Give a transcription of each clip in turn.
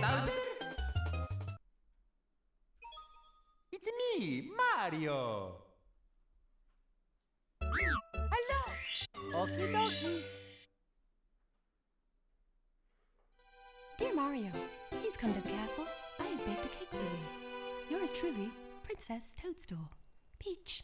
Bowser. It's me, Mario. Hello. Okie dokie. Dear Mario, please come to the castle. I have baked a cake for you. Yours truly, Princess Toadstool. Peach.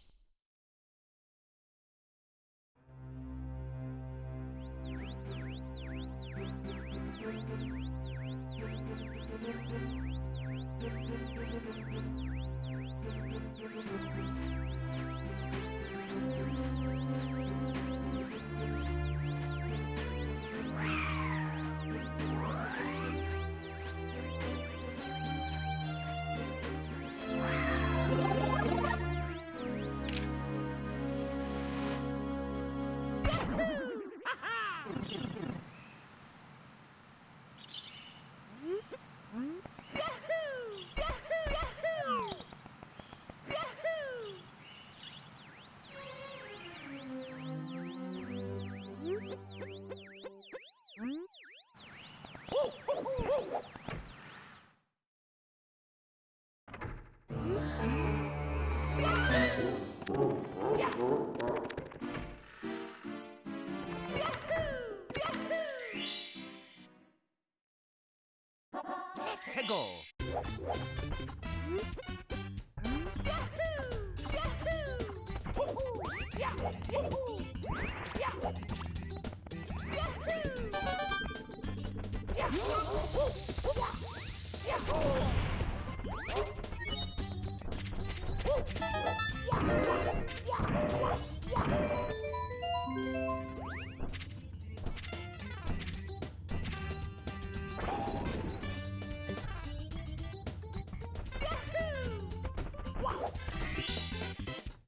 Let's go.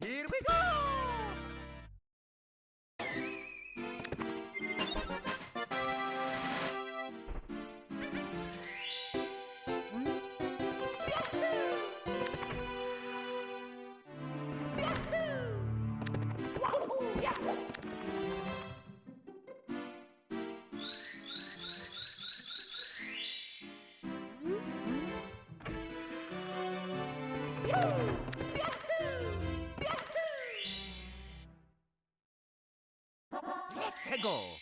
Here we go! Let's go.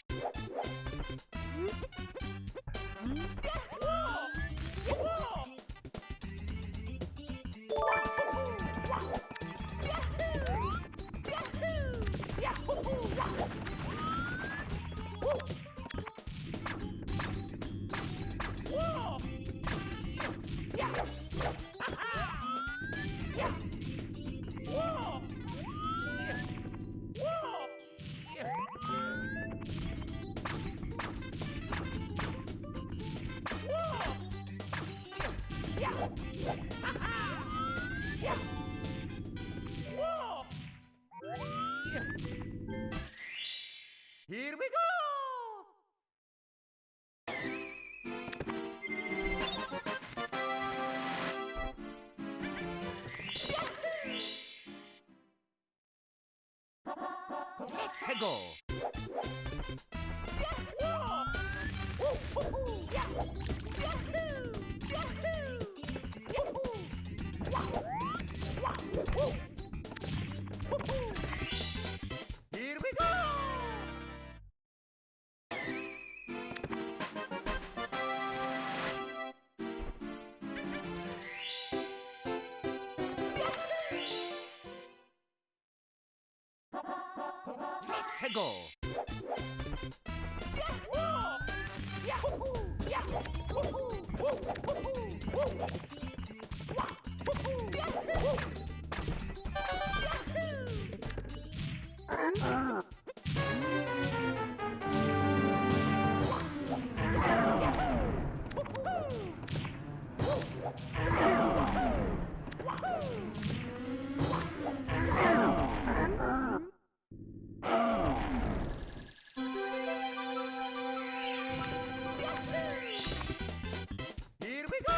Here we go! Let's go! Here we go! Let's go! Here we go!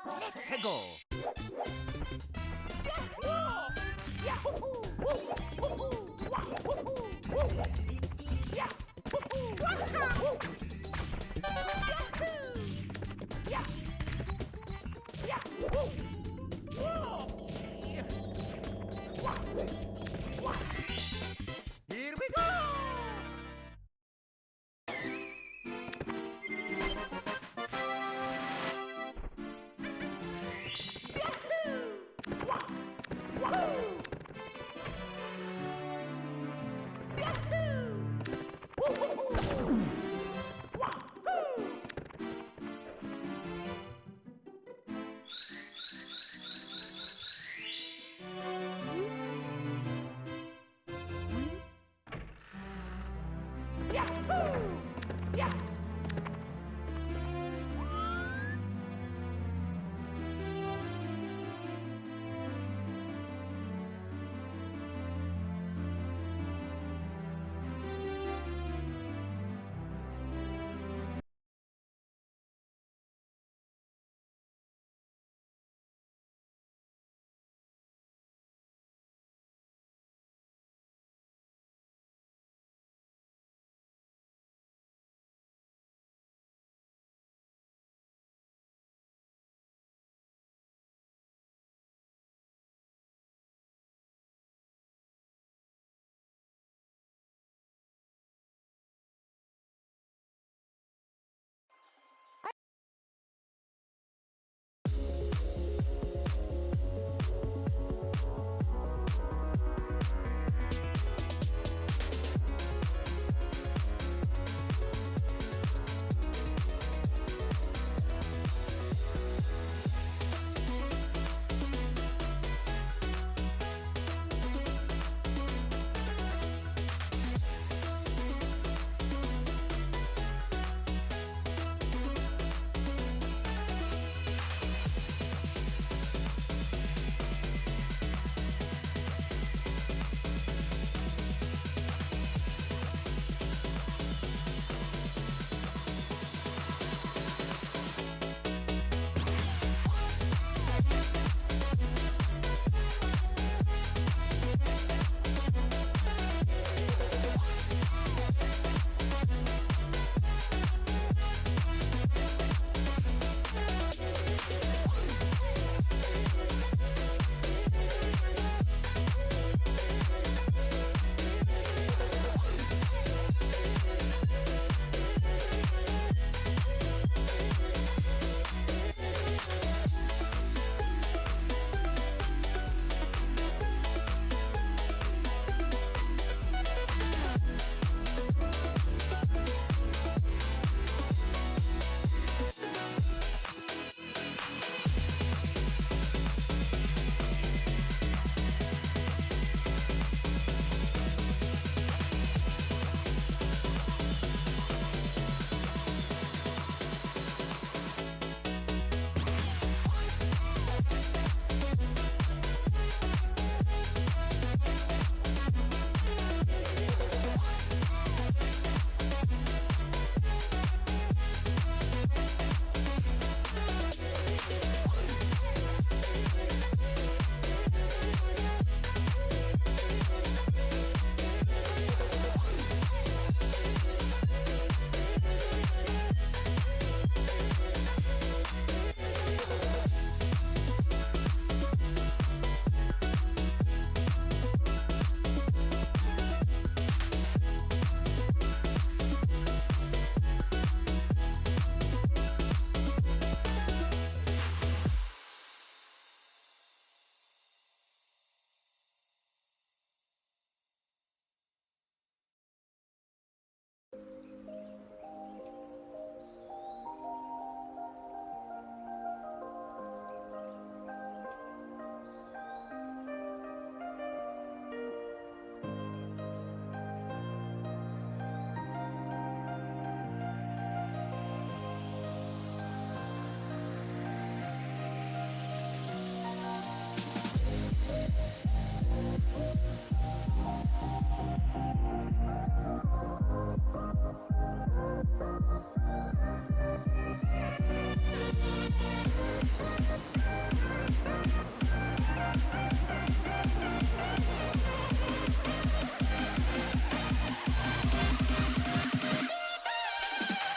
Let's go!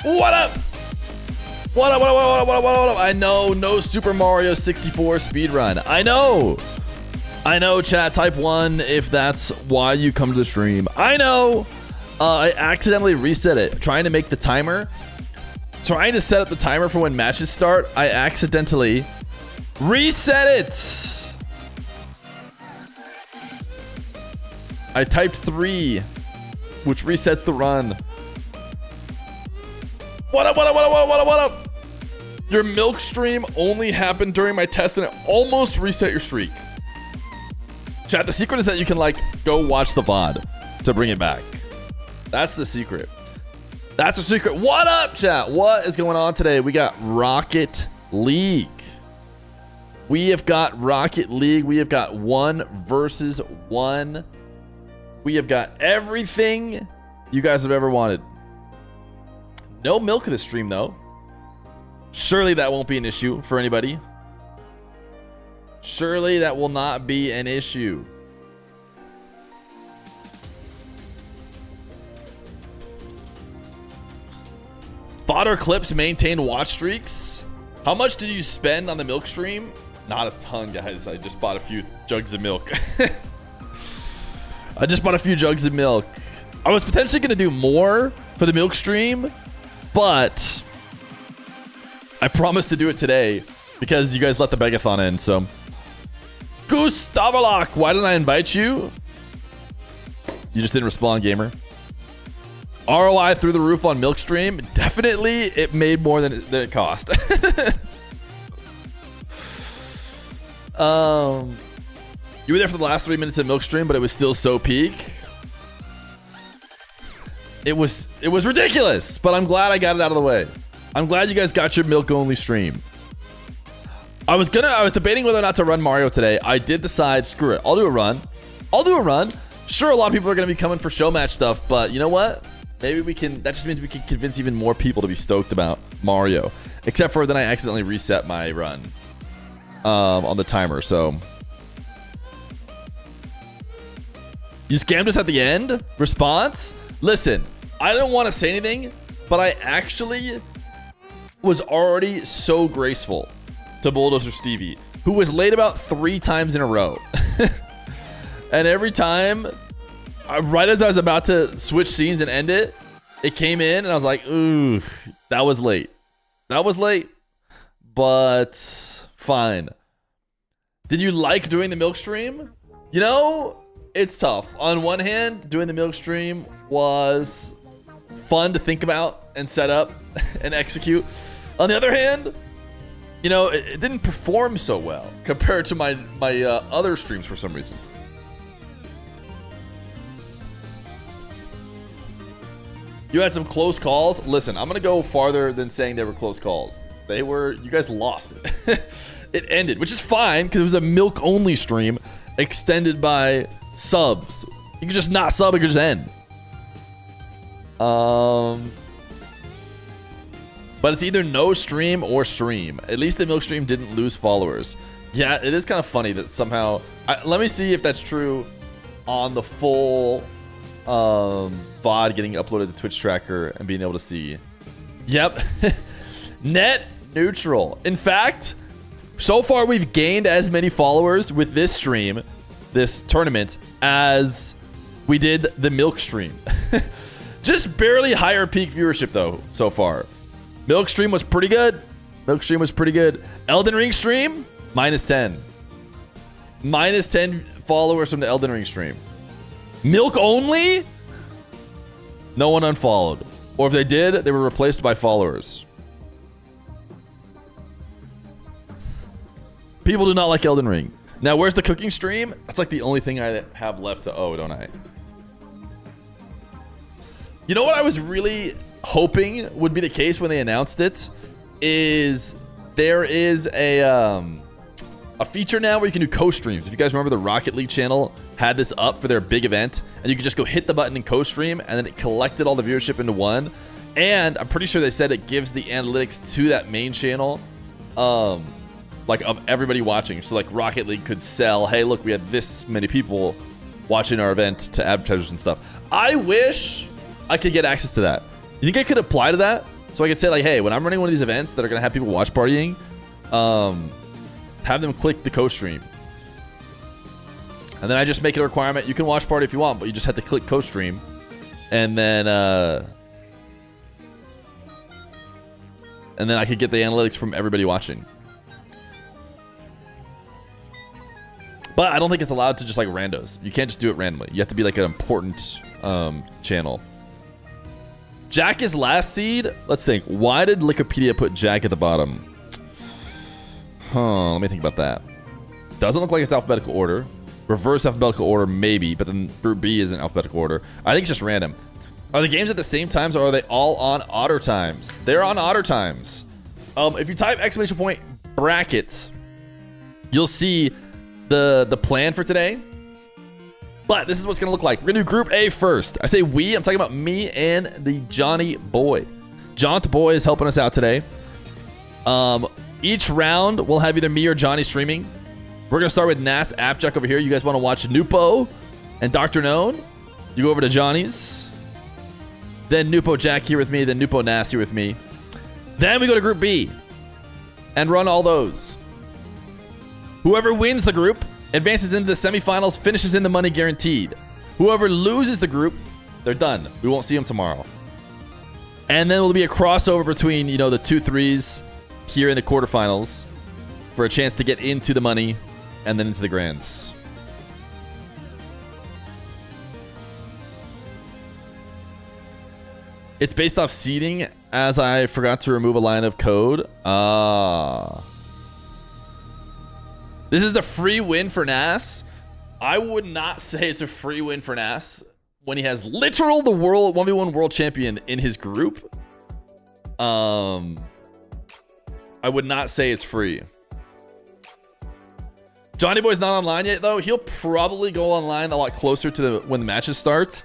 What up? What up, what up, what up, what up, what up, what up? I know, no Super Mario 64 speedrun. I know, chat, type 1 if that's why you come to the stream. I know. I accidentally reset it. Trying to make the timer. Trying to set up the timer for when matches start. I accidentally reset it. I typed 3, which resets the run. What up, what up, what up, what up, what up, what up? Your milk stream only happened during my test and it almost reset your streak. Chat, the secret is that you can, like, go watch the VOD to bring it back. That's the secret. That's a secret. What up, chat? What is going on today? We got Rocket League. We have got Rocket League. We have got 1 versus 1. We have got everything you guys have ever wanted. No milk of the stream, though. Surely that won't be an issue for anybody. Surely that will not be an issue. Fodder clips maintain watch streaks. How much did you spend on the milk stream? Not a ton, guys. I just bought a few jugs of milk. I just bought a few jugs of milk. I was potentially going to do more for the milk stream, but I promised to do it today because you guys let the begathon in. So, Gustavalok, why didn't I invite you? You just didn't respond, gamer. ROI through the roof on milk stream. Definitely, it made more than it cost. You were there for the last 3 minutes of milk stream, but it was still so peak. It was ridiculous, but I'm glad I got it out of the way. I'm glad you guys got your milk only stream. I was debating whether or not to run Mario today. I did decide, screw it. I'll do a run. Sure, a lot of people are going to be coming for show match stuff, but you know what? Maybe we can, that just means we can convince even more people to be stoked about Mario. Except for then I accidentally reset my run on the timer, so. You scammed us at the end? Response? Listen, I don't want to say anything, but I actually was already so graceful to Bulldozer Stevie, who was late about 3 times in a row. And every time, right as I was about to switch scenes and end it, it came in and I was like, ooh, that was late. But fine. Did you like doing the milk stream? You know, it's tough. On one hand, doing the milk stream was fun to think about and set up and execute. On the other hand, you know, it didn't perform so well compared to my other streams for some reason. You had some close calls. Listen, I'm going to go farther than saying they were close calls. You guys lost it. It ended, which is fine because it was a milk only stream extended by subs. You can just not sub, it could just end. But it's either no stream or stream. At least the milk stream didn't lose followers. Yeah, it is kind of funny that somehow, let me see if that's true on the full VOD getting uploaded to Twitch tracker and being able to see. Yep. Net neutral. In fact, so far we've gained as many followers with this stream, this tournament, as we did the milk stream. Just barely higher peak viewership though so far. Milk stream was pretty good. Elden Ring stream, -10. -10 followers from the Elden Ring stream. Milk only? No one unfollowed. Or if they did, they were replaced by followers. People do not like Elden Ring. Now, where's the cooking stream? That's like the only thing I have left to owe, don't I? You know what I was really hoping would be the case when they announced it? Is there is a feature now where you can do co-streams. If you guys remember, the Rocket League channel had this up for their big event, and you could just go hit the button and co-stream, and then it collected all the viewership into one. And I'm pretty sure they said it gives the analytics to that main channel, like of everybody watching. So like Rocket League could sell, hey, look, we had this many people watching our event to advertisers and stuff. I wish I could get access to that. You think I could apply to that? So I could say like, hey, when I'm running one of these events that are gonna have people watch partying, have them click the co-stream. And then I just make it a requirement. You can watch party if you want, but you just have to click co-stream. And then I could get the analytics from everybody watching. But I don't think it's allowed to just like randos. You can't just do it randomly. You have to be like an important channel. Jack is last seed? Let's think. Why did Wikipedia put Jack at the bottom? Let me think about that. Doesn't look like it's alphabetical order. Reverse alphabetical order, maybe, but then Group B isn't alphabetical order. I think it's just random. Are the games at the same times or are they all on otter times? They're on otter times. If you type exclamation point brackets, you'll see the plan for today. But this is what's gonna look like. We're gonna do Group A first. I say we, I'm talking about me and the Johnny Boy. Jaunt Boy is helping us out today. Each round we'll have either me or Johnny streaming. We're gonna start with Nass, AppJack over here. You guys wanna watch Nwpo and DrKnown? You go over to Johnny's. Then Nwpo Jack here with me, then Nwpo Nass here with me. Then we go to Group B and run all those. Whoever wins the group advances into the semifinals, finishes in the money guaranteed. Whoever loses the group, they're done. We won't see them tomorrow. And then there'll be a crossover between, you know, the 2-3s here in the quarterfinals for a chance to get into the money and then into the grands. It's based off seeding, as I forgot to remove a line of code. This is the free win for Nass. I would not say it's a free win for Nass when he has literal the world 1v1 world champion in his group. I would not say it's free. Johnny Boy's not online yet though. He'll probably go online a lot closer to when the matches start.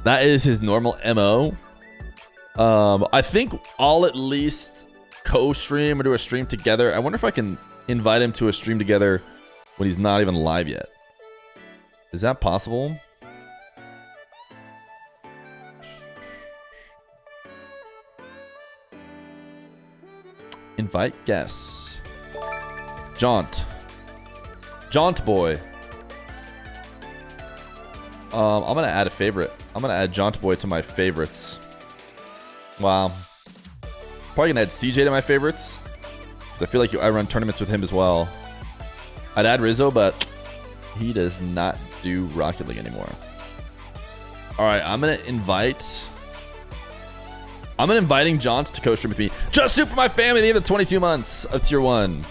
That is his normal MO. I think I'll at least co-stream or do a stream together. I wonder if I can invite him to a stream together when he's not even live yet. Is that possible? Invite guests. Jaunt Boy. I'm gonna add a favorite. I'm gonna add Jaunt Boy to my favorites. Wow. Probably gonna add CJ to my favorites, because I feel like I run tournaments with him as well. I'd add Rizzo, but he does not do Rocket League anymore. Alright, I'm inviting Jaunt to co-stream with me. Just Soup for my family, the end of 22 months of tier 1.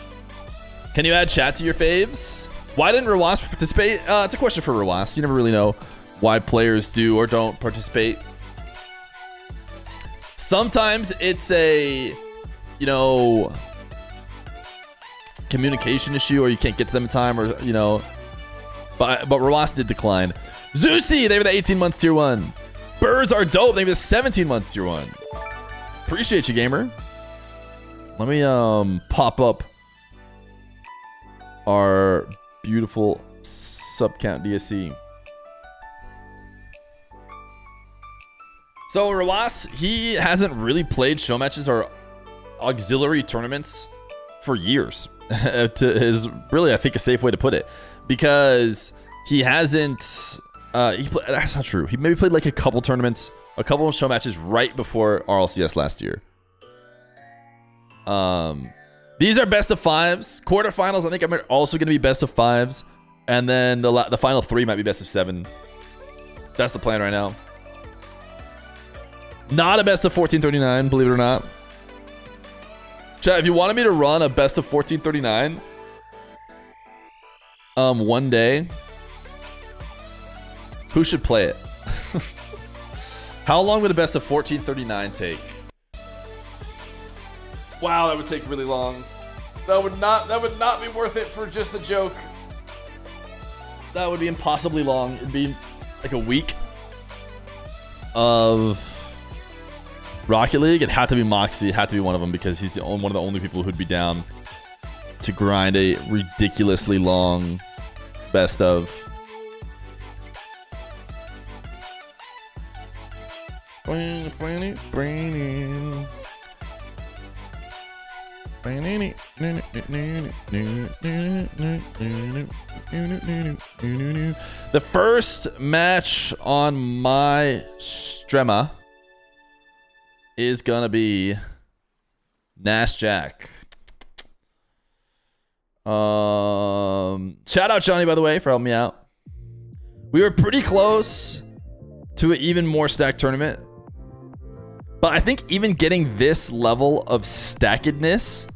Can you add chat to your faves? Why didn't Rezears participate? It's a question for Rezears. You never really know why players do or don't participate. Sometimes it's a, you know, communication issue, or you can't get to them in time, or, you know, but Rezears did decline. Zeusy, they were the 18 months tier 1. Birds are dope, they were the 17 months tier 1. Appreciate you, gamer. Let me pop up our beautiful sub count DSC. So Rezears, he hasn't really played show matches or auxiliary tournaments for years. Is really, I think, a safe way to put it, because he hasn't. That's not true. He maybe played like a couple tournaments, a couple of show matches right before RLCS last year. These are best of 5s. Quarterfinals, I think, I'm also going to be best of 5s, and then the final 3 might be best of 7. That's the plan right now. Not a best of 1439, believe it or not. Chat, if you wanted me to run a best of 1439 one day, who should play it? How long would a best of 1439 take? Wow, that would take really long. That would not be worth it for just the joke. That would be impossibly long. It'd be like a week of Rocket League. It'd have to be Moxy. It'd have to be one of them, because he's one of the only people who'd be down to grind a ridiculously long best of. The first match on my Strema is gonna be Nass Jack. Shout out Johnny, by the way, for helping me out. We were pretty close to an even more stacked tournament, but I think even getting this level of stackedness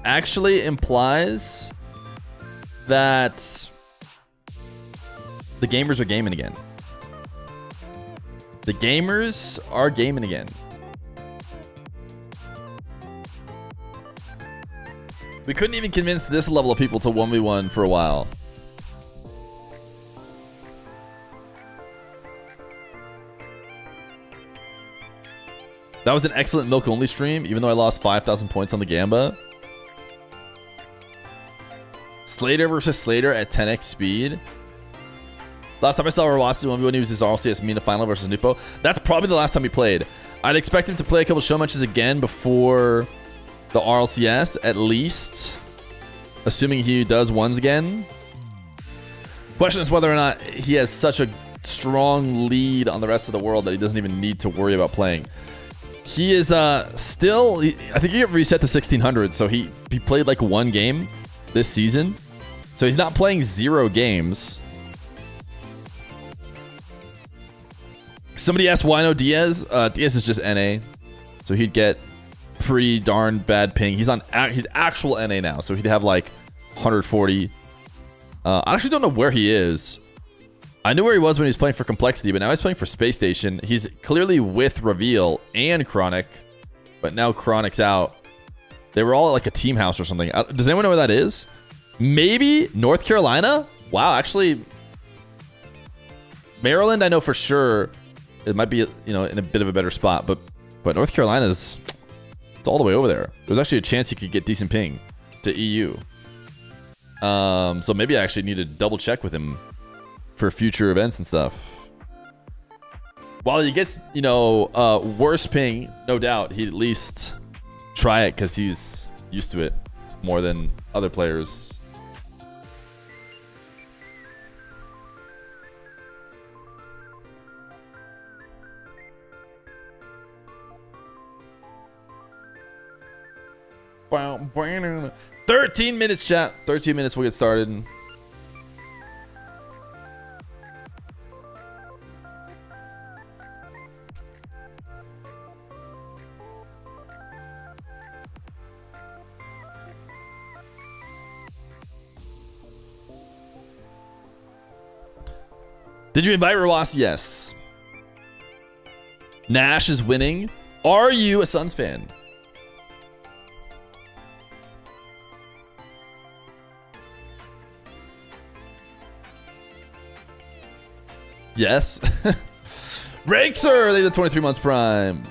actually implies that the gamers are gaming again. The gamers are gaming again. We couldn't even convince this level of people to 1v1 for a while. That was an excellent milk only stream, even though I lost 5,000 points on the Gamba. Slater versus Slater at 10x speed. Last time I saw Rawasi 1v1, he was his RLCS Mina final versus Nwpo. That's probably the last time he played. I'd expect him to play a couple show matches again before the RLCS, at least. Assuming he does ones again. Question is whether or not he has such a strong lead on the rest of the world that he doesn't even need to worry about playing. He is still, I think he got reset to 1600, so he played like one game this season. So he's not playing 0 games. Somebody asked why no Diaz. Diaz is just NA, so he'd get pretty darn bad ping. He's actual NA now, so he'd have like 140. I actually don't know where he is. I knew where he was when he was playing for Complexity, but now he's playing for Space Station. He's clearly with Reveal and Chronic, but now Chronic's out. They were all at like a team house or something. Does anyone know where that is? Maybe North Carolina? Wow, actually, Maryland, I know for sure. It might be, you know, in a bit of a better spot, but North Carolina's, it's all the way over there. There's actually a chance he could get decent ping to EU. So maybe I actually need to double check with him for future events and stuff. While he gets, you know, worse ping, no doubt, he'd at least try it because he's used to it more than other players. Wow, 13 minutes, chat. 13 minutes, we'll get started. Did you invite Rawasi? Yes. Nash is winning. Are you a Suns fan? Yes. Rezears, they did 23 months prime.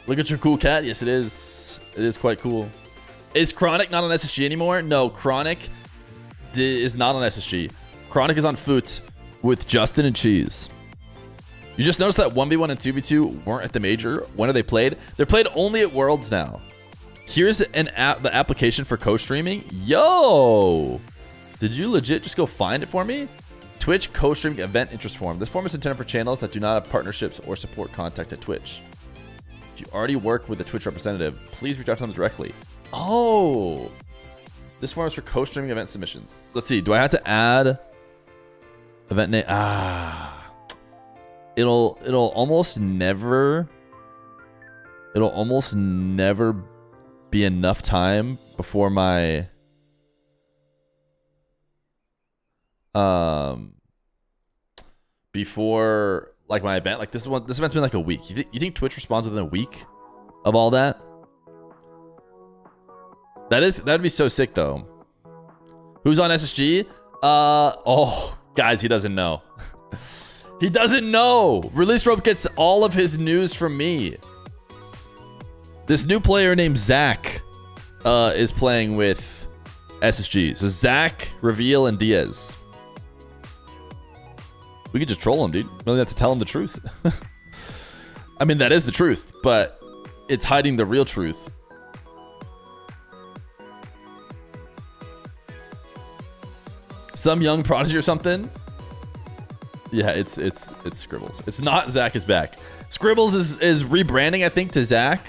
Look at your cool cat. Yes, it is. It is quite cool. Is Chronic not on SSG anymore? No, Chronic is not on SSG. Chronic is on Foot with Justin and Cheese. You just noticed that 1v1 and 2v2 weren't at the major. When are they played? They're played only at Worlds now. Here's the application for co-streaming. Yo! Did you legit just go find it for me? Twitch co-streaming event interest form. This form is intended for channels that do not have partnerships or support contact at Twitch. If you already work with a Twitch representative, please reach out to them directly. Oh! This form is for co-streaming event submissions. Let's see. Do I have to add event name? It'll almost never be enough time before my before like my event. Like this event's been like a week. You think Twitch responds within a week of all that? That'd be so sick though. Who's on SSG? Oh, guys, he doesn't know. He doesn't know. Release Rope gets all of his news from me. This new player named Zach is playing with SSG. So Zach, Reveal, and Diaz. We could just troll him, dude. We only have to tell him the truth. I mean, that is the truth, but it's hiding the real truth. Some young prodigy or something. Yeah, it's Scribbles. It's not Zach is back. Scribbles is rebranding, I think, to Zach.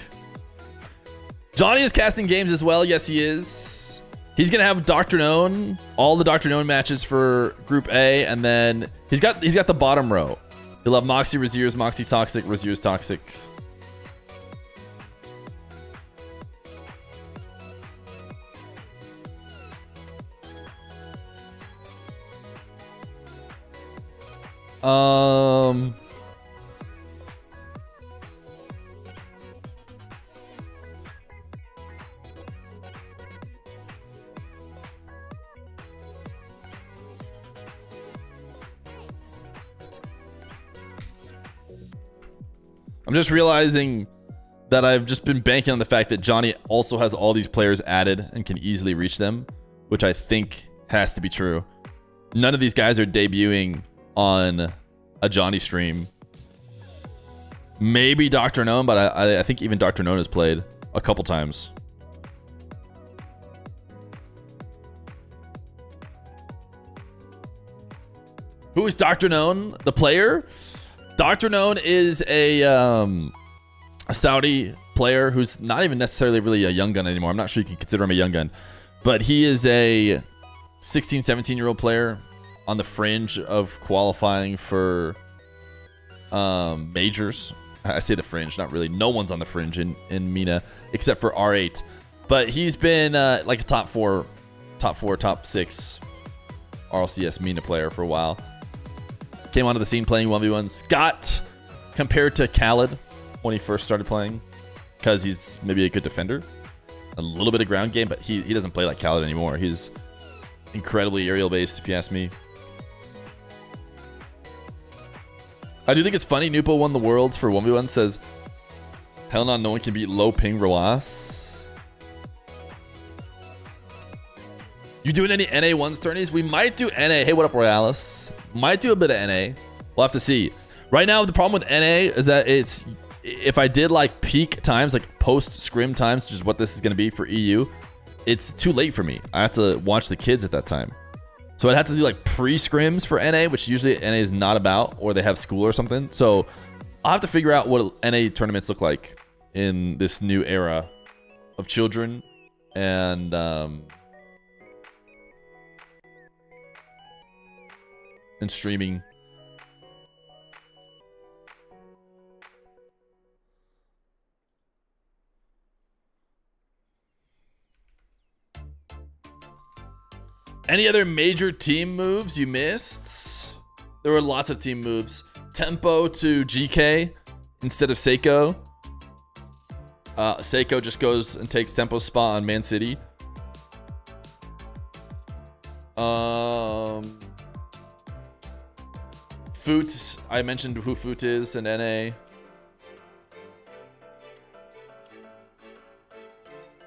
Johnny is casting games as well. Yes, he is. He's gonna have DrKnown, all the DrKnown matches for Group A, and then he's got the bottom row. He'll have Moxy, Rezears, Moxy, Toxic, Rezears, Toxic. I'm just realizing that I've just been banking on the fact that Johnny also has all these players added and can easily reach them, which I think has to be true. None of these guys are debuting on a Johnny stream. Maybe DrKnown, but I think even DrKnown has played a couple times. Who is DrKnown? The player? DrKnown is a Saudi player who's not even necessarily really a young gun anymore. I'm not sure you can consider him a young gun, but he is a 16, 17-year-old player on the fringe of qualifying for majors. I say the fringe, not really. No one's on the fringe in MENA except for R8. But he's been like a top 4, top 6 RLCS MENA player for a while. Came onto the scene playing 1v1s. Got compared to Khaled when he first started playing because he's maybe a good defender. A little bit of ground game, but he doesn't play like Khaled anymore. He's incredibly aerial based, if you ask me. I do think it's funny. Nwpo won the Worlds for 1v1. Says, hell no one can beat low ping Rezears. You doing any NA1s tourneys? We might do NA. Hey, what up, Royalis? Might do a bit of NA. We'll have to see. Right now, the problem with NA is that it's, if I did like peak times, like post scrim times, which is what this is going to be for EU, it's too late for me. I have to watch the kids at that time. So I'd have to do like pre-scrims for NA, which usually NA is not about, or they have school or something. So I'll have to figure out what NA tournaments look like in this new era of children and streaming. Any other major team moves you missed? There were lots of team moves. Tempo to GK instead of Seiko. Seiko just goes and takes Tempo's spot on Man City. Foot, I mentioned who Foot is in NA.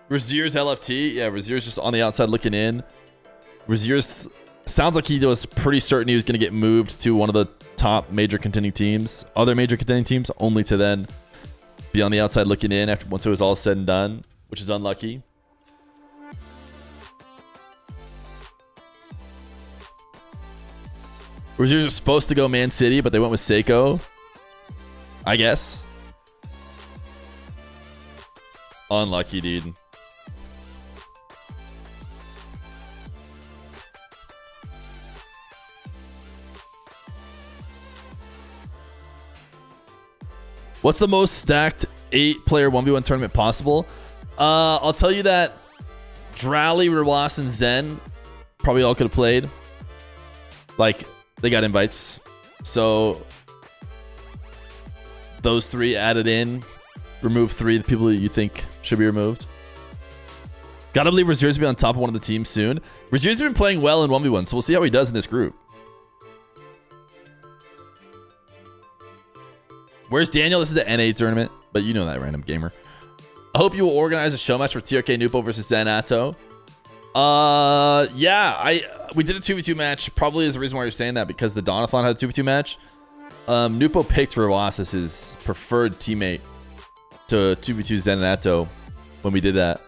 Rezears LFT. Yeah, Rezears just on the outside looking in. Rezears sounds like he was pretty certain he was going to get moved to one of the top major contending teams, other major contending teams, only to then be on the outside looking in after once it was all said and done, which is unlucky. Rezears was supposed to go Man City, but they went with Seiko, I guess. Unlucky, dude. What's the most stacked 8-player 1v1 tournament possible? I'll tell you that Drally, Rezears, and Zen probably all could have played. Like, they got invites. So, those 3 added in. Remove 3 of the people that you think should be removed. Gotta believe Rezears will be on top of one of the teams soon. Rezears has been playing well in 1v1, so we'll see how he does in this group. Where's Daniel? This is an NA tournament, but you know that, random gamer. I hope you will organize a show match for TRK Nwpo versus Zen Atow. Yeah, we did a 2v2 match. Probably is the reason why you're saying that, because the Donathon had a 2v2 match. Nwpo picked Rezears as his preferred teammate to 2v2 Zen and Atow when we did that.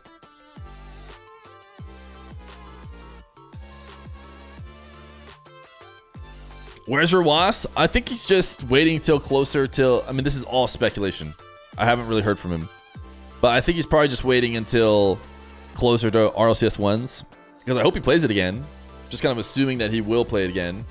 Where's Rezears? I think he's just waiting till closer till... I mean, this is all speculation. I haven't really heard from him. But I think he's probably just waiting until closer to RLCS 1s. Because I hope he plays it again. Just kind of assuming that he will play it again.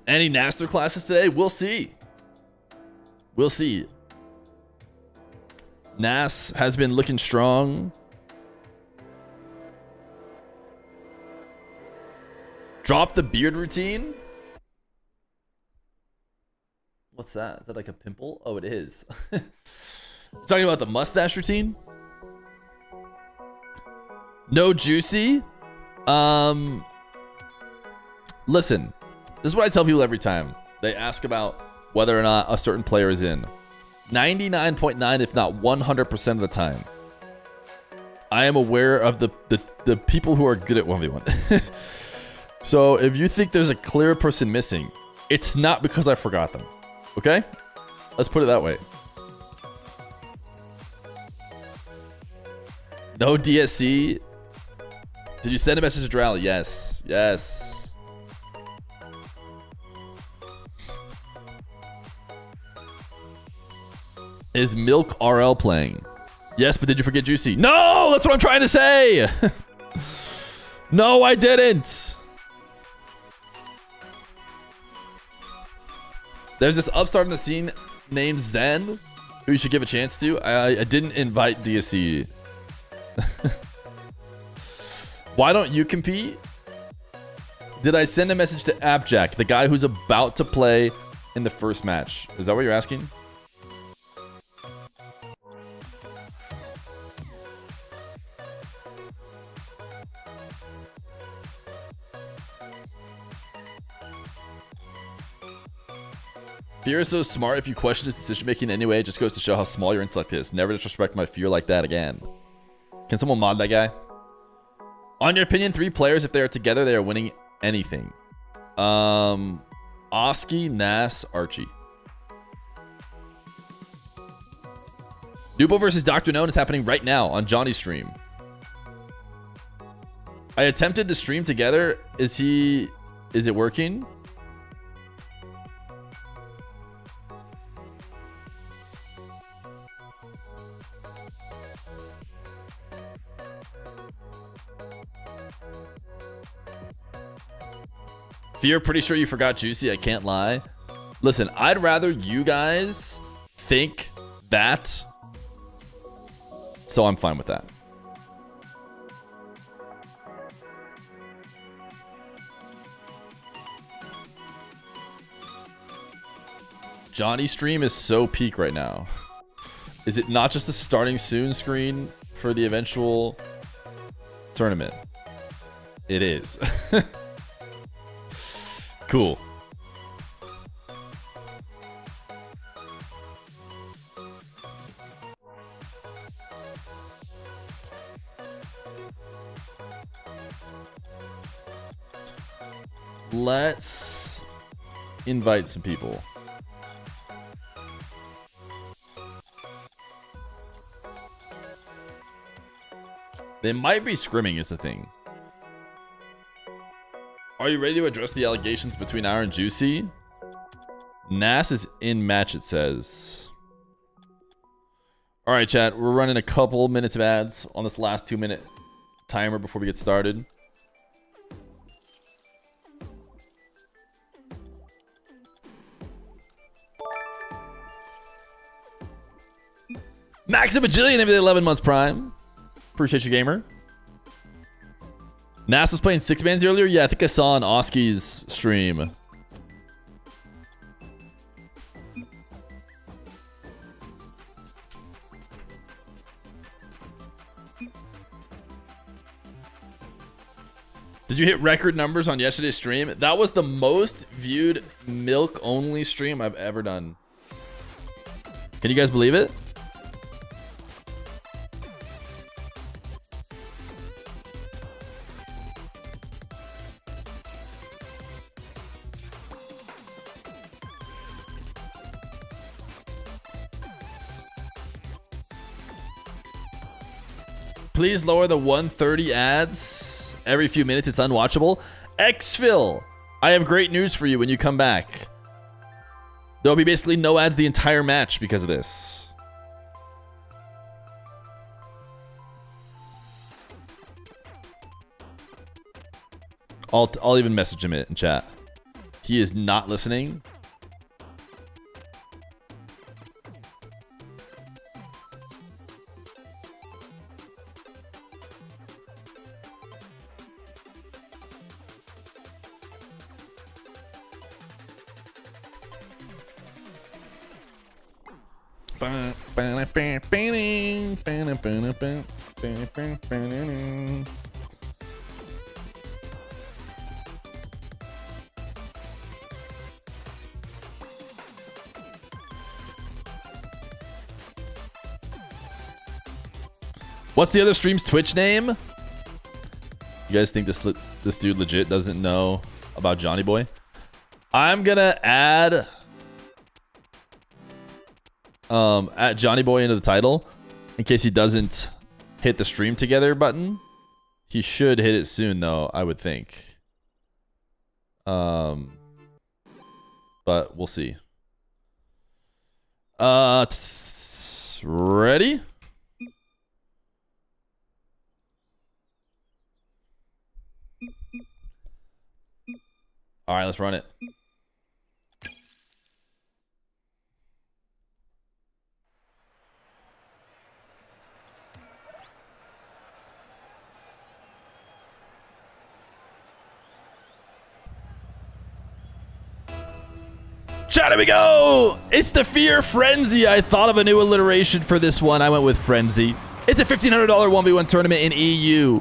Any Nass classes today? We'll see. We'll see. Nass has been looking strong. Drop the beard routine? What's that? Is that like a pimple? Oh, it is. Talking about the mustache routine? No juicy? Listen, this is what I tell people every time they ask about whether or not a certain player is in. 99.9, if not 100% of the time, I am aware of the people who are good at 1v1. So if you think there's a clear person missing, it's not because I forgot them. Okay? Let's put it that way. No DSC. Did you send a message to Drally? Yes. Yes. Is Milk RL playing? Yes, but did you forget Juicy? No! That's what I'm trying to say! No, I didn't! There's this upstart in the scene named Zen, who you should give a chance to. I didn't invite DSC. Why don't you compete? Did I send a message to AppJack, the guy who's about to play in the first match? Is that what you're asking? Fear is so smart. If you question his decision making anyway, it just goes to show how small your intellect is. Never disrespect my Fear like that again. Can someone mod that guy? On your opinion, 3 players, if they are together, they are winning anything. Oski, Nass, Archie. Nwpo versus DrKnown is happening right now on Johnny's stream. I attempted to stream together. Is it working? Fear, pretty sure you forgot Juicy. I can't lie. Listen, I'd rather you guys think that. So I'm fine with that. Johnny's stream is so peak right now. Is it not just a starting soon screen for the eventual tournament? It is. Cool. Let's invite some people. They might be scrimming is the thing. Are you ready to address the allegations between Iron and Juicy? Nass is in match, it says. All right, chat. We're running a couple minutes of ads on this last 2-minute timer before we get started. Max a bajillion every 11 months prime. Appreciate you, gamer. Nass was playing 6-mans earlier? Yeah, I think I saw on Oski's stream. Did you hit record numbers on yesterday's stream? That was the most viewed milk-only stream I've ever done. Can you guys believe it? Please lower the 130 ads every few minutes. It's unwatchable. Xphil, I have great news for you when you come back. There'll be basically no ads the entire match because of this. I'll even message him in chat. He is not listening. What's the other stream's Twitch name? You guys think this dude legit doesn't know about Johnny Boy? I'm gonna add at Johnny Boy into the title in case he doesn't hit the stream together button. He should hit it soon though, I would think. But we'll see. Ready? All right, let's run it. Chat, here we go! It's the Feer Frenzy. I thought of a new alliteration for this one. I went with Frenzy. It's a $1,500 1v1 tournament in EU.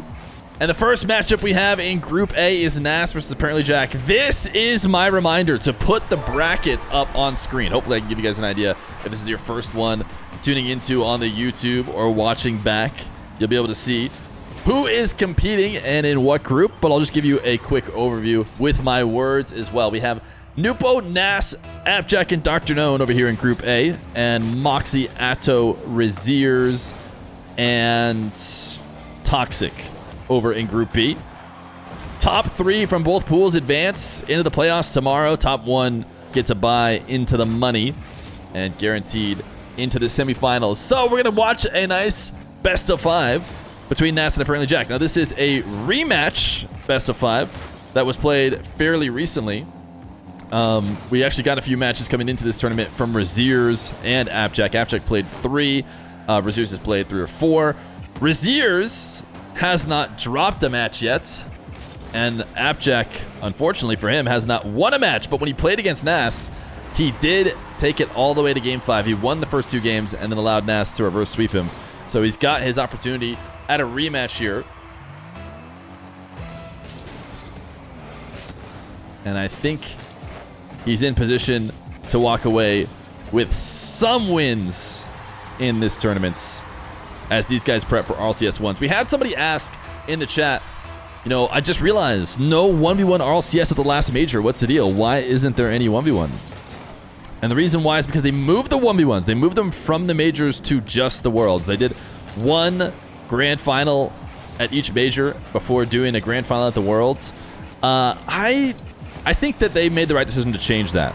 And the first matchup we have in Group A is Nass versus apparently Jack. This is my reminder to put the bracket up on screen. Hopefully I can give you guys an idea if this is your first one tuning into on the YouTube or watching back. You'll be able to see who is competing and in what group, but I'll just give you a quick overview with my words as well. We have Nwpo, Nass, AppJack, and DrKnown over here in Group A, and Moxy, Atow, Rezears, and Toxiic over in Group B. Top 3 from both pools advance into the playoffs tomorrow. Top 1 gets a bye into the money and guaranteed into the semifinals. So we're going to watch a nice best of 5 between Nass and apparently Jack. Now this is a rematch best of 5 that was played fairly recently. We actually got a few matches coming into this tournament from Rezears and AppJack. AppJack played 3. Rezears has played 3 or 4. Rezears has not dropped a match yet. And AppJack, unfortunately for him, has not won a match. But when he played against Nass, he did take it all the way to Game 5. He won the first 2 games and then allowed Nass to reverse sweep him. So he's got his opportunity at a rematch here. And I think he's in position to walk away with some wins in this tournament as these guys prep for RLCS 1s. We had somebody ask in the chat, you know, I just realized no 1v1 RLCS at the last major. What's the deal? Why isn't there any 1v1? And the reason why is because they moved the 1v1s. They moved them from the majors to just the Worlds. They did 1 grand final at each major before doing a grand final at the Worlds. I think that they made the right decision to change that.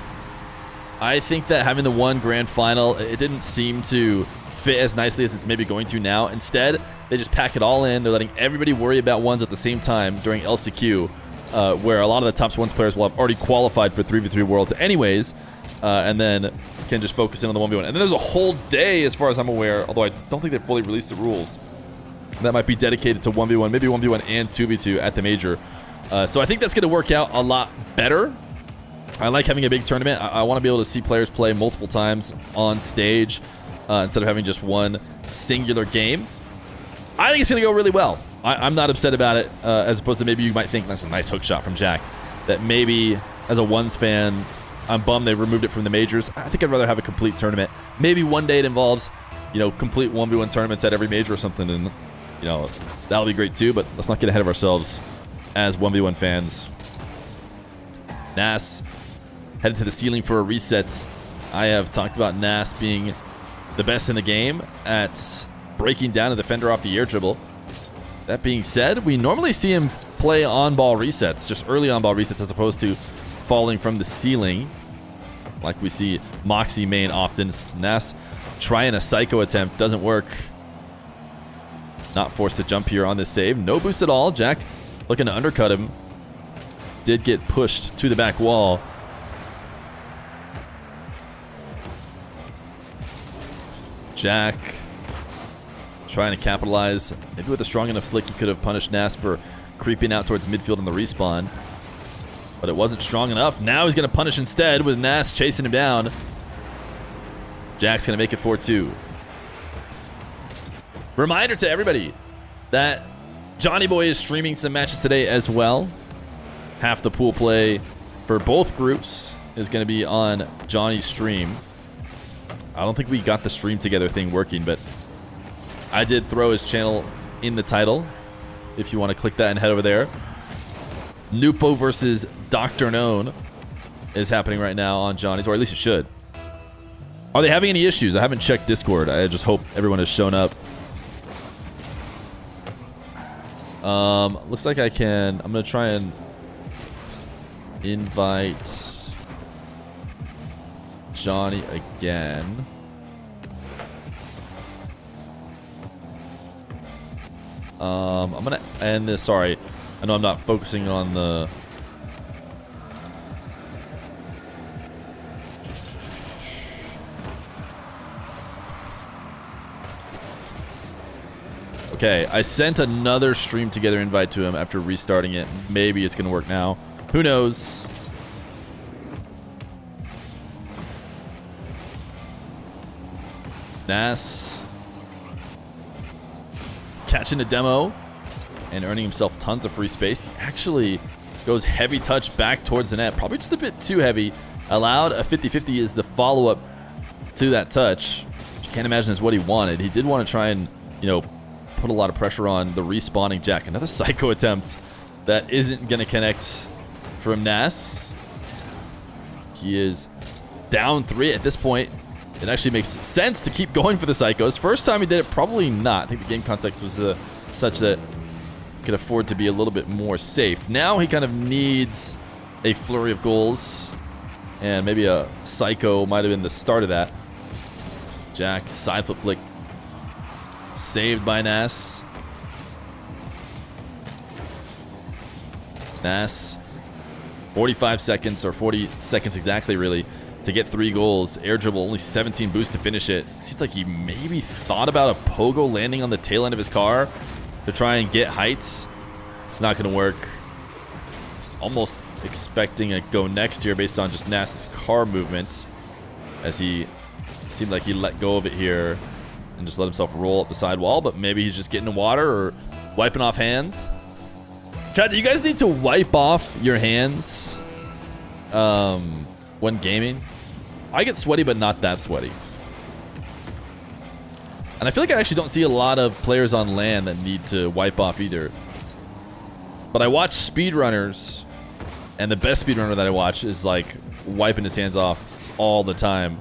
I think that having the 1 grand final, it didn't seem to fit as nicely as it's maybe going to now. Instead, they just pack it all in. They're letting everybody worry about 1s at the same time during LCQ, where a lot of the top 1s players will have already qualified for 3v3 Worlds anyways, and then can just focus in on the 1v1. And then there's a whole day, as far as I'm aware, although I don't think they've fully released the rules, that might be dedicated to 1v1, maybe 1v1 and 2v2 at the major. So I think that's going to work out a lot better. I like having a big tournament. I want to be able to see players play multiple times on stage instead of having just 1 singular game. I think it's going to go really well. I'm not upset about it, as opposed to maybe you might think that's a nice hook shot from Jack. That maybe as a 1s fan, I'm bummed they removed it from the majors. I think I'd rather have a complete tournament. Maybe one day it involves, you know, complete 1v1 tournaments at every major or something, and you know, that'll be great too. But let's not get ahead of ourselves as 1v1 fans. Nass headed to the ceiling for a reset. I have talked about Nass being the best in the game at breaking down a defender off the air dribble. That being said, we normally see him play on-ball resets, just early on-ball resets, as opposed to falling from the ceiling like we see Moxy main often. Nass trying a psycho attempt, doesn't work. Not forced to jump here on this save. No boost at all. Jack looking to undercut him. Did get pushed to the back wall. Jack trying to capitalize. Maybe with a strong enough flick, he could have punished Nass for creeping out towards midfield in the respawn. But it wasn't strong enough. Now he's going to punish instead with Nass chasing him down. Jack's going to make it 4-2. Reminder to everybody that Johnny Boy is streaming some matches today as well. Half the pool play for both groups is going to be on Johnny's stream. I don't think we got the stream together thing working, but I did throw his channel in the title. If you want to click that and head over there. Nwpo versus DrKnown is happening right now on Johnny's, or at least it should. Are they having any issues? I haven't checked Discord. I just hope everyone has shown up. Looks like I can. I'm going to try and invite Johnny again. I'm going to end this. Sorry. I know I'm not focusing on the... Okay, I sent another stream together invite to him after restarting it. Maybe it's going to work now. Who knows? Nass catching a demo and earning himself tons of free space. He actually goes heavy touch back towards the net. Probably just a bit too heavy. Allowed a 50-50 is the follow-up to that touch. Which you can't imagine is what he wanted. He did want to try and, you know, put a lot of pressure on the respawning Jack. Another psycho attempt that isn't going to connect from Nass. He is down 3 at this point. It actually makes sense to keep going for the psychos. First time he did it, probably not. I think the game context was such that he could afford to be a little bit more safe. Now he kind of needs a flurry of goals. And maybe a psycho might have been the start of that. Jack, side flip flick. Saved by Nass. Nass, 45 seconds, or 40 seconds exactly, really, to get 3 goals. Air dribble, only 17 boosts to finish it. Seems like he maybe thought about a pogo landing on the tail end of his car to try and get heights. It's not going to work. Almost expecting a go next here based on just Nass's car movement, as he seemed like he let go of it here and just let himself roll up the sidewall, but maybe he's just getting in water or wiping off hands. Chat, do you guys need to wipe off your hands when gaming? I get sweaty, but not that sweaty. And I feel like I actually don't see a lot of players on LAN that need to wipe off either. But I watch speedrunners, and the best speedrunner that I watch is like wiping his hands off all the time.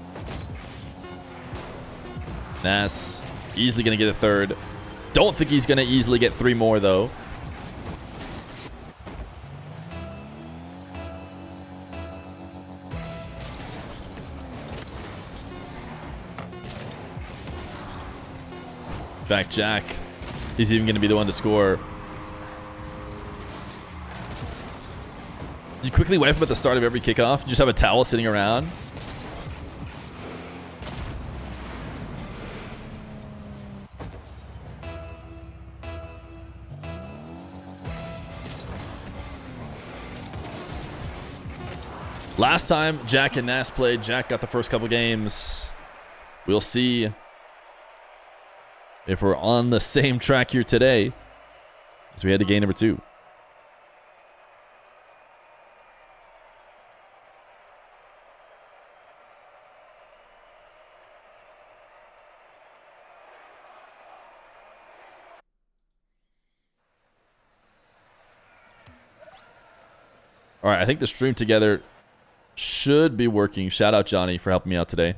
Nass, easily going to get a 3rd. Don't think he's going to easily get 3 more, though. In fact, Jack, he's even going to be the one to score. You quickly wipe him at the start of every kickoff. You just have a towel sitting around. Last time Jack and Nass played, Jack got the first couple games. We'll see if we're on the same track here today as we head to game number 2. All right, I think the stream together should be working. Shout out Johnny for helping me out today.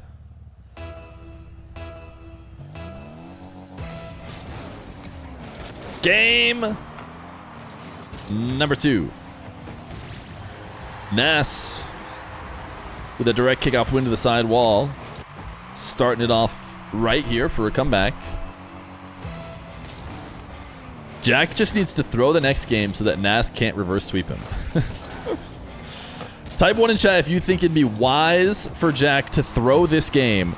Game number 2. Nass with a direct kickoff win to the side wall. Starting it off right here for a comeback. Jack just needs to throw the next game so that Nass can't reverse sweep him. Type 1 in chat if you think it'd be wise for Jack to throw this game.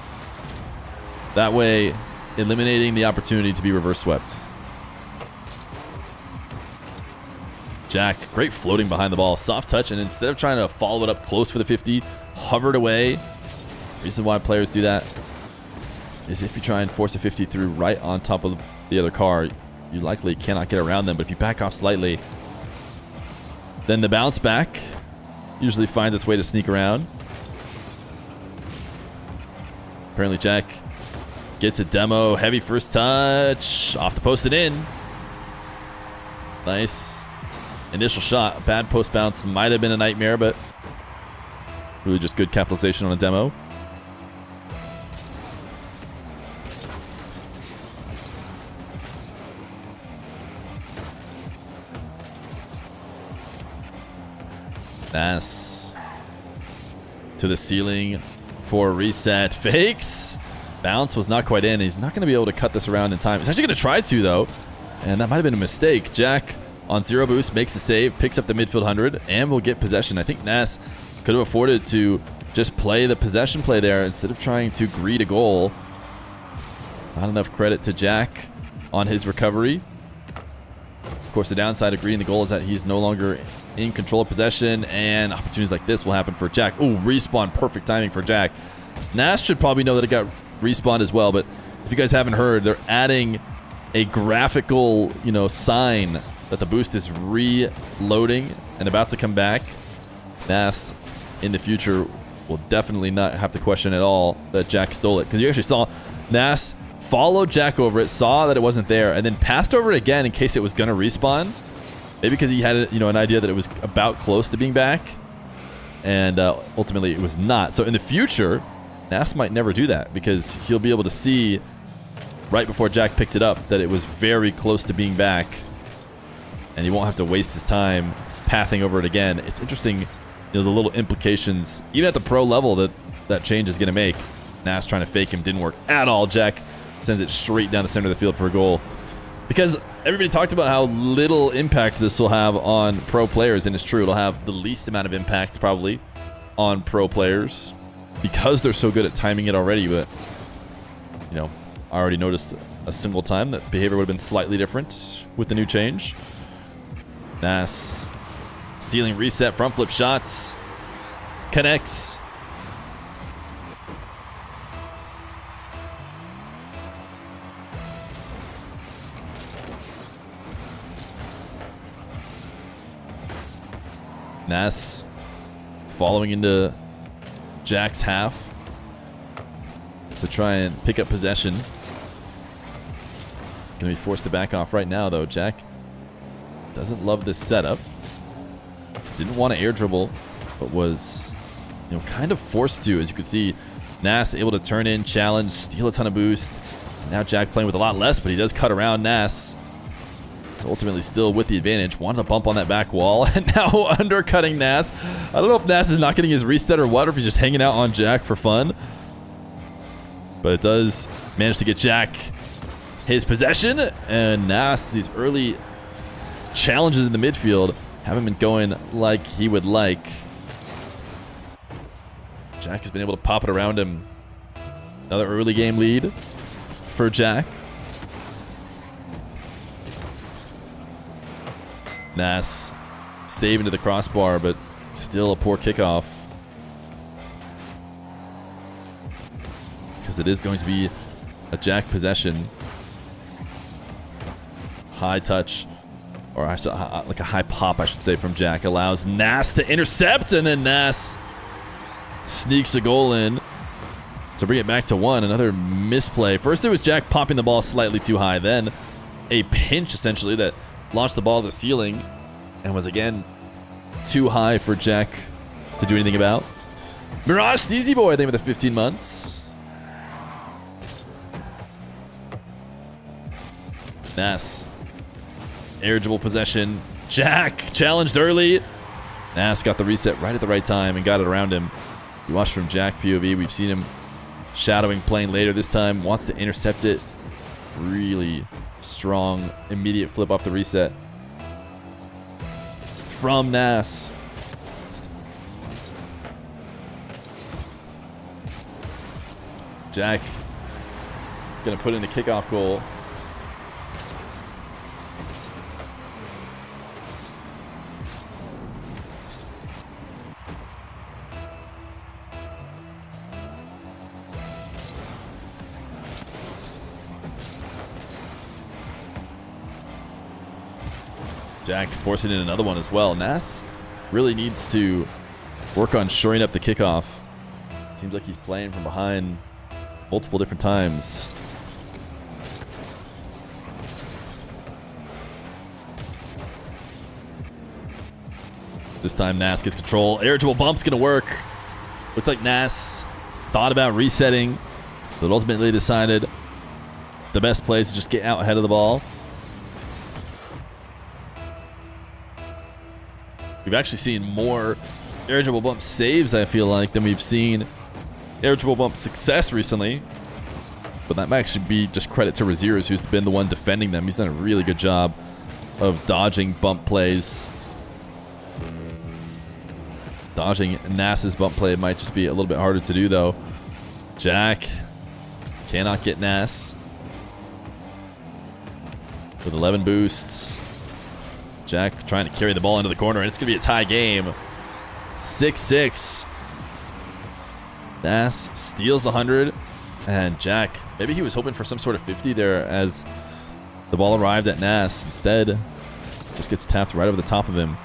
That way, eliminating the opportunity to be reverse swept. Jack, great floating behind the ball. Soft touch, and instead of trying to follow it up close for the 50, hovered away. Reason why players do that. is if you try and force a 50 through right on top of the other car, you likely cannot get around them. But if you back off slightly, then the bounce back usually finds its way to sneak around. Apparently Jack gets a demo. Heavy first touch. Off the post and in. Nice. Initial shot. Bad post bounce. Might have been a nightmare, but really just good capitalization on a demo. Nass to the ceiling for a reset. Fakes. Bounce was not quite in. He's not going to be able to cut this around in time. He's actually going to try to, though. And that might have been a mistake. Jack on 0 boost makes the save, picks up the midfield 100, and will get possession. I think Nass could have afforded to just play the possession play there instead of trying to greed a goal. Not enough credit to Jack on his recovery. Of course, the downside of greeding the goal is that he's no longer in control of possession, and opportunities like this will happen for Jack. Oh, respawn. Perfect timing for Jack. Nass should probably know that it got respawned as well, but if you guys haven't heard, they're adding a graphical, sign that the boost is reloading and about to come back. Nass in the future will definitely not have to question at all that Jack stole it, because you actually saw Nass followed Jack over it, saw that it wasn't there, and then passed over it again in case it was going to respawn. Maybe because he had an idea that it was about close to being back, and ultimately it was not. So in the future, Nass might never do that, because he'll be able to see right before Jack picked it up that it was very close to being back, and he won't have to waste his time pathing over it again. It's interesting, the little implications, even at the pro level, that change is going to make. Nass trying to fake him didn't work at all. Jack sends it straight down the center of the field for a goal. Because everybody talked about how little impact this will have on pro players, and it's true. It'll have the least amount of impact probably on pro players because they're so good at timing it already. But, I already noticed a single time that behavior would have been slightly different with the new change. Nass, stealing reset, front flip shots, connects. Nass following into Jack's half to try and pick up possession. Gonna be forced to back off right now, though. Jack doesn't love this setup. Didn't want to air dribble, but was, kind of forced to. As you can see, Nass able to turn in, challenge, steal a ton of boost. Now Jack playing with a lot less, but he does cut around Nass. So ultimately still with the advantage. Wanted to bump on that back wall, and now undercutting Nass. I don't know if Nass is not getting his reset or what, or if he's just hanging out on Jack for fun. But it does manage to get Jack his possession, and Nass, these early challenges in the midfield haven't been going like he would like. Jack has been able to pop it around him. Another early game lead for Jack. Nass save into the crossbar, but still a poor kickoff. Because it is going to be a Jack possession. High touch, or like a high pop, I should say, from Jack allows Nass to intercept, and then Nass sneaks a goal in to bring it back to 1. Another misplay. First it was Jack popping the ball slightly too high, then a pinch essentially that launched the ball to the ceiling and was again too high for Jack to do anything about. Mirage Steezy Boy, name of the 15 months. Nass, air dribble possession. Jack challenged early. Nass got the reset right at the right time and got it around him. You watch from Jack POV. We've seen him shadowing playing later. This time wants to intercept it. Really strong immediate flip off the reset from Nass. Jack gonna put in a kickoff goal. Jack forcing in another one as well. Nass really needs to work on shoring up the kickoff. Seems like he's playing from behind multiple different times. This time Nass gets control. Irritable bump's gonna work. Looks like Nass thought about resetting, but ultimately decided the best play is to just get out ahead of the ball. We've actually seen more irritable bump saves, I feel like, than we've seen irritable bump success recently. But that might actually be just credit to Rezears, who's been the one defending them. He's done a really good job of dodging bump plays. Dodging Nass's bump play might just be a little bit harder to do, though. Jack cannot get Nass. With 11 boosts. Jack trying to carry the ball into the corner, and it's going to be a tie game. 6-6. Nass steals the 100, and Jack, maybe he was hoping for some sort of 50 there as the ball arrived at Nass. Instead, just gets tapped right over the top of him.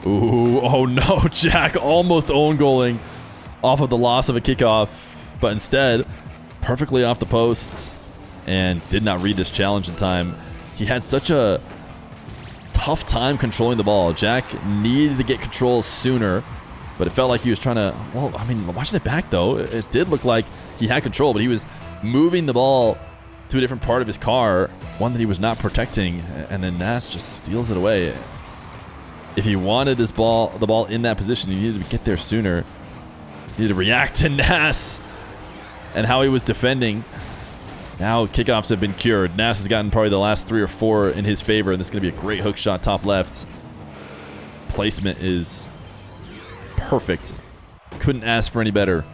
Ooh, oh no, Jack almost own goaling off of the loss of a kickoff, but instead, perfectly off the posts and did not read this challenge in time. He had such a tough time controlling the ball. Jack needed to get control sooner, but it felt like he was trying to, well, I mean, watching it back though, it did look like he had control, but he was moving the ball to a different part of his car, one that he was not protecting, and then Nass just steals it away. If he wanted the ball in that position, he needed to get there sooner. He needed to react to Nass and how he was defending. Now kickoffs have been cured. Nass has gotten probably the last 3 or 4 in his favor, and this is going to be a great hook shot top left. Placement is perfect. Couldn't ask for any better.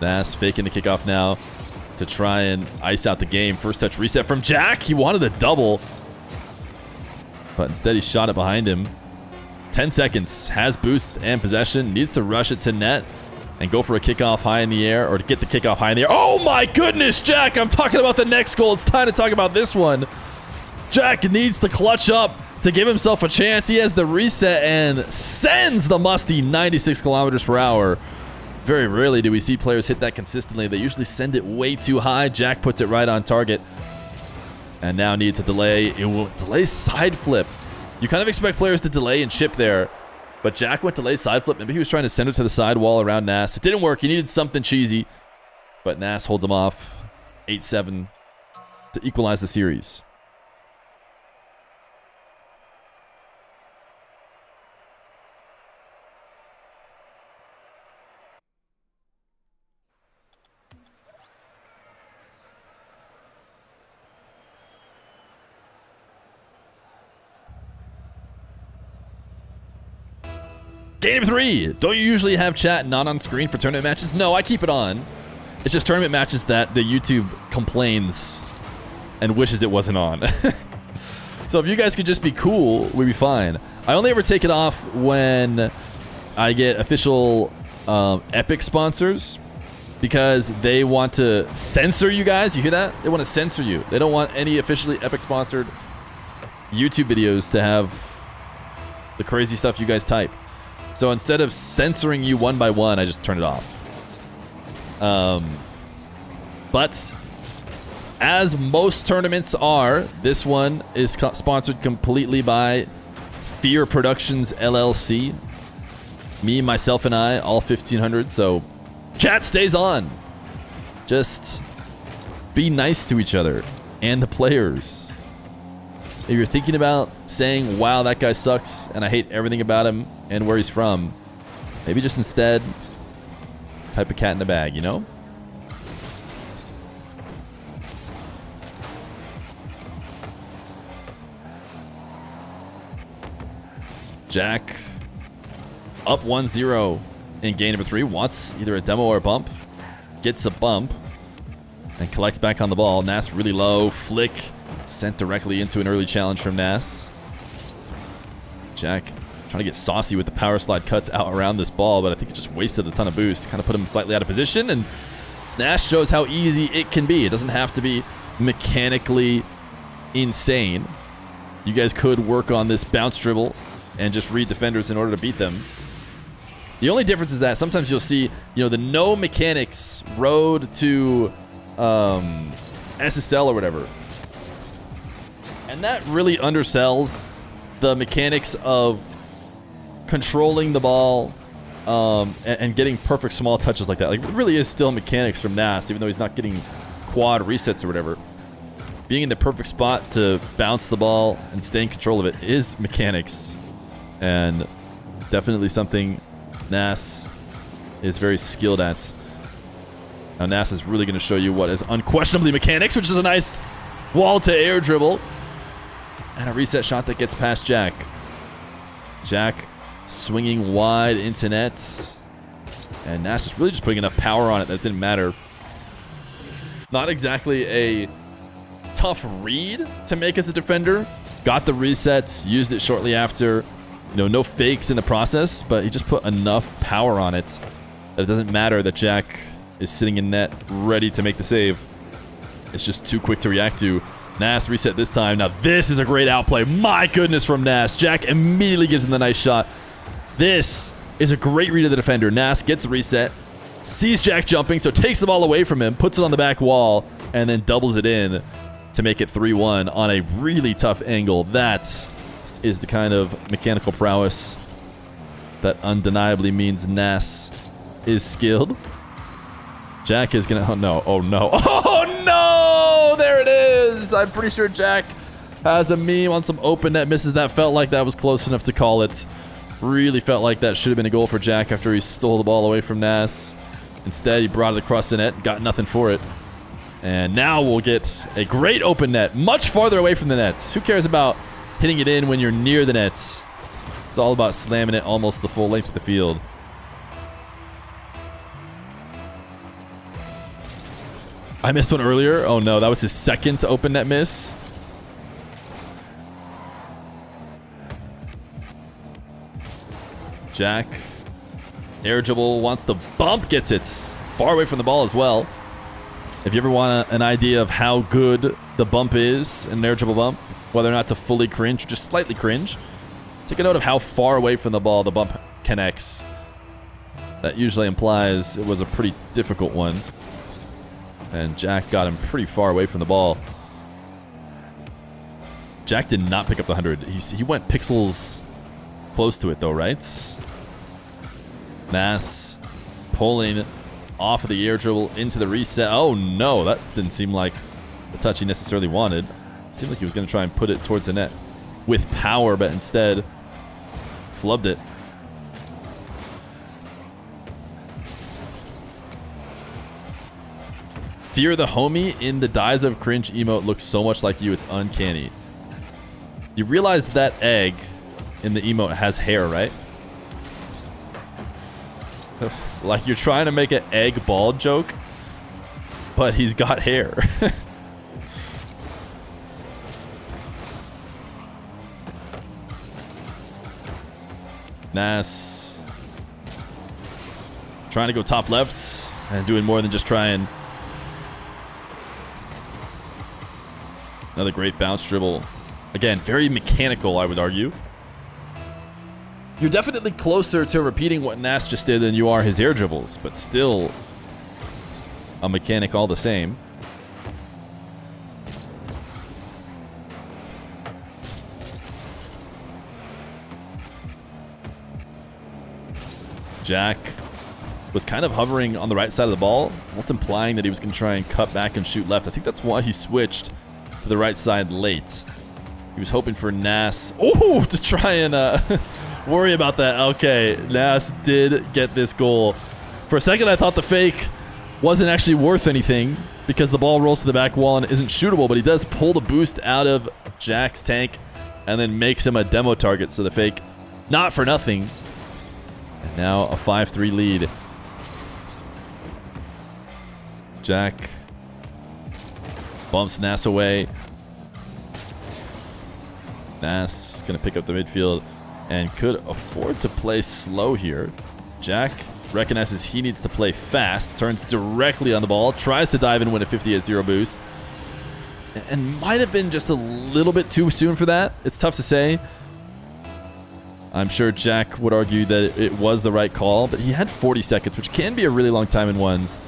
Nass faking the kickoff now to try and ice out the game. First touch reset from Jack. He wanted a double, but instead he shot it behind him. 10 seconds, has boost and possession, needs to rush it to net and go for a kickoff high in the air, or to get the kickoff high in the air. Oh my goodness, Jack, I'm talking about the next goal. It's time to talk about this one. Jack needs to clutch up to give himself a chance. He has the reset and sends the musty 96 kilometers per hour. Very rarely do we see players hit that consistently. They usually send it way too high. Jack puts it right on target. And now needs a delay. It will delay side flip. You kind of expect players to delay and chip there. But Jack went delay side flip. Maybe he was trying to send it to the side wall around Nass. It didn't work. He needed something cheesy. But Nass holds him off. 8-7 to equalize the series. Game 3. Don't you usually have chat not on screen for tournament matches? No, I keep it on. It's just tournament matches that the YouTube complains and wishes it wasn't on. So if you guys could just be cool, we'd be fine. I only ever take it off when I get official Epic sponsors, because they want to censor you guys. You hear that? They want to censor you. They don't want any officially Epic sponsored YouTube videos to have the crazy stuff you guys type. So instead of censoring you one by one, I just turn it off. But as most tournaments are, this one is sponsored completely by Feer Productions LLC. Me, myself, and I, all 1,500. So chat stays on. Just be nice to each other and the players. If you're thinking about saying, wow, that guy sucks and I hate everything about him and where he's from, maybe just instead type a cat in the bag, you know? Jack up 1-0 in game number 3. Wants either a demo or a bump. Gets a bump and collects back on the ball. Nass really low. Flick sent directly into an early challenge from Nass. Jack Trying to get saucy with the power slide cuts out around this ball, but I think it just wasted a ton of boost. Kind of put him slightly out of position, and Nass shows how easy it can be. It doesn't have to be mechanically insane. You guys could work on this bounce dribble and just read defenders in order to beat them. The only difference is that sometimes you'll see, you know, the no mechanics road to SSL or whatever. And that really undersells the mechanics of controlling the ball and getting perfect small touches like that. Like, it really is still mechanics from Nass, even though he's not getting quad resets or whatever. Being in the perfect spot to bounce the ball and stay in control of it is mechanics. And definitely something Nass is very skilled at. Now Nass is really going to show you what is unquestionably mechanics, which is a nice wall to air dribble. And a reset shot that gets past Jack. Jack swinging wide into net. And Nass is really just putting enough power on it that it didn't matter. Not exactly a tough read to make as a defender. Got the resets, used it shortly after. You know, no fakes in the process, but he just put enough power on it that it doesn't matter that Jack is sitting in net ready to make the save. It's just too quick to react to. Nass reset this time. Now this is a great outplay. My goodness from Nass. Jack immediately gives him the nice shot. This is a great read of the defender. Nass gets the reset, sees Jack jumping, so takes the ball away from him, puts it on the back wall, and then doubles it in to make it 3-1 on a really tough angle. That is the kind of mechanical prowess that undeniably means Nass is skilled. Jack is gonna, oh no, oh no, oh no, there it is. I'm pretty sure Jack has a meme on some open net misses. That felt like that was close enough to call it. Really felt like that should have been a goal for Jack after he stole the ball away from Nass. Instead, he brought it across the net, got nothing for it. And now we'll get a great open net, much farther away from the nets. Who cares about hitting it in when you're near the nets? It's all about slamming it almost the full length of the field. I missed one earlier. Oh no, that was his second open net miss. Jack, air dribble, wants the bump, gets it far away from the ball as well. If you ever want an idea of how good the bump is, an air dribble bump, whether or not to fully cringe or just slightly cringe, take a note of how far away from the ball the bump connects. That usually implies it was a pretty difficult one. And Jack got him pretty far away from the ball. Jack did not pick up the 100. He went pixels close to it though, right? Nass pulling off of the air dribble into the reset. Oh no, that didn't seem like the touch he necessarily wanted. It seemed like he was going to try and put it towards the net with power, but instead flubbed it. Fear the homie in the Dies of Cringe emote looks so much like you, it's uncanny. You realize that egg in the emote has hair, right? Like you're trying to make an egg ball joke, but he's got hair. Nass trying to go top left and doing more than just trying. Another great bounce dribble. Again, very mechanical, I would argue. You're definitely closer to repeating what Nass just did than you are his air dribbles, but still a mechanic all the same. Jack was kind of hovering on the right side of the ball, almost implying that he was going to try and cut back and shoot left. I think that's why he switched to the right side late. He was hoping for Nass, to try and worry about that. Okay, Nass did get this goal. For a second, I thought the fake wasn't actually worth anything because the ball rolls to the back wall and isn't shootable, but he does pull the boost out of Jack's tank and then makes him a demo target. So the fake, not for nothing. And now a 5-3 lead. Jack bumps Nass away. Nass gonna pick up the midfield. and could afford to play slow here. Jack recognizes he needs to play fast, turns directly on the ball, tries to dive and win a 50 at 0 boost, and might have been just a little bit too soon for that. It's tough to say. I'm sure Jack would argue that it was the right call, but he had 40 seconds, which can be a really long time in ones.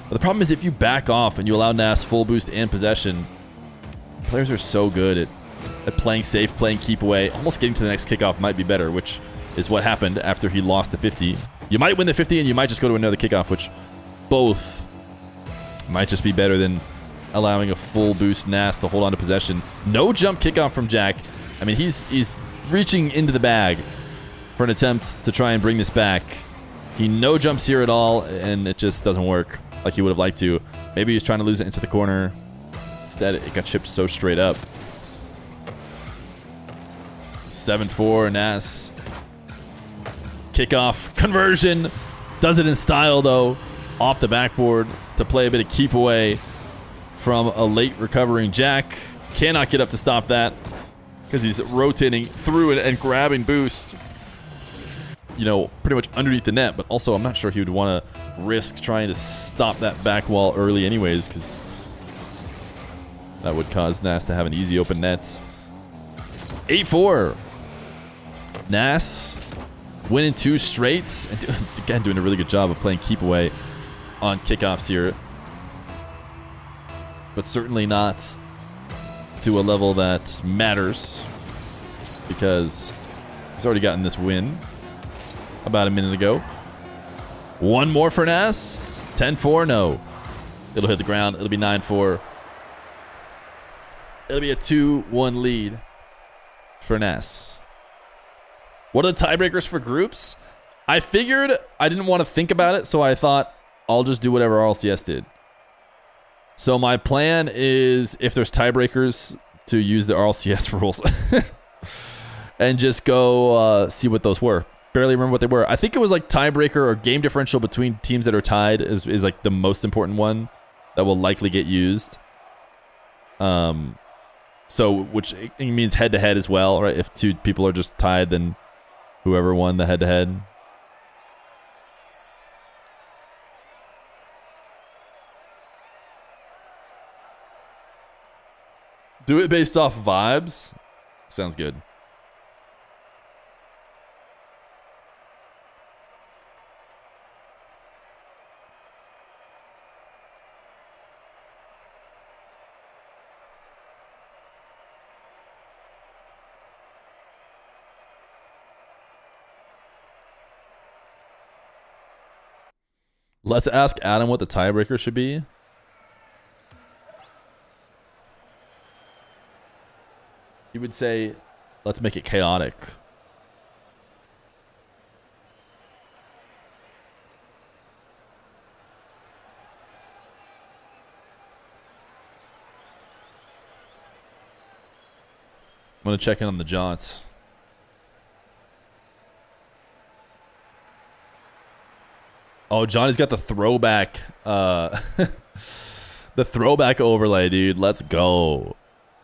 But the problem is if you back off and you allow Nass full boost and possession, players are so good at playing safe, playing keep away. Almost getting to the next kickoff might be better, which is what happened after he lost the 50. You might win the 50 and you might just go to another kickoff, which both might just be better than allowing a full boost Nass to hold on to possession. No jump kickoff from Jack. I mean, he's reaching into the bag for an attempt to try and bring this back. He no jumps here at all, and it just doesn't work like he would have liked to. Maybe he was trying to lose it into the corner. Instead, it got chipped so straight up. 7-4, Nass. Kickoff, conversion. Does it in style, though. Off the backboard to play a bit of keep away from a late recovering Jack. Cannot get up to stop that because he's rotating through it and grabbing boost, you know, pretty much underneath the net. But also, I'm not sure he would want to risk trying to stop that back wall early anyways, because that would cause Nass to have an easy open net. 8-4. Nass winning 2 straights. And again, doing a really good job of playing keep away on kickoffs here. But certainly not to a level that matters, because he's already gotten this win about a minute ago. One more for Nass. 10-4, no. It'll hit the ground. It'll be 9-4. It'll be a 2-1 lead for Nass. What are the tiebreakers for groups? I figured I didn't want to think about it, so I thought I'll just do whatever RLCS did. So my plan is, if there's tiebreakers, to use the RLCS rules and just go see what those were. Barely remember what they were. I think it was like tiebreaker or game differential between teams that are tied is like the most important one that will likely get used. So which it means head to head as well, right? If 2 people are just tied, then whoever won the head to head. Do it based off vibes. Sounds good. Let's ask Adam what the tiebreaker should be. He would say, let's make it chaotic. I'm going to check in on the Jaunts. Oh, Johnny's got the throwback. The throwback overlay, dude. Let's go.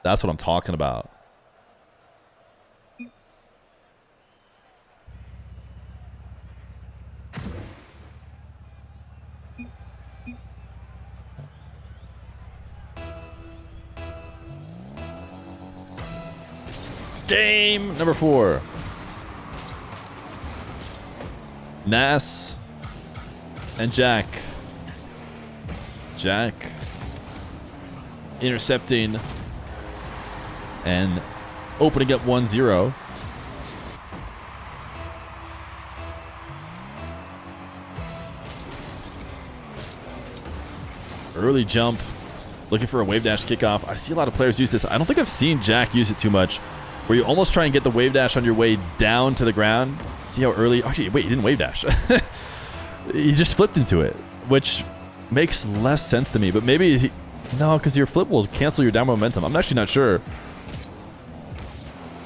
That's what I'm talking about. Game number 4. Nass and Jack. Jack intercepting and opening up 1-0. Early jump, looking for a wave dash kickoff. I see a lot of players use this. I don't think I've seen Jack use it too much, where you almost try and get the wave dash on your way down to the ground. See how early... Actually, wait, he didn't wave dash. He just flipped into it, which makes less sense to me. But maybe... No, because your flip will cancel your downward momentum. I'm actually not sure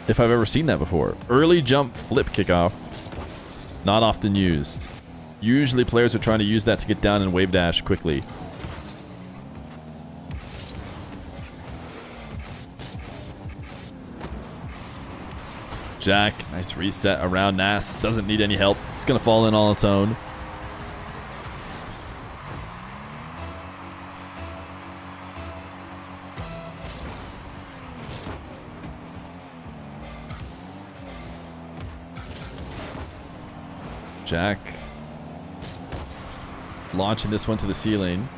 if I've ever seen that before. Early jump flip kickoff. Not often used. Usually players are trying to use that to get down and wave dash quickly. Jack. Nice reset around Nass. Doesn't need any help. It's going to fall in on its own. Jack launching this one to the ceiling.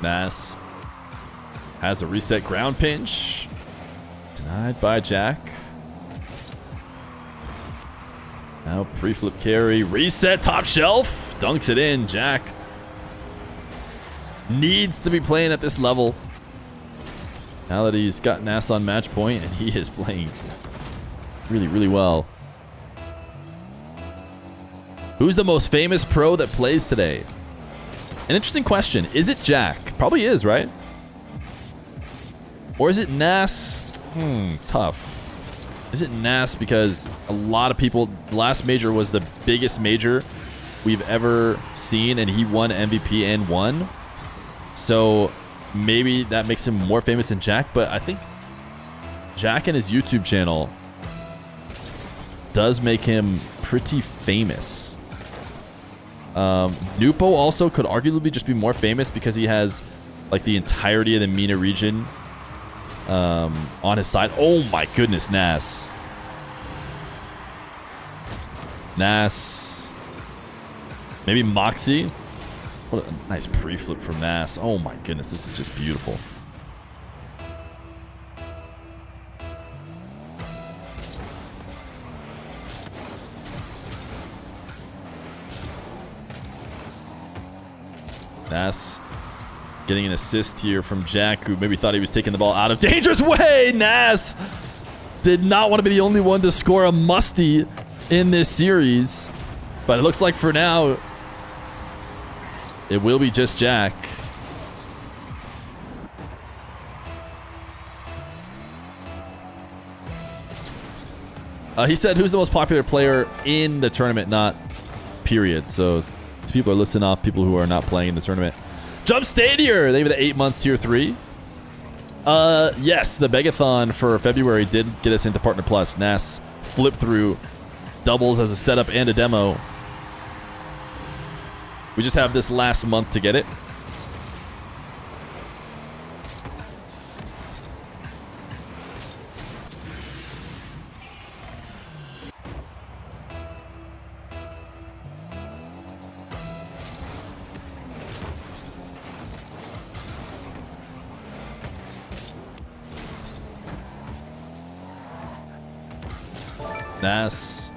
Nass has a reset ground pinch. Denied by Jack. Now pre-flip carry. Reset top shelf. Dunks it in. Jack needs to be playing at this level. Now that he's got Nass on match point, and he is playing really, really well. Who's the most famous pro that plays today? An interesting question. Is it Jack? Probably is, right? Or is it Nass? Tough. Is it Nass because a lot of people... The last major was the biggest major we've ever seen, and he won MVP and won. So maybe that makes him more famous than Jack, but I think Jack and his YouTube channel does make him pretty famous. Nwpo also could arguably just be more famous because he has like the entirety of the MENA region on his side. Oh my goodness, Nass. Nass. Maybe Moxy. What a nice pre-flip from Nass. Oh my goodness, this is just beautiful. Nass getting an assist here from Jack, who maybe thought he was taking the ball out of dangerous way. Nass did not want to be the only one to score a musty in this series. But it looks like for now, it will be just Jack. He said, who's the most popular player in the tournament, not period. So these people are listing off people who are not playing in the tournament. Jump Stadier, they have the 8 months tier 3. Yes, the Begathon for February did get us into Partner Plus. Nass flip through doubles as a setup and a demo. We just have this last month to get it. Nass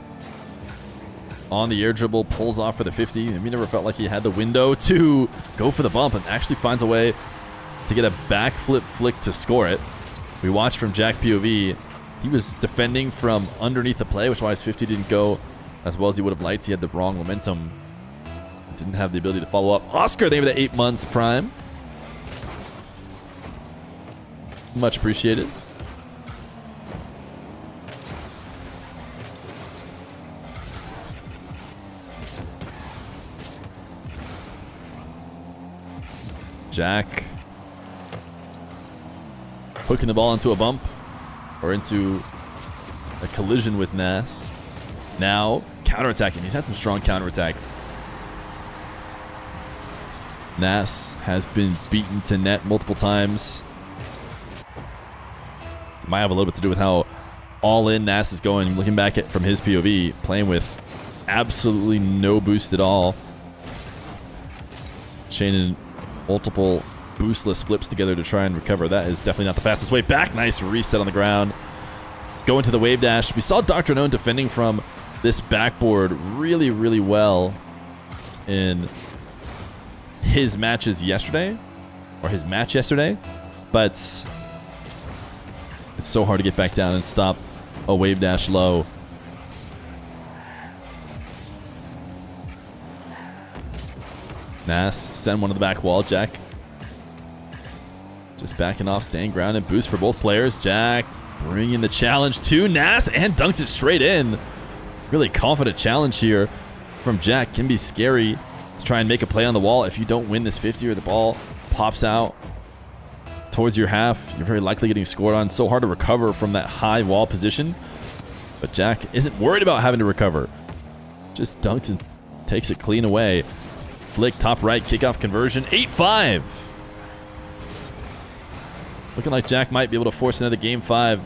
on the air dribble, pulls off for the 50. And we never felt like he had the window to go for the bump and actually finds a way to get a backflip flick to score it. We watched from Jack POV. He was defending from underneath the play, which is why his 50 didn't go as well as he would have liked. He had the wrong momentum. Didn't have the ability to follow up. Oscar, they have the 8 months prime. Much appreciated. Jack hooking the ball into a bump or into a collision with Nass. Now counterattacking. He's had some strong counterattacks. Nass has been beaten to net multiple times. Might have a little bit to do with how all in Nass is going. Looking back at from his POV, playing with absolutely no boost at all. Chaining multiple boostless flips together to try and recover. That is definitely not the fastest way back. Nice reset on the ground. Going to the wave dash. We saw DrKnown defending from this backboard really, really well in his matches yesterday, or his match yesterday, but it's so hard to get back down and stop a wave dash low. Nass send one to the back wall. Jack just backing off, staying ground and boost for both players. Jack bringing the challenge to Nass and dunks it straight in. Really confident challenge here from Jack. Can be scary to try and make a play on the wall. If you don't win this 50 or the ball pops out towards your half, you're very likely getting scored on. So hard to recover from that high wall position. But Jack isn't worried about having to recover. Just dunks and takes it clean away. Flick, top right, kickoff conversion. 8-5. Looking like Jack might be able to force another game 5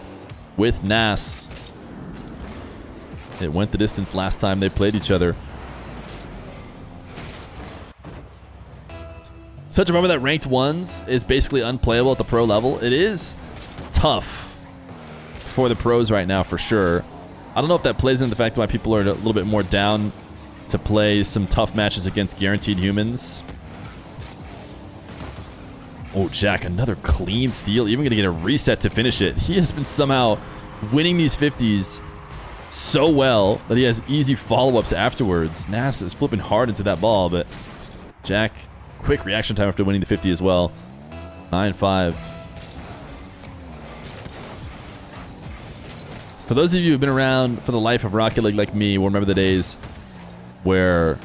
with Nass. It went the distance last time they played each other. Such a remember that ranked ones is basically unplayable at the pro level. It is tough for the pros right now for sure. I don't know if that plays into the fact why people are a little bit more down to play some tough matches against guaranteed humans. Oh, Jack, another clean steal. Even going to get a reset to finish it. He has been somehow winning these 50s so well that he has easy follow-ups afterwards. Nass is flipping hard into that ball, but Jack, quick reaction time after winning the 50 as well. 9-5. For those of you who've been around for the life of Rocket League like me, will remember the days where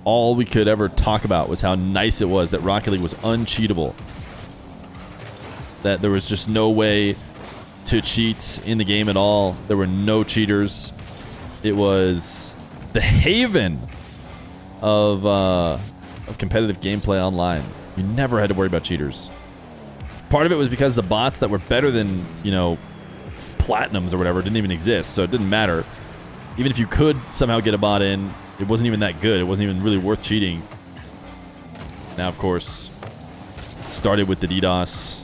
all we could ever talk about was how nice it was that Rocket League was uncheatable. That there was just no way to cheat in the game at all. There were no cheaters. It was the haven of competitive gameplay online. You never had to worry about cheaters. Part of it was because the bots that were better than, you know, platinums or whatever didn't even exist, so it didn't matter. Even if you could somehow get a bot in, it wasn't even that good. It wasn't even really worth cheating. Now, of course, it started with the DDoS,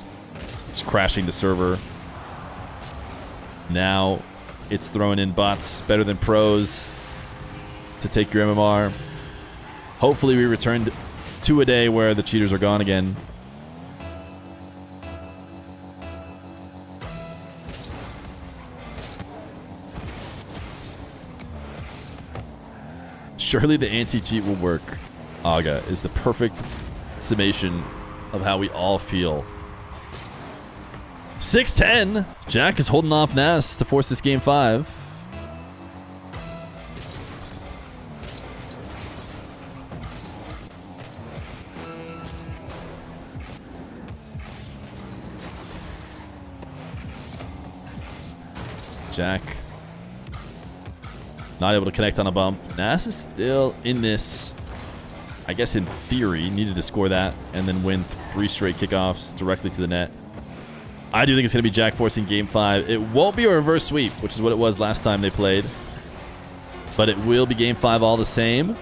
just crashing the server. Now, it's throwing in bots better than pros to take your MMR. Hopefully, we returned to a day where the cheaters are gone again. Surely the anti-cheat will work. Aga is the perfect summation of how we all feel. 6-10. Jack is holding off Nass to force this game 5. Jack not able to connect on a bump. Nass is still in this. I guess in theory, needed to score that and then win 3 straight kickoffs directly to the net. I do think it's going to be Jack forcing game 5. It won't be a reverse sweep, which is what it was last time they played. But it will be game 5 all the same.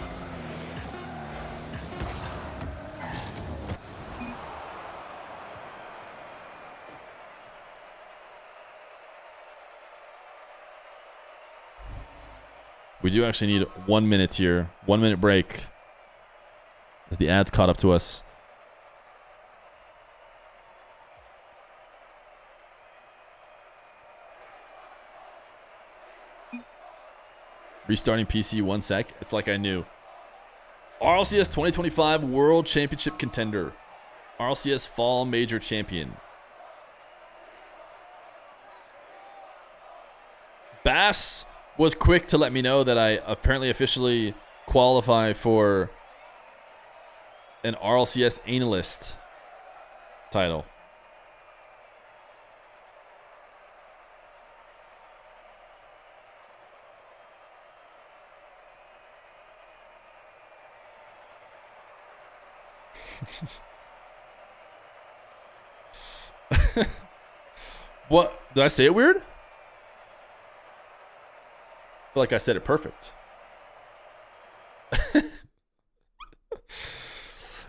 We do actually need 1 minute here. 1 minute break. As the ads caught up to us. Restarting PC 1 sec. It's like I knew. RLCS 2025 World Championship contender. RLCS Fall Major Champion. Bass was quick to let me know that I apparently officially qualify for an RLCS analyst title. What? Did I say it weird? I feel like I said it perfect.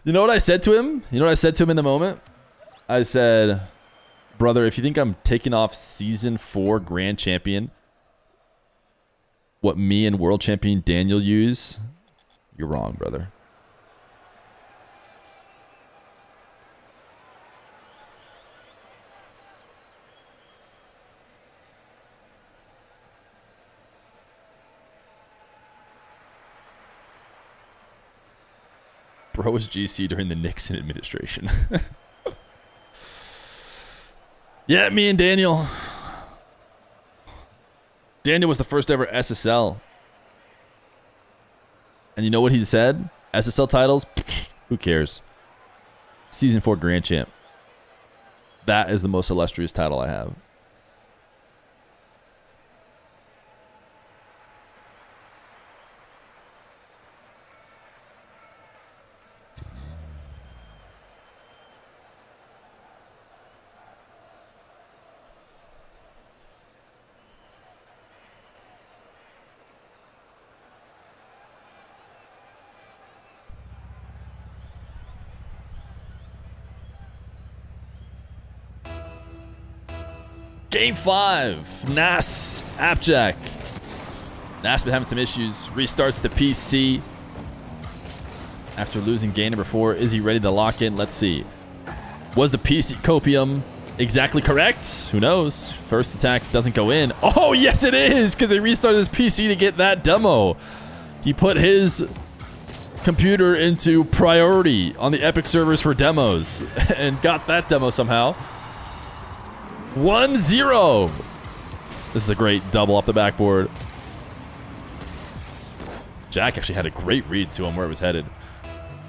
You know what I said to him? You know what I said to him in the moment? I said, brother, if you think I'm taking off Season 4 Grand Champion, what me and World Champion Daniel use, you're wrong, brother. Bro was GC during the Nixon administration. Yeah, me and Daniel. Daniel was the first ever SSL. And you know what he said? SSL titles, who cares? Season 4 Grand Champ. That is the most illustrious title I have. Game 5, Nass, AppJack. Nass been having some issues. Restarts the PC. After losing game number 4, is he ready to lock in? Let's see. Was the PC copium exactly correct? Who knows? First attack doesn't go in. Oh, yes it is, because they restarted his PC to get that demo. He put his computer into priority on the Epic servers for demos and got that demo somehow. 1-0. This is a great double off the backboard. Jack actually had a great read to him where it was headed.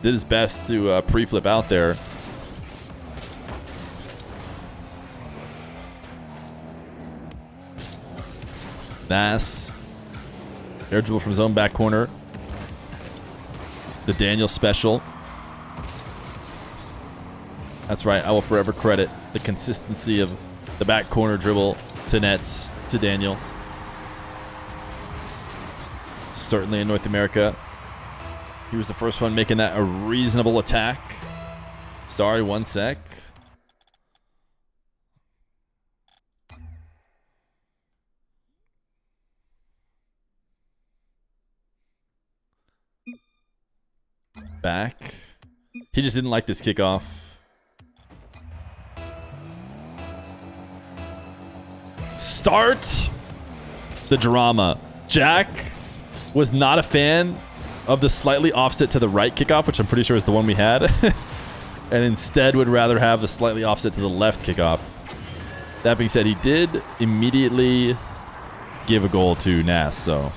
Did his best to pre-flip out there. Nass. Air dribble from his own back corner. The Daniel special. That's right. I will forever credit the consistency of the back corner dribble to nets to Daniel. Certainly in North America. He was the first one making that a reasonable attack. Sorry, 1 sec. Back. He just didn't like this kickoff. Start the drama. Jack was not a fan of the slightly offset to the right kickoff, which I'm pretty sure is the one we had, and instead would rather have the slightly offset to the left kickoff. That being said, he did immediately give a goal to Nass, so.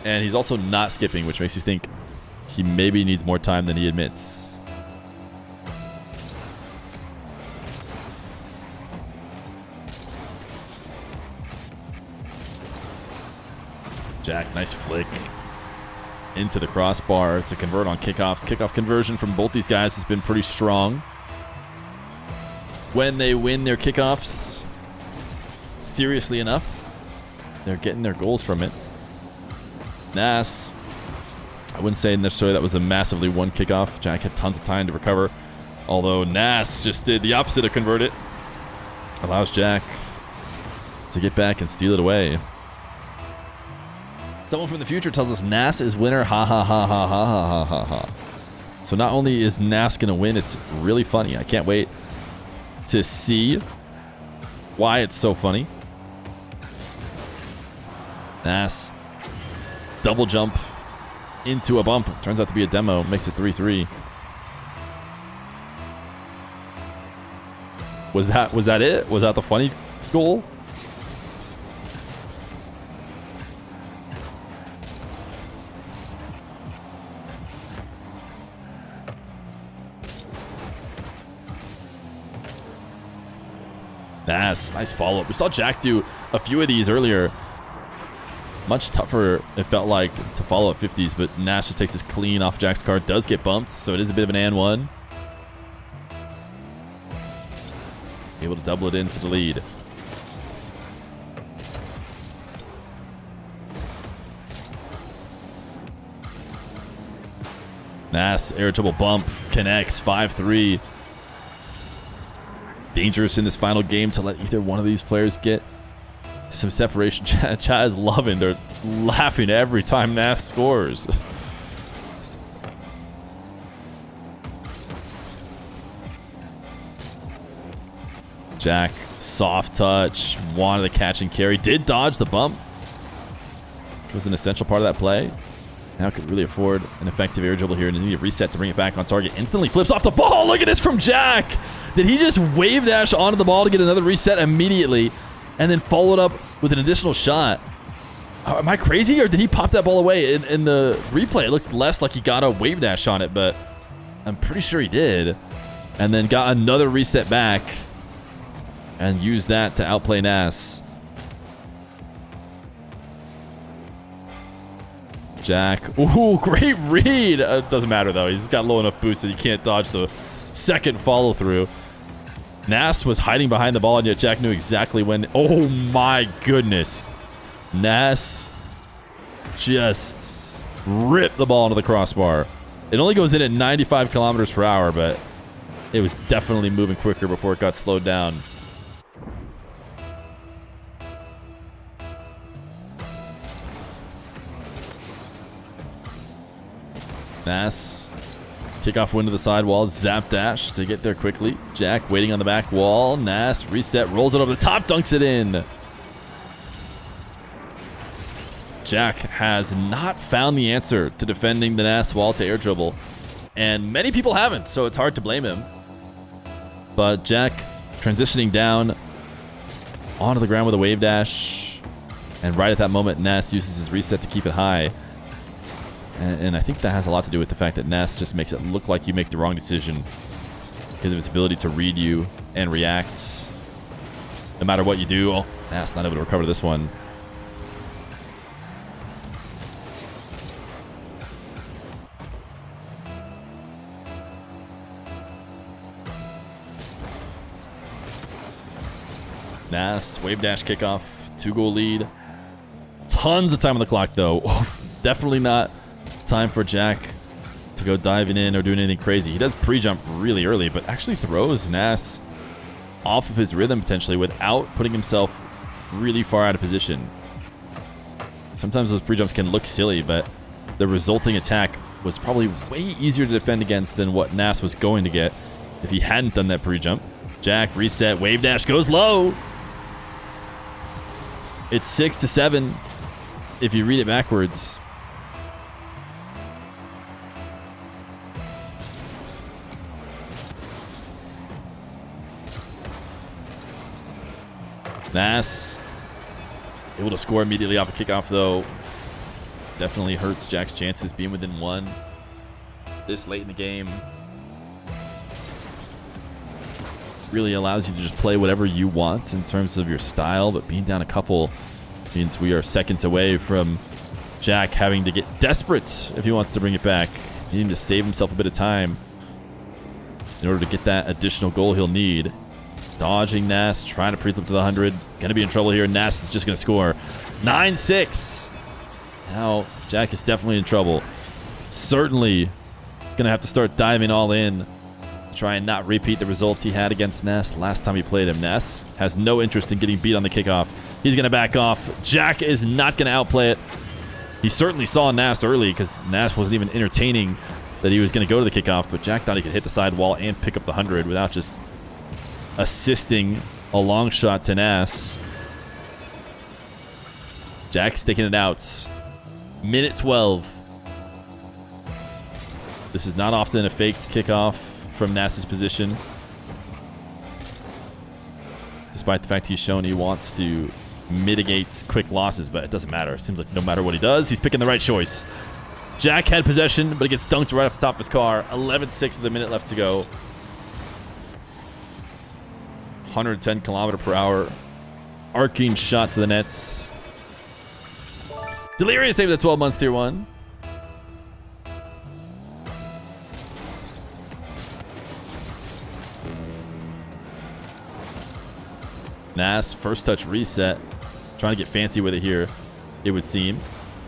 And he's also not skipping, which makes you think he maybe needs more time than he admits. Jack, nice flick into the crossbar to convert on kickoffs. Kickoff conversion from both these guys has been pretty strong. When they win their kickoffs, seriously enough, they're getting their goals from it. Nass, I wouldn't say necessarily that was a massively one kickoff. Jack had tons of time to recover, although Nass just did the opposite of convert it. Allows Jack to get back and steal it away. Someone from the future tells us Nass is winner. Ha ha ha ha ha ha ha ha. So not only is Nass gonna win, it's really funny. I can't wait to see why it's so funny. Nass, double jump into a bump. Turns out to be a demo. Makes it 3-3. Was that it? Was that the funny goal? Nass, nice follow-up. We saw Jack do a few of these earlier. Much tougher, it felt like, to follow up 50s, but Nass just takes this clean off Jack's card. Does get bumped, so it is a bit of an and one. Able to double it in for the lead. Nass, air double bump, connects, 5-3. Dangerous in this final game to let either one of these players get some separation. Chat is loving. They're laughing every time Nass scores. Jack, soft touch, wanted to catch and carry. Did dodge the bump, which was an essential part of that play. Now could really afford an effective air dribble here and need a reset to bring it back on target. Instantly flips off the ball. Look at this from Jack. Did he just wave dash onto the ball to get another reset immediately and then followed up with an additional shot. Am I crazy, or did he pop that ball away? In the replay, it looked less like he got a wave dash on it, but I'm pretty sure he did. And then got another reset back and used that to outplay Nass. Jack. Ooh, great read. Doesn't matter, though. He's got low enough boost that he can't dodge the second follow-through. Nass was hiding behind the ball, and yet Jack knew exactly when. Oh, my goodness. Nass just ripped the ball into the crossbar. It only goes in at 95 kilometers per hour, but it was definitely moving quicker before it got slowed down. Nass, kickoff win to the sidewall, zap dash to get there quickly. Jack waiting on the back wall. Nass, reset, rolls it over the top, dunks it in. Jack has not found the answer to defending the Nass wall to air dribble, and many people haven't, so it's hard to blame him. But Jack transitioning down onto the ground with a wave dash, and right at that moment, Nass uses his reset to keep it high. And I think that has a lot to do with the fact that Nass just makes it look like you make the wrong decision because of his ability to read you and react no matter what you do. Oh, Nass not able to recover this one. Nass, wave dash kickoff, 2-goal lead. Tons of time on the clock, though. Definitely not time for Jack to go diving in or doing anything crazy. He does pre-jump really early, but actually throws Nass off of his rhythm potentially without putting himself really far out of position. Sometimes those pre-jumps can look silly, but the resulting attack was probably way easier to defend against than what Nass was going to get if he hadn't done that pre-jump. Jack, reset, wave dash, goes low. It's 6-7 if you read it backwards. Nass able to score immediately off a kickoff, though. Definitely hurts Jack's chances being within one this late in the game. Really allows you to just play whatever you want in terms of your style, but being down a couple means we are seconds away from Jack having to get desperate if he wants to bring it back, needing to save himself a bit of time in order to get that additional goal he'll need. Dodging Nass, trying to pre-flip to the 100. Gonna be in trouble here. Nass is just gonna score. 9-6. Now, Jack is definitely in trouble. Certainly gonna have to start diving all in to try and not repeat the results he had against Nass last time he played him. Nass has no interest in getting beat on the kickoff. He's gonna back off. Jack is not gonna outplay it. He certainly saw Nass early because Nass wasn't even entertaining that he was gonna go to the kickoff, but Jack thought he could hit the sidewall and pick up the 100 without just assisting a long shot to Nass. Jack sticking it out. Minute 12. This is not often a faked kickoff from Nass's position, despite the fact he's shown he wants to mitigate quick losses, but it doesn't matter. It seems like no matter what he does, he's picking the right choice. Jack had possession, but it gets dunked right off the top of his car. 11-6 with a minute left to go. 110 kilometer per hour arcing shot to the nets. Delirious saved the 12 months tier 1. Nass, first touch reset. Trying to get fancy with it here, it would seem.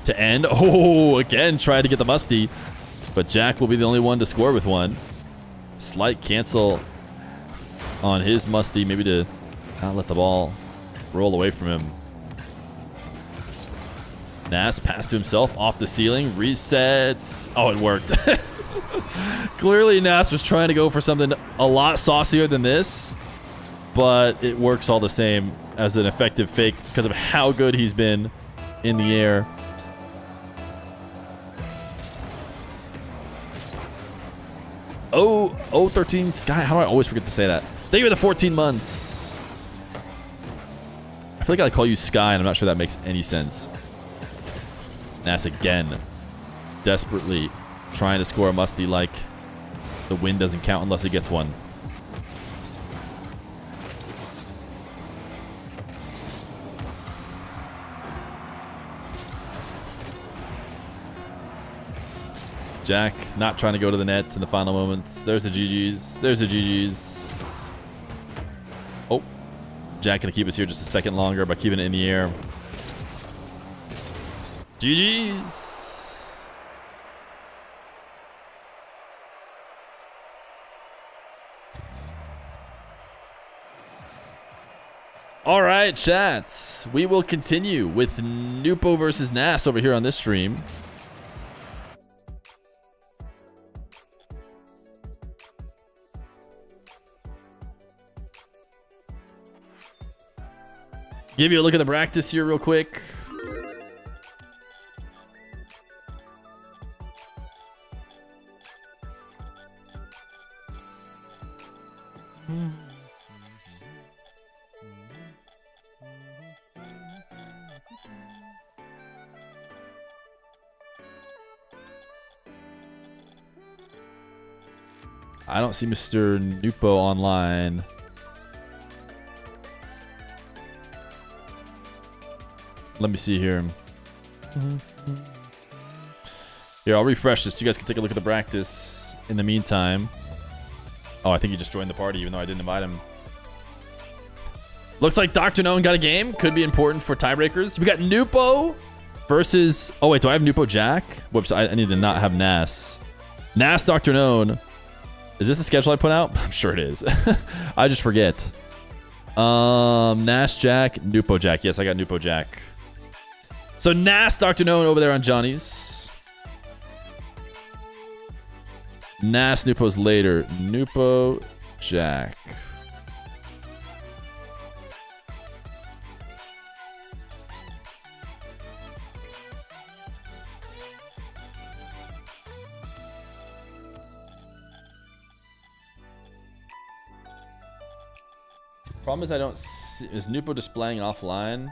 To end. Oh, again, tried to get the musty. But Jack will be the only one to score with one. Slight cancel on his musty, maybe to not let the ball roll away from him. Nass passed to himself off the ceiling. Resets. Oh, it worked. Clearly, Nass was trying to go for something a lot saucier than this, but it works all the same as an effective fake because of how good he's been in the air. Oh, 13 Sky. How do I always forget to say that? Thank you for the 14 months. I feel like I call you Sky, and I'm not sure that makes any sense. Nass again. Desperately trying to score a musty like the win doesn't count unless he gets one. Jack not trying to go to the net in the final moments. There's the GG's. There's the GG's. Oh. Jack gonna keep us here just a second longer by keeping it in the air. GG's. All right, chats. We will continue with Nwpo versus Nass over here on this stream. Give you a look at the practice here real quick. I don't see Mr. Nwpo online. Let me see here. Here, I'll refresh this so you guys can take a look at the practice in the meantime. Oh, I think he just joined the party even though I didn't invite him. Looks like DrKnown got a game. Could be important for tiebreakers. We got Nwpo versus... Oh, wait. Do I have Nwpo Jack? Whoops. I need to not have Nass. Nass DrKnown. Is this the schedule I put out? I'm sure it is. I just forget. Nass Jack, Nwpo Jack. Yes, I got Nwpo Jack. So Nass DrKnown over there on Johnny's. Nass Nwpo's later. Nwpo Jack. Problem is I don't see... Is Nwpo displaying offline?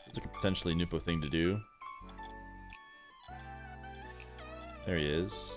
It's like a potentially Nwpo thing to do. There he is.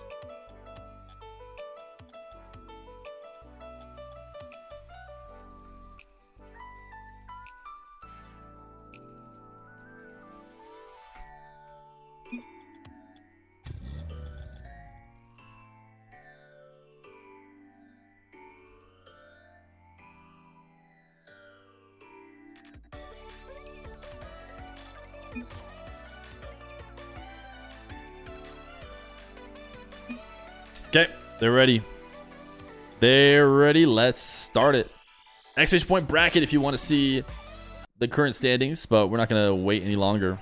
Okay, they're ready. They're ready. Let's start it. Exclamation point bracket if you want to see the current standings, but we're not going to wait any longer.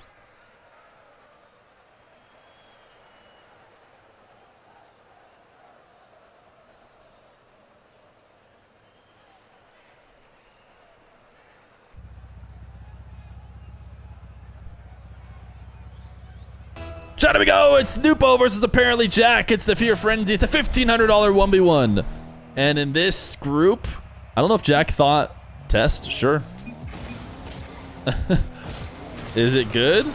Here we go. It's Nwpo versus apparently Jack. It's the Feer Frenzy. It's a $1,500 1v1. And in this group, I don't know if Jack thought test. Sure. Is it good?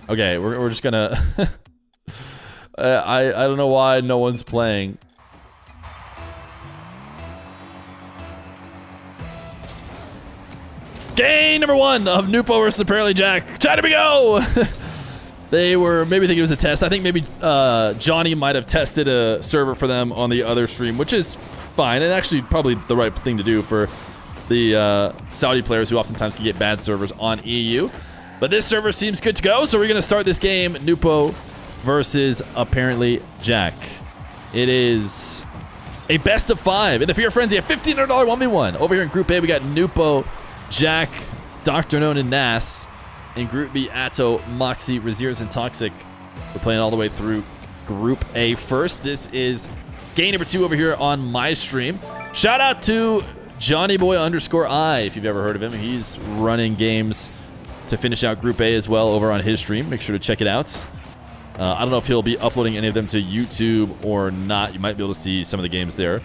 Okay, we're just gonna... I don't know why no one's playing. Game number one of Nwpo versus apparently Jack. China we go! They were maybe thinking it was a test. I think maybe Johnny might have tested a server for them on the other stream, which is fine. And actually probably the right thing to do for the Saudi players who oftentimes can get bad servers on EU. But this server seems good to go, so we're going to start this game. Nwpo versus apparently Jack. It is a best of 5 in the Feer Frenzy, a $1,500 1v1. Over here in Group A, we got Nwpo, Jack, DrKnown, and Nass. In Group B, Atow, Moxy, Rezears, and Toxiic. We're playing all the way through Group A first. This is game number 2 over here on my stream. Shout out to JohnnyBoy_I, if you've ever heard of him. He's running games to finish out Group A as well over on his stream. Make sure to check it out. I don't know if he'll be uploading any of them to YouTube or not. You might be able to see some of the games there.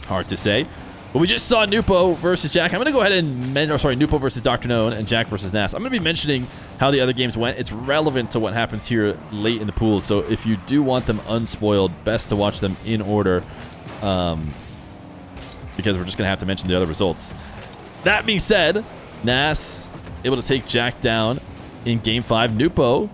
Hard to say. But we just saw Nwpo versus Jack. I'm going to go ahead and Nwpo versus DrKnown and Jack versus Nass. I'm going to be mentioning how the other games went. It's relevant to what happens here late in the pool. So if you do want them unspoiled, best to watch them in order, because we're just going to have to mention the other results. That being said, Nass able to take Jack down in Game 5. Nwpo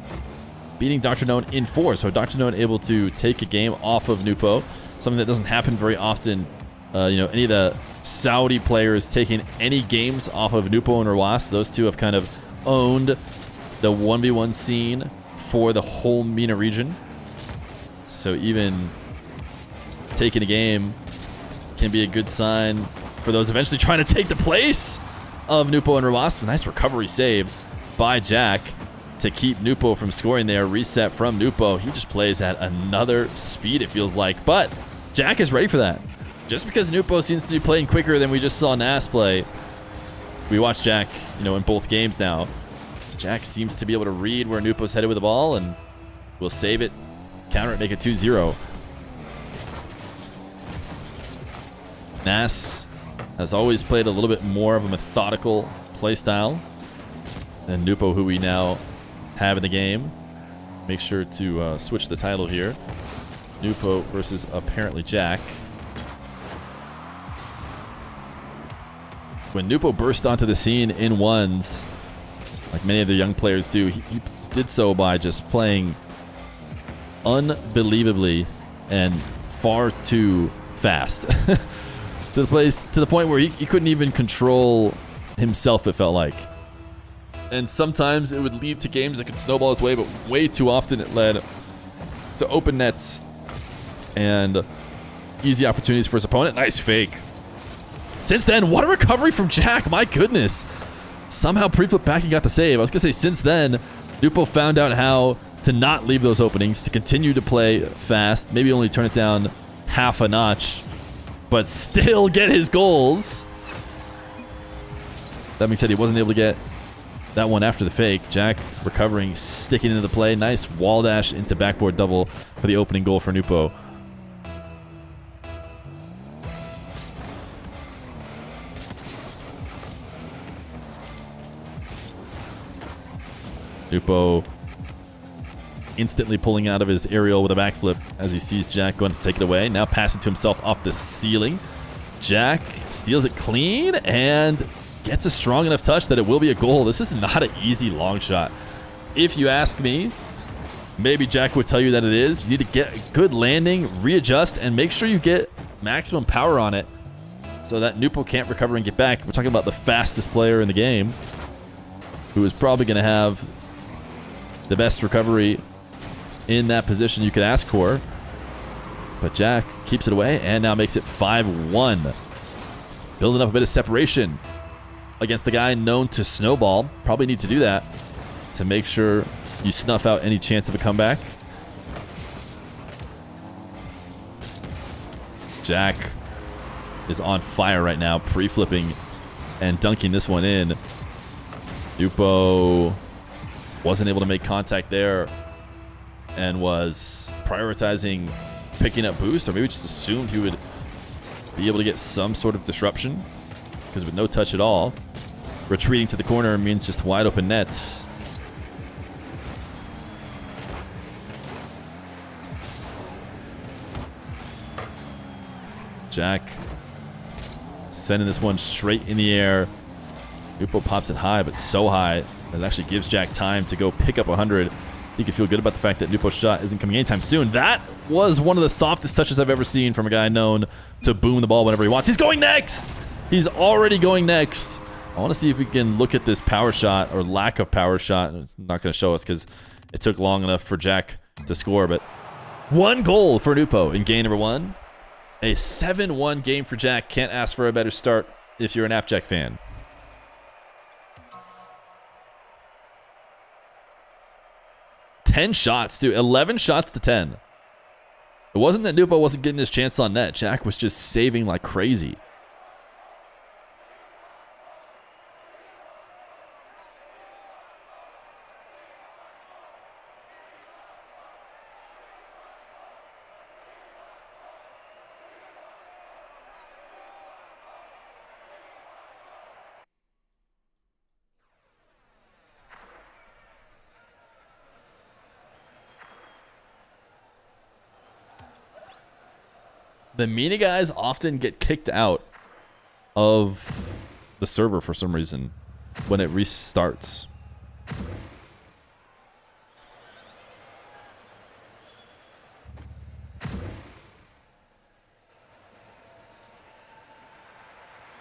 beating DrKnown in 4. So DrKnown able to take a game off of Nwpo, something that doesn't happen very often. Any of the Saudi players taking any games off of Nwpo and Rezears. Those two have kind of owned the 1v1 scene for the whole MENA region. So even taking a game can be a good sign for those eventually trying to take the place of Nwpo and Rezears. Nice recovery save by Jack to keep Nwpo from scoring there. Reset from Nwpo. He just plays at another speed, it feels like. But Jack is ready for that. Just because Nwpo seems to be playing quicker than we just saw Nass play, we watched Jack, in both games now. Jack seems to be able to read where Nwpo's headed with the ball, and will save it, counter it, make it 2-0. Nass has always played a little bit more of a methodical play style than Nwpo, who we now have in the game. Make sure to switch the title here. Nwpo versus apparently Jack. When Nwpo burst onto the scene in ones, like many of the young players do, he did so by just playing unbelievably and far too fast. to the point where he couldn't even control himself, it felt like. And sometimes it would lead to games that could snowball his way, but way too often it led to open nets and easy opportunities for his opponent. Nice fake. Since then, what a recovery from Jack. My goodness. Somehow pre-flip back and got the save. I was going to say, since then, Nwpo found out how to not leave those openings, to continue to play fast, maybe only turn it down half a notch, but still get his goals. That being said, he wasn't able to get that one after the fake. Jack recovering, sticking into the play. Nice wall dash into backboard double for the opening goal for Nwpo. Nwpo instantly pulling out of his aerial with a backflip as he sees Jack going to take it away. Now passing to himself off the ceiling. Jack steals it clean and gets a strong enough touch that it will be a goal. This is not an easy long shot. If you ask me, maybe Jack would tell you that it is. You need to get a good landing, readjust, and make sure you get maximum power on it so that Nwpo can't recover and get back. We're talking about the fastest player in the game, who is probably going to have the best recovery in that position you could ask for. But Jack keeps it away and now makes it 5-1. Building up a bit of separation against the guy known to snowball. Probably need to do that to make sure you snuff out any chance of a comeback. Jack is on fire right now, pre-flipping and dunking this one in. Nwpo wasn't able to make contact there and was prioritizing picking up boost, or maybe just assumed he would be able to get some sort of disruption, because with no touch at all, retreating to the corner means just wide open net. Jack sending this one straight in the air. Nwpo pops it high, but so high that it actually gives Jack time to go pick up 100. He can feel good about the fact that Nwpo's shot isn't coming anytime soon. That was one of the softest touches I've ever seen from a guy known to boom the ball whenever he wants. He's going next! He's already going next. I want to see if we can look at this power shot, or lack of power shot. It's not going to show us because it took long enough for Jack to score, but one goal for Nwpo in game number 1. A 7-1 game for Jack. Can't ask for a better start if you're an AppJack fan. 10 shots, too. 11 shots to 10. It wasn't that Nwpo wasn't getting his chance on net. Jack was just saving like crazy. The Mina guys often get kicked out of the server for some reason when it restarts.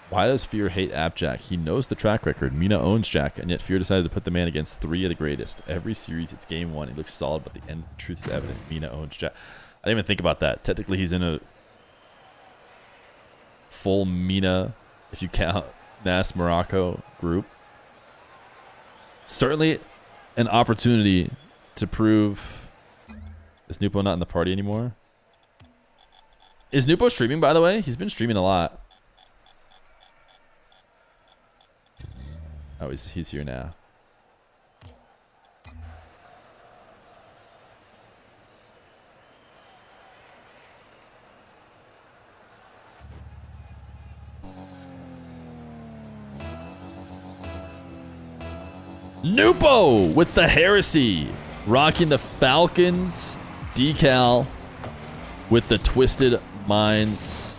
Why does Feer hate AppJack? He knows the track record. Mina owns Jack, and yet Feer decided to put the man against 3 of the greatest. Every series, it's game 1. He looks solid, but the end truth is evident. Mina owns Jack. I didn't even think about that. Technically, he's in a full Mina, if you count Nass Morocco group. Certainly an opportunity to prove... Is Nwpo not in the party anymore? Is Nwpo streaming, by the way? He's been streaming a lot. Oh, he's here now. Nwpo with the heresy, rocking the Falcons decal with the Twisted Minds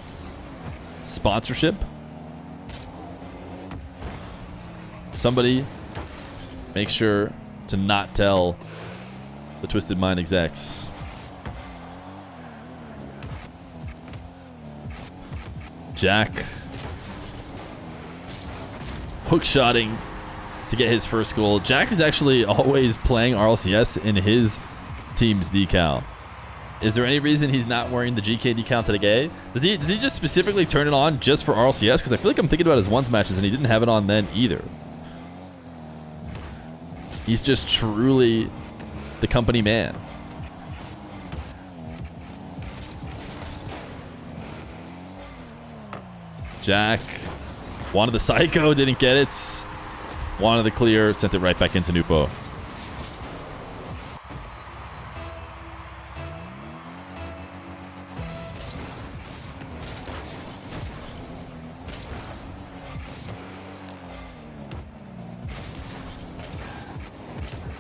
sponsorship. Somebody make sure to not tell the Twisted Mind execs. Jack hookshotting to get his first goal. Jack is actually always playing RLCS in his team's decal. Is there any reason he's not wearing the GK decal today? Does he just specifically turn it on just for RLCS? Because I feel like I'm thinking about his ones matches and he didn't have it on then either. He's just truly the company man. Jack wanted the psycho, didn't get it. Wanted the clear, sent it right back into Nwpo.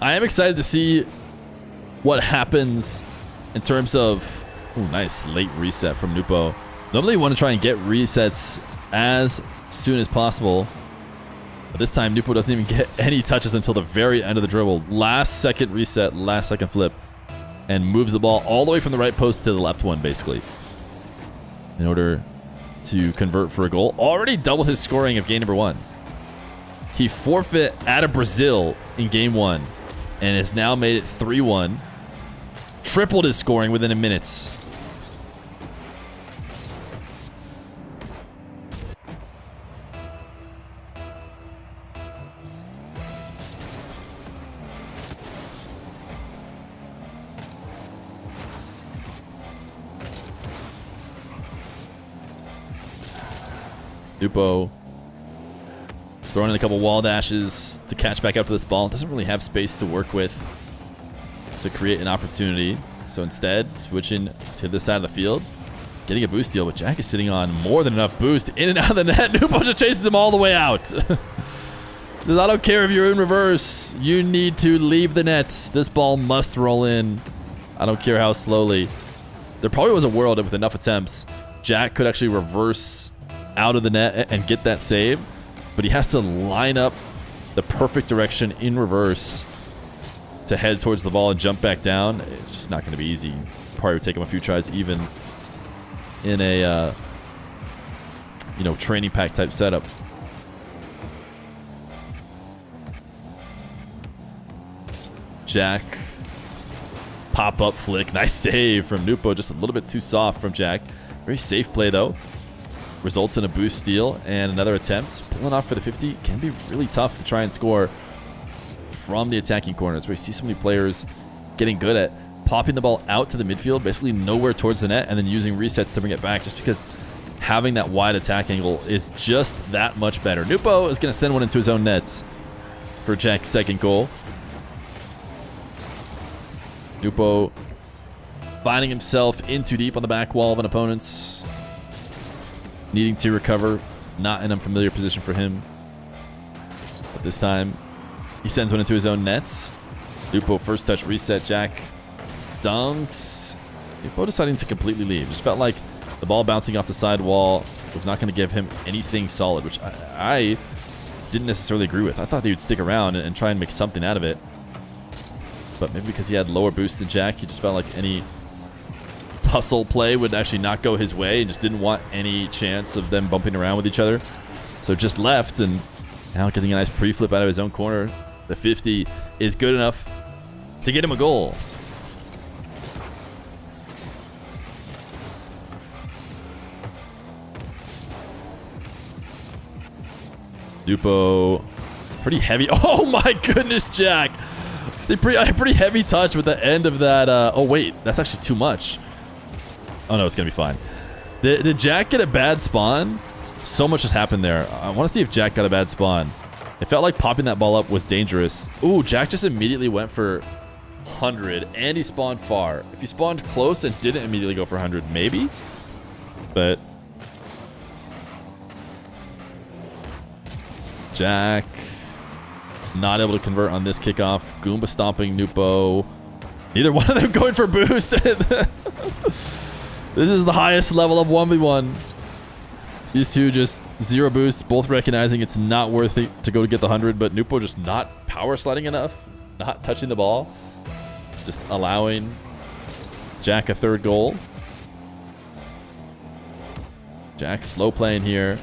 I am excited to see what happens in terms of... Ooh, nice late reset from Nwpo. Normally you want to try and get resets as soon as possible. But this time Nwpo doesn't even get any touches until the very end of the dribble. Last second reset, last second flip. And moves the ball all the way from the right post to the left one, basically. In order to convert for a goal. Already doubled his scoring of game number 1. He forfeit out of Brazil in game 1. And has now made it 3-1. Tripled his scoring within a minute. Nwpo throwing in a couple wall dashes to catch back up to this ball. Doesn't really have space to work with to create an opportunity. So instead, switching to this side of the field, getting a boost deal. But Jack is sitting on more than enough boost in and out of the net. Nwpo just chases him all the way out. I don't care if you're in reverse. You need to leave the net. This ball must roll in. I don't care how slowly. There probably was a world with enough attempts. Jack could actually reverse out of the net and get that save. But he has to line up the perfect direction in reverse to head towards the ball and jump back down. It's just not going to be easy. Probably would take him a few tries even in a training pack type setup. Jack, pop up flick, nice save from Nwpo. Just a little bit too soft from Jack. Very safe play though. Results in a boost steal and another attempt. Pulling off for the 50 can be really tough to try and score from the attacking corners, where you see so many players getting good at popping the ball out to the midfield, basically nowhere towards the net, and then using resets to bring it back, just because having that wide attack angle is just that much better. Nwpo is going to send one into his own nets for Jack's second goal. Nwpo finding himself in too deep on the back wall of an opponent's. Needing to recover, not an unfamiliar position for him. But this time, he sends one into his own nets. Nwpo first touch reset, Jack dunks. Nwpo deciding to completely leave. Just felt like The ball bouncing off the side wall was not going to give him anything solid, which I didn't necessarily agree with. I thought he would stick around and try and make something out of it. But maybe because he had lower boost than Jack, he just felt like any tussle play would actually not go his way and just didn't want any chance of them bumping around with each other. So just left, and now getting a nice pre-flip out of his own corner. The 50 is good enough to get him a goal. Nwpo, pretty heavy. Oh my goodness, Jack. See, pretty heavy touch with the end of that. Oh wait, that's actually too much. Oh no, it's gonna be fine. Did Jack get a bad spawn? So much has happened there. I want to see if Jack got a bad spawn. It felt like popping that ball up was dangerous. Ooh, Jack just immediately went for 100, and he spawned far. If he spawned close and didn't immediately go for 100, maybe? But Jack not able to convert on this kickoff. Goomba stomping Nwpo. Neither one of them going for boost. This is the highest level of 1v1. These two just zero boost, both recognizing it's not worth it to go to get the 100, but Nwpo just not power sliding enough, not touching the ball, just allowing Jack a third goal. Jack slow playing here.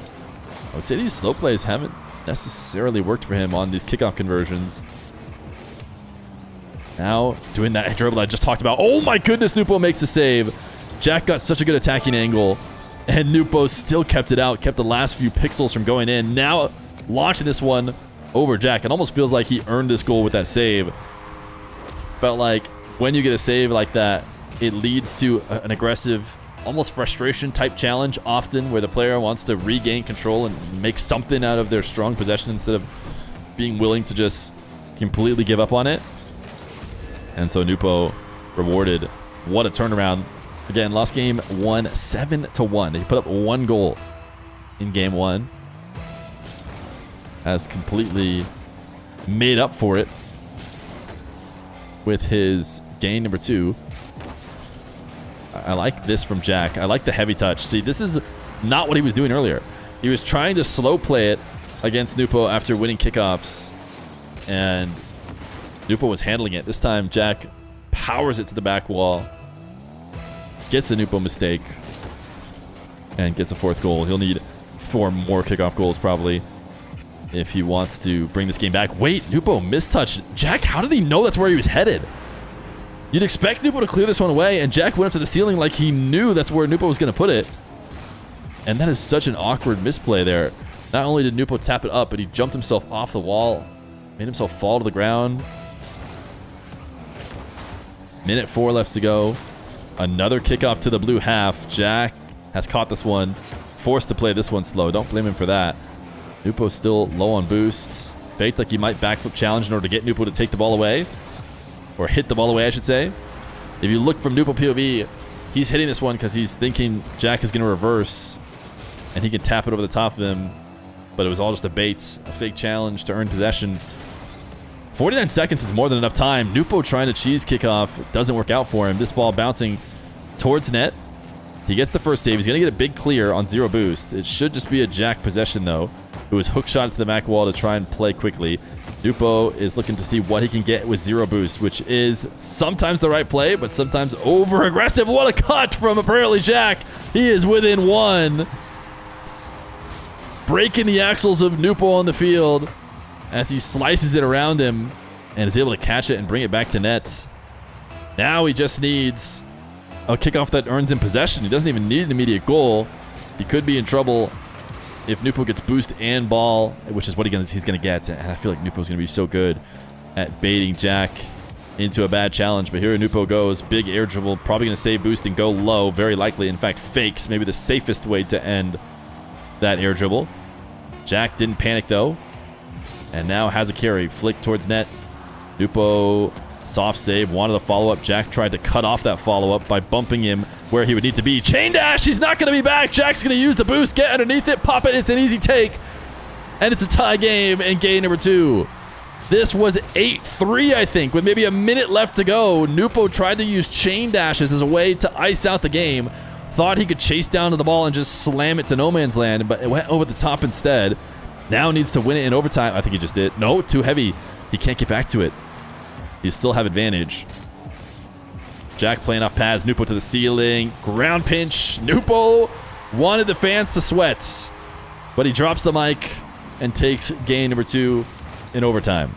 I would say these slow plays haven't necessarily worked for him on these kickoff conversions. Now doing that dribble I just talked about. Oh my goodness, Nwpo makes the save. Jack got such a good attacking angle, and Nwpo still kept it out, kept the last few pixels from going in. Now launching this one over Jack. It almost feels like he earned this goal with that save. Felt like when you get a save like that, it leads to an aggressive, almost frustration type challenge often, where the player wants to regain control and make something out of their strong possession instead of being willing to just completely give up on it. And so Nwpo rewarded. What a turnaround. Again, lost game 1, 7-1. He put up 1 goal in game 1. Has completely made up for it with his game number 2. I like this from Jack. I like the heavy touch. See, this is not what he was doing earlier. He was trying to slow play it against Nwpo after winning kickoffs, and Nwpo was handling it. This time, Jack powers it to the back wall, gets a Nwpo mistake, and gets a 4th goal. He'll need 4 more kickoff goals probably if he wants to bring this game back. Wait, Nwpo mistouched. Jack, how did he know that's where he was headed? You'd expect Nwpo to clear this one away, and Jack went up to the ceiling like he knew that's where Nwpo was going to put it. And that is such an awkward misplay there. Not only did Nwpo tap it up, but he jumped himself off the wall, made himself fall to the ground. Minute 4 left to go. Another kickoff to the blue half. Jack has caught this one, forced to play this one slow. Don't blame him for that. Nwpo's still low on boosts. Faked like he might backflip challenge in order to get Nwpo to take the ball away. Or hit the ball away, I should say. If you look from Nwpo POV, he's hitting this one because he's thinking Jack is going to reverse and he can tap it over the top of him. But it was all just a bait, a fake challenge to earn possession. 49 seconds is more than enough time. Nwpo trying to cheese kickoff. Doesn't work out for him. This ball bouncing towards net. He gets the first save. He's going to get a big clear on 0 boost. It should just be a Jack possession, though, who was hook shot to the back wall to try and play quickly. Nwpo is looking to see what he can get with 0 boost, which is sometimes the right play, but sometimes over-aggressive. What a cut from apparently Jack. He is within 1. Breaking the axles of Nwpo on the field as he slices it around him and is able to catch it and bring it back to net. Now he just needs a kickoff that earns him possession. He doesn't even need an immediate goal. He could be in trouble if Nwpo gets boost and ball, which is what he's going to get. And I feel like Nwpo's going to be so good at baiting Jack into a bad challenge. But here Nwpo goes. Big air dribble. Probably going to save boost and go low. Very likely. In fact, fakes. Maybe the safest way to end that air dribble. Jack didn't panic, though. And now has a carry. Flick towards net. Nwpo, soft save. Wanted a follow-up. Jack tried to cut off that follow-up by bumping him where he would need to be. Chain dash. He's not going to be back. Jack's going to use the boost. Get underneath it. Pop it. It's an easy take. And it's a tie game in game number 2. This was 8-3, I think, with maybe a minute left to go. Nwpo tried to use chain dashes as a way to ice out the game. Thought he could chase down to the ball and just slam it to no man's land, but it went over the top instead. Now needs to win it in overtime. I think he just did. No, too heavy. He can't get back to it. He still have advantage. Jack playing off pads. Nwpo to the ceiling. Ground pinch. Nwpo wanted the fans to sweat, but he drops the mic and takes game number 2 in overtime.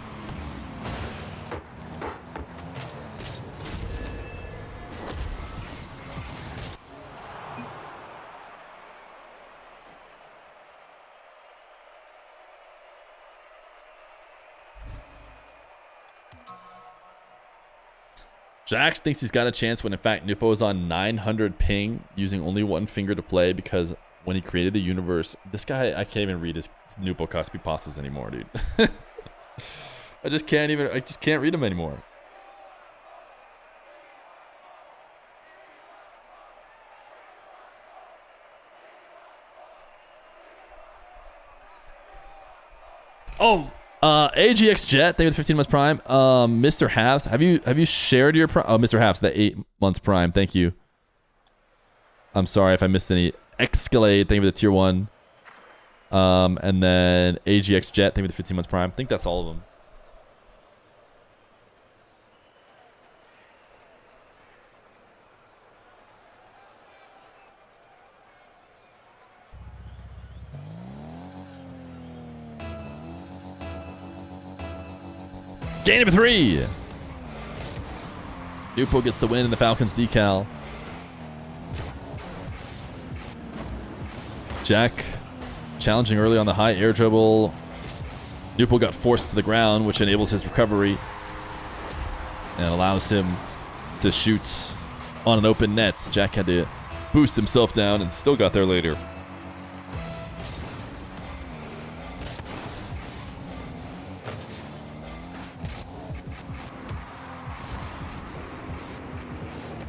Jax thinks he's got a chance when in fact Nwpo is on 900 ping using only one finger to play because when he created the universe, this guy, I can't even read his Nwpo Cosby pastas anymore, dude. I just can't read them anymore. Oh, AGX Jet, thank you for 15 months prime. Mr. Halves, have you shared your prime? Oh, Mr. Halves, that 8 months prime. Thank you. I'm sorry if I missed any. Escalade, thank you for the tier 1. And then AGX Jet, thank you for the 15 months prime. I think that's all of them. Game number 3. Nwpo gets the win in the Falcons decal. Jack challenging early on the high air dribble. Nwpo got forced to the ground, which enables his recovery and allows him to shoot on an open net. Jack had to boost himself down and still got there later.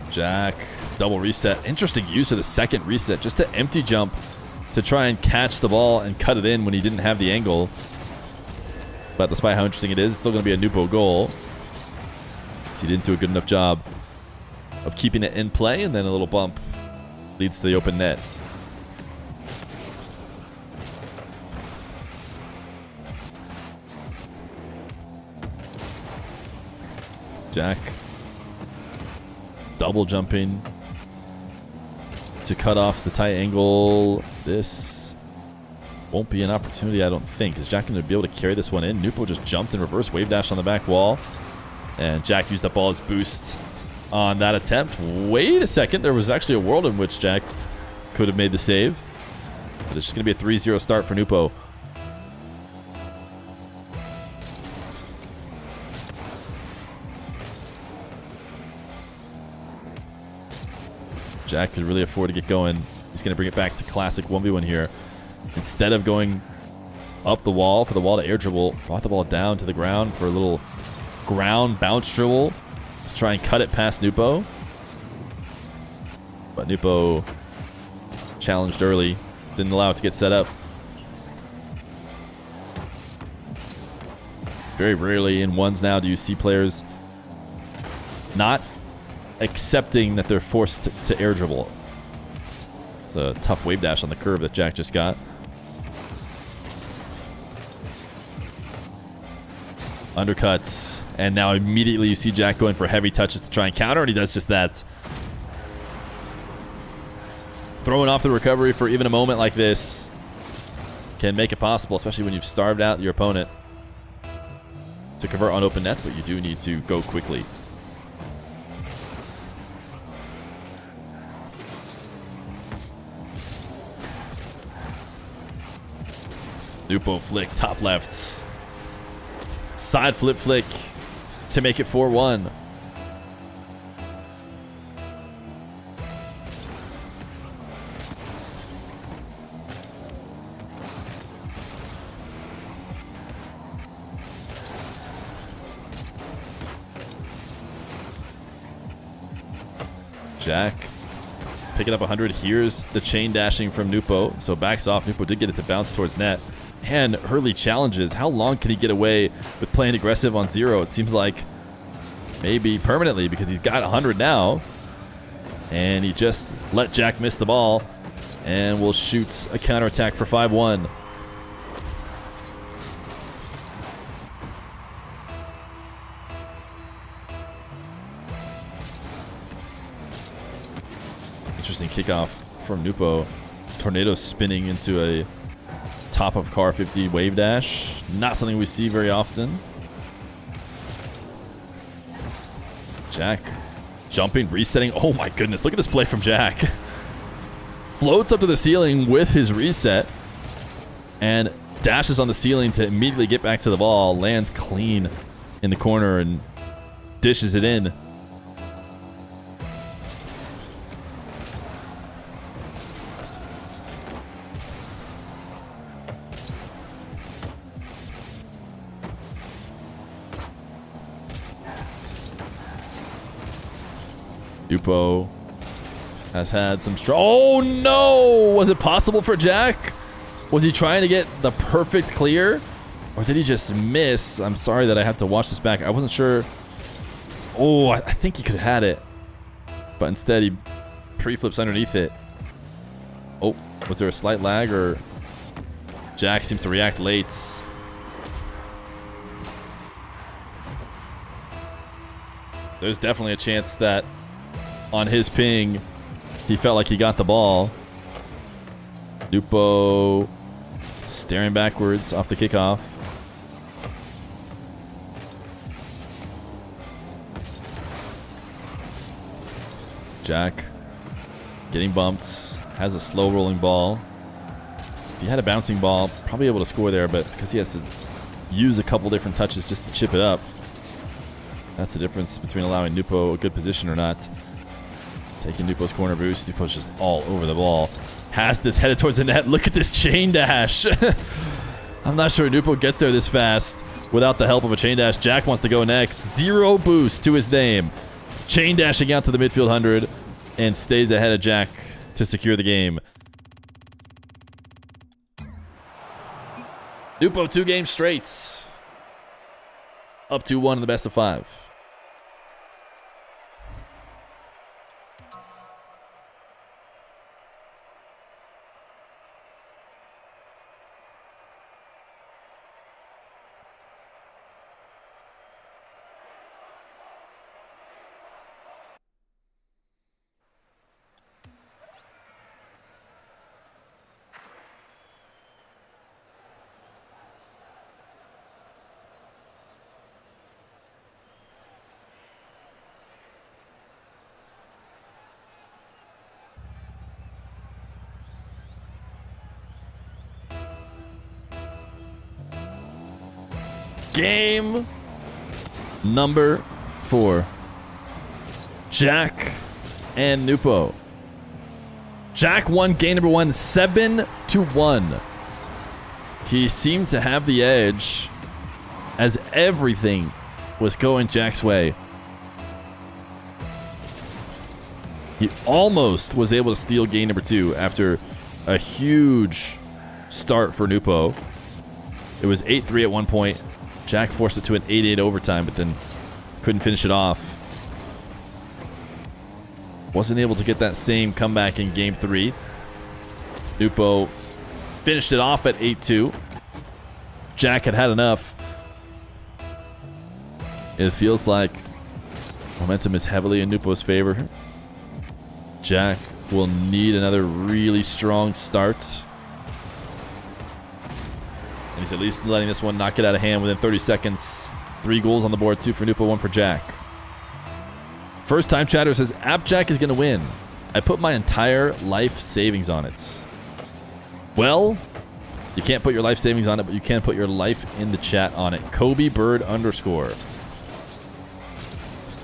Jack, double reset. Interesting use of the second reset, just to empty jump to try and catch the ball and cut it in when he didn't have the angle. But despite how interesting it is, it's still going to be a Nwpo goal. So he didn't do a good enough job of keeping it in play, and then a little bump leads to the open net. Jack double jumping to cut off the tight angle. This won't be an opportunity, I don't think. Is Jack going to be able to carry this one in? Nwpo just jumped in reverse wave dash on the back wall, and Jack used up all his boost on that attempt. Wait a second, there was actually a world in which Jack could have made the save, but it's just going to be a 3-0 start for Nwpo. Jack could really afford to get going. He's going to bring it back to classic 1v1 here. Instead of going up the wall for the wall to air dribble, brought the ball down to the ground for a little ground bounce dribble to try and cut it past Nwpo. But Nwpo challenged early, didn't allow it to get set up. Very rarely in ones now do you see players not accepting that they're forced to air dribble. It's a tough wave dash on the curve that Jack just got. Undercuts, and now immediately you see Jack going for heavy touches to try and counter, and he does just that. Throwing off the recovery for even a moment like this can make it possible, especially when you've starved out your opponent to convert on open nets, but you do need to go quickly. Nwpo flick, top left. Side flip flick to make it 4-1. Jack picking up 100. Here's the chain dashing from Nwpo. So backs off. Nwpo did get it to bounce towards net. And Hurley challenges. How long can he get away with playing aggressive on 0? It seems like maybe permanently, because he's got 100 now. And he just let Jack miss the ball. And will shoot a counterattack for 5-1. Interesting kickoff from Nwpo. Tornado spinning into a top of car 50 wave dash. Not something we see very often. Jack jumping, resetting. Oh my goodness, look at this play from Jack. Floats up to the ceiling with his reset and dashes on the ceiling to immediately get back to the ball. Lands clean in the corner and dishes it in. Nwpo has had some strong... Oh no! Was it possible for Jack? Was he trying to get the perfect clear? Or did he just miss? I'm sorry that I have to watch this back. I wasn't sure. Oh, I think he could have had it. But instead he pre-flips underneath it. Oh, was there a slight lag or... Jack seems to react late. There's definitely a chance that on his ping, he felt like he got the ball. Nwpo staring backwards off the kickoff. Jack getting bumped. Has a slow rolling ball. If he had a bouncing ball, probably able to score there, but because he has to use a couple different touches just to chip it up. That's the difference between allowing Nwpo a good position or not. Taking Nwpo's corner boost. Nwpo's just all over the ball. Has this headed towards the net. Look at this chain dash. I'm not sure Nwpo gets there this fast without the help of a chain dash. Jack wants to go next. 0 boost to his name. Chain dashing out to the midfield 100 and stays ahead of Jack to secure the game. Nwpo 2 games straight. Up 2-1 in the best of 5. Game number 4. Jack and Nwpo. Jack won game number 1, 7-1. He seemed to have the edge as everything was going Jack's way. He almost was able to steal game number 2 after a huge start for Nwpo. It was 8-3 at one point. Jack forced it to an 8-8 overtime, but then couldn't finish it off. Wasn't able to get that same comeback in game 3. Nwpo finished it off at 8-2. Jack had enough. It feels like momentum is heavily in Nwpo's favor. Jack will need another really strong start. And he's at least letting this one not get out of hand within 30 seconds. 3 goals on the board, 2 for Nwpo, 1 for Jack. First time chatter says, AppJack is going to win. I put my entire life savings on it. Well, you can't put your life savings on it, but you can put your life in the chat on it. Kobe Bird _.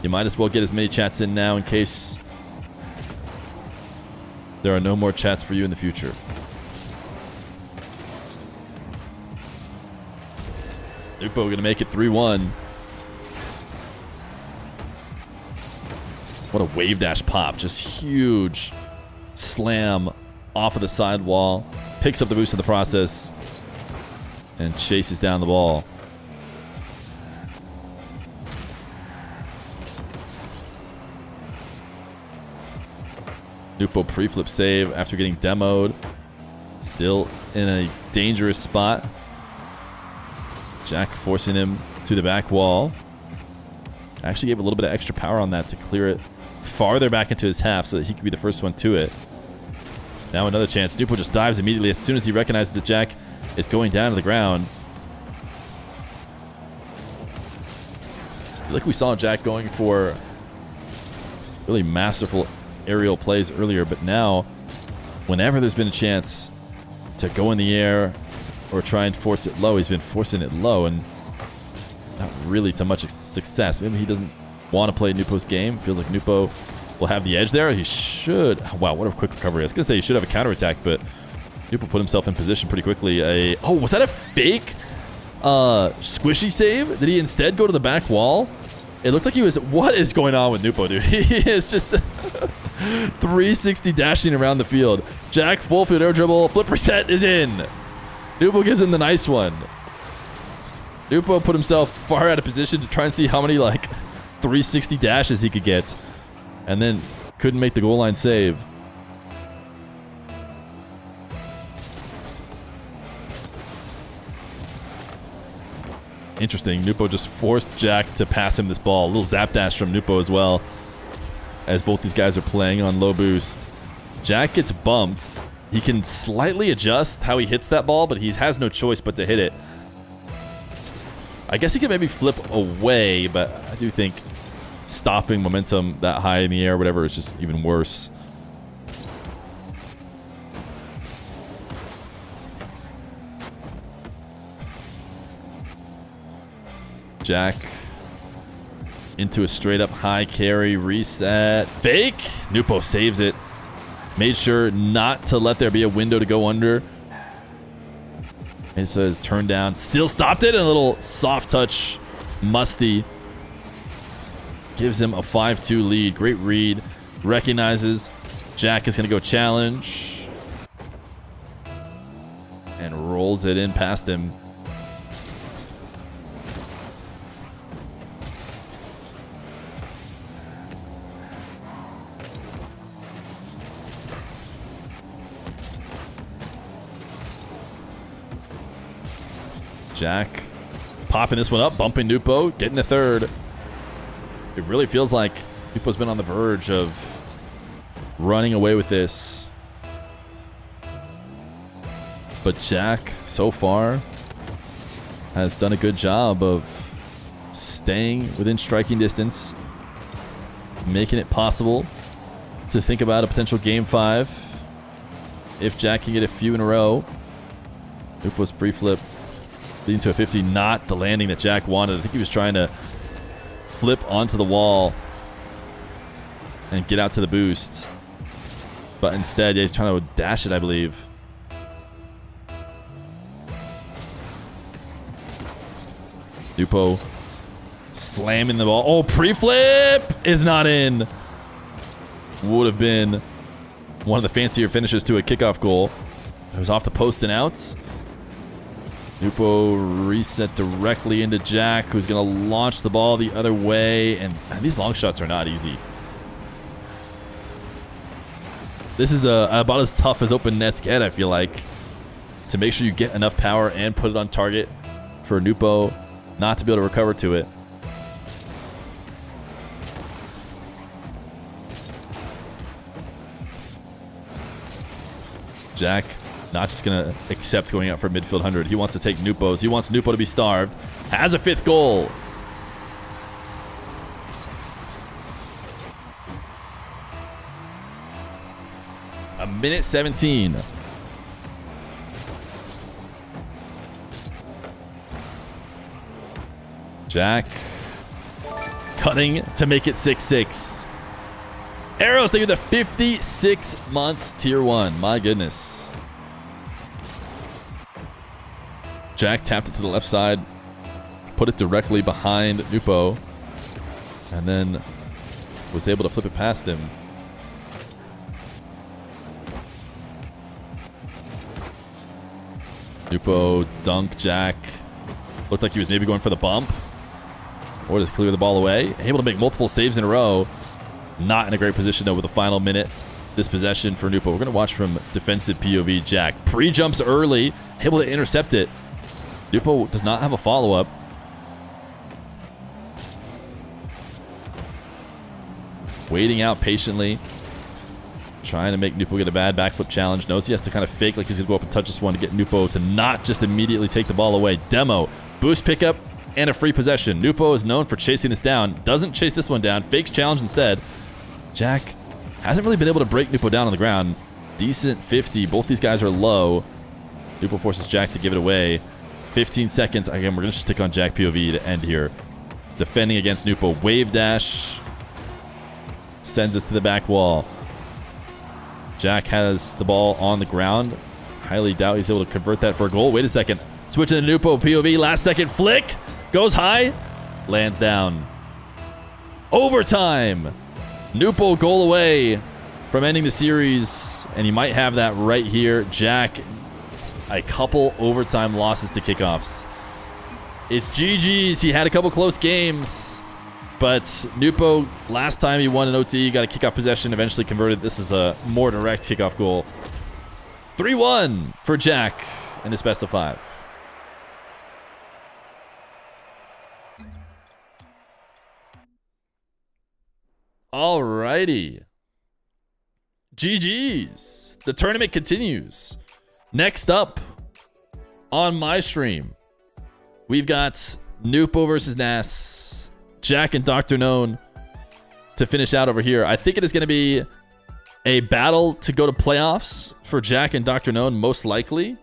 You might as well get as many chats in now in case there are no more chats for you in the future. Nwpo going to make it 3-1. What a wave dash pop. Just huge slam off of the side wall. Picks up the boost in the process. And chases down the ball. Nwpo pre-flip save after getting demoed. Still in a dangerous spot. Jack forcing him to the back wall. Actually gave a little bit of extra power on that to clear it farther back into his half so that he could be the first one to it. Now another chance. Nwpo just dives immediately as soon as he recognizes that Jack is going down to the ground. I feel like we saw Jack going for really masterful aerial plays earlier, but now whenever there's been a chance to go in the air or try and force it low, he's been forcing it low and not really to much success. Maybe he doesn't want to play Nwpo's game. Feels like Nwpo will have the edge there. He should. Wow, what a quick recovery. I was going to say he should have a counterattack, but Nwpo put himself in position pretty quickly. Oh, was that a fake squishy save? Did he instead go to the back wall? It looked like he was... What is going on with Nwpo, dude? He is just 360 dashing around the field. Jack, full field air dribble. Flip reset is in. Nwpo gives him the nice one. Nwpo put himself far out of position to try and see how many, like, 360 dashes he could get. And then couldn't make the goal line save. Interesting. Nwpo just forced Jack to pass him this ball. A little zap dash from Nwpo as well, as both these guys are playing on low boost. Jack gets bumps. He can slightly adjust how he hits that ball, but he has no choice but to hit it. I guess he could maybe flip away, but I do think stopping momentum that high in the air or whatever is just even worse. Jack into a straight up high carry, reset, fake. Nwpo saves it. Made sure not to let there be a window to go under. And so it's turned down. Still stopped it. And a little soft touch. Musty gives him a 5-2 lead. Great read. Recognizes Jack is going to go challenge. And rolls it in past him. Jack popping this one up, bumping Nwpo, getting a third. It really feels like Nwpo's been on the verge of running away with this. But Jack, so far, has done a good job of staying within striking distance, making it possible to think about a potential Game 5 if Jack can get a few in a row. Nwpo's pre-flip leading to a 50, not the landing that Jack wanted. I think he was trying to flip onto the wall and get out to the boost. But instead, yeah, he's trying to dash it, I believe. Nwpo slamming the ball. Oh, pre-flip is not in. Would have been one of the fancier finishes to a kickoff goal. It was off the post and outs. Nwpo reset directly into Jack, who's going to launch the ball the other way. And man, these long shots are not easy. This is about as tough as open nets get, I feel like, to make sure you get enough power and put it on target for Nwpo not to be able to recover to it. Jack not just going to accept going out for midfield 100. He wants to take Nwpo's. He wants Nwpo to be starved. Has a 5th goal. A minute 17. Jack cutting to make it 6-6. Arrows, they get the 56 months tier 1. My goodness. Jack tapped it to the left side, put it directly behind Nwpo, and then was able to flip it past him. Nwpo dunk Jack. Looked like he was maybe going for the bump, or just clear the ball away. Able to make multiple saves in a row. Not in a great position though with the final minute this possession for Nwpo. We're going to watch from defensive POV. Jack pre-jumps early, able to intercept it. Nwpo does not have a follow-up. Waiting out patiently. Trying to make Nwpo get a bad backflip challenge. Knows he has to kind of fake like he's going to go up and touch this one to get Nwpo to not just immediately take the ball away. Demo, boost pickup, and a free possession. Nwpo is known for chasing this down. Doesn't chase this one down. Fakes challenge instead. Jack hasn't really been able to break Nwpo down on the ground. Decent 50. Both these guys are low. Nwpo forces Jack to give it away. 15 seconds. Again, we're going to stick on Jack POV to end here. Defending against Nwpo. Wave dash. Sends us to the back wall. Jack has the ball on the ground. Highly doubt he's able to convert that for a goal. Wait a second. Switching to Nwpo POV. Last second flick. Goes high. Lands down. Overtime. Nwpo goal away from ending the series. And he might have that right here. Jack, a couple overtime losses to kickoffs. It's GG's. He had a couple close games. But Nwpo, last time he won an OT, got a kickoff possession, eventually converted. This is a more direct kickoff goal. 3-1 for Jack in this best of 5. Alrighty. GG's. The tournament continues. Next up on my stream, we've got Nwpo versus Nass. Jack and DrKnown to finish out over here. I think it is going to be a battle to go to playoffs for Jack and DrKnown, most likely.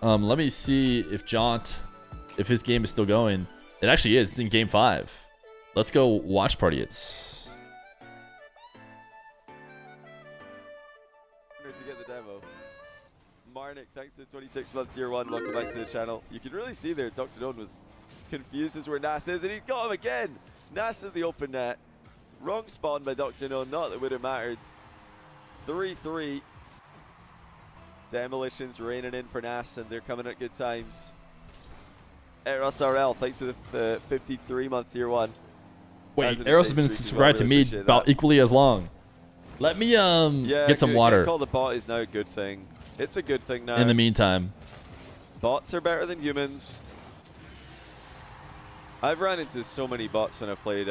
Let me see if Jaunt, if his game is still going. It actually is. It's in game 5. Let's go watch party it. To get the demo. Marnik, thanks to the 26-month tier 1. Welcome back to the channel. You can really see there DrKnown was confused as where Nass is, and he's got him again. Nass in the open net. Wrong spawn by DrKnown, not that it would have mattered. 3-3. Demolitions raining in for Nass, and they're coming at good times. Eros RL, thanks to the 53-month tier 1. Wait, Eros has been subscribed to me about equally as long. Let me get some water. Call the bot is now a good thing. It's a good thing now. In the meantime, bots are better than humans. I've run into so many bots when I've played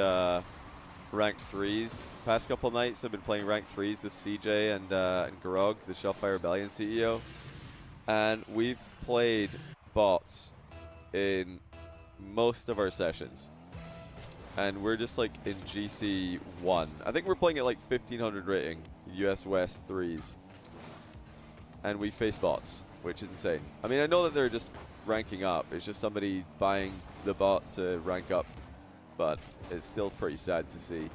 ranked 3s. Past couple nights I've been playing ranked 3s with CJ and Grog, the Shopify Rebellion CEO. And we've played bots in most of our sessions. And we're just like in GC 1. I think we're playing at like 1500 rating, US West 3s. And we face bots, which is insane. I mean, I know that they're just ranking up. It's just somebody buying the bot to rank up, but it's still pretty sad to see.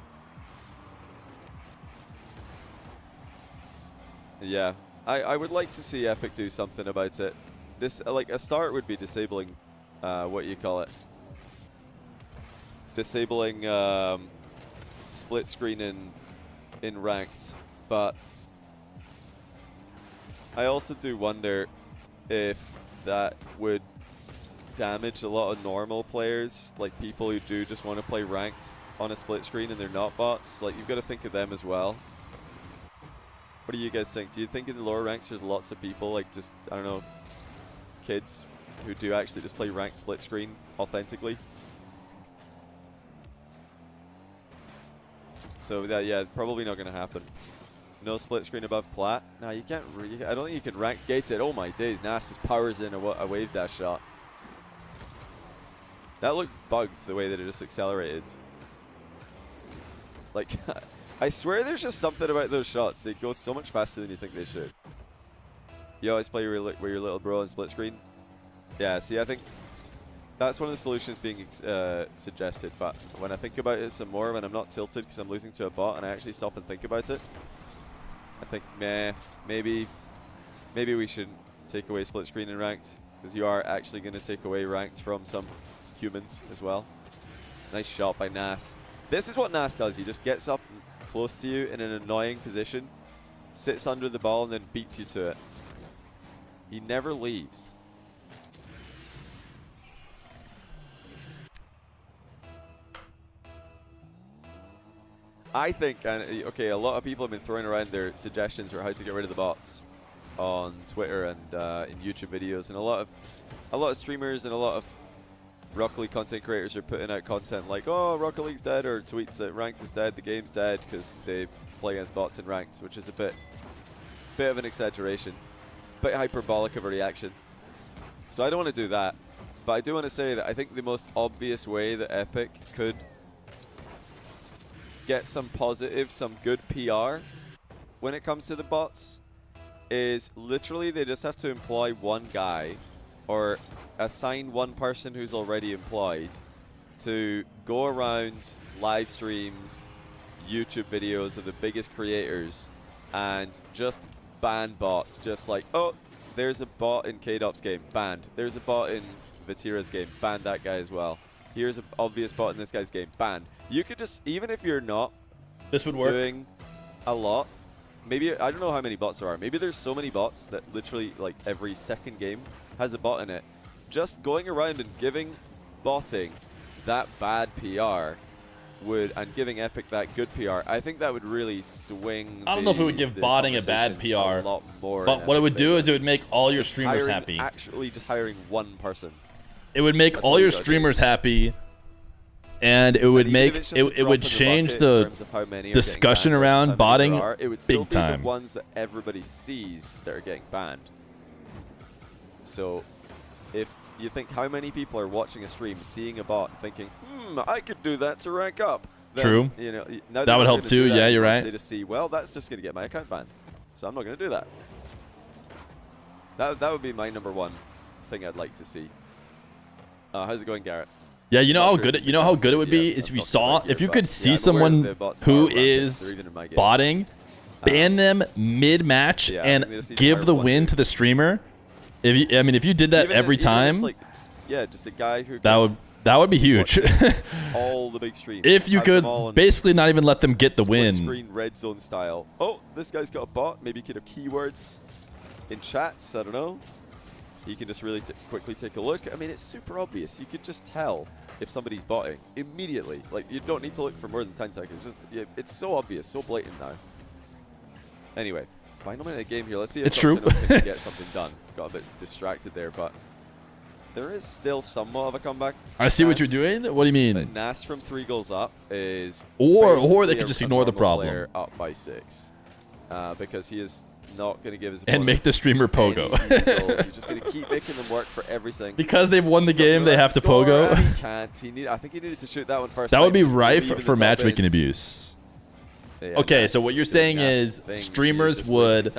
Yeah, I would like to see Epic do something about it. This like a start would be disabling what you call it, disabling split screen in ranked, but I also do wonder if that would damage a lot of normal players, like people who do just want to play ranked on a split screen and they're not bots. Like, you've got to think of them as well. What do you guys think? Do you think in the lower ranks there's lots of people, like just, I don't know, kids who do actually just play ranked split screen authentically? So that, yeah, it's probably not going to happen. No split screen above plat. No, you can't. I don't think you can ranked gate it. Oh my days! Nass just powers in a wave dash shot. That looked bugged the way that it just accelerated. Like, I swear there's just something about those shots. They go so much faster than you think they should. You always play with your little bro in split screen. Yeah. See, I think that's one of the solutions being suggested. But when I think about it some more, when I'm not tilted because I'm losing to a bot, and I actually stop and think about it, I think, maybe we shouldn't take away split screen in ranked, because you are actually going to take away ranked from some humans as well. Nice shot by Nass. This is what Nass does. He just gets up close to you in an annoying position, sits under the ball, and then beats you to it. He never leaves. I think, and okay, a lot of people have been throwing around their suggestions for how to get rid of the bots on Twitter and in YouTube videos, and a lot of streamers and a lot of Rocket League content creators are putting out content like, oh, Rocket League's dead, or tweets that ranked is dead, the game's dead, because they play against bots in ranked, which is a bit of an exaggeration, bit hyperbolic of a reaction. So I don't want to do that, but I do want to say that I think the most obvious way that Epic could get some positive, some good PR when it comes to the bots is literally they just have to employ one guy or assign one person who's already employed to go around live streams, YouTube videos of the biggest creators and just ban bots. Just like, oh, there's a bot in K-Dop's game, banned. There's a bot in Vatira's game, banned that guy as well. Here's an obvious bot in this guy's game, banned. You could just, even if you're not This would work. doing a lot, maybe, I don't know how many bots there are. Maybe there's so many bots that literally like every second game has a bot in it. Just going around and giving botting that bad PR would, and giving Epic that good PR, I think that would really swing. I don't know if it would give botting a bad PR, a lot more but what it would do is it would make all your streamers happy. Actually, just hiring one person. It would make all your streamers happy, and it would make it would change the discussion around botting it would still big time. be the ones that everybody sees that are getting banned. So, if you think how many people are watching a stream, seeing a bot, thinking, I could do that to rank up. Then, True. You know, now That would help too. Yeah, you're right. They just see, well, that's just going to get my account banned, so I'm not going to do that. That would be my number one thing I'd like to see. How's it going, Garrett? Yeah, you know how good it would be is if you could see someone who is botting, ban them mid-match and give the win to the streamer. If you did that every time, just a guy who that would be huge. all the big streams. If you could basically not even let them get the win. Screen red zone style. Oh, this guy's got a bot. Maybe he could have keywords in chats. I don't know. He can just really quickly take a look. I mean, it's super obvious. You could just tell if somebody's botting immediately. Like, you don't need to look for more than 10 seconds. It's so obvious, so blatant now. Anyway, final minute of the game here. Let's see if Toxiic can get something done. Got a bit distracted there, but there is still somewhat of a comeback. I see what you're doing. What do you mean? But Nass from 3 goals up is or they could just ignore the problem. Up by 6 because he is not going to give his and make the streamer pogo. He's just going to keep making them work for everything. Because they've won the game, they have to pogo. He can't. I think he needed to shoot that one first. That would be rife for matchmaking abuse. Yeah, okay, so what you're saying is streamers would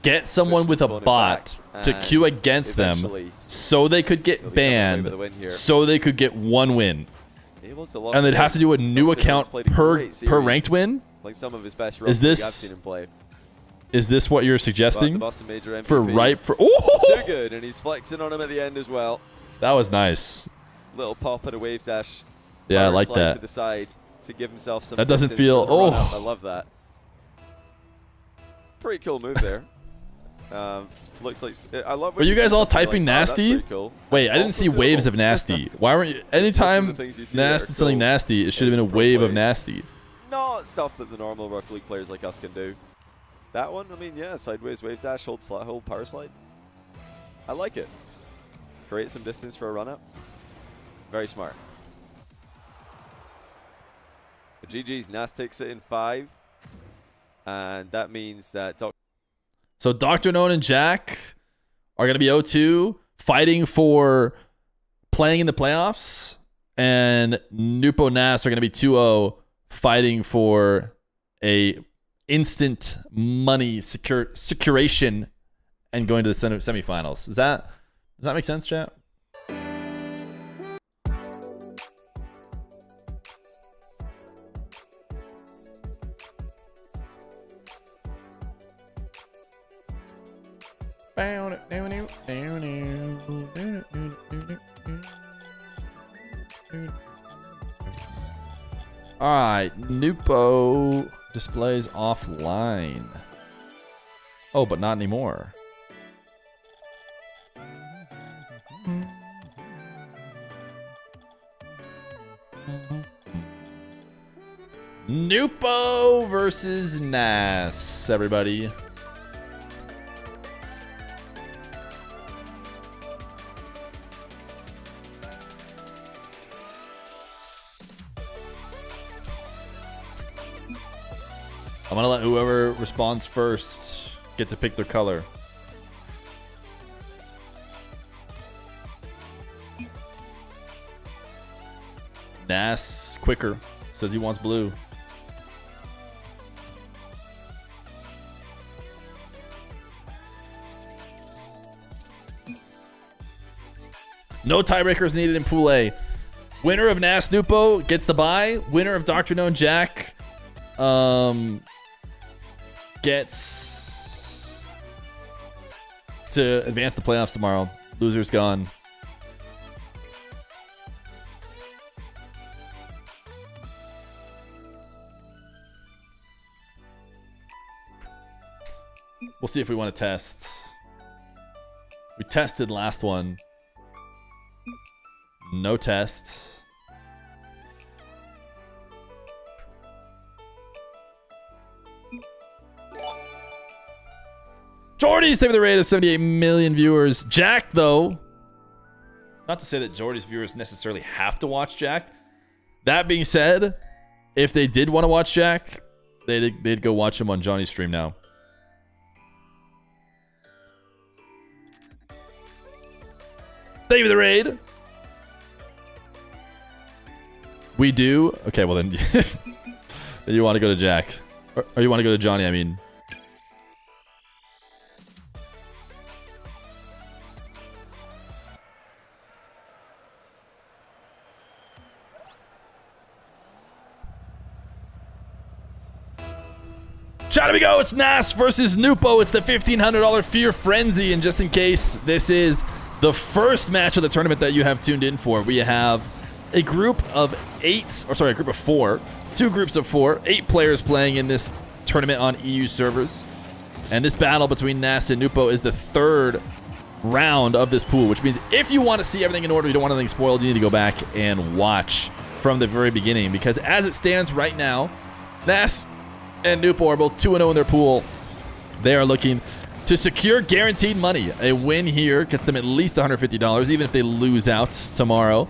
get someone with a bot to queue against them so they could get banned, so they could get one win. And they'd have to do a new account per ranked win? Like some of his best I've seen him play. Is this what you're suggesting? For ripe for too good, and he's flexing on him at the end as well. That was nice. Little pop at a wave dash. Yeah, I like that. To the side to give himself some. That doesn't feel. I love that. Pretty cool move there. Looks like I love. Were you guys all typing nasty? Cool. Wait, I didn't see waves of nasty. Why weren't you? Anytime Nass did something nasty, it should have been a wave of nasty. Not stuff that the normal Rocket League players like us can do. That one, I mean, yeah, sideways wave dash, hold power slide. I like it. Create some distance for a run up. Very smart. But GG's, Nass takes it in 5. And that means that... So DrKnown and Jack are going to be 0-2, fighting for playing in the playoffs. And Nwpo Nass are going to be 2-0, fighting for a instant money securation and going to the semifinals. Does that make sense, chat? All right, Nwpo displays offline. Oh, but not anymore. Nwpo versus Nass, everybody. I'm gonna let whoever responds first get to pick their color. Nass quicker says he wants blue. No tiebreakers needed in Pool A. Winner of Nass Nwpo gets the bye. Winner of DrKnown Jack gets to advance the playoffs tomorrow. Loser's gone. We'll see if we want to test. We tested last one. No test. Jordy's saving the rate of 78 million viewers. Jack, though, not to say that Jordy's viewers necessarily have to watch Jack. That being said, if they did want to watch Jack, they'd go watch him on Johnny's stream now. Thank you for the raid. We do? Okay, well then, then you want to go to Jack. Or you want to go to Johnny, I mean. Chat, we go. It's Nass versus Nwpo. It's the $1,500 Fear Frenzy. And just in case this is the first match of the tournament that you have tuned in for, we have a group of a group of four. Two groups of four. 8 players playing in this tournament on EU servers. And this battle between Nass and Nwpo is the third round of this pool, which means if you want to see everything in order, you don't want anything spoiled, you need to go back and watch from the very beginning. Because as it stands right now, Nass and Nwpo are both 2-0 in their pool. They are looking to secure guaranteed money. A win here gets them at least $150, even if they lose out tomorrow.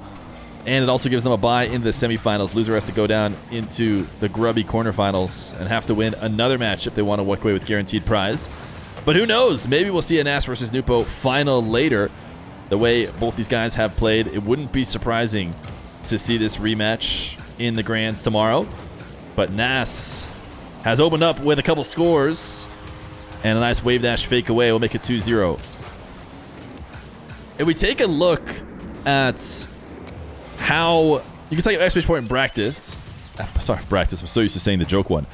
And it also gives them a bye in the semifinals. Loser has to go down into the grubby quarterfinals and have to win another match if they want to walk away with guaranteed prize. But who knows? Maybe we'll see a Nass versus Nwpo final later. The way both these guys have played, it wouldn't be surprising to see this rematch in the Grands tomorrow. But Nass has opened up with a couple scores. And a nice wave dash fake away will make it 2-0. If we take a look at how you can type exclamation point in practice. Sorry, practice. I'm so used to saying the joke one.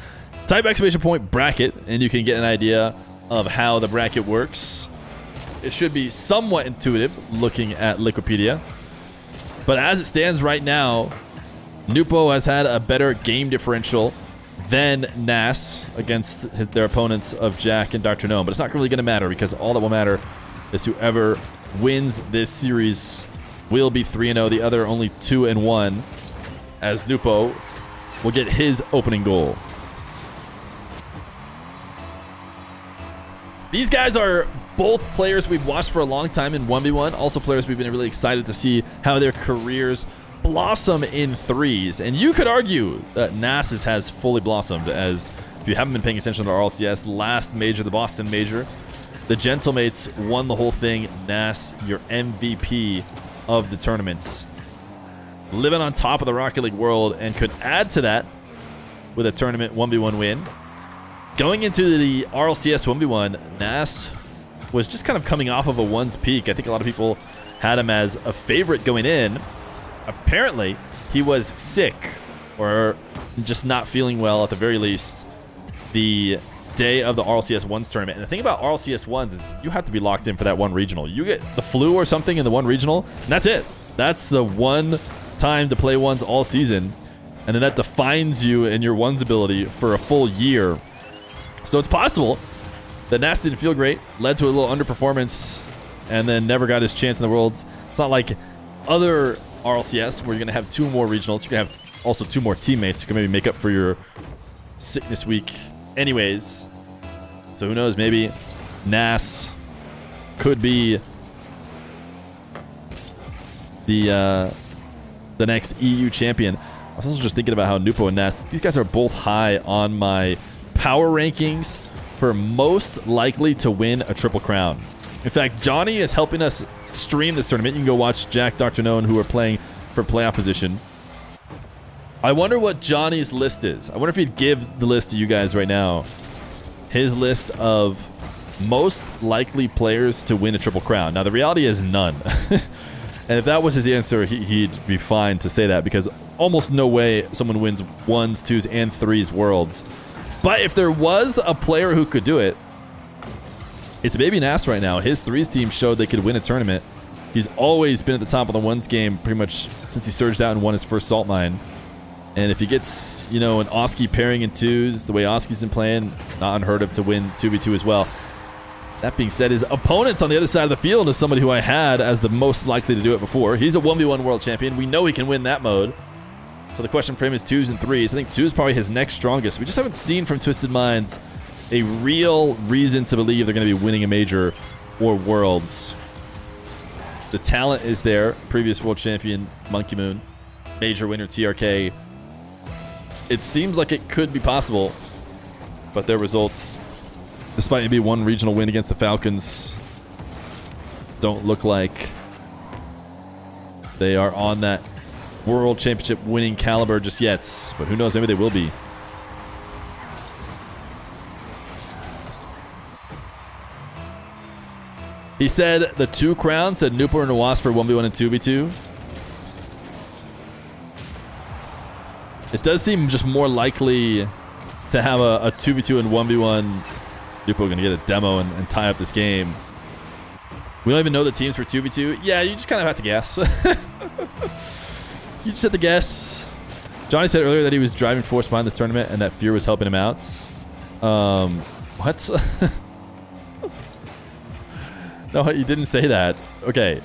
Type exclamation point bracket, and you can get an idea of how the bracket works. It should be somewhat intuitive looking at Wikipedia. But as it stands right now, Nwpo has had a better game differential than Nass against their opponents of Jack and DrKnown. But it's not really going to matter because all that will matter is whoever wins this series will be 3-0. The other only 2-1, as Nwpo will get his opening goal. These guys are both players we've watched for a long time in 1v1. Also players we've been really excited to see how their careers blossom in threes. And you could argue that Nass has fully blossomed, as if you haven't been paying attention to our RLCS last major, the Boston major, the Gentlemates won the whole thing. Nass, your MVP of the tournaments, living on top of the Rocket League world, and could add to that with a tournament 1v1 win. Going into the RLCS 1v1, Nass was just kind of coming off of a one's peak. I think a lot of people had him as a favorite going in. Apparently, he was sick or just not feeling well at the very least the day of the RLCS 1s tournament. And the thing about RLCS 1s is you have to be locked in for that one regional. You get the flu or something in the one regional, and that's it. That's the one time to play ones all season. And then that defines you and your ones ability for a full year. So it's possible that Nass didn't feel great, led to a little underperformance, and then never got his chance in the Worlds. It's not like other RLCS where you're going to have 2 more regionals. You're going to have also 2 more teammates who can maybe make up for your sickness week anyways. So who knows, maybe Nass could be the next EU champion. I was also just thinking about how Nwpo and Nass, these guys are both high on my power rankings for most likely to win a Triple Crown. In fact, Johnny is helping us stream this tournament. You can go watch Jack, DrKnown, who are playing for playoff position. I wonder what Johnny's list is. I wonder if he'd give the list to you guys right now. His list of most likely players to win a Triple Crown. Now, the reality is none. And if that was his answer, he'd be fine to say that, because almost no way someone wins 1s, 2s, and 3s Worlds. But if there was a player who could do it, it's maybe Nass right now. His 3s team showed they could win a tournament. He's always been at the top of the 1s game pretty much since he surged out and won his first Salt Mine. And if he gets, you know, an Oski pairing in 2s, the way Oski's been playing, not unheard of to win 2v2 as well. That being said, his opponent on the other side of the field is somebody who I had as the most likely to do it before. He's a 1v1 world champion. We know he can win that mode. So the question for him is 2s and 3s. I think 2 is probably his next strongest. We just haven't seen from Twisted Minds a real reason to believe they're going to be winning a major or worlds. The talent is there. Previous world champion, Monkey Moon. Major winner, TRK. It seems like it could be possible, but their results, despite maybe one regional win against the Falcons, don't look like they are on that world championship winning caliber just yet. But who knows, maybe they will be. He said the 2 crowns, said Nwpo and Nass for 1v1 and 2v2. It does seem just more likely to have a 2v2 and 1v1. Nwpo going to get a demo and tie up this game. We don't even know the teams for 2v2. Yeah, you just kind of have to guess. You just have to guess. Johnny said earlier that he was driving force behind this tournament and that Feer was helping him out. What? No, you didn't say that. Okay.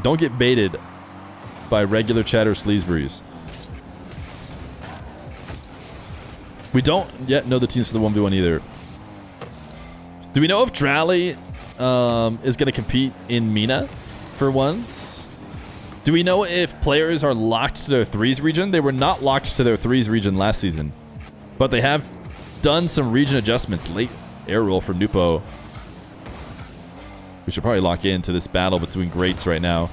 Don't get baited by regular chatter sleazeberries. We don't yet know the teams for the 1v1 either. Do we know if Drally is going to compete in MENA for once? Do we know if players are locked to their 3s region? They were not locked to their 3s region last season, but they have done some region adjustments. Late air roll from Nwpo. We should probably lock into this battle between greats right now.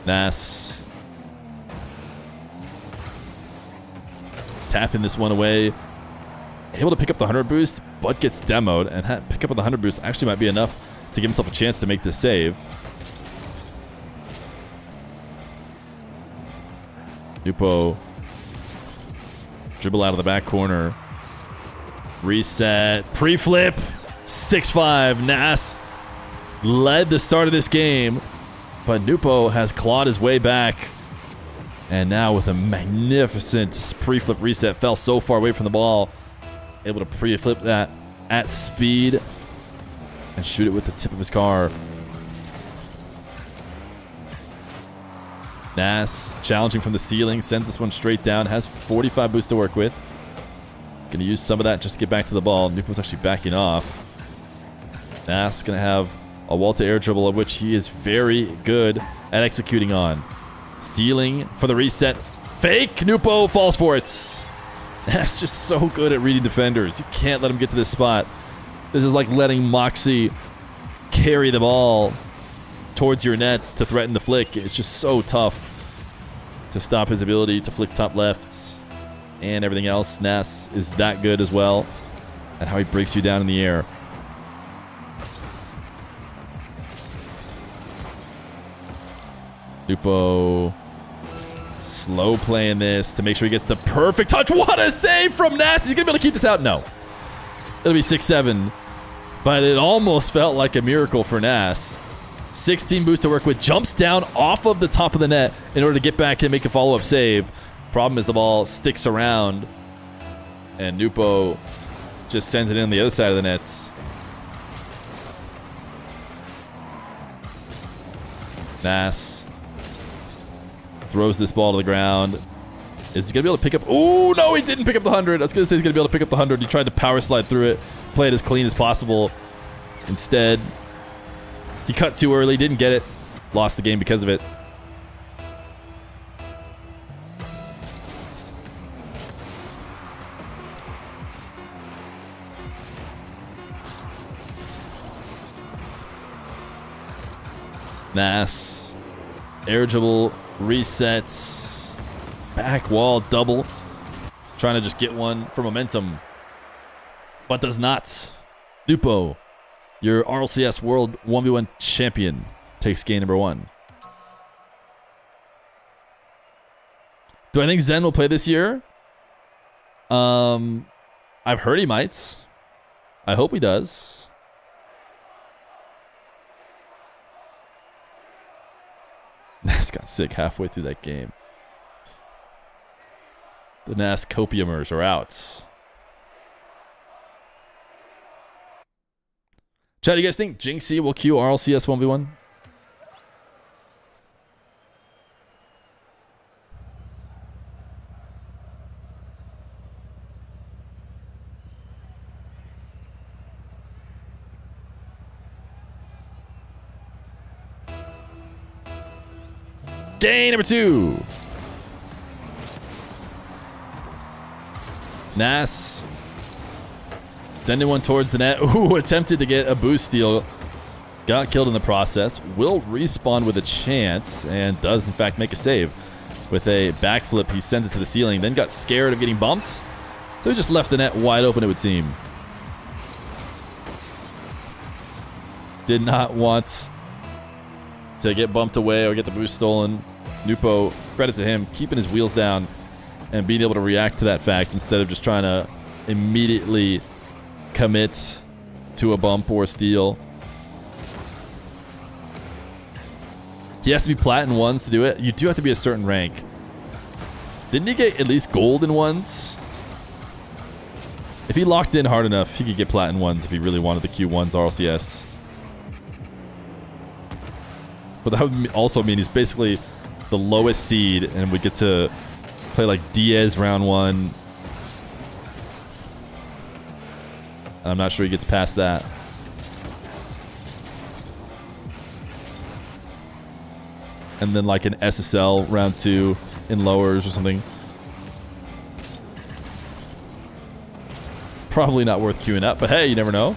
Nass tapping this one away. Able to pick up the 100 boost, but gets demoed. And pick up on the 100 boost actually might be enough to give himself a chance to make this save. Nwpo dribble out of the back corner. Reset. Pre-flip. 6-5. Nass led the start of this game, but Nwpo has clawed his way back. And now with a magnificent pre-flip reset, fell so far away from the ball. Able to pre-flip that at speed and shoot it with the tip of his car. Nass challenging from the ceiling, sends this one straight down, has 45 boost to work with. Gonna use some of that just to get back to the ball. Nwpo's actually backing off. Nass gonna have a wall to air dribble, of which he is very good at executing on. Ceiling for the reset. Fake! Nwpo falls for it. Nass just so good at reading defenders. You can't let him get to this spot. This is like letting Moxy carry the ball towards your nets to threaten the flick. It's just so tough to stop his ability to flick top lefts and everything else. Nass is that good as well at how he breaks you down in the air. Nwpo slow playing this to make sure he gets the perfect touch. What a save from Nass. He's going to be able to keep this out? No. It'll be 6-7. But it almost felt like a miracle for Nass. 16 boost to work with. Jumps down off of the top of the net in order to get back and make a follow-up save. Problem is the ball sticks around. And Nwpo just sends it in on the other side of the nets. Nass throws this ball to the ground. Is he going to be able to pick up? Oh, no, he didn't pick up the 100. I was going to say he's going to be able to pick up the 100. He tried to power slide through it, play it as clean as possible. Instead, he cut too early, didn't get it, lost the game because of it. Nass, air dribble, resets, back wall double. Trying to just get one for momentum, but does not. Nwpo, your RLCS World 1v1 champion, takes game number 1. Do I think Zen will play this year? I've heard he might. I hope he does. Nass got sick halfway through that game. The Nass copiumers are out. Chat, do you guys think Jinxie will queue RLCS 1v1? Game number 2. Nass sending one towards the net. Ooh, attempted to get a boost steal. Got killed in the process. Will respawn with a chance and does in fact make a save. With a backflip, he sends it to the ceiling. Then got scared of getting bumped. So he just left the net wide open, it would seem. Did not want to get bumped away or get the boost stolen. Nwpo, credit to him, keeping his wheels down and being able to react to that fact instead of just trying to immediately commit to a bump or steal. He has to be plat in ones to do it. You do have to be a certain rank. Didn't he get at least gold in ones? If he locked in hard enough, he could get plat in ones if he really wanted the Q1's RLCS. But that would also mean he's basically the lowest seed and would get to play like Diaz round 1. And I'm not sure he gets past that. And then like an SSL round 2 in lowers or something. Probably not worth queuing up, but hey, you never know.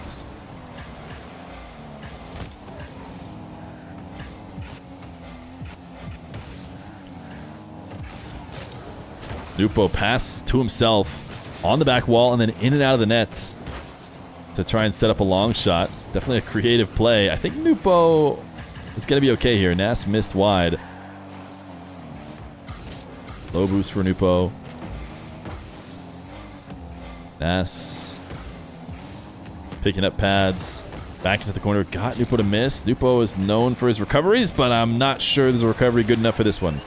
Nwpo passes to himself on the back wall and then in and out of the net to try and set up a long shot. Definitely a creative play. I think Nwpo is going to be okay here. Nass missed wide. Low boost for Nwpo. Nass picking up pads. Back into the corner. Got Nwpo to miss. Nwpo is known for his recoveries, but I'm not sure there's a recovery good enough for this one.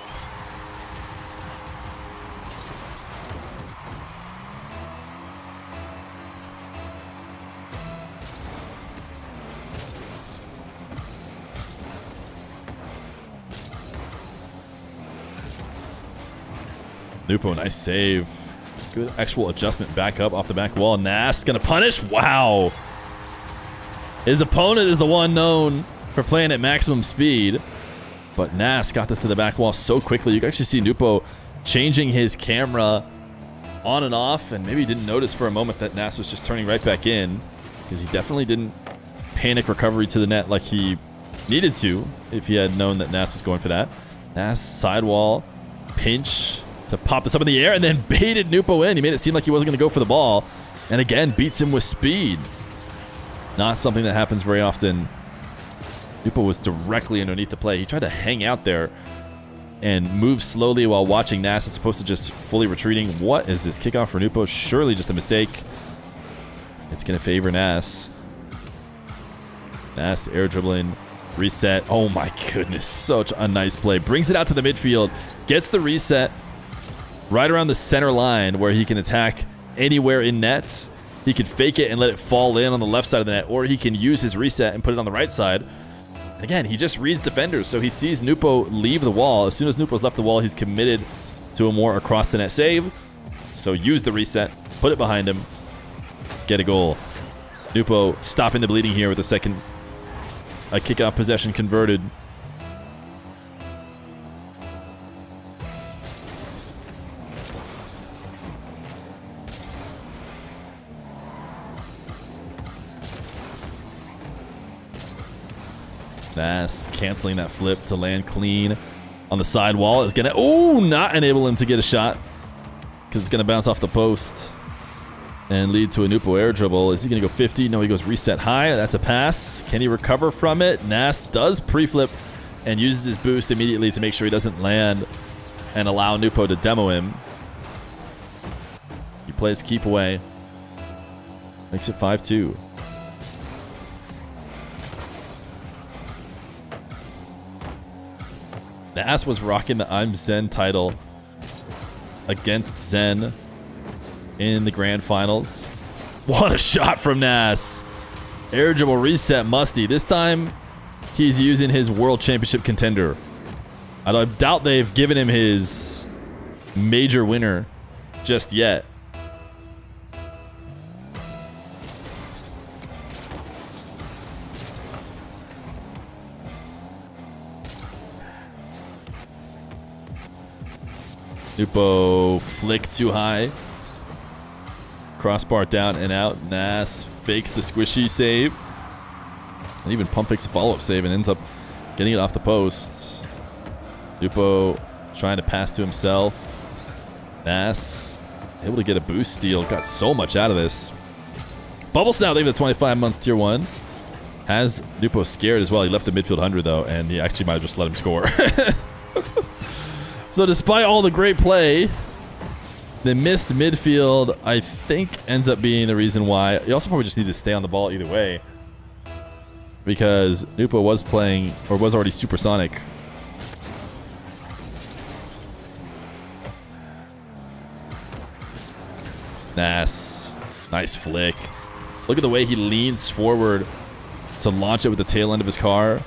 Nwpo, nice save. Good actual adjustment back up off the back wall. Nass gonna punish. Wow. His opponent is the one known for playing at maximum speed. But Nass got this to the back wall so quickly. You can actually see Nwpo changing his camera on and off. And maybe he didn't notice for a moment that Nass was just turning right back in. Because he definitely didn't panic recovery to the net like he needed to if he had known that Nass was going for that. Nass sidewall, pinch to pop this up in the air and then baited Nwpo in. He made it seem like he wasn't going to go for the ball. And again, beats him with speed. Not something that happens very often. Nwpo was directly underneath the play. He tried to hang out there and move slowly while watching Nass as opposed to just fully retreating. What is this kickoff for Nwpo? Surely just a mistake. It's going to favor Nass. Nass air dribbling. Reset. Oh my goodness. Such a nice play. Brings it out to the midfield. Gets the reset right around the center line where he can attack anywhere in net. He can fake it and let it fall in on the left side of the net, or he can use his reset and put it on the right side. Again, he just reads defenders, so he sees Nwpo leave the wall. As soon as Nwpo's left the wall, he's committed to a more across the net save. So use the reset, put it behind him, get a goal. Nwpo stopping the bleeding here with a second kick-out possession converted. Nass canceling that flip to land clean on the side wall. Is going to, not enable him to get a shot because it's going to bounce off the post and lead to a Nwpo air dribble. Is he going to go 50? No, he goes reset high. That's a pass. Can he recover from it? Nass does pre-flip and uses his boost immediately to make sure he doesn't land and allow Nwpo to demo him. He plays keep away. Makes it 5-2. Nass was rocking the I'm Zen title against Zen in the grand finals. What a shot from Nass. Air dribble reset Musty. This time he's using his world championship contender. I doubt they've given him his major winner just yet. Nwpo flick too high. Crossbar down and out. Nass fakes the squishy save. And even pump fakes a follow-up save and ends up getting it off the post. Nwpo trying to pass to himself. Nass able to get a boost steal. Got so much out of this. Bubble Snout leaving the 25 months tier 1. Has Nwpo scared as well. He left the midfield 100 though, and he actually might have just let him score. So despite all the great play, the missed midfield, I think, ends up being the reason why. You also probably just need to stay on the ball either way, because Nwpo was playing, or was already supersonic. Nass. Nice flick. Look at the way he leans forward to launch it with the tail end of his car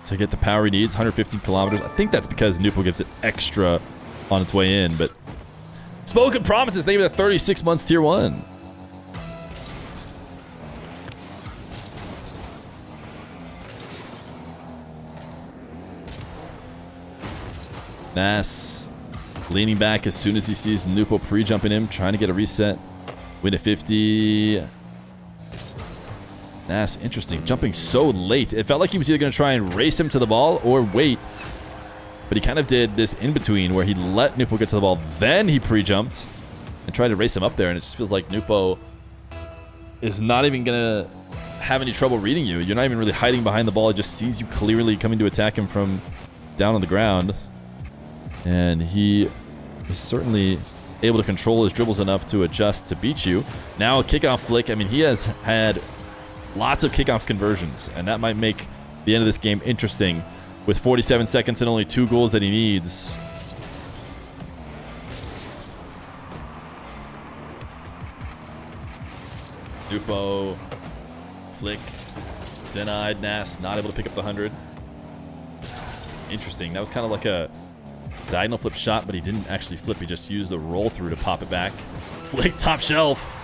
to get the power he needs, 115 kilometers. I think that's because Nwpo gives it extra on its way in, but Spoken Promises, they have 36 months tier 1. Nass leaning back as soon as he sees Nwpo pre-jumping him, trying to get a reset. Win at 50. Nass, interesting. Jumping so late. It felt like he was either going to try and race him to the ball or wait. But he kind of did this in between where he let Nwpo get to the ball, then he pre-jumped and tried to race him up there. And it just feels like Nwpo is not even going to have any trouble reading you. You're not even really hiding behind the ball. It just sees you clearly coming to attack him from down on the ground. And he is certainly able to control his dribbles enough to adjust to beat you. Now a kickoff flick. I mean, he has had lots of kickoff conversions, and that might make the end of this game interesting with 47 seconds and only 2 goals that he needs. Nwpo, flick, denied. Nass not able to pick up the 100. Interesting. That was kind of like a diagonal flip shot, but he didn't actually flip. He just used the roll through to pop it back. Flick top shelf.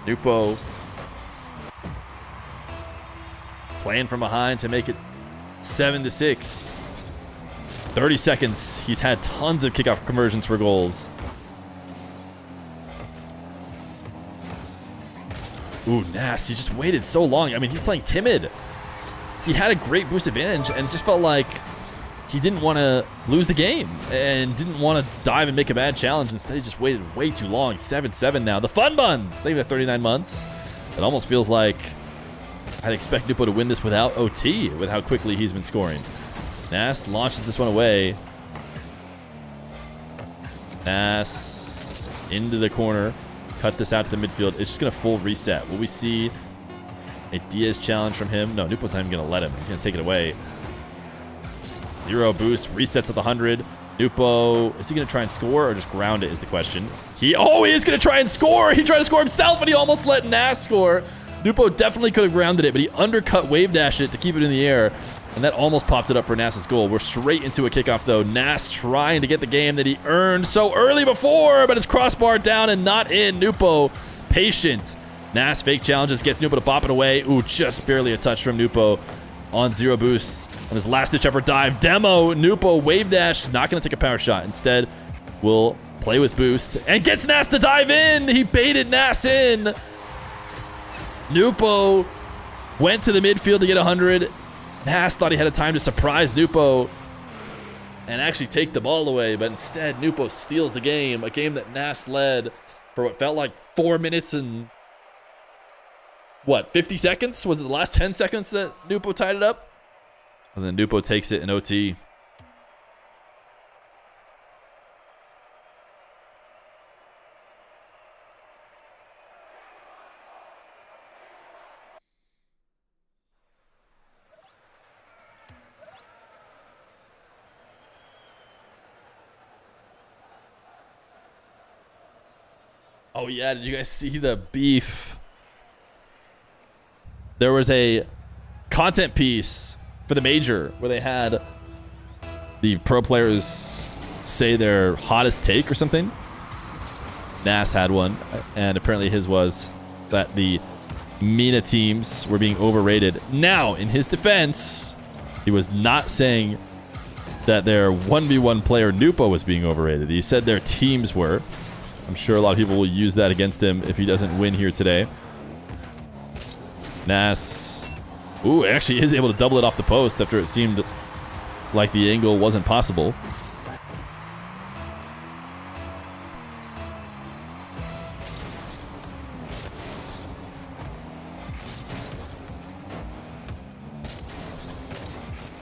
Nwpo playing from behind to make it 7-6. 30 seconds. He's had tons of kickoff conversions for goals. Ooh, Nass. He just waited so long. I mean, he's playing timid. He had a great boost advantage, and it just felt like he didn't want to lose the game and didn't want to dive and make a bad challenge. Instead, he just waited way too long. 7-7 now. The Fun Buns, they've got 39 months. It almost feels like I'd expect Nwpo to win this without OT with how quickly he's been scoring. Nass launches this one away. Nass into the corner. Cut this out to the midfield. It's just going to full reset. Will we see a Diaz challenge from him? No, Nwpo's not even going to let him. He's going to take it away. 0 boost. Resets at the 100. Nwpo, is he going to try and score or just ground it is the question. He is going to try and score. He tried to score himself, and he almost let Nass score. Nwpo definitely could have grounded it, but he undercut wave dashed it to keep it in the air. And that almost popped it up for Nass's goal. We're straight into a kickoff, though. Nass trying to get the game that he earned so early before, but it's crossbar down and not in. Nwpo patient. Nass fake challenges, gets Nwpo to bop it away. Ooh, just barely a touch from Nwpo on 0 boost. On his last-ditch effort dive. Demo, Nwpo wave dash. Not going to take a power shot. Instead, will play with boost and gets Nass to dive in. He baited Nass in. Nwpo went to the midfield to get 100. Nass thought he had a time to surprise Nwpo and actually take the ball away, but instead Nwpo steals the game. A game that Nass led for what felt like 4 minutes and, what, 50 seconds? Was it the last 10 seconds that Nwpo tied it up? And then Nwpo takes it in OT. Oh yeah, did you guys see the beef? There was a content piece for the major where they had the pro players say their hottest take or something. Nass had one, and apparently his was that the MENA teams were being overrated. Now, in his defense, he was not saying that their 1v1 player Nwpo was being overrated. He said their teams were. I'm sure a lot of people will use that against him if he doesn't win here today. Nass. Ooh, actually is able to double it off the post after it seemed like the angle wasn't possible.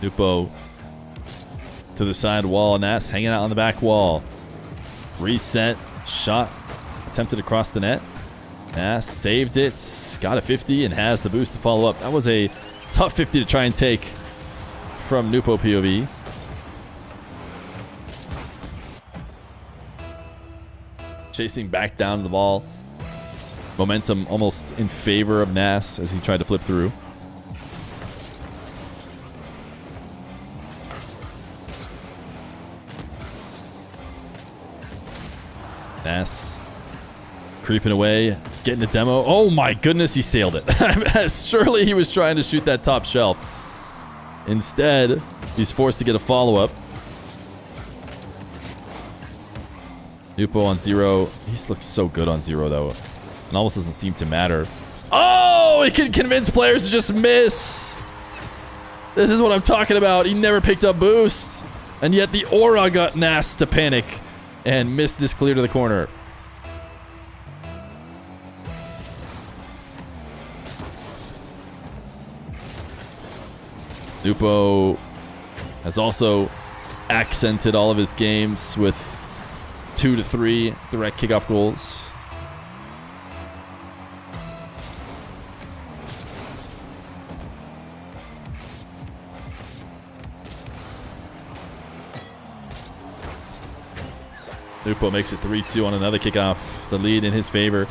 Nwpo to the side wall. Nass hanging out on the back wall. Reset. Shot attempted across the net. Nass saved it. Got a 50 and has the boost to follow up. That was a tough 50 to try and take from Nwpo POV. Chasing back down to the ball. Momentum almost in favor of Nass as he tried to flip through. Nass creeping away, getting the demo. Oh my goodness, he sailed it. Surely he was trying to shoot that top shelf. Instead, he's forced to get a follow-up. Nwpo on 0. He's looked so good on 0, though. It almost doesn't seem to matter. Oh, he can convince players to just miss. This is what I'm talking about. He never picked up boost. And yet the aura got Nass to panic and missed this clear to the corner. Nwpo has also accented all of his games with 2 to 3 direct kickoff goals. Nwpo makes it 3-2 on another kickoff. The lead in his favor.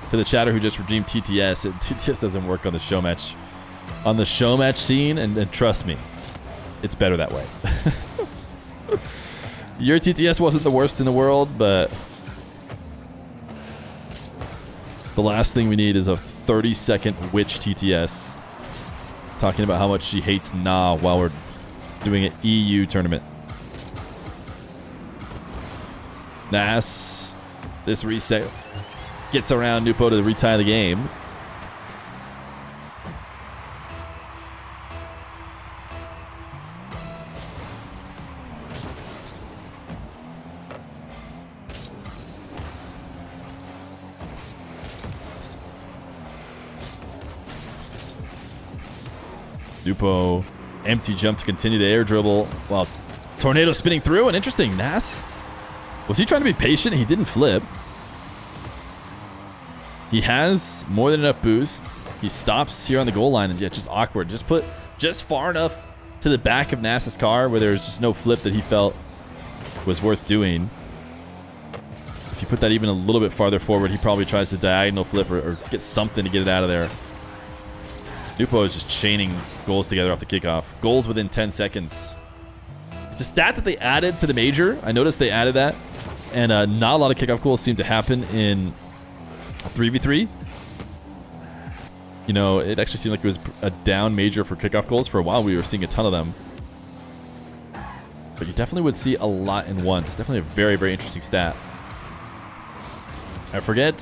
To the chatter who just redeemed TTS. TTS doesn't work on the show match. On the show match scene, and trust me, it's better that way. Your TTS wasn't the worst in the world, but the last thing we need is a 30-second witch TTS talking about how much she hates Nah while we're doing an EU tournament. Nass, this reset gets around Nwpo to retie the game. Nwpo, empty jump to continue the air dribble while Tornado spinning through. And interesting, Nass, was he trying to be patient? He didn't flip. He has more than enough boost. He stops here on the goal line and yet just awkward. Just put just far enough to the back of Nass's car where there's just no flip that he felt was worth doing. If you put that even a little bit farther forward, he probably tries to diagonal flip or get something to get it out of there. Nwpo is just chaining goals together off the kickoff. Goals within 10 seconds. It's a stat that they added to the major. I noticed they added that. And not a lot of kickoff goals seem to happen in 3v3. You know, it actually seemed like it was a down major for kickoff goals. For a while, we were seeing a ton of them. But you definitely would see a lot in ones. It's definitely a very, very interesting stat. I forget.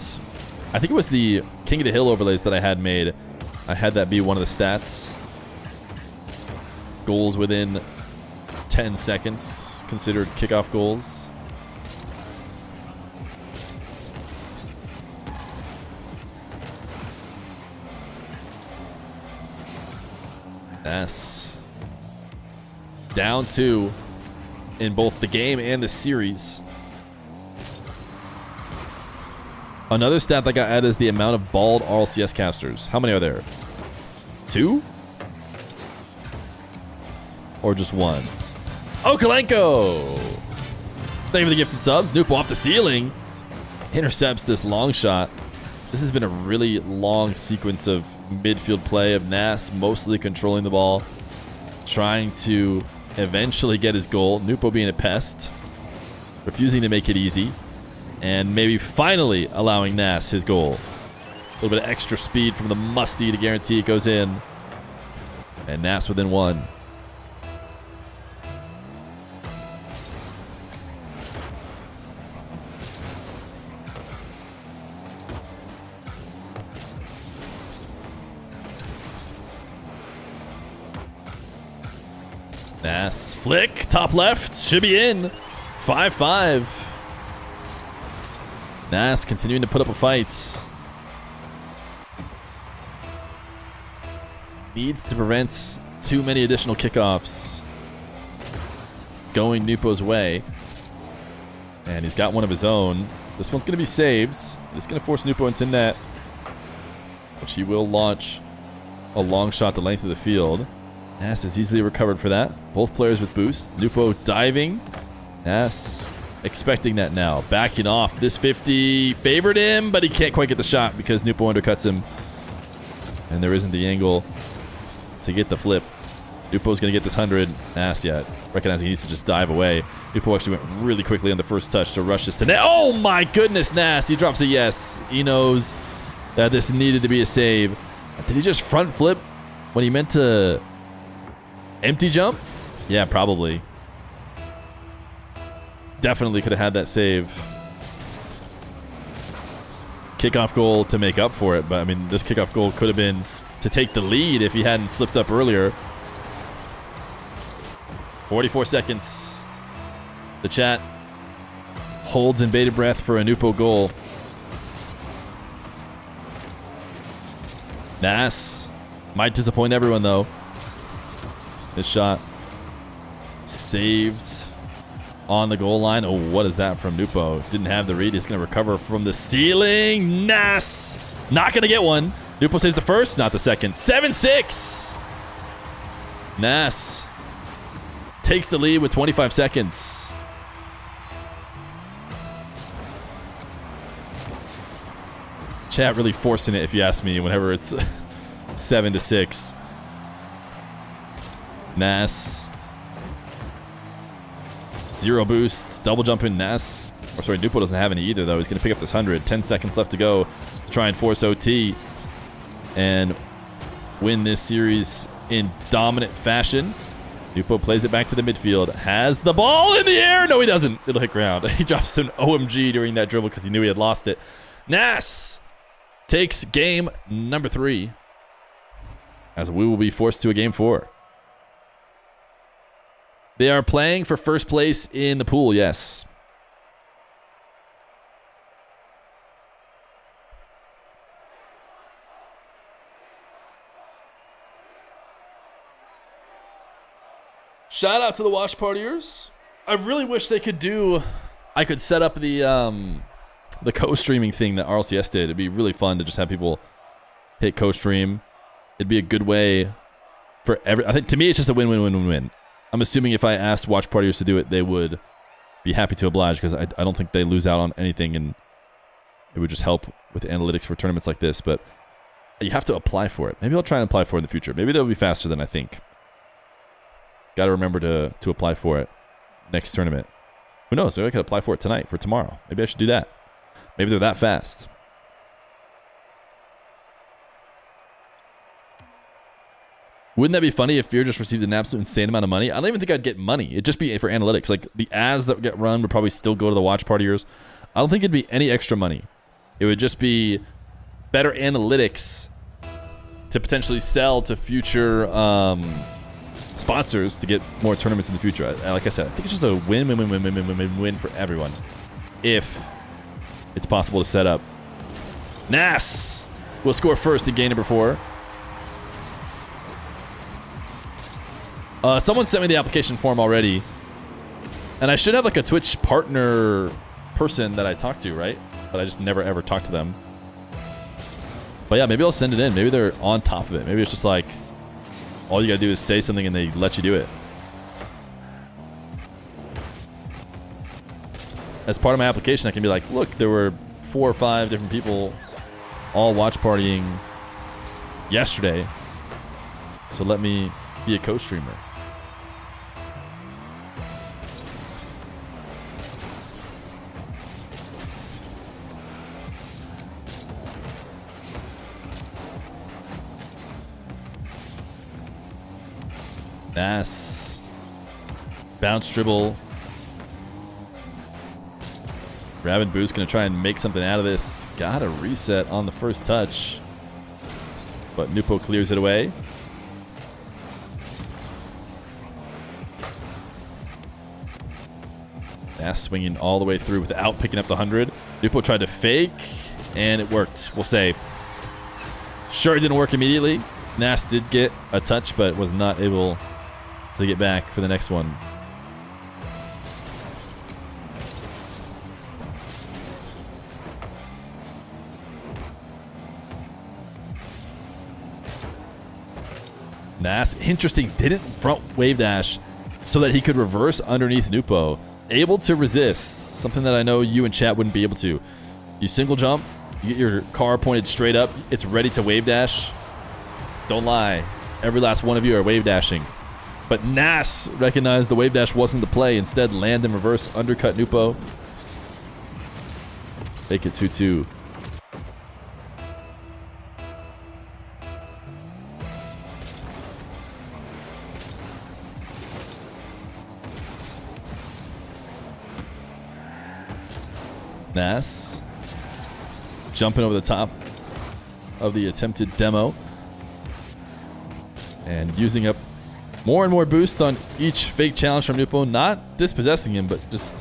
I think it was the King of the Hill overlays that I had made. I had that be one of the stats. Goals within 10 seconds considered kickoff goals. Nass. Down 2 in both the game and the series. Another stat that got added is the amount of bald RLCS casters. How many are there? 2? Or just 1? Okalenko! Thank you for the gifted subs. Nwpo off the ceiling. Intercepts this long shot. This has been a really long sequence of midfield play of Nass mostly controlling the ball, trying to eventually get his goal. Nwpo being a pest, refusing to make it easy, and maybe finally allowing Nass his goal. A little bit of extra speed from the Musty to guarantee it goes in. And Nass within 1. Nass flick, top left, should be in. 5-5. Nass continuing to put up a fight. Needs to prevent too many additional kickoffs going Nwpo's way. And he's got one of his own. This one's going to be saved. It's going to force Nwpo into net, which he will launch a long shot the length of the field. Nass is easily recovered for that. Both players with boost. Nwpo diving. Nass expecting that now. Backing off. This 50 favored him, but he can't quite get the shot because Nwpo undercuts him. And there isn't the angle to get the flip. Nwpo's going to get this 100. Nass yet. Recognizing he needs to just dive away. Nwpo actually went really quickly on the first touch to rush this to net. Oh my goodness, Nass. He drops a yes. He knows that this needed to be a save. Did he just front flip when he meant to empty jump? Yeah, probably. Definitely could have had that save. Kickoff goal to make up for it, but I mean, this kickoff goal could have been to take the lead if he hadn't slipped up earlier. 44 seconds. The chat holds in bated breath for a Nwpo goal. Nass might disappoint everyone though. This shot saved on the goal line. Oh, what is that from Nwpo? Didn't have the read. He's going to recover from the ceiling. Nass not going to get one. Nwpo saves the first, not the second. 7-6. Nass takes the lead with 25 seconds. Chat really forcing it, if you ask me, whenever it's 7-6. Nass. 0 boost. Double jumping Nass. Or sorry, Nwpo doesn't have any either, though. He's going to pick up this 100. 10 seconds left to go to try and force OT and win this series in dominant fashion. Nwpo plays it back to the midfield. Has the ball in the air. No, he doesn't. It'll hit ground. He drops an OMG during that dribble because he knew he had lost it. Nass takes game number 3 as we will be forced to a game 4. They are playing for first place in the pool, yes. Shout out to the watch partiers. I really wish they could do... I could set up the co-streaming thing that RLCS did. It'd be really fun to just have people hit co-stream. It'd be a good way for I think to me it's just a win-win-win-win-win. I'm assuming if I asked watch partiers to do it, they would be happy to oblige because I don't think they lose out on anything, and it would just help with analytics for tournaments like this. But You have to apply for it. Maybe I'll try and apply for it in the future. Maybe that'll be faster than I think. Got to remember to apply for it next tournament. Who knows? Maybe I could apply for it tonight for tomorrow. Maybe I should do that. Maybe they're that fast. Wouldn't that be funny if Feer just received an absolute insane amount of money? I don't even think I'd get money. It'd just be for analytics. Like, the ads that get run would probably still go to the watch partiers. I don't think it'd be any extra money. It would just be better analytics to potentially sell to future sponsors to get more tournaments in the future. Like I said, I think it's just a win for everyone if it's possible to set up. Nass will score first in game number 4. Someone sent me the application form already, and I should have like a Twitch partner person that I talk to, right? But I just never ever talk to them. But yeah, maybe I'll send it in. Maybe they're on top of it. Maybe it's just like all you gotta do is say something and they let you do it. As part of my application, I can be like, look, there were 4 or 5 different people all watch partying yesterday, so let me be a co-streamer. Nass. Bounce dribble. Rabid Boo's going to try and make something out of this. Got a reset on the first touch. But Nwpo clears it away. Nass swinging all the way through without picking up the 100. Nwpo tried to fake, and it worked. We'll say. Sure, it didn't work immediately. Nass did get a touch, but was not able to get back for the next one. Nass, interesting, didn't front wave dash so that he could reverse underneath Nwpo. Able to resist, something that I know you and chat wouldn't be able to. You single jump, you get your car pointed straight up, it's ready to wave dash. Don't lie, every last one of you are wave dashing. But Nass recognized the wave dash wasn't the play. Instead, land and reverse, undercut Nwpo. Make it 2-2. Nass jumping over the top of the attempted demo and using up more and more boost on each fake challenge from Nwpo, not dispossessing him, but just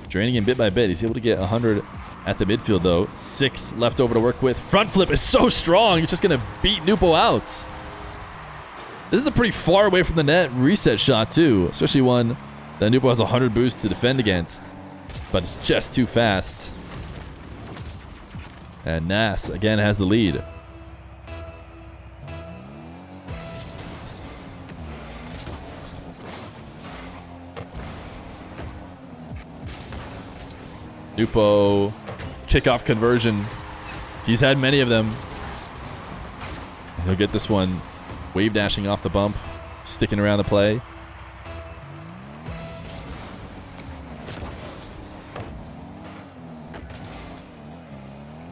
draining him bit by bit. He's able to get 100 at the midfield, though. 6 left over to work with. Front flip is so strong. He's just going to beat Nwpo out. This is a pretty far away from the net reset shot, too, especially one that Nwpo has 100 boost to defend against, but it's just too fast. And Nass, again, has the lead. Nwpo, kickoff conversion. He's had many of them. He'll get this one. Wave dashing off the bump, sticking around the play.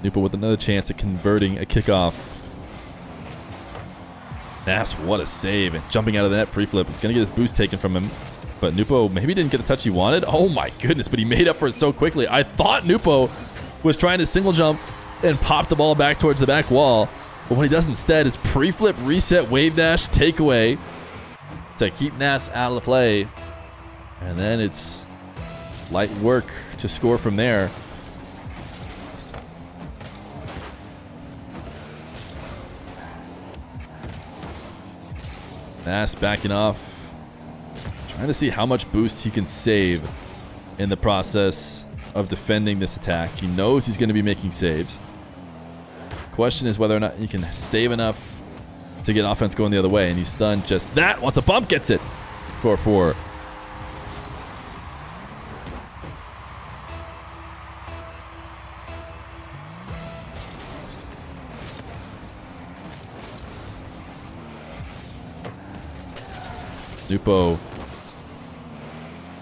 Nwpo with another chance at converting a kickoff. Nass, what a save. And jumping out of the net pre-flip. He's going to get his boost taken from him. But Nwpo maybe didn't get the touch he wanted. Oh my goodness, but he made up for it so quickly. I thought Nwpo was trying to single jump and pop the ball back towards the back wall. But what he does instead is pre-flip, reset, wave dash, takeaway to keep Nass out of the play. And then it's light work to score from there. Nass backing off. Trying to see how much boost he can save in the process of defending this attack. He knows he's going to be making saves. Question is whether or not he can save enough to get offense going the other way. And he's done just that. Once a bump gets it. 4-4. Nwpo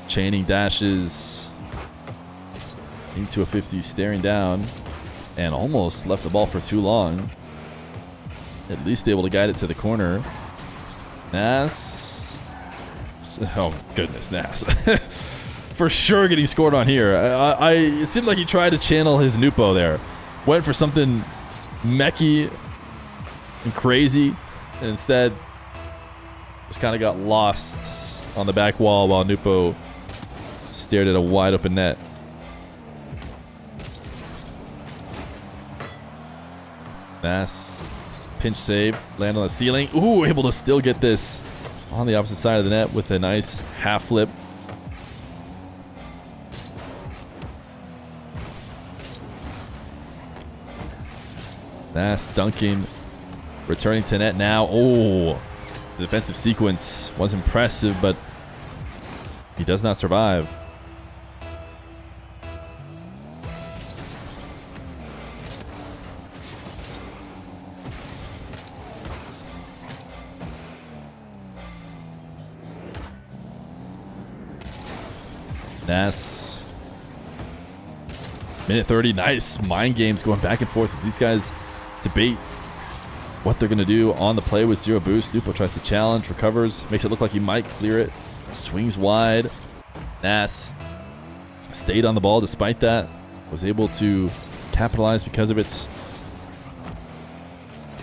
chaining dashes into a 50, staring down, and almost left the ball for too long. At least able to guide it to the corner. Nass. Oh, goodness, Nass. For sure getting scored on here. It seemed like he tried to channel his Nwpo there. Went for something mechy and crazy, and instead just kind of got lost on the back wall while Nwpo stared at a wide open net. Nass, pinch save, land on the ceiling. Ooh, able to still get this on the opposite side of the net with a nice half flip. Nass dunking, returning to net now. Oh, the defensive sequence was impressive, but he does not survive. Nass. Minute 30. Nice mind games going back and forth. These guys debate what they're going to do on the play with zero boost. Nwpo tries to challenge, recovers, makes it look like he might clear it. Swings wide. Nass stayed on the ball despite that. Was able to capitalize because of it.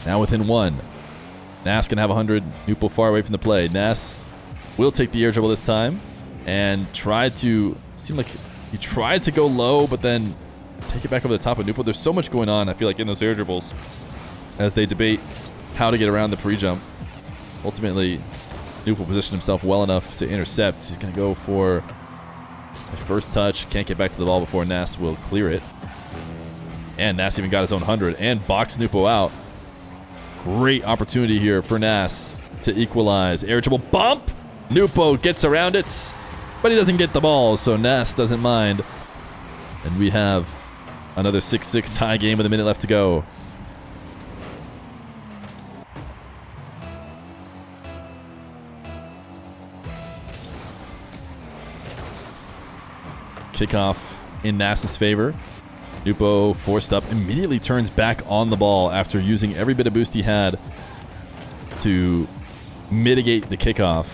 Now within one. Nass can have 100. Nwpo far away from the play. Nass will take the air dribble this time. And tried to, seemed like he tried to go low, but then take it back over the top of Nwpo. There's so much going on, I feel like, in those air dribbles as they debate how to get around the pre-jump. Ultimately, Nwpo positioned himself well enough to intercept. He's going to go for a first touch. Can't get back to the ball before Nass will clear it. And Nass even got his own 100 and boxed Nwpo out. Great opportunity here for Nass to equalize. Air dribble bump. Nwpo gets around it, but he doesn't get the ball, so Nass doesn't mind. And we have another 6-6 tie game with a minute left to go. Kickoff in Nass's favor. Nwpo forced up, immediately turns back on the ball after using every bit of boost he had to mitigate the kickoff.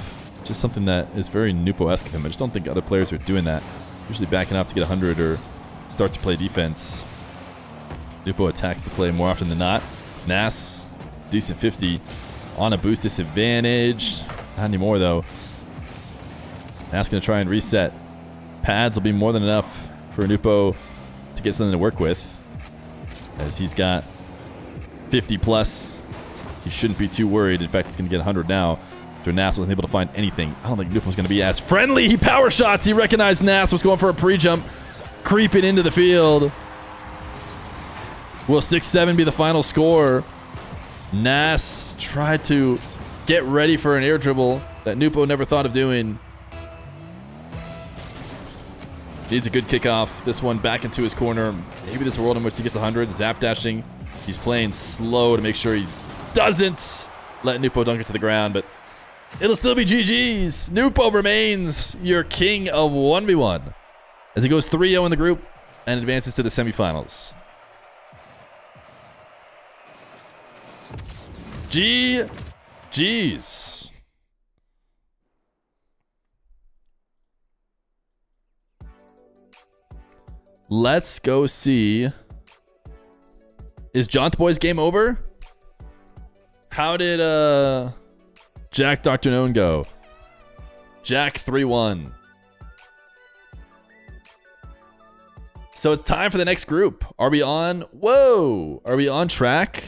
Just something that is very Nwpo-esque of him. I just don't think other players are doing that. Usually backing up to get 100 or start to play defense. Nwpo attacks the play more often than not. Nass, decent 50 on a boost disadvantage. Not anymore, though. Nass going to try and reset. Pads will be more than enough for Nwpo to get something to work with. As he's got 50 plus. He shouldn't be too worried. In fact, he's going to get 100 now. After Nass wasn't able to find anything. I don't think Nwpo was going to be as friendly. He power shots. He recognized Nass was going for a pre-jump. Creeping into the field. Will 6-7 be the final score? Nass tried to get ready for an air dribble that Nwpo never thought of doing. Needs a good kickoff. This one back into his corner. Maybe there's a world in which he gets 100. Zap dashing. He's playing slow to make sure he doesn't let Nwpo dunk it to the ground, but it'll still be GG's. Nwpo remains your king of 1v1 as he goes 3-0 in the group and advances to the semifinals. GG's. Let's go see. Is Jaunt Boy's game over? How did Jack DrKnown go? Jack 3-1. So it's time for the next group. Are we on? Whoa! Are we on track?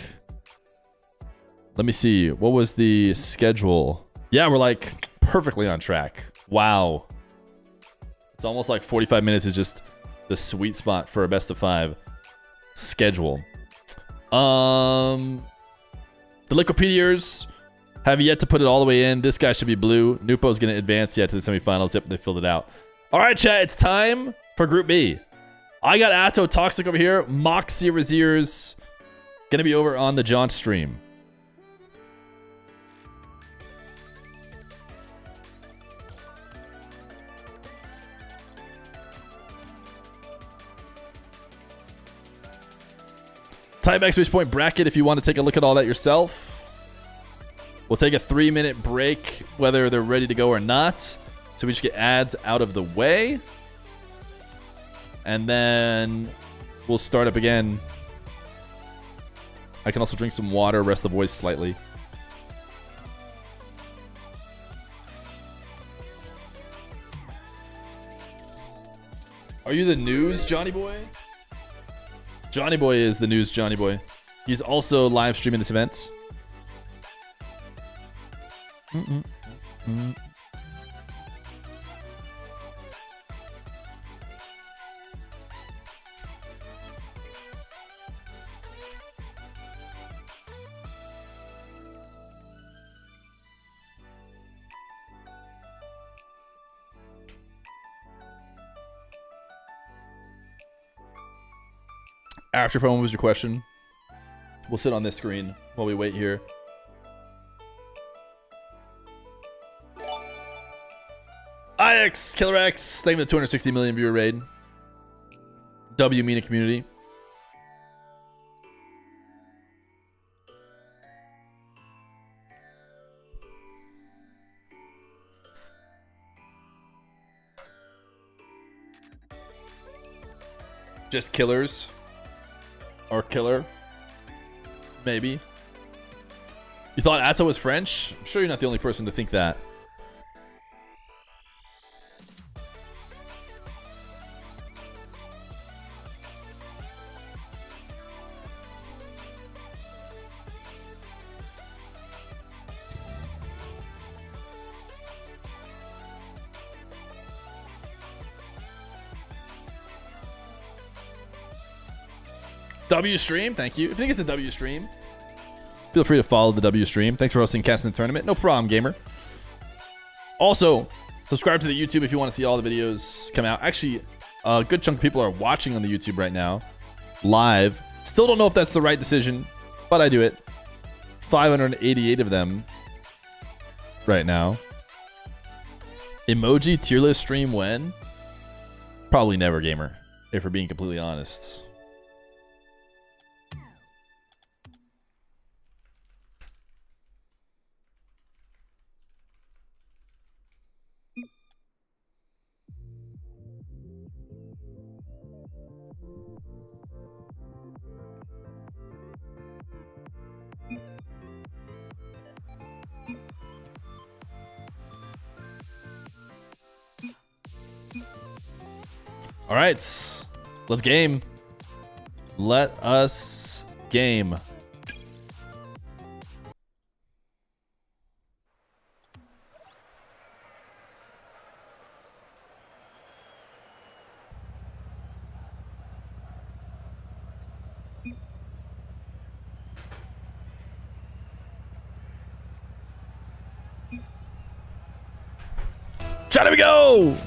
Let me see. What was the schedule? Yeah, we're like perfectly on track. Wow. It's almost like 45 minutes is just the sweet spot for a best of 5 schedule. The Liquipedia have yet to put it all the way in. This guy should be blue. Nwpo's going to advance yet to the semifinals. Yep, they filled it out. All right, chat. It's time for Group B. I got Atow, Toxiic over here. Moxy, Rezears. Going to be over on the Jaunt stream. Type exclamation point bracket if you want to take a look at all that yourself. We'll take a 3-minute break, whether they're ready to go or not. So we just get ads out of the way. And then we'll start up again. I can also drink some water, rest the voice slightly. Are you the news, Johnny Boy? Johnny Boy is the news, Johnny Boy. He's also live streaming this event. After phone was your question. We'll sit on this screen while we wait here. IX, Killer X, thank you for the 260 million viewer raid. W Mina community. Just killers. Or killer. Maybe. You thought Atow was French? I'm sure you're not the only person to think that. W stream, thank you. If you think it's a W stream, feel free to follow the W stream. Thanks for hosting Cast in the Tournament. No problem, gamer. Also, subscribe to the YouTube if you want to see all the videos come out. Actually, a good chunk of people are watching on the YouTube right now, live. Still don't know if that's the right decision, but I do it. 588 of them right now. Emoji tier list stream when? Probably never, gamer, if we're being completely honest. All right, let's game. Let us game. Try to go!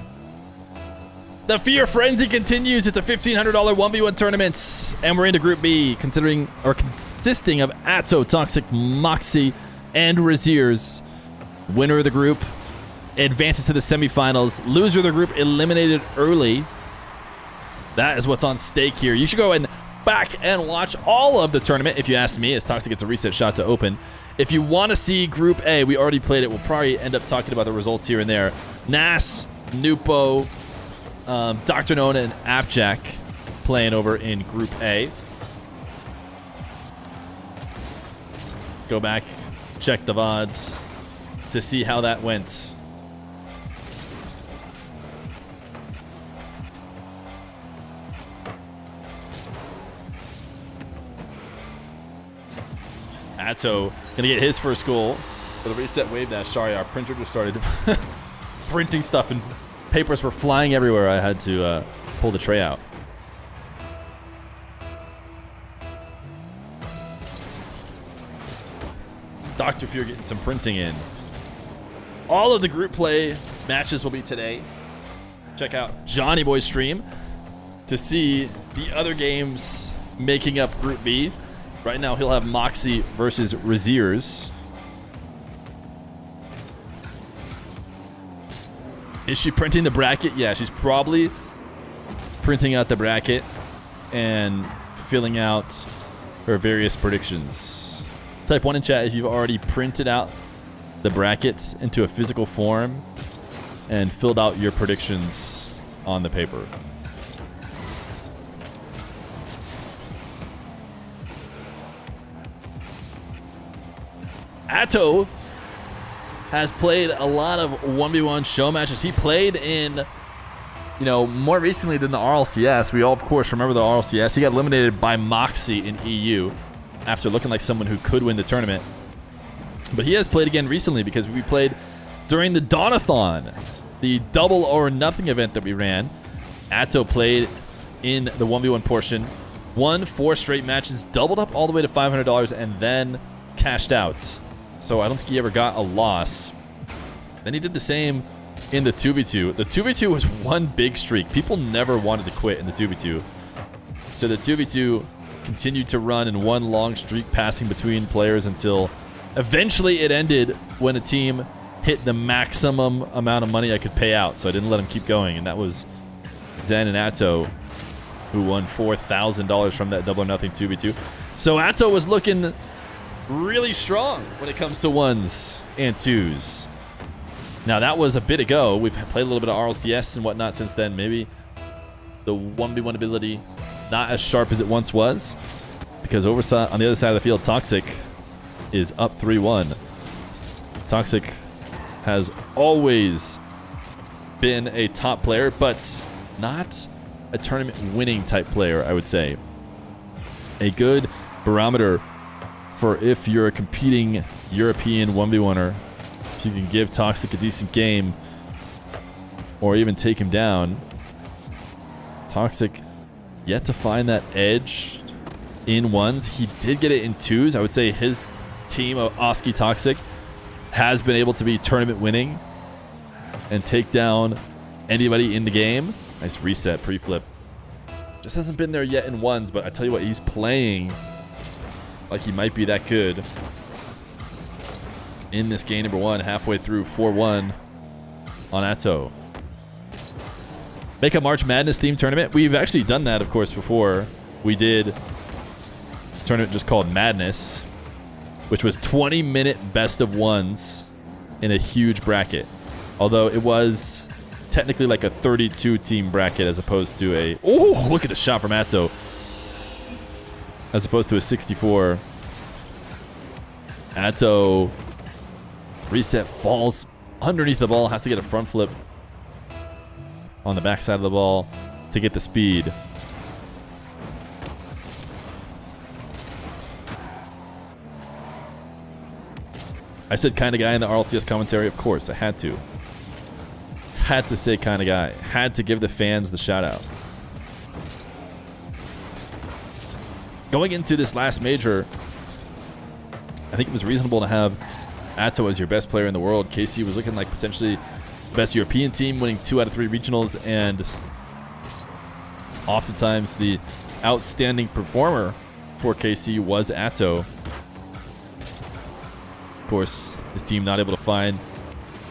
The Feer Frenzy continues. It's a $1,500 1v1 tournament, and we're into Group B, consisting of Atow, Toxiic, Moxy, and Rezears. Winner of the group advances to the semifinals. Loser of the group eliminated early. That is what's on stake here. You should go and back and watch all of the tournament, if you ask me, as Toxiic gets a reset shot to open. If you want to see Group A, we already played it. We'll probably end up talking about the results here and there. Nass, Nwpo, DrKnown and AppJack playing over in Group A. Go back, check the VODs to see how that went. Atow gonna get his first goal for the reset wave dash. Sorry, our printer just started printing stuff and papers were flying everywhere. I had to pull the tray out. Dr. Feer getting some printing in. All of the group play matches will be today. Check out Johnny Boy's stream to see the other games making up Group B. Right now he'll have Moxy versus Rezears. Is she printing the bracket? Yeah, she's probably printing out the bracket and filling out her various predictions. Type 1 in chat if you've already printed out the brackets into a physical form and filled out your predictions on the paper. Atow has played a lot of 1v1 show matches. He played in, more recently than the RLCS. We all, of course, remember the RLCS. He got eliminated by Moxy in EU after looking like someone who could win the tournament. But he has played again recently because we played during the Dawn-a-thon, the double or nothing event that we ran. Atow played in the 1v1 portion, won 4 straight matches, doubled up all the way to $500, and then cashed out. So I don't think he ever got a loss. Then he did the same in the 2v2. The 2v2 was one big streak. People never wanted to quit in the 2v2. So the 2v2 continued to run in one long streak, passing between players until eventually it ended when a team hit the maximum amount of money I could pay out. So I didn't let him keep going. And that was Zen and Atow, who won $4,000 from that double or nothing 2v2. So Atow was looking really strong when it comes to 1s and 2s. Now that was a bit ago. We've played a little bit of RLCS and whatnot since then. Maybe the 1v1 ability not as sharp as it once was, because on the other side of the field, Toxiic is up 3-1. Toxiic has always been a top player, but not a tournament winning type player, I would say. A good barometer for if you're a competing European 1v1er, if you can give Toxiic a decent game or even take him down. Toxiic yet to find that edge in 1s. He did get it in 2s. I would say his team of Oski Toxiic has been able to be tournament winning and take down anybody in the game. Nice reset, pre-flip. Just hasn't been there yet in 1s, but I tell you what, he's playing like he might be that good in this game number 1, halfway through 4-1 on Atow. Make a March Madness themed tournament. We've actually done that, of course, before. We did a tournament just called Madness, which was 20-minute best of 1s in a huge bracket. Although it was technically like a 32-team bracket as opposed to a... Oh, look at the shot from Atow. As opposed to a 64. Atow reset, falls underneath the ball, has to get a front flip on the backside of the ball to get the speed. I said kind of guy in the RLCS commentary. Of course, I had to. Had to say kind of guy. Had to give the fans the shout out. Going into this last major, I think it was reasonable to have Atow as your best player in the world. KC was looking like potentially the best European team, winning 2 out of 3 regionals, and oftentimes the outstanding performer for KC was Atow. Of course, his team not able to find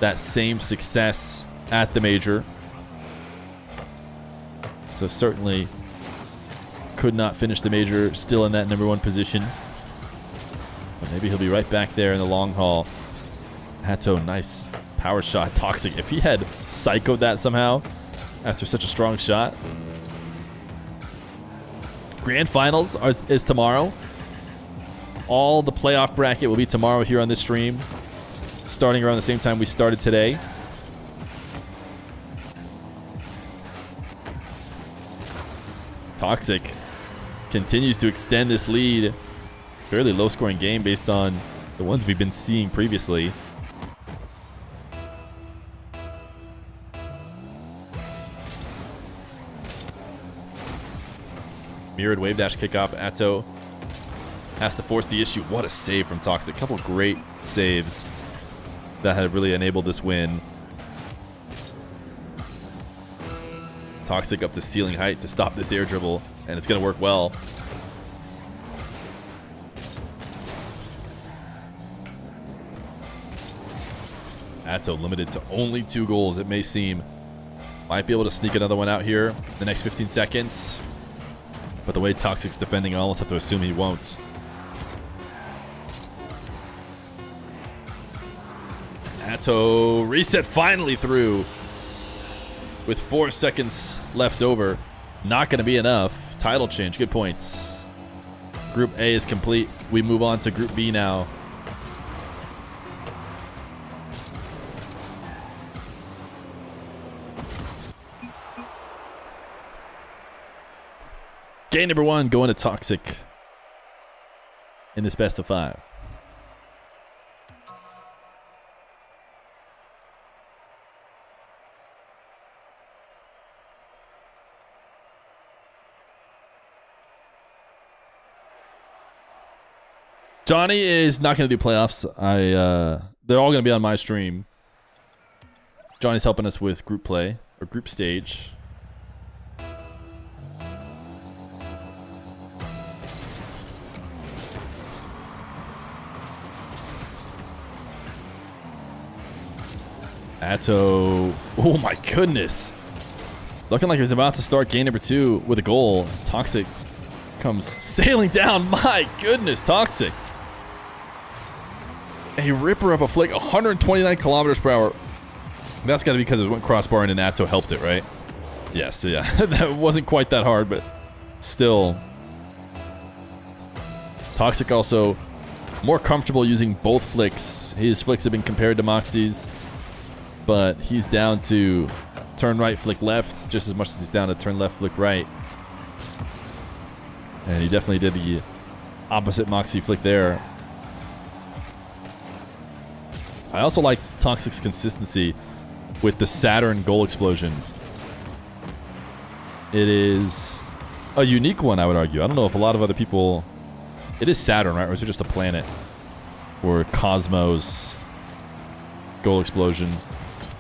that same success at the major. So certainly could not finish the major still in that number 1 position. But maybe he'll be right back there in the long haul. Atow, nice power shot. Toxiic. If he had psychoed that somehow after such a strong shot. Grand finals is tomorrow. All the playoff bracket will be tomorrow here on this stream, starting around the same time we started today. Toxiic continues to extend this lead. Fairly low scoring game based on the ones we've been seeing previously. Mirrored wave dash kickoff. Atow has to force the issue. What a save from Toxiic. A couple great saves that have really enabled this win. Toxiic up to ceiling height to stop this air dribble, and it's going to work well. Atow limited to only 2 goals, it may seem. Might be able to sneak another one out here in the next 15 seconds. But the way Toxic's defending, I almost have to assume he won't. Atow reset finally through with 4 seconds left over. Not going to be enough. Title change. Good points. Group A is complete. We move on to Group B now. Game number 1 going to Toxic in this best of 5. Johnny is not going to do playoffs. They're all going to be on my stream. Johnny's helping us with group play or group stage. Atow. Oh my goodness. Looking like he's about to start game number 2 with a goal. Toxic comes sailing down. My goodness, Toxic. A ripper of a flick, 129 kilometers per hour. That's got to be because it went crossbar and then Atow helped it, right? Yes, yeah. That wasn't quite that hard, but still. Toxic also more comfortable using both flicks. His flicks have been compared to Moxy's, but he's down to turn right, flick left, just as much as he's down to turn left, flick right. And he definitely did the opposite Moxy flick there. I also like Toxic's consistency with the Saturn goal explosion. It is a unique one, I would argue. I don't know if a lot of other people... It is Saturn, right? Or is it just a planet? Or Cosmos goal explosion.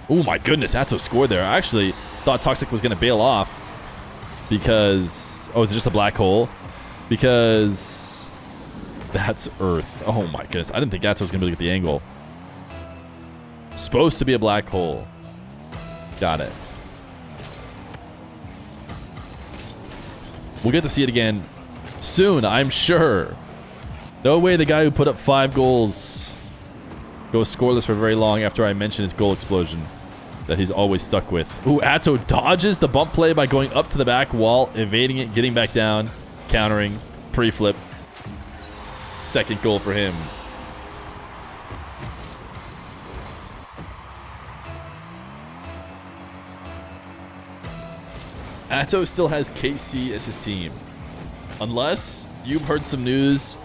Oh my goodness, Atow scored there. I actually thought Toxic was going to bail off because... Oh, is it just a black hole? Because that's Earth. Oh my goodness. I didn't think Atow was going to be able to get the angle. Supposed to be a black hole. Got it. We'll get to see it again soon, I'm sure. No way the guy who put up 5 goals goes scoreless for very long after I mention his goal explosion that he's always stuck with. Ooh, Atow dodges the bump play by going up to the back wall, evading it, getting back down, countering, pre-flip. Second goal for him. Atow still has KC as his team. Unless you've heard some news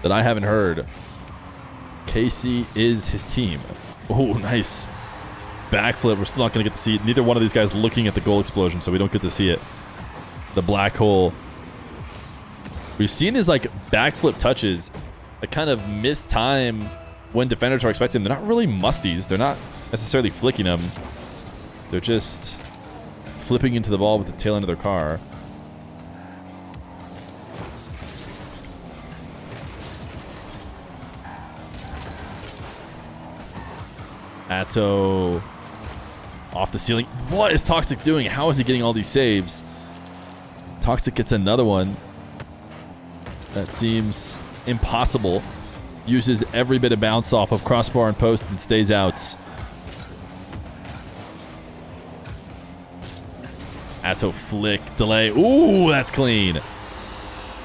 that I haven't heard. KC is his team. Oh, nice. Backflip. We're still not going to get to see it. Neither one of these guys looking at the goal explosion, so we don't get to see it. The black hole. We've seen his like backflip touches that kind of miss time when defenders are expecting them. They're not really musties. They're not necessarily flicking them. They're just flipping into the ball with the tail end of their car. Atow off the ceiling. What is Toxic doing? How is he getting all these saves? Toxic gets another one. That seems impossible. Uses every bit of bounce off of crossbar and post and stays out. Atow flick, delay. Ooh, that's clean.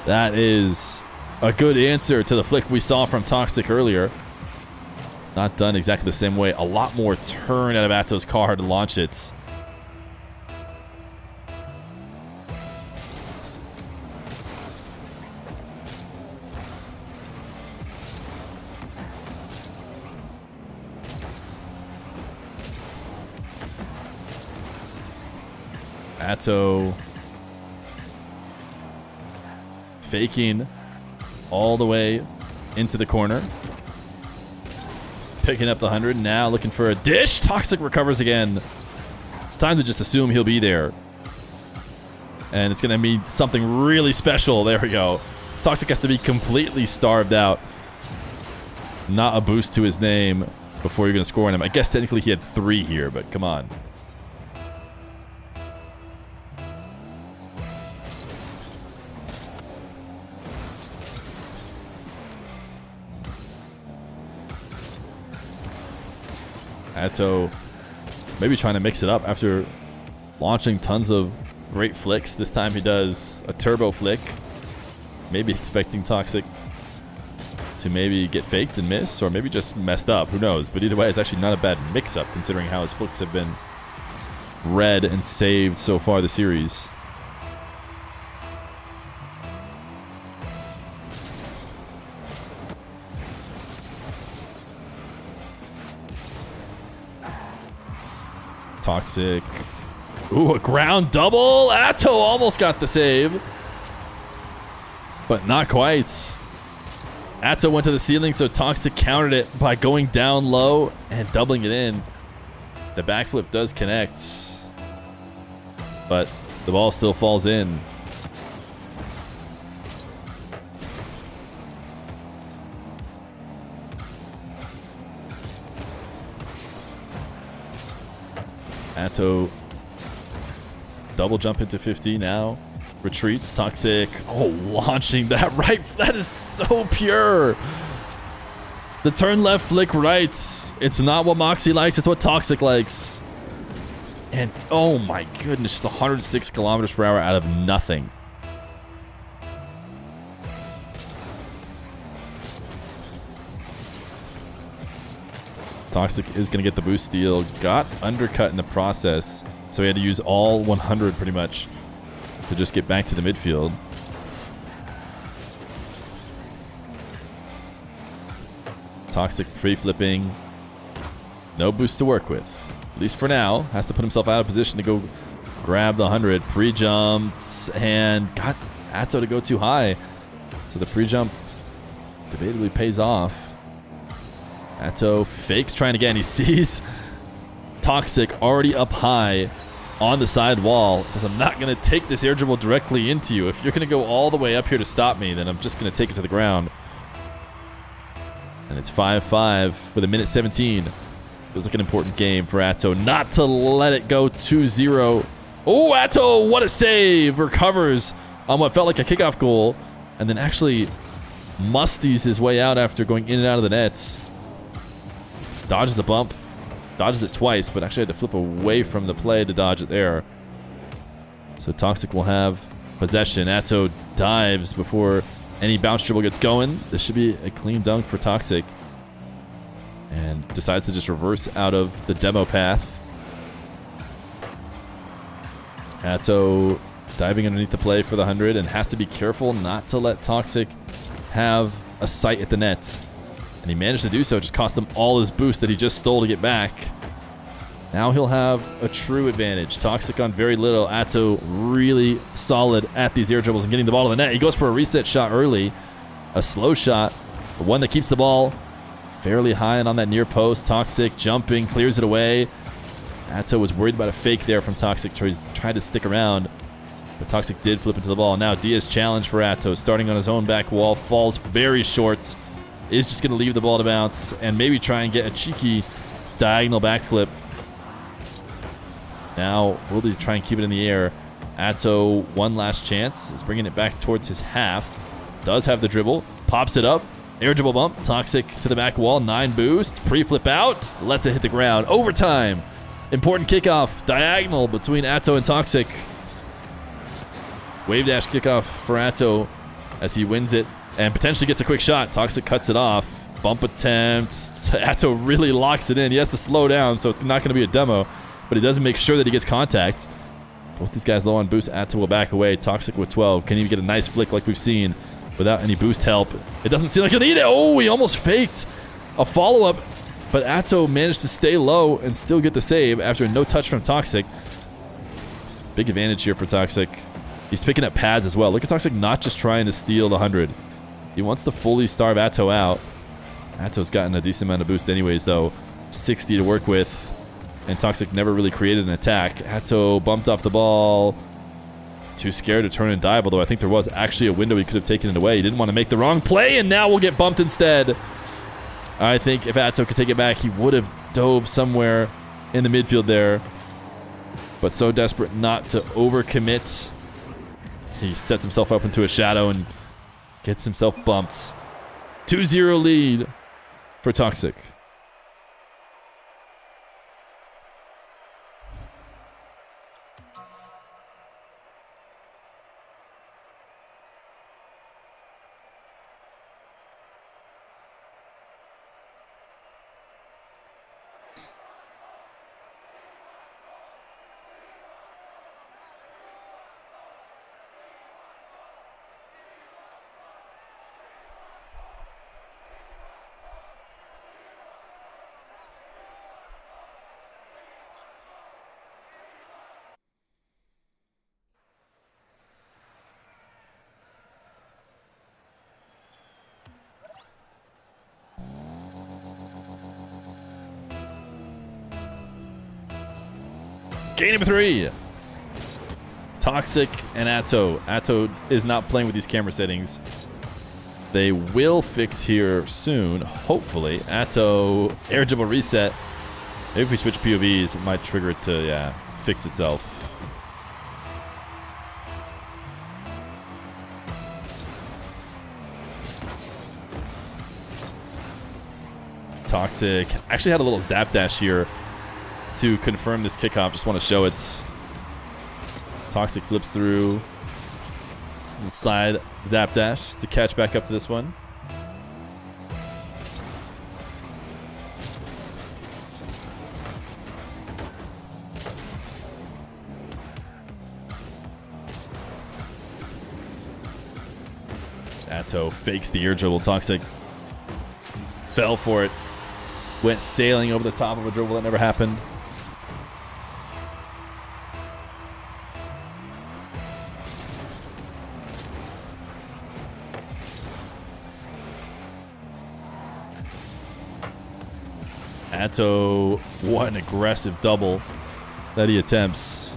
That is a good answer to the flick we saw from Toxic earlier. Not done exactly the same way. A lot more turn out of Atow's car to launch it. Atow faking all the way into the corner. Picking up the 100. Now looking for a dish. Toxic recovers again. It's time to just assume he'll be there. And it's going to be something really special. There we go. Toxic has to be completely starved out. Not a boost to his name before you're going to score on him. I guess technically he had 3 here, but come on. Atow maybe trying to mix it up after launching tons of great flicks. This time he does a turbo flick. Maybe expecting Toxiic to maybe get faked and miss, or maybe just messed up. Who knows? But either way, it's actually not a bad mix-up considering how his flicks have been read and saved so far this series. Toxiic. Ooh, a ground double. Atow almost got the save, but not quite. Atow went to the ceiling, so Toxiic countered it by going down low and doubling it in. The backflip does connect, but the ball still falls in. Atow double jump into 50 now. Retreats. Toxiic. Oh, launching that right. That is so pure. The turn left, flick right. It's not what Moxy likes. It's what Toxiic likes. And oh my goodness, just 106 kilometers per hour out of nothing. Toxiic is going to get the boost steal. Got undercut in the process, so he had to use all 100 pretty much to just get back to the midfield. Toxiic pre-flipping. No boost to work with. At least for now. Has to put himself out of position to go grab the 100. Pre-jumps and got Atow to go too high. So the pre-jump debatably pays off. Atow fakes trying again. He sees Toxiic already up high on the side wall. Says, I'm not going to take this air dribble directly into you. If you're going to go all the way up here to stop me, then I'm just going to take it to the ground. And it's 5-5 with a minute 17. Feels like an important game for Atow not to let it go 2-0. Oh, Atow, what a save. Recovers on what felt like a kickoff goal. And then actually musties his way out after going in and out of the nets. Dodges a bump. Dodges it twice, but actually had to flip away from the play to dodge it there. So Toxiic will have possession. Atow dives before any bounce dribble gets going. This should be a clean dunk for Toxiic. And decides to just reverse out of the demo path. Atow diving underneath the play for the 100 and has to be careful not to let Toxiic have a sight at the net. And he managed to do so. Just cost him all his boost that he just stole to get back. Now he'll have a true advantage. Toxiic on very little. Atow really solid at these air dribbles and getting the ball to the net. He goes for a reset shot early. A slow shot. The one that keeps the ball fairly high and on that near post. Toxiic jumping, clears it away. Atow was worried about a fake there from Toxiic. Tried to stick around. But Toxiic did flip into the ball. Now Diaz challenge for Atow. Starting on his own back wall. Falls very short. Is just going to leave the ball to bounce and maybe try and get a cheeky diagonal backflip. Now, will he try and keep it in the air? Atow, one last chance. Is bringing it back towards his half. Does have the dribble. Pops it up. Air dribble bump. Toxiic to the back wall. 9 boost. Pre-flip out. Lets it hit the ground. Overtime. Important kickoff. Diagonal between Atow and Toxiic. Wave dash kickoff for Atow as he wins it. And potentially gets a quick shot. Toxiic cuts it off. Bump attempt. Atow really locks it in. He has to slow down, so it's not going to be a demo. But he doesn't make sure that he gets contact. Both these guys low on boost. Atow will back away. Toxiic with 12. Can even get a nice flick like we've seen without any boost help. It doesn't seem like he'll need it. Oh, he almost faked a follow-up. But Atow managed to stay low and still get the save after no touch from Toxiic. Big advantage here for Toxiic. He's picking up pads as well. Look at Toxiic not just trying to steal the 100. He wants to fully starve Atow out. Atow's gotten a decent amount of boost anyways, though. 60 to work with. And Toxiic never really created an attack. Atow bumped off the ball. Too scared to turn and dive, although I think there was actually a window he could have taken it away. He didn't want to make the wrong play, and now we'll get bumped instead. I think if Atow could take it back, he would have dove somewhere in the midfield there. But so desperate not to overcommit. He sets himself up into a shadow and gets himself bumped. 2-0 lead for Toxiic. Game number 3. Toxic and Atow. Atow is not playing with these camera settings. They will fix here soon, hopefully. Atow, air dribble reset. Maybe if we switch POVs, it might trigger it to, yeah, fix itself. Toxic actually had a little zap dash here to confirm this kickoff. Just want to show it. Toxic flips through. Side zap dash to catch back up to this one. Atow fakes the air dribble. Toxic fell for it. Went sailing over the top of a dribble that never happened. Atow, what an aggressive double that he attempts.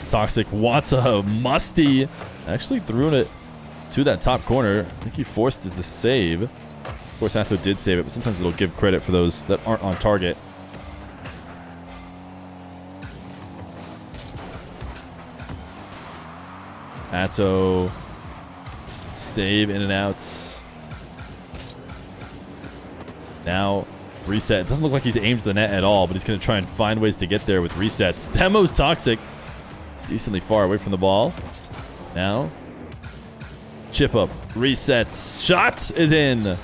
Toxic wants a musty. Actually threw it to that top corner. I think he forced it to save. Of course, Atow did save it, but sometimes it'll give credit for those that aren't on target. Atow, save in and outs. Now, reset. It doesn't look like he's aimed at the net at all, but he's going to try and find ways to get there with resets. Demo's Toxic. Decently far away from the ball. Now, chip up. Resets. Shot is in.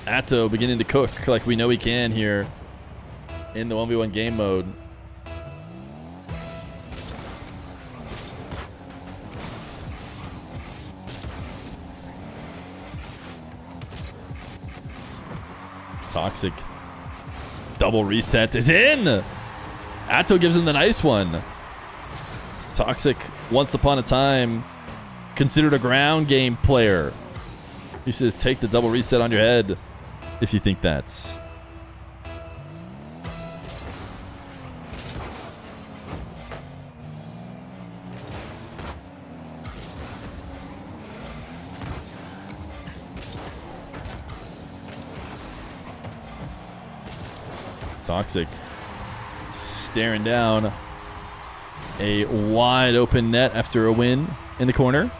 Atow beginning to cook like we know he can here in the 1v1 game mode. Toxic. Double reset is in. Atow gives him the nice one. Toxic, once upon a time, considered a ground game player. He says, take the double reset on your head if you think that's. Toxic staring down a wide open net after a win in the corner.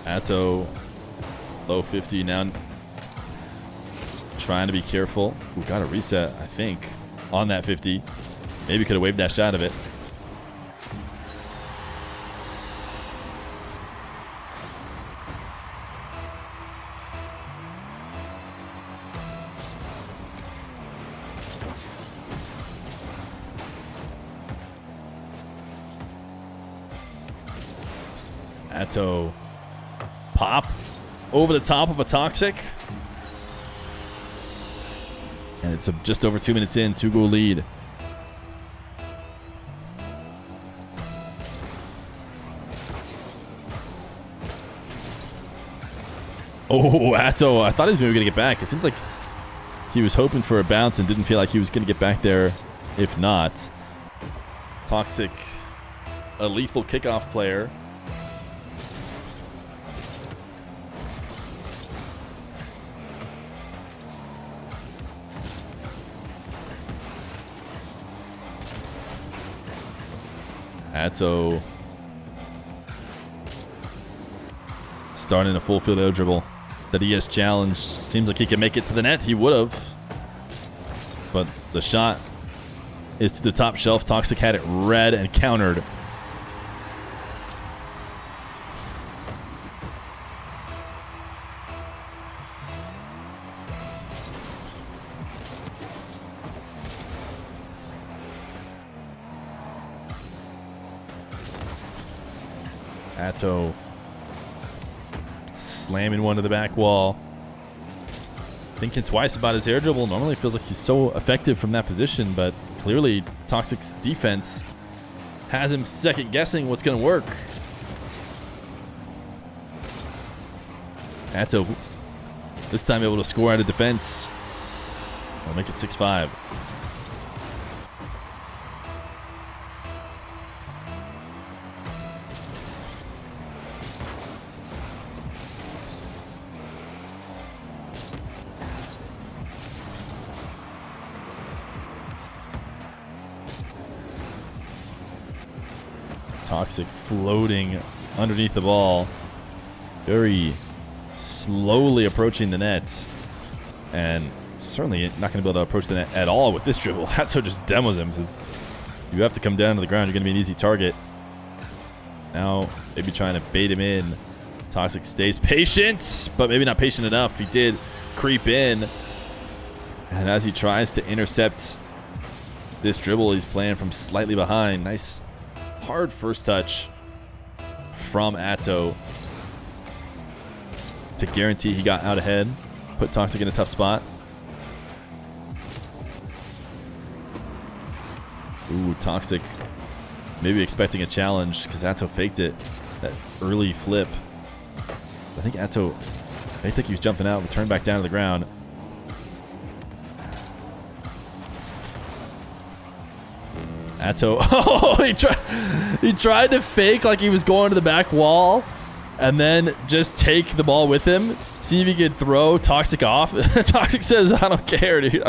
Atow, low 50 now. Trying to be careful. We got a reset, I think, on that 50. Maybe could have wave dashed out of it. Atow, pop over the top of a Toxic. And it's just over 2 minutes in, 2-goal lead. Oh, Atow, I thought he was maybe going to get back. It seems like he was hoping for a bounce and didn't feel like he was going to get back there if not. Toxic, a lethal kickoff player. Atow starting a full field air dribble that he has challenged. Seems like he can make it to the net. He would have. But the shot is to the top shelf. Toxic had it read and countered. Atow slamming one to the back wall. thinking twice about his air dribble. Normally it feels like he's so effective from that position, but clearly Toxic's defense has him second guessing what's going to work. Atow this time able to score out of defense. I'll make it 6-5. Toxic floating underneath the ball. Very slowly approaching the net. And certainly not going to be able to approach the net at all with this dribble. Atow just demos him. Says, you have to come down to the ground. You're going to be an easy target. Now, maybe trying to bait him in. Toxic stays patient, but maybe not patient enough. He did creep in. And as he tries to intercept this dribble, he's playing from slightly behind. Nice hard first touch from Atow to guarantee he got out ahead. Put Toxic in a tough spot. Ooh, Toxic maybe expecting a challenge because Atow faked it. That early flip. I think Atow, I think he was jumping out and turned back down to the ground. Atow, oh, he tried to fake like he was going to the back wall and then just take the ball with him. See if he could throw Toxic off. Toxic says, I don't care, dude.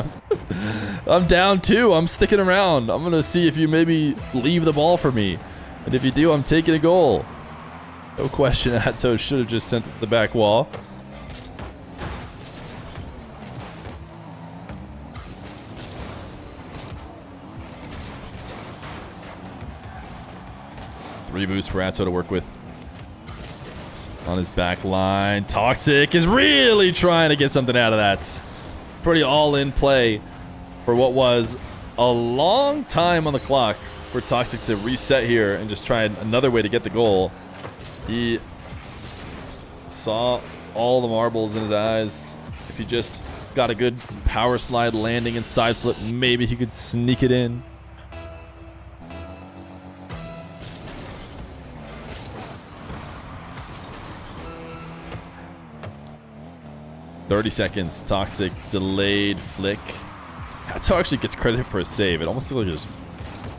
I'm down 2. I'm sticking around. I'm going to see if you maybe leave the ball for me. And if you do, I'm taking a goal. No question, Atow should have just sent it to the back wall. Three boosts for Atow to work with. On his back line. Toxic is really trying to get something out of that. Pretty all-in play for what was a long time on the clock for Toxic to reset here and just try another way to get the goal. He saw all the marbles in his eyes. If he just got a good power slide landing and side flip, maybe he could sneak it in. "30 seconds. Toxic delayed flick." Atow actually gets credit for a save. It almost feels like it just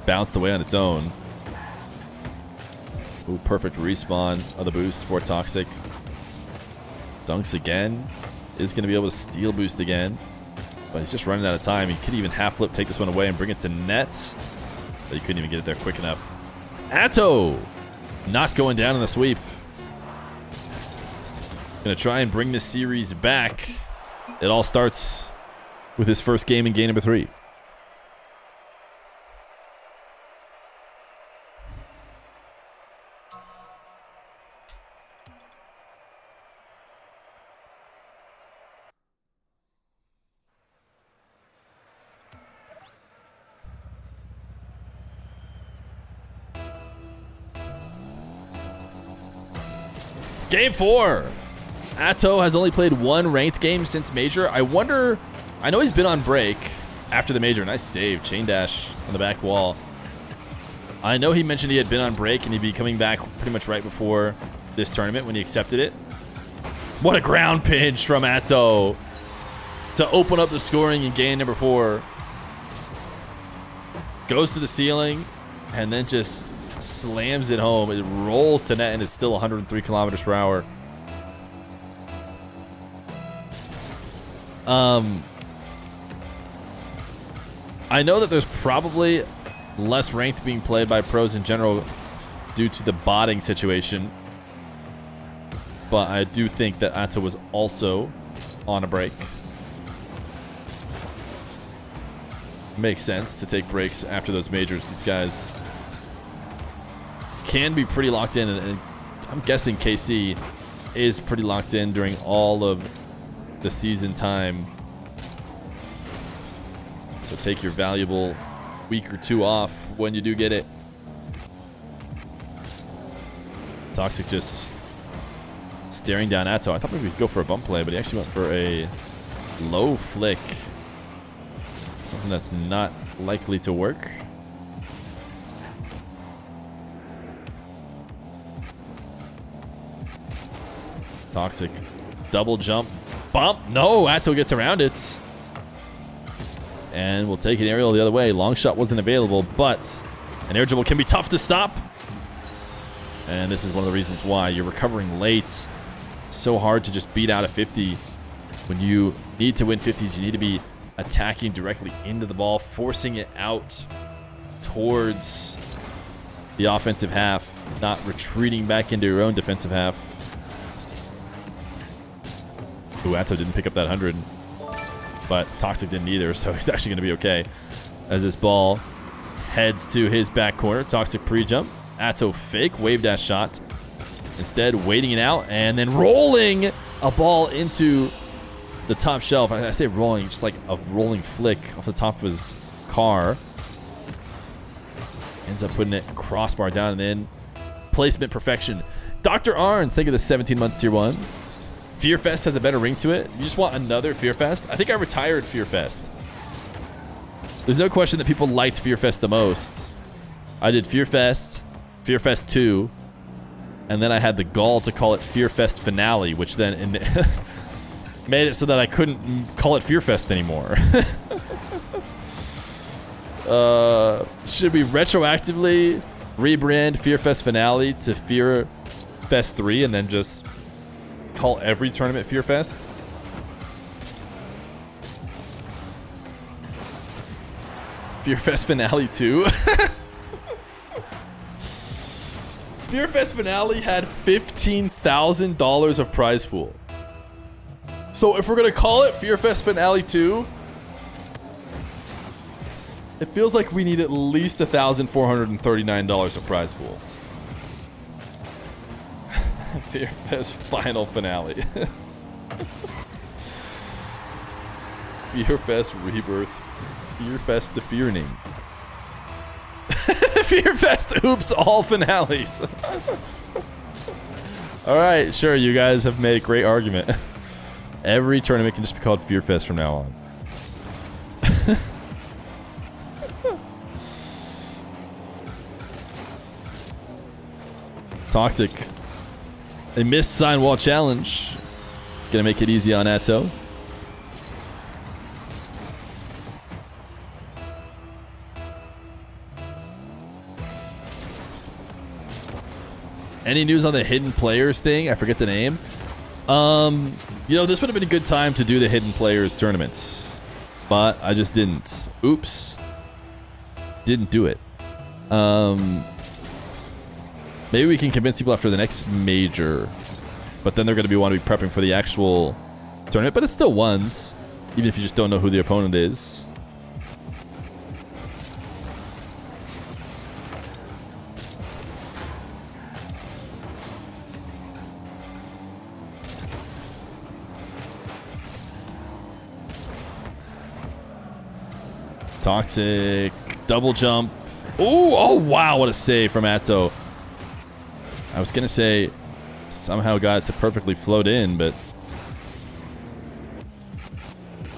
bounced away on its own. Ooh, perfect respawn of the boost for Toxic. Dunks again. Is going to be able to steal boost again. But he's just running out of time. He could even half flip, take this one away, and bring it to net. But he couldn't even get it there quick enough. Atow not going down in the sweep. Going to try and bring this series back. It all starts with his first game in game number 3. Game 4. Atow has only played 1 ranked game since Major. I wonder, I know he's been on break after the Major. Nice save, chain dash on the back wall. I know he mentioned he had been on break and he'd be coming back pretty much right before this tournament when he accepted it. What a ground pinch from Atow to open up the scoring in game number 4. Goes to the ceiling and then just slams it home. It rolls to net and it's still 103 kilometers per hour. I know that there's probably less ranked being played by pros in general due to the botting situation, but I do think that Atow was also on a break. Makes sense to take breaks after those majors. These guys can be pretty locked in, and I'm guessing KC is pretty locked in during all of the season time. So take your valuable week or 2 off when you do get it. Toxic just staring down Atow. I thought maybe he'd go for a bump play, but he actually went for a Low flick. Something that's not likely to work. Toxic. Double jump. Bump. No, Atow gets around it. And we'll take an aerial the other way. Long shot wasn't available, but an air dribble can be tough to stop. And this is one of the reasons why you're recovering late. So hard to just beat out a 50. When you need to win 50s, you need to be attacking directly into the ball, forcing it out towards the offensive half, not retreating back into your own defensive half. Ooh, Atow didn't pick up that 100, but Toxic didn't either, so he's actually going to be okay. As this ball heads to his back corner, Toxic pre-jump, Atow fake, wave dash shot. Instead, waiting it out and then rolling a ball into the top shelf. I say rolling, just like a rolling flick off the top of his car. Ends up putting it crossbar down and then placement perfection. Dr. Arns, think of the 17 months tier 1. Fear Fest has a better ring to it. You just want another Fear Fest? I think I retired Fear Fest. There's no question that people liked Fear Fest the most. I did Fear Fest 2, and then I had the gall to call it Fear Fest Finale, which then made it so that I couldn't call it Fear Fest anymore. Should we retroactively rebrand Fear Fest Finale to Fear Fest 3 and then just call every tournament Fear Fest? Fear Fest Finale 2? Fear Fest Finale had $15,000 of prize pool. So if we're going to call it Fear Fest Finale 2, it feels like we need at least $1,439 of prize pool. Fear Fest Final Finale. Fear Fest Rebirth. Fear Fest the Fearing. Fear Fest Oops all finales. Alright, sure, you guys have made a great argument. Every tournament can just be called Fear Fest from now on. Toxic. A missed sign wall challenge. Gonna make it easy on Atow. Any news on the hidden players thing? I forget the name. You know, this would have been a good time to do the hidden players tournaments, but I just didn't. Oops. Didn't do it. Maybe we can convince people after the next major, but then they're going to want to be prepping for the actual tournament, but it's still ones, even if you just don't know who the opponent is. Toxic, double jump. Ooh, oh wow, what a save from Atow. I was gonna say somehow got it to perfectly float in, but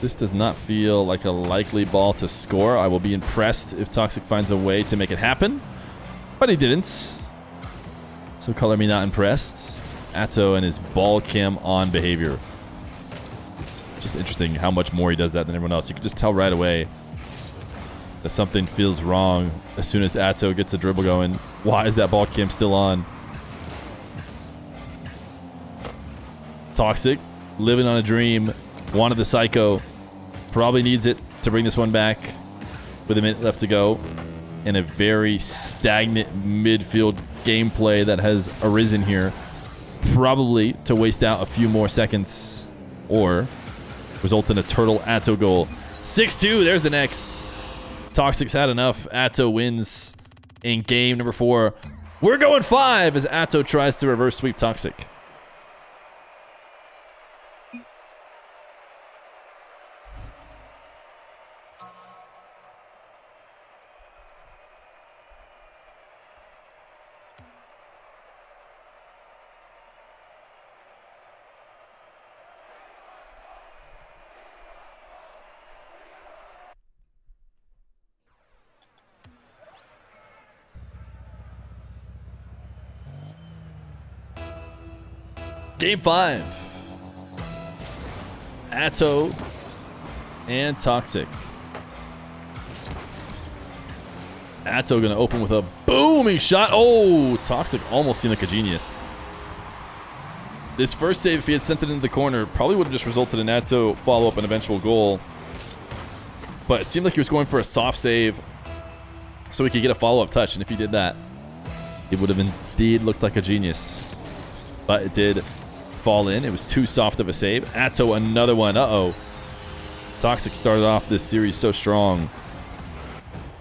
this does not feel like a likely ball to score. I will be impressed if Toxic finds a way to make it happen, but he didn't. So color me not impressed. Atow and his ball cam on behavior. Just interesting how much more he does that than everyone else. You can just tell right away that something feels wrong as soon as Atow gets a dribble going. Why is that ball cam still on? Toxic, living on a dream, wanted the psycho, probably needs it to bring this one back with a minute left to go in a very stagnant midfield gameplay that has arisen here, probably to waste out a few more seconds or result in a turtle Atow goal. 6-2, there's the next. Toxic's had enough. Atow wins in game number 4. We're going 5 as Atow tries to reverse sweep Toxic. Game 5. Atow and Toxiic. Atow going to open with a booming shot. Oh, Toxiic almost seemed like a genius. This first save, if he had sent it into the corner, probably would have just resulted in Atow follow-up and eventual goal. But it seemed like he was going for a soft save so he could get a follow-up touch. And if he did that, it would have indeed looked like a genius. But it did fall in. It was too soft of a save. Atow, another one. Uh-oh. Toxiic started off this series so strong.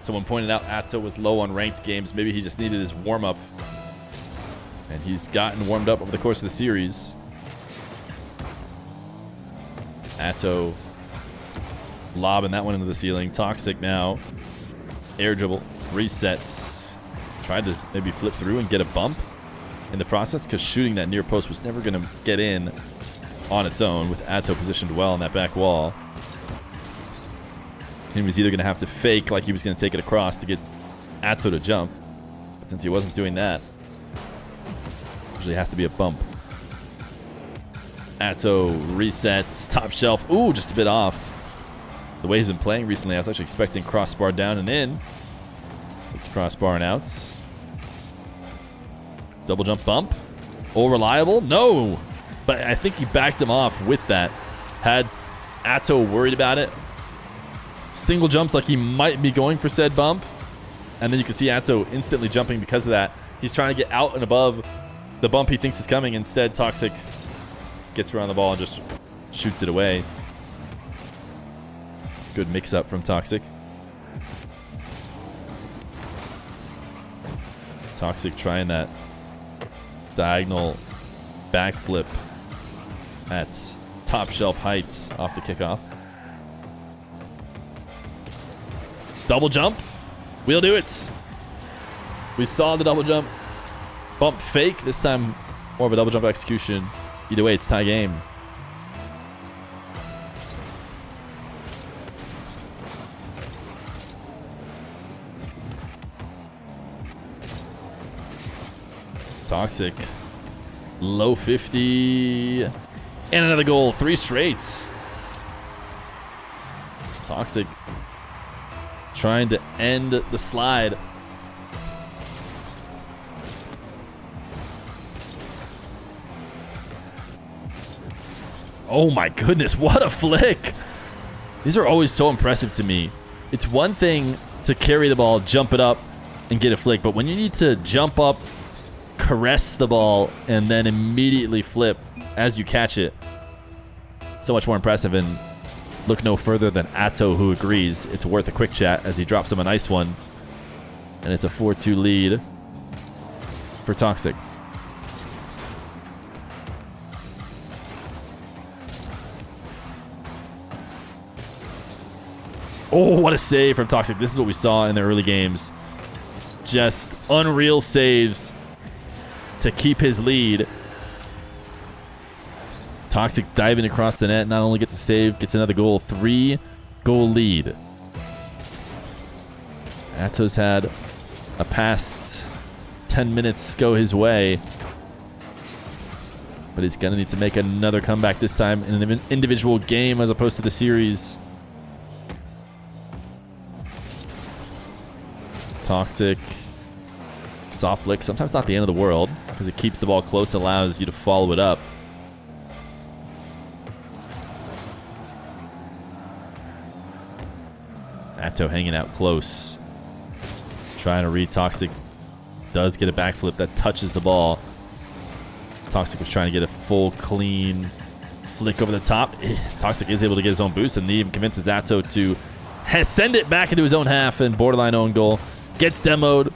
Someone pointed out Atow was low on ranked games. Maybe he just needed his warm-up. And he's gotten warmed up over the course of the series. Atow lobbing that one into the ceiling. Toxiic now. Air dribble. Resets. Tried to maybe flip through and get a bump in the process, because shooting that near post was never going to get in on its own with Atow positioned well on that back wall. He was either going to have to fake like he was going to take it across to get Atow to jump. But since he wasn't doing that, usually has to be a bump. Atow resets. Top shelf. Ooh, just a bit off. The way he's been playing recently, I was actually expecting crossbar down and in. It's crossbar and outs. Double jump bump. Oh, reliable? No! But I think he backed him off with that. Had Atow worried about it. Single jumps like he might be going for said bump. And then you can see Atow instantly jumping because of that. He's trying to get out and above the bump he thinks is coming. Instead, Toxiic gets around the ball and just shoots it away. Good mix-up from Toxiic. Toxiic trying that diagonal backflip at top shelf heights off the kickoff. Double jump. We'll do it. We saw the double jump. Bump fake. This time more of a double jump execution. Either way, it's tie game. Toxiic. Low 50. And another goal. 3 straights. Toxiic trying to end the slide. Oh my goodness, what a flick. These are always so impressive to me. It's one thing to carry the ball, jump it up, and get a flick, but when you need to jump up, caress the ball, and then immediately flip as you catch it, so much more impressive. And look no further than Atow, who agrees it's worth a quick chat as he drops him a nice one. And it's a 4-2 lead for Toxiic. Oh, what a save from Toxiic. This is what we saw in the early games. Just unreal saves to keep his lead. Toxiic diving across the net. Not only gets a save, gets another goal. 3-goal lead. Atow's had a past 10 minutes go his way. But he's going to need to make another comeback, this time in an individual game as opposed to the series. Toxiic. Soft flick. Sometimes not the end of the world because it keeps the ball close and allows you to follow it up. Atow hanging out close. Trying to read Toxiic. Does get a backflip that touches the ball. Toxiic was trying to get a full, clean flick over the top. Toxiic is able to get his own boost, and he even convinces Atow to send it back into his own half and borderline own goal. Gets demoed.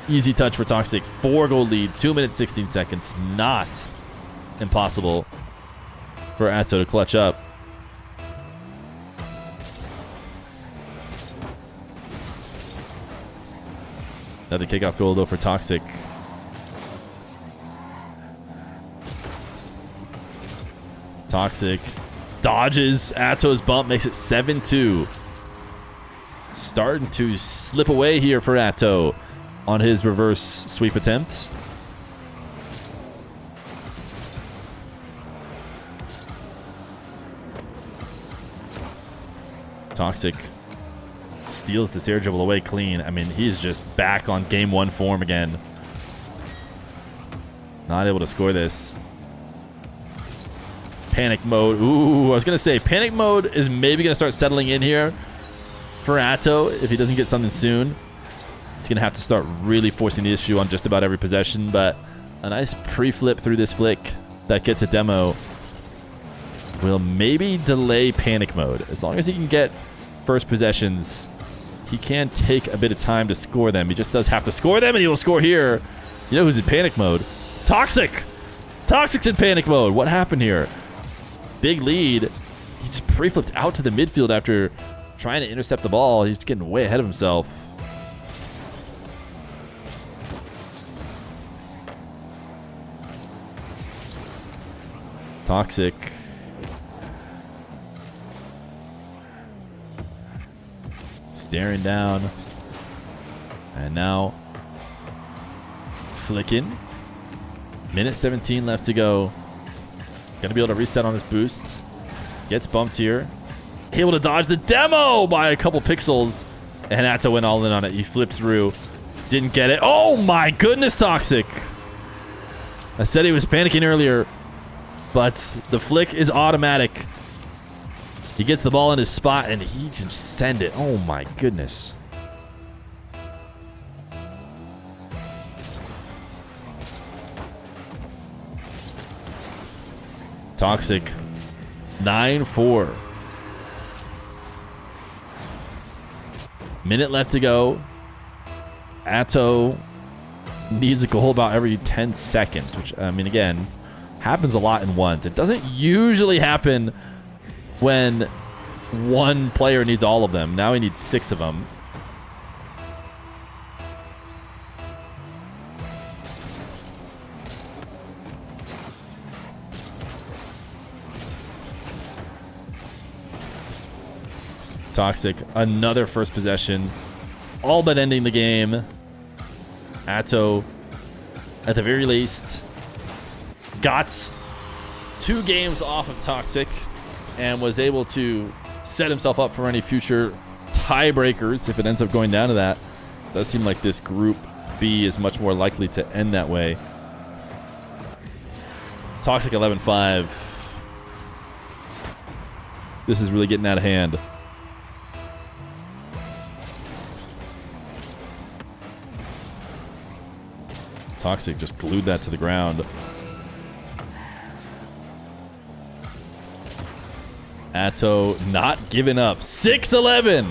Easy touch for Toxiic. 4-goal lead. 2 minutes, 16 seconds. Not impossible for Atow to clutch up. Another kickoff goal, though, for Toxiic. Toxiic dodges Atow's bump, makes it 7-2. Starting to slip away here for Atow on his reverse sweep attempt. Toxic steals this air dribble away clean. I mean, he's just back on game 1 form again. Not able to score this. Panic mode. Ooh, I was going to say, panic mode is maybe going to start settling in here for Atow if he doesn't get something soon. He's going to have to start really forcing the issue on just about every possession, but a nice pre-flip through this flick that gets a demo will maybe delay panic mode. As long as he can get first possessions, he can take a bit of time to score them. He just does have to score them, and he will score here. You know who's in panic mode? Toxic! Toxic's in panic mode. What happened here? Big lead. He just pre-flipped out to the midfield after trying to intercept the ball. He's getting way ahead of himself. Toxic. Staring down. And now flicking. Minute 17 left to go. Gonna be able to reset on his boost. Gets bumped here. Able to dodge the demo by a couple pixels. And Atow went all in on it. He flipped through. Didn't get it. Oh my goodness, Toxic. I said he was panicking earlier, but the flick is automatic. He gets the ball in his spot and he can send it. Oh my goodness. Toxic. 9-4. Minute left to go. Atow needs a goal about every 10 seconds, which, I mean, again, happens a lot in ones. It doesn't usually happen when one player needs all of them. Now he needs 6 of them. Toxic, another first possession, all but ending the game. Atow, at the very least, got 2 games off of Toxic and was able to set himself up for any future tiebreakers if it ends up going down to that. It does seem like this Group B is much more likely to end that way. Toxic 11-5. This is really getting out of hand. Toxic just glued that to the ground. Atow not giving up. 6-11.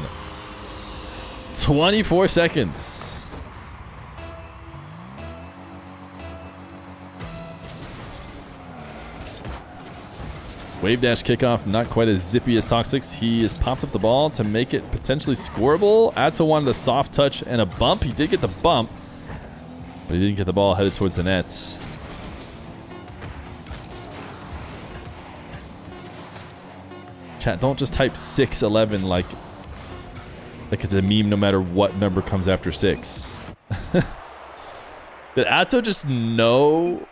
24 seconds. Wave dash kickoff, not quite as zippy as Toxic's. He has popped up the ball to make it potentially scoreable. Atow wanted a soft touch and a bump. He did get the bump, but he didn't get the ball headed towards the net. Chat, don't just type 6-11 like it's a meme no matter what number comes after 6. Did Atow just know?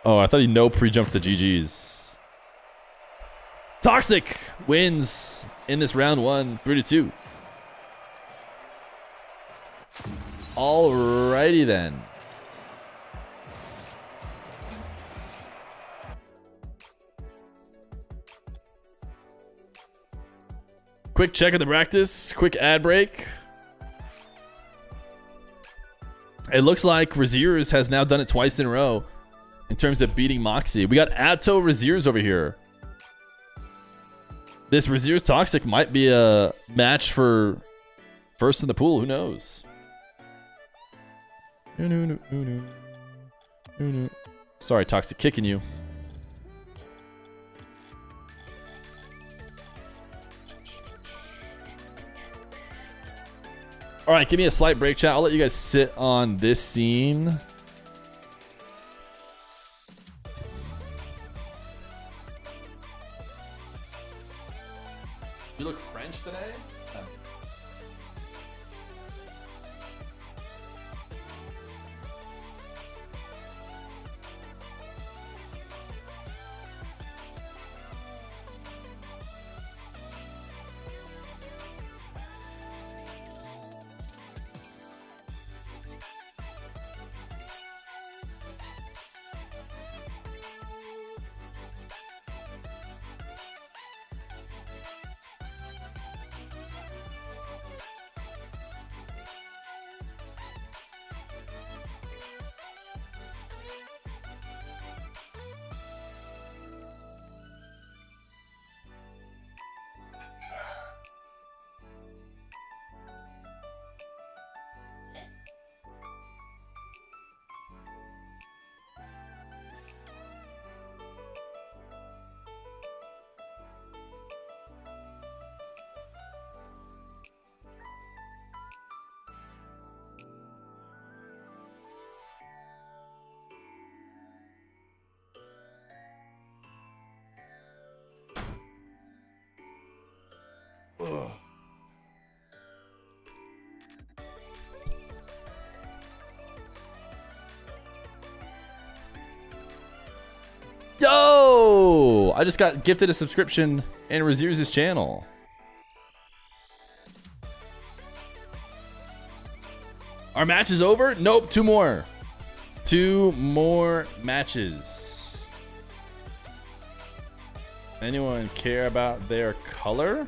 Oh, I thought he no pre-jumped the GGs. Toxic wins in this round 1, 3-2. Alrighty then. Quick check of the practice. Quick ad break. It looks like Rezears has now done it twice in a row in terms of beating Moxy. We got Atow Rezears over here. This Rezears Toxic might be a match for first in the pool. Who knows? Sorry, Toxic, kicking you. All right, give me a slight break, chat. I'll let you guys sit on this scene. You look French today? Yo! I just got gifted a subscription in Rezears' channel. Our match is over? Nope, 2 more. 2 more matches. Anyone care about their color?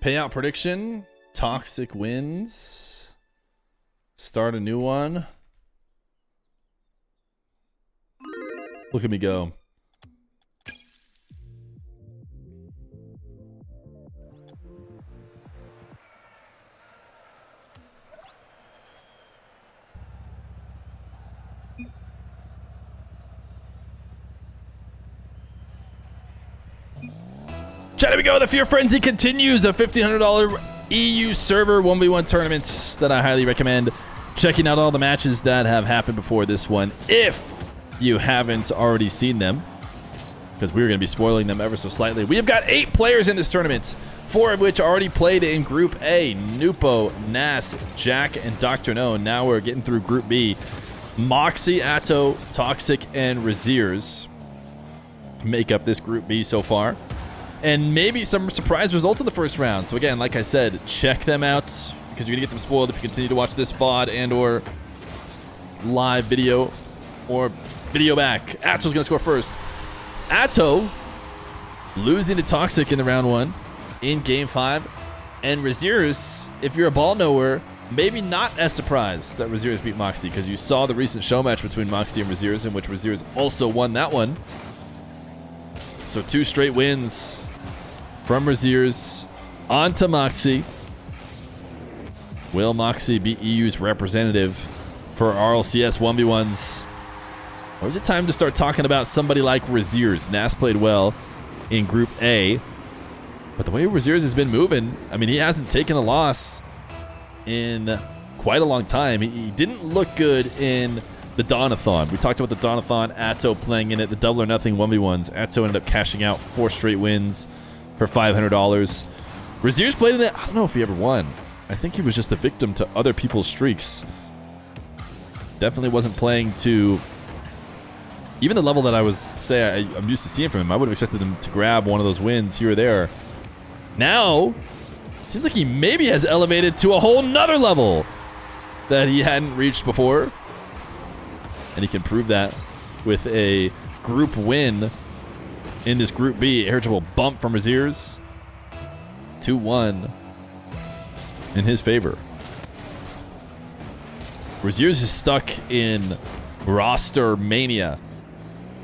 Payout prediction. Toxic wins. Start a new one. Look at me go. Chat, here we go. The Fear Frenzy continues. A $1,500 EU server 1v1 tournament that I highly recommend checking out all the matches that have happened before this one, if you haven't already seen them, because we're going to be spoiling them ever so slightly. We have got 8 players in this tournament, 4 of which already played in Group A. Nwpo, Nass, Jack, and DrKnown. Now we're getting through Group B. Moxy, Atow, Toxiic, and Rezears make up this Group B so far. And maybe some surprise results in the first round. So again, like I said, check them out, because you're going to get them spoiled if you continue to watch this VOD and or live video or video back. Atow's going to score first. Atow losing to Toxiic in the round 1 in game 5. And Rezears, if you're a ball knower, maybe not as surprised that Rezears beat Moxy, because you saw the recent show match between Moxy and Rezears, in which Rezears also won that one. So 2 straight wins from Rezears onto Moxy. Will Moxy be EU's representative for RLCS 1v1s? Or is it time to start talking about somebody like Rezears? Nass played well in Group A, but the way Rezears has been moving, I mean, he hasn't taken a loss in quite a long time. He didn't look good in the Dawnathon. We talked about the Dawnathon, Atow playing in it, the double or nothing 1v1s. Atow ended up cashing out 4 straight wins for $500. Rezears played in it. I don't know if he ever won. I think he was just a victim to other people's streaks. Definitely wasn't playing to even the level that I was, I'm used to seeing from him. I would have expected him to grab one of those wins here or there. Now, it seems like he maybe has elevated to a whole nother level that he hadn't reached before. And he can prove that with a group win in this Group B. Irritable bump from Rezears. 2-1 in his favor. Rezears is stuck in roster mania,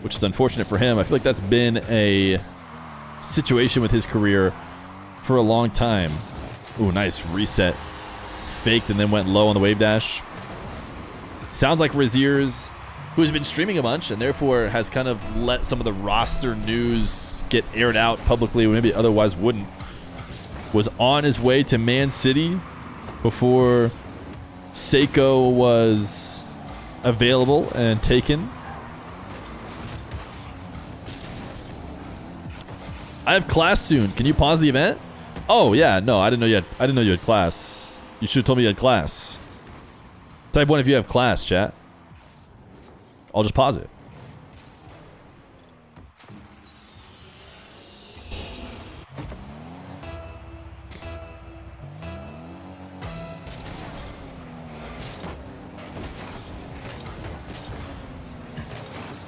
which is unfortunate for him. I feel like that's been a situation with his career for a long time. Ooh, nice reset. Faked and then went low on the wave dash. Sounds like Rezears, who's been streaming a bunch and therefore has kind of let some of the roster news get aired out publicly when maybe otherwise wouldn't, was on his way to Man City before Seiko was available and taken. I have class soon. Can you pause the event? Oh yeah, no, I didn't know you had class. You should have told me you had class. Type 1 if you have class, chat. I'll just pause it.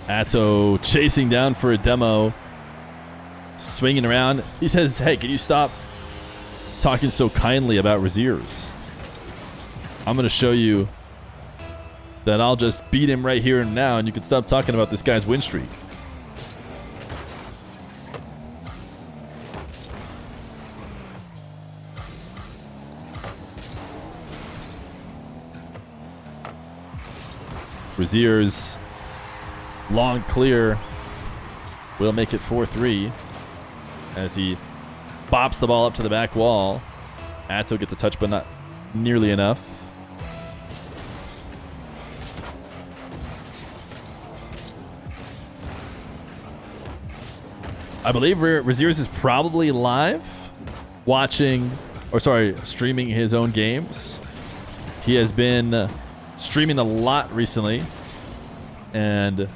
Atow chasing down for a demo. Swinging around. He says, hey, can you stop talking so kindly about Rezears? I'm going to show you that I'll just beat him right here and now, and you can stop talking about this guy's win streak. Rezears, long clear, will make it 4-3 as he bops the ball up to the back wall. Atow gets a touch, but not nearly enough. I believe Rezears is probably live watching, or sorry, streaming his own games. He has been streaming a lot recently, and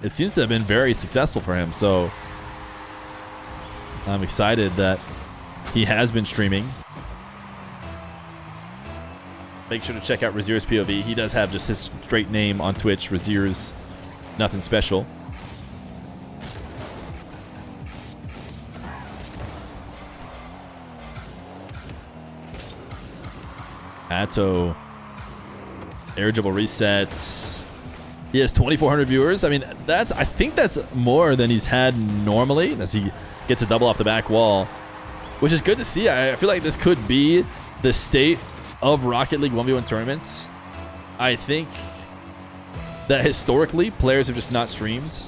it seems to have been very successful for him. So I'm excited that he has been streaming. Make sure to check out Rezears POV. He does have just his straight name on Twitch, Rezears, nothing special. Atow, air dribble resets. He has 2,400 viewers. I mean, I think that's more than he's had normally as he gets a double off the back wall, which is good to see. I feel like this could be the state of Rocket League 1v1 tournaments. I think that historically, players have just not streamed.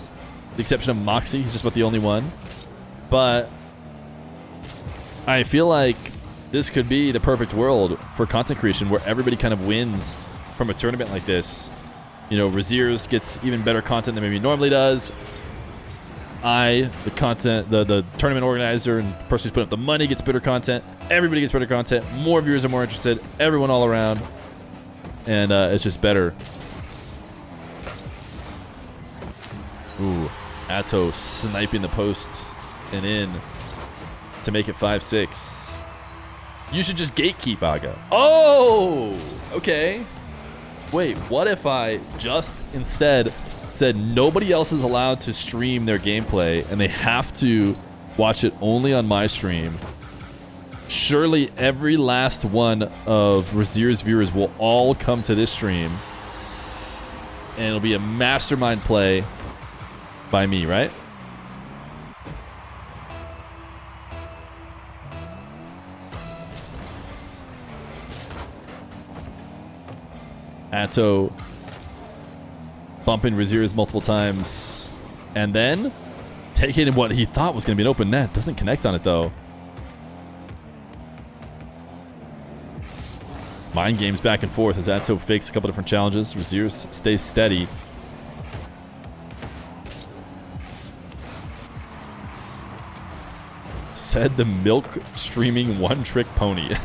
The exception of Moxy, he's just about the only one. But I feel like this could be the perfect world for content creation where everybody kind of wins from a tournament like this. You know, Rezears gets even better content than maybe he normally does. The tournament organizer and the person who's putting up the money gets better content. Everybody gets better content. More viewers are more interested. Everyone all around. And it's just better. Ooh, Atow sniping the post and in to make it 5-6. You should just gatekeep, Aga. Oh, okay. Wait, what if I just instead said nobody else is allowed to stream their gameplay and they have to watch it only on my stream? Surely every last one of Rezears viewers will all come to this stream and it'll be a mastermind play by me, right? Atow bumping Rezears multiple times and then taking what he thought was going to be an open net. Doesn't connect on it though. Mind games back and forth as Atow fakes a couple different challenges. Rezears stays steady. Said the milk streaming one-trick pony.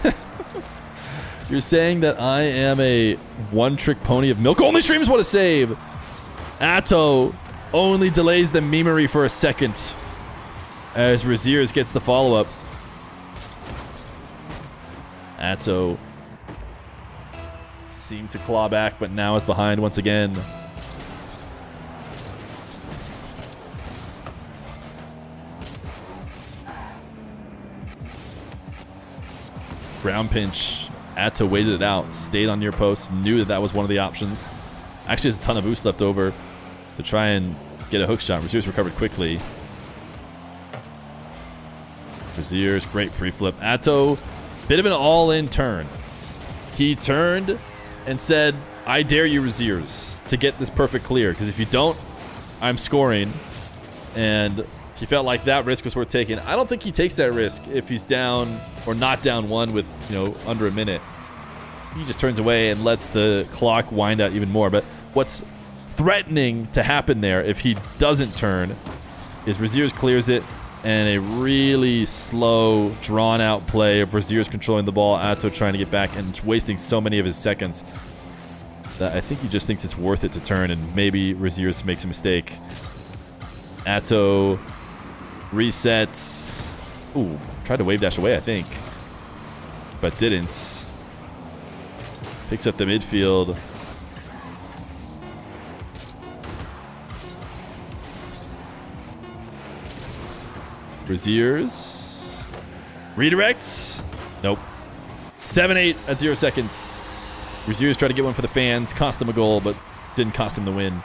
You're saying that I am a one-trick pony of milk only streams? What a save! Atow only delays the memery for a second as Rezears gets the follow-up. Atow seemed to claw back, but now is behind once again. Ground pinch. Atow waited it out, stayed on near post, knew that that was one of the options. Actually has a ton of boost left over to try and get a hook shot. Rezears recovered quickly. Rezears, great free flip. Atow, bit of an all-in turn. He turned and said, I dare you, Rezears, to get this perfect clear, because if you don't, I'm scoring. And he felt like that risk was worth taking. I don't think he takes that risk if he's down or not down one with, you know, under a minute. He just turns away and lets the clock wind out even more. But what's threatening to happen there if he doesn't turn is Rezears clears it and a really slow, drawn-out play of Rezears controlling the ball, Atow trying to get back and wasting so many of his seconds that I think he just thinks it's worth it to turn, and maybe Rezears makes a mistake. Atow resets. Ooh, tried to wave dash away, I think, but didn't. Picks up the midfield. Rezears redirects. Nope. 7-8 at 0 seconds. Rezears tried to get one for the fans, cost them a goal, but didn't cost him the win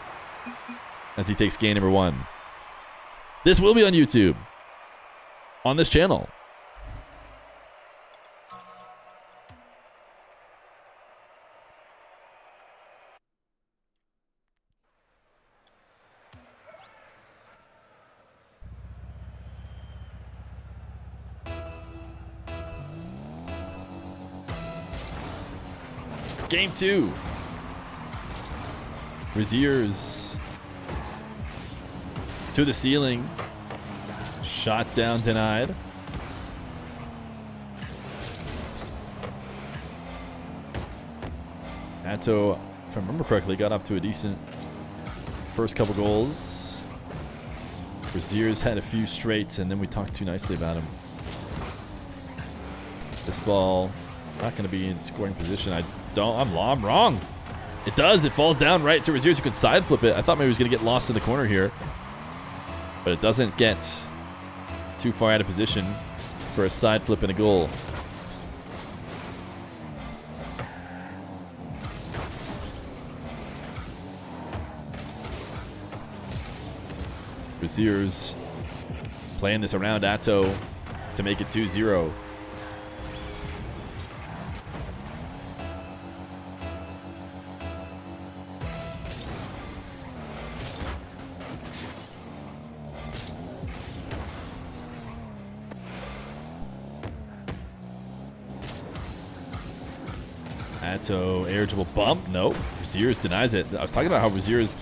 as he takes game number 1. This will be on YouTube on this channel. Game 2. Rezears to the ceiling. Shot down denied. Atow, if I remember correctly, got off to a decent first couple goals. Rezears had a few straights, and then we talked too nicely about him. This ball not going to be in scoring position. I'm wrong. It does. It falls down right to Rezears, who could side flip it. I thought maybe he was going to get lost in the corner here, but it doesn't get too far out of position for a side flip and a goal. Rezears playing this around Atow to make it 2-0. Atow, air dribble bump. Nope. Rezears denies it. I was talking about how Rezears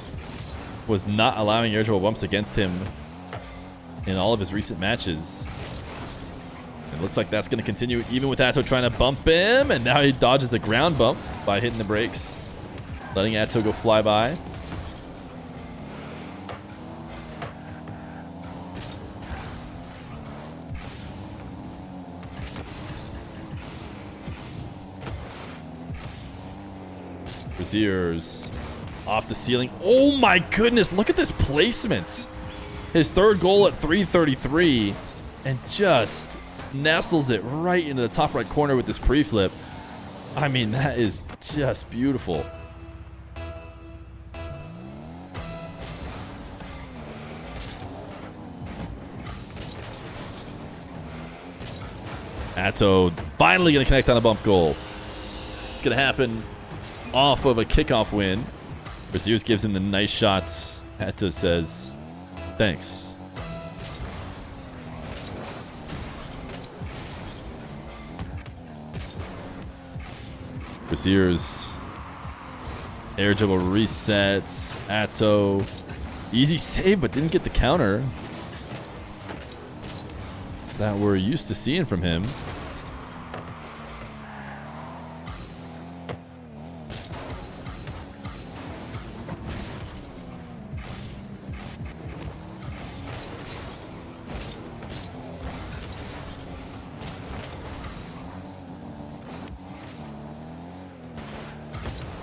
was not allowing air dribble bumps against him in all of his recent matches. It looks like that's going to continue even with Atow trying to bump him, and now he dodges a ground bump by hitting the brakes, letting Atow go fly by. Rezears off the ceiling. Oh my goodness, look at this placement. His third goal at 3:33, and just nestles it right into the top right corner with this pre-flip. I mean, that is just beautiful. Atow finally going to connect on a bump goal. It's going to happen off of a kickoff win. Rezears gives him the nice shots. Atow says, thanks. Rezears. Air dribble resets. Atow. Easy save, but didn't get the counter that we're used to seeing from him.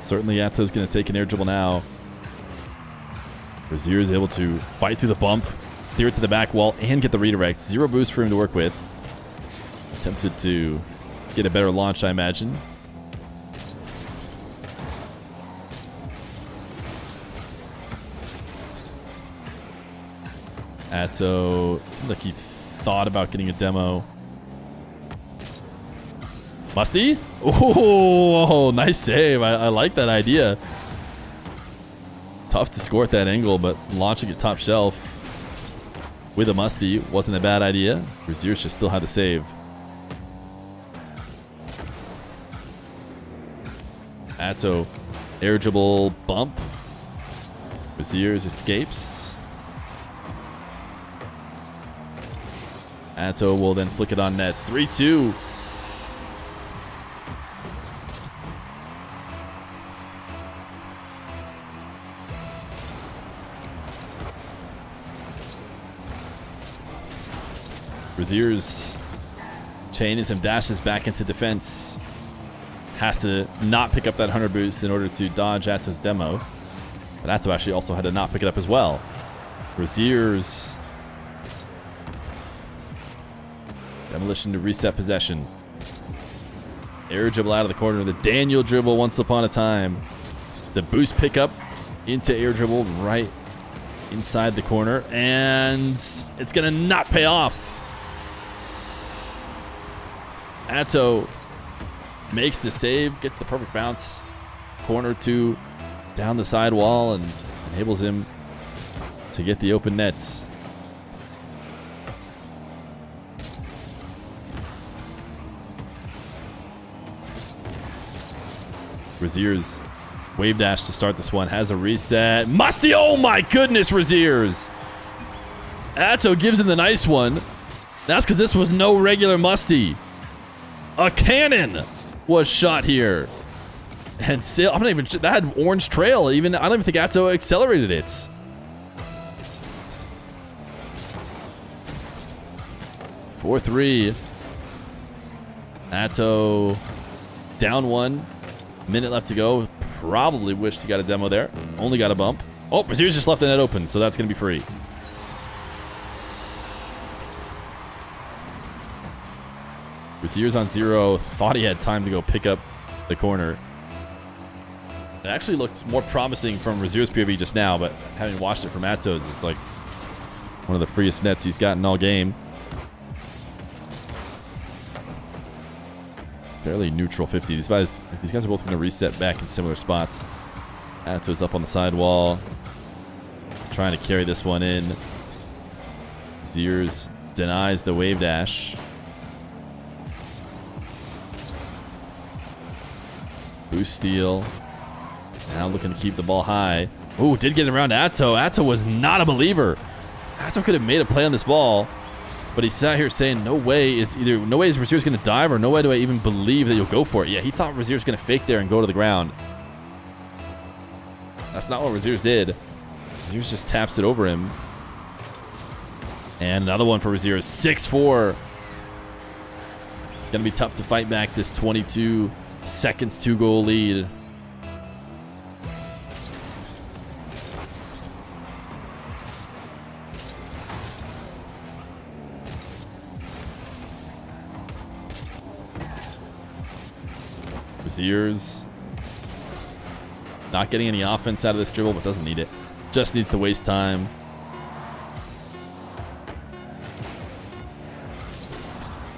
Certainly Atow's going to take an air dribble now. Rezears is able to fight through the bump, clear it to the back wall, and get the redirect. Zero boost for him to work with. Attempted to get a better launch, I imagine. Atow seemed like he thought about getting a demo. Musty? Oh, nice save. I like that idea. Tough to score at that angle, but launching it top shelf with a Musty wasn't a bad idea. Rezears just still had the save. Atow, air dribble bump. Rezears escapes. Atow will then flick it on net. 3-2. Rezears chaining some dashes back into defense. Has to not pick up that 100 boost in order to dodge Atow's demo. But Atow actually also had to not pick it up as well. Rezears. Demolition to reset possession. Air dribble out of the corner. The Daniel dribble once upon a time. The boost pickup into air dribble right inside the corner. And it's going to not pay off. Atow makes the save, gets the perfect bounce. Corner two down the side wall and enables him to get the open nets. Rezears, wave dash to start this one. Has a reset. Musty, oh my goodness, Rezears. Atow gives him the nice one. That's because this was no regular Musty. A cannon was shot here. And I'm not even, that had orange trail. I don't even think Atow accelerated it. Four, 3. Atow down 1. Minute left to go. Probably wished he got a demo there. Only got a bump. Oh, Rezears just left the net open, so that's going to be free. Rezears on 0. Thought he had time to go pick up the corner. It actually looked more promising from Rezears' POV just now, but having watched it from Atow's, it's like one of the freest nets he's gotten all game. Fairly neutral 50. These guys are both going to reset back in similar spots. Atow's up on the sidewall, trying to carry this one in. Rezears denies the wave dash. Boost steal. Now looking to keep the ball high. Ooh, did get around Atow. Atow was not a believer. Atow could have made a play on this ball, but he sat here saying, no way is Rezears going to dive, or no way do I even believe that you'll go for it. Yeah, he thought Rezears was going to fake there and go to the ground. That's not what Rezears did. Rezears just taps it over him. And another one for Rezears. 6-4. Going to be tough to fight back this 22 seconds 2-goal lead. Rezears not getting any offense out of this dribble, but doesn't need it. Just needs to waste time.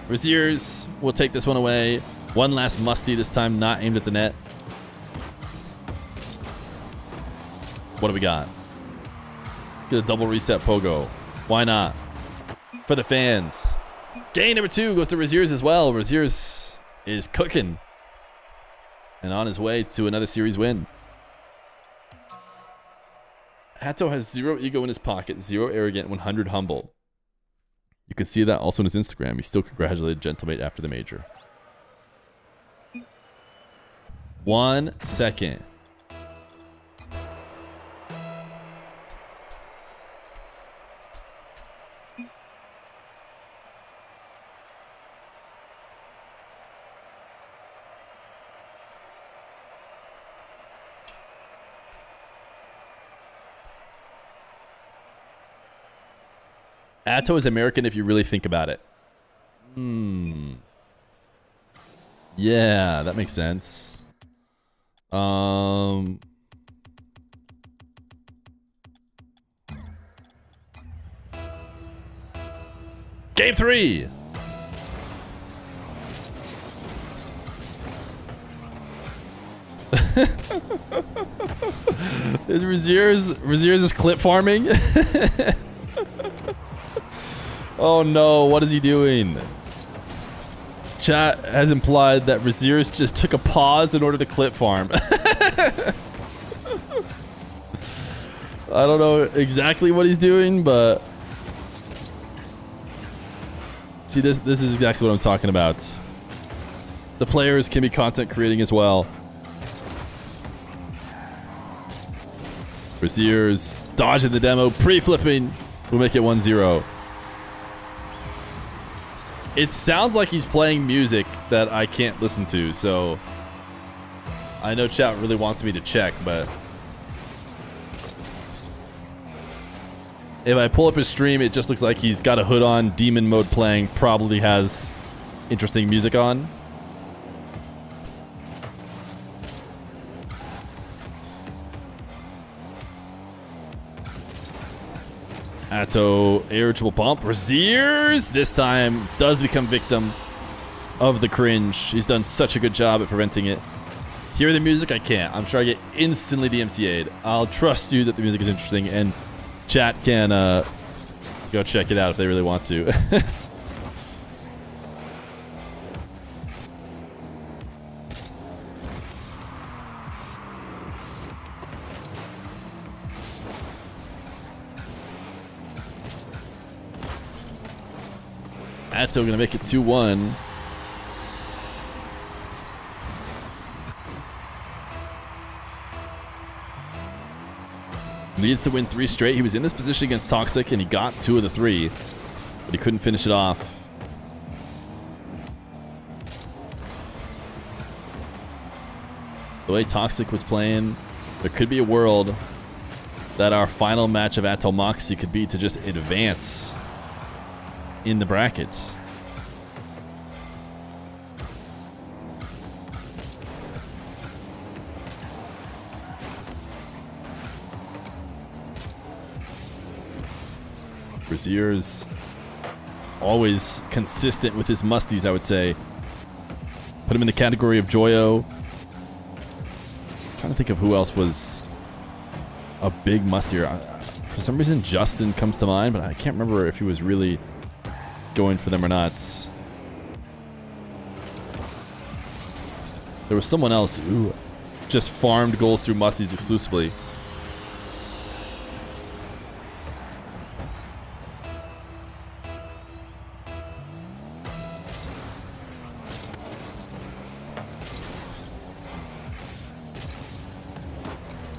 Rezears will take this one away. One last musty, this time not aimed at the net. What do we got? Get a double reset pogo. Why not? For the fans. Game number 2 goes to Rezears as well. Rezears is cooking and on his way to another series win. Atow has 0 ego in his pocket, 0 arrogant, 100 humble. You can see that also on his Instagram. He still congratulated Gentlemate after the major. 1 second. Atow is American if you really think about it. Yeah, that makes sense. Game 3. Rezears is clip farming. Oh no, what is he doing? Chat has implied that Rezears just took a pause in order to clip farm. I don't know exactly what he's doing, but see, this is exactly what I'm talking about. The players can be content creating as well. Rezears dodging the demo, pre-flipping will make it 1-0. It sounds like he's playing music that I can't listen to, so I know chat really wants me to check, but if I pull up his stream, it just looks like he's got a hood on, demon mode playing, probably has interesting music on. Atow, irritable bump. Rezears this time does become victim of the cringe. He's done such a good job at preventing it. Hear the music? I can't. I'm sure I get instantly DMCA'd. I'll trust you that the music is interesting, and chat can go check it out if they really want to. Atow gonna make it 2-1. Needs to win 3 straight. He was in this position against Toxiic and he got 2 of the 3, but he couldn't finish it off. The way Toxiic was playing, there could be a world that our final match of Atow Moxy could be to just advance in the brackets. Rezears, always consistent with his musties, I would say. Put him in the category of Joyo. Trying to think of who else was a big mustier. For some reason, Justin comes to mind, but I can't remember if he was really going for them or not. There was someone else who just farmed goals through musties exclusively.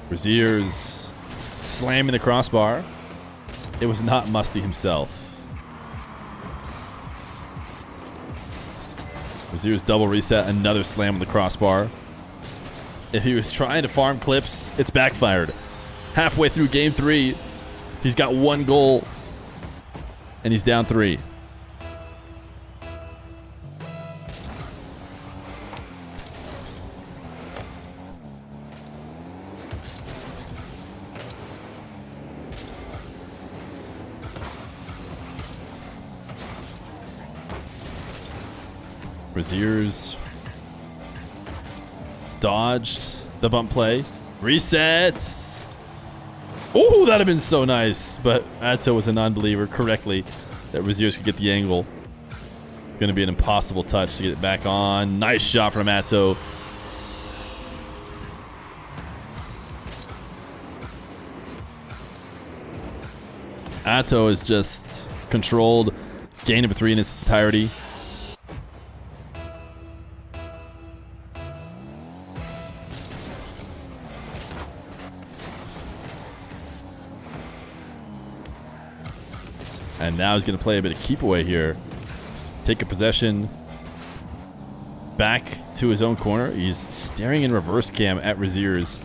Rezears slamming the crossbar. It was not Musty himself. Rezears double reset, another slam on the crossbar. If he was trying to farm clips, it's backfired. Halfway through game 3, he's got 1 goal, and he's down 3. Rezears dodged the bump play. Resets. Oh, that'd have been so nice. But Atow was a non-believer correctly that Rezears could get the angle. Going to be an impossible touch to get it back on. Nice shot from Atow. Atow is just controlled game number 3 in its entirety. And now he's going to play a bit of keep away here. Take a possession back to his own corner. He's staring in reverse cam at Rezears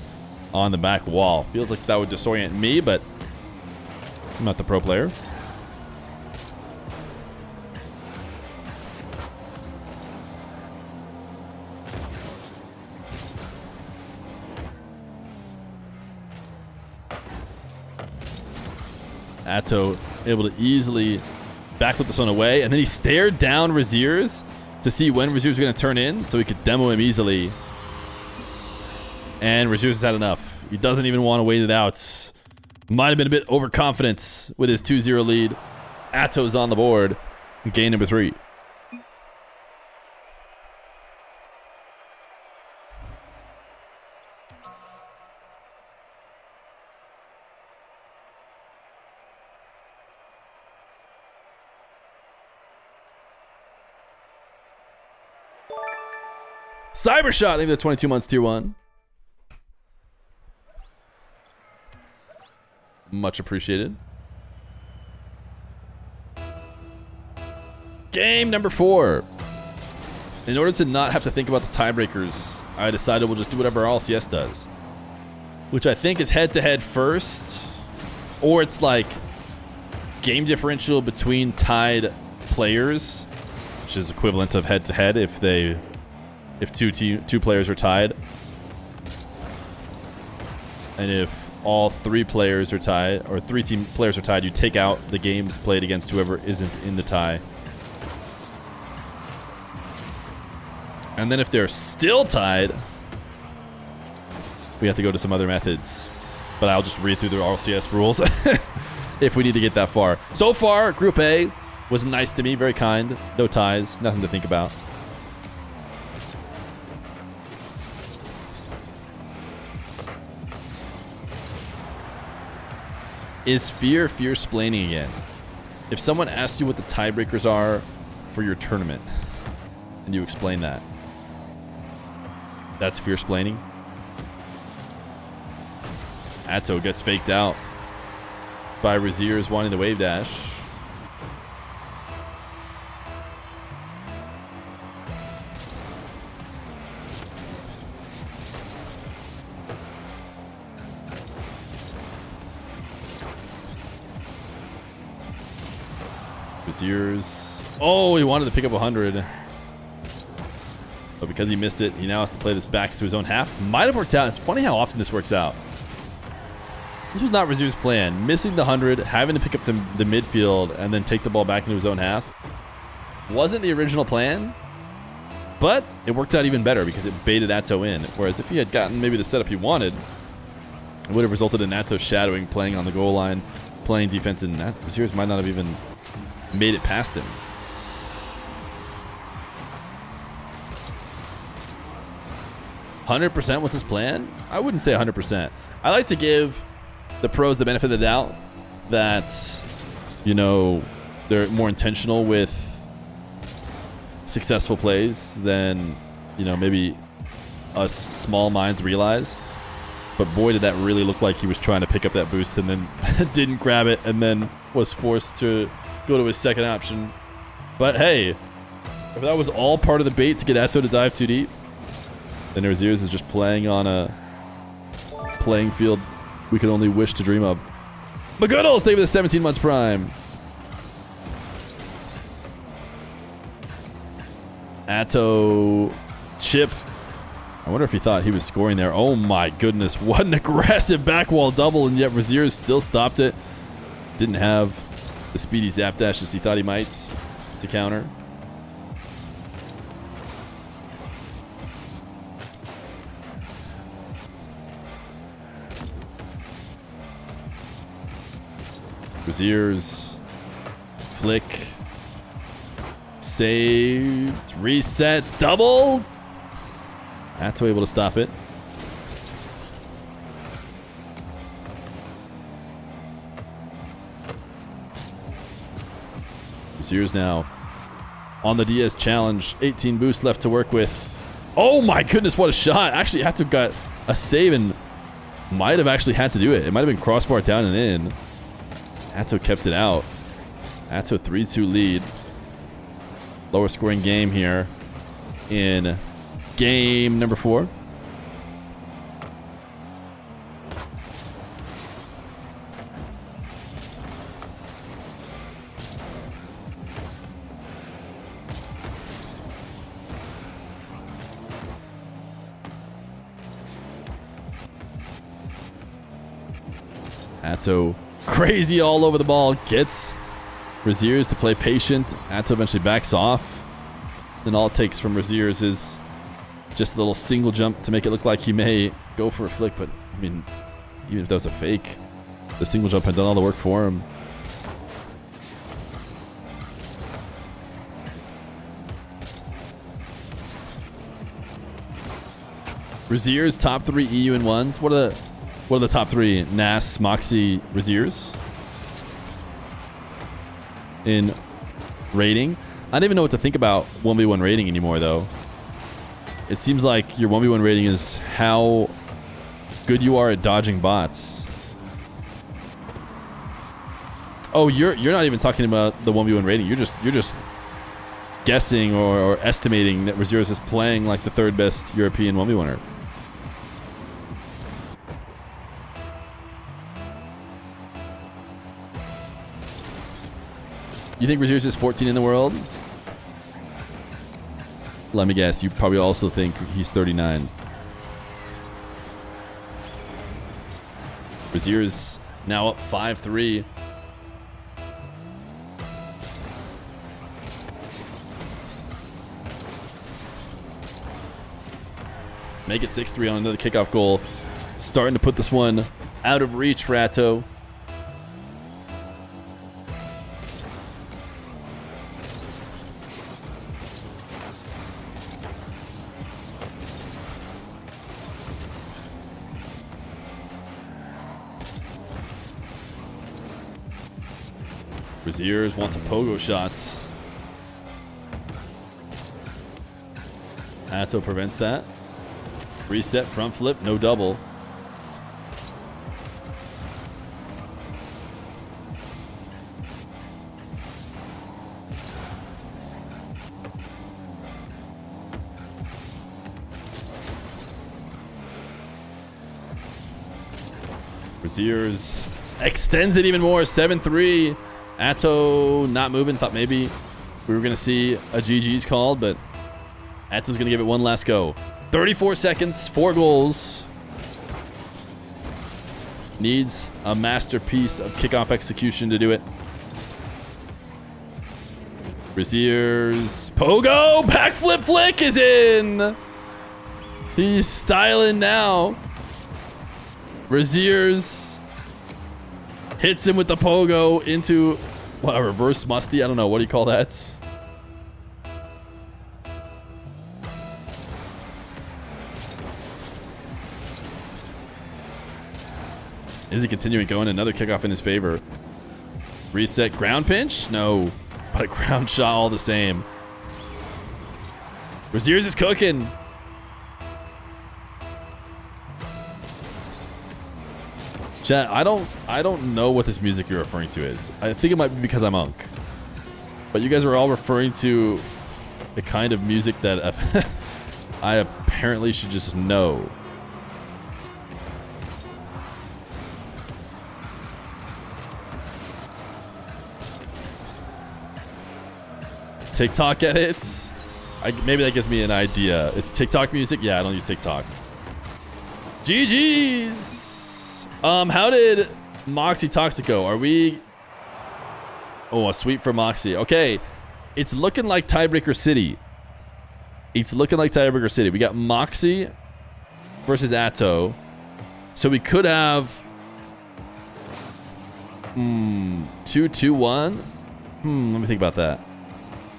on the back wall. Feels like that would disorient me, but I'm not the pro player. Atow able to easily backflip this one away, and then he stared down Rezears to see when Rezears was going to turn in so he could demo him easily. And Rezears has had enough. He doesn't even want to wait it out. Might have been a bit overconfident with his 2-0 lead. Atow's on the board. Game number 3. Cybershot, maybe the 22 months tier 1. Much appreciated. Game number 4. In order to not have to think about the tiebreakers, I decided we'll just do whatever LCS does. Which I think is head-to-head first. Or it's like game differential between tied players, which is equivalent of head-to-head if two players are tied. And if all 3 players are tied, or 3 team players are tied, you take out the games played against whoever isn't in the tie. And then if they're still tied, we have to go to some other methods. But I'll just read through the RCS rules if we need to get that far. So far, Group A was nice to me, very kind. No ties, nothing to think about. Is Feer splaining again? If someone asks you what the tiebreakers are for your tournament. And you explain that. That's Feer-splaining. Atow gets faked out by Rezears wanting the wave dash. Rezears. Oh, he wanted to pick up 100. But because he missed it, he now has to play this back to his own half. Might have worked out. It's funny how often this works out. This was not Rezears' plan. Missing the 100, having to pick up the midfield, and then take the ball back into his own half. Wasn't the original plan, but it worked out even better because it baited Atow in. Whereas if he had gotten maybe the setup he wanted, it would have resulted in Atow shadowing, playing on the goal line, playing defense, and Rezears might not have even made it past him. "100% was his plan?" I wouldn't say 100%. I like to give the pros the benefit of the doubt that, you know, they're more intentional with successful plays than, you know, maybe us small minds realize. But boy, did that really look like he was trying to pick up that boost and then didn't grab it and then was forced to go to his second option. But hey, if that was all part of the bait to get Atow to dive too deep, then Rezears is just playing on a playing field we could only wish to dream of. McGoodle, stay with the 17 months prime. Atow chip. I wonder if he thought he was scoring there. Oh my goodness, what an aggressive back wall double, and yet Rezears still stopped it. Didn't have the speedy zap dash as he thought he might to counter. Rezears, flick, saved, reset, double. Atow able to stop it. Rezears now on the DS challenge. 18 boost left to work with. Oh my goodness, what a shot. Actually, Atow got a save and might have actually had to do it. It might have been crossbar down and in. Atow kept it out. Atow 3-2 lead. Lower scoring game here in game number 4. Atow crazy all over the ball. Gets Rezears to play patient. Atow eventually backs off. Then all it takes from Rezears is just a little single jump to make it look like he may go for a flick. But, I mean, even if that was a fake, the single jump had done all the work for him. Rezears top 3 EU in ones. What are the top 3? Nass, Moxy, Rezears in rating. I don't even know what to think about 1v1 rating anymore, though. It seems like your 1v1 rating is how good you are at dodging bots. Oh, you're not even talking about the 1v1 rating. You're just guessing or estimating that Rezears is playing like the 3rd best European 1v1er. You think Rezears is 14 in the world? Let me guess, you probably also think he's 39. Rezears now up 5-3. Make it 6-3 on another kickoff goal. Starting to put this one out of reach for Atow. Rezears wants some pogo shots. Atow prevents that. Reset, front flip, no double. Rezears extends it even more. 7-3. Atow not moving. Thought maybe we were going to see a GG's called, but Atow's going to give it one last go. 34 seconds, 4 goals. Needs a masterpiece of kickoff execution to do it. Rezears. Pogo! Backflip flick is in! He's styling now. Rezears hits him with the pogo into what, a reverse musty? I don't know. What do you call that? Is he continuing going? Another kickoff in his favor. Reset ground pinch? No. But a ground shot all the same. Rezears is cooking. Chat, I don't know what this music you're referring to is. I think it might be because I'm Unk. But you guys are all referring to the kind of music that I apparently should just know. TikTok edits? Maybe that gives me an idea. It's TikTok music? Yeah, I don't use TikTok. GG's! How did Moxy Toxiic go? Are we... Oh, a sweep for Moxy. Okay. It's looking like Tiebreaker City. It's looking like Tiebreaker City. We got Moxy versus Atow. So we could have... 2-2-1? Let me think about that.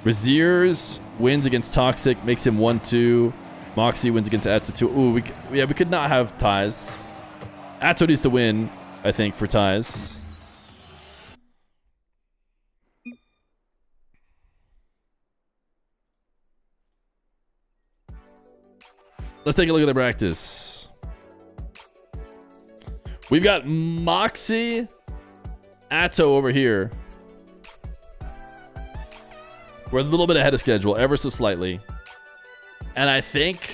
Rezears wins against Toxiic, makes him 1-2. Moxy wins against Atow 2. Ooh, we could not have ties. Atow needs to win, I think, for ties. Let's take a look at the practice. We've got Moxy, Atow over here. We're a little bit ahead of schedule, ever so slightly. And I think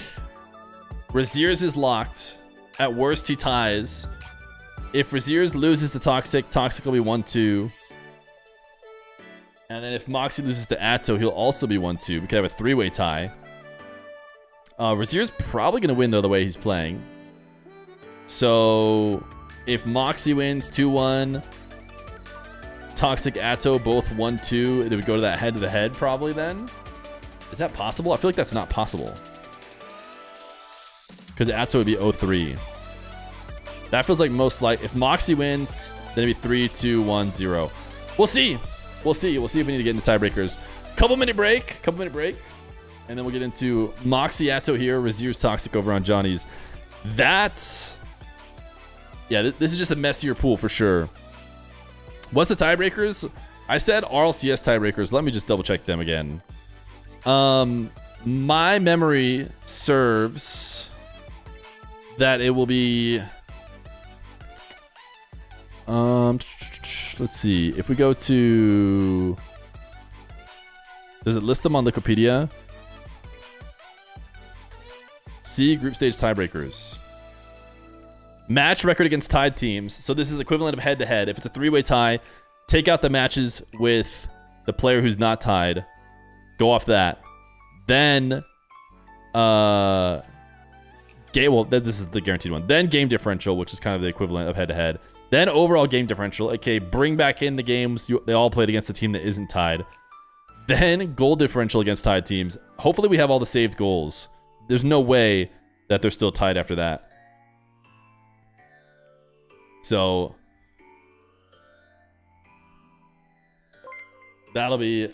Rezears is locked. At worst, he ties. If Rezears loses to Toxiic, Toxiic will be 1-2. And then if Moxy loses to Atow, he'll also be 1-2. We could have a 3-way tie. Rezears probably going to win, though, the way he's playing. So if Moxy wins 2-1, Toxiic, Atow, both 1-2, it would go to that head-to-the-head probably then. Is that possible? I feel like that's not possible. Because Atow would be 0-3. That feels like most like... If Moxy wins, then it'd be 3-2-1-0. We'll see. We'll see. We'll see if we need to get into tiebreakers. Couple minute break. And then we'll get into Moxy, Atow here. Rezears, Toxiic over on Johnny's. That's... Yeah, this is just a messier pool for sure. What's the tiebreakers? I said RLCS tiebreakers. Let me just double check them again. My memory serves that it will be... let's see. If we go to... Does it list them on Wikipedia? See group stage tiebreakers. Match record against tied teams. So this is equivalent of head-to-head. If it's a 3-way tie, take out the matches with the player who's not tied. Go off that. Then, well, this is the guaranteed one. Then game differential, which is kind of the equivalent of head-to-head. Then overall game differential. Okay, bring back in the games they all played against a team that isn't tied. Then goal differential against tied teams. Hopefully we have all the saved goals. There's no way that they're still tied after that. So that'll be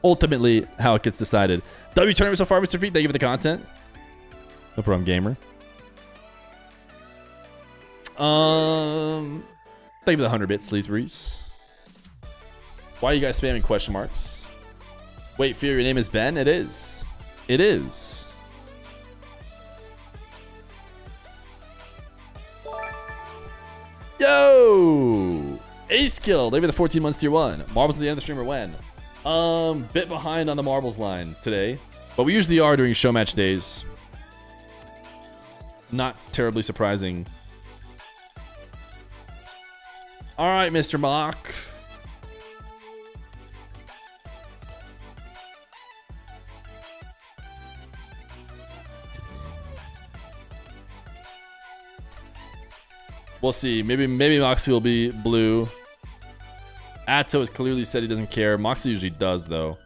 ultimately how it gets decided. W tournament so far, Mr. Feet. Thank you for the content. No problem, gamer. Thank you for the 100 bits, Sleazeberries. Why are you guys spamming question marks? Wait, Fear, your name is Ben? It is. It is. Yo! Ace kill. Maybe the 14 months tier 1. Marbles at the end of the stream or when? Bit behind on the marbles line today. But we usually are during show match days. Not terribly surprising. All right, Mr. Mock. We'll see. Maybe Moxy will be blue. Atow has clearly said he doesn't care. Moxy usually does, though.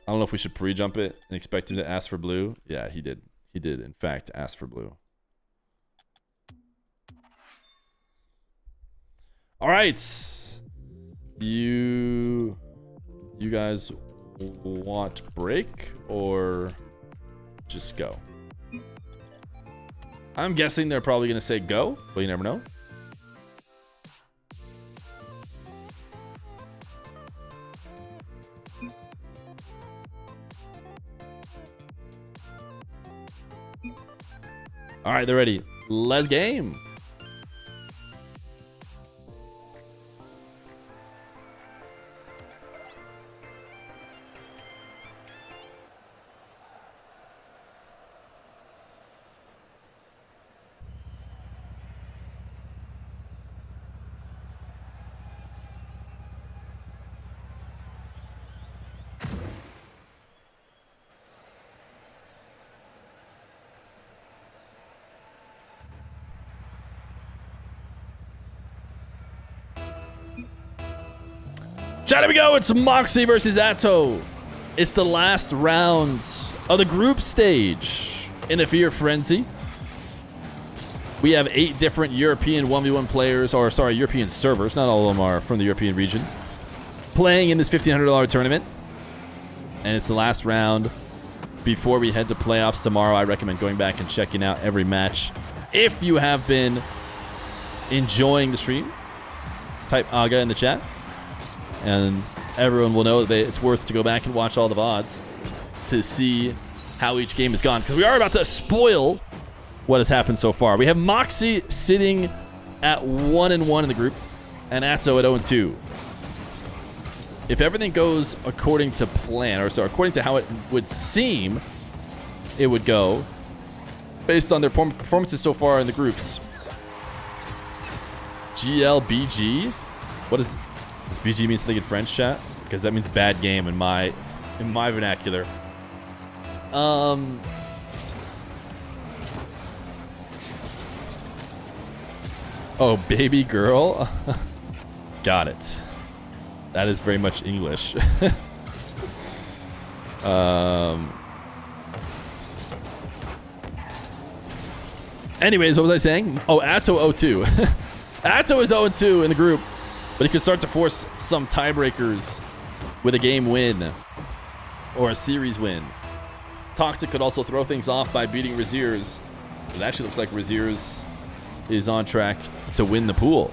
I don't know if we should pre-jump it and expect him to ask for blue. Yeah, he did. He did, in fact, ask for blue. All right. You guys want break or just go? I'm guessing they're probably going to say go, but you never know. All right, they're ready. Let's game. Here we go. It's Moxy versus Atow. It's the last round of the group stage in a Feer Frenzy. We have 8 different European 1v1 players, or sorry, European servers. Not all of them are from the European region. Playing in this $1,500 tournament. And it's the last round before we head to playoffs tomorrow. I recommend going back and checking out every match. If you have been enjoying the stream, type AGA in the chat. And everyone will know that it's worth to go back and watch all the VODs to see how each game has gone. Because we are about to spoil what has happened so far. We have Moxy sitting at 1-1 in the group, and Atow at 0-2. If everything goes according to plan, or so according to how it would seem it would go, based on their performances so far in the groups. GLBG? What is... Does BG mean something in French, chat? Because that means bad game in my vernacular. Oh, baby girl. Got it. That is very much English. Anyways, what was I saying? Oh, Atow 0-2. Atow is 0-2 in the group. But he could start to force some tiebreakers with a game win or a series win. Toxiic could also throw things off by beating Rezears. It actually looks like Rezears is on track to win the pool.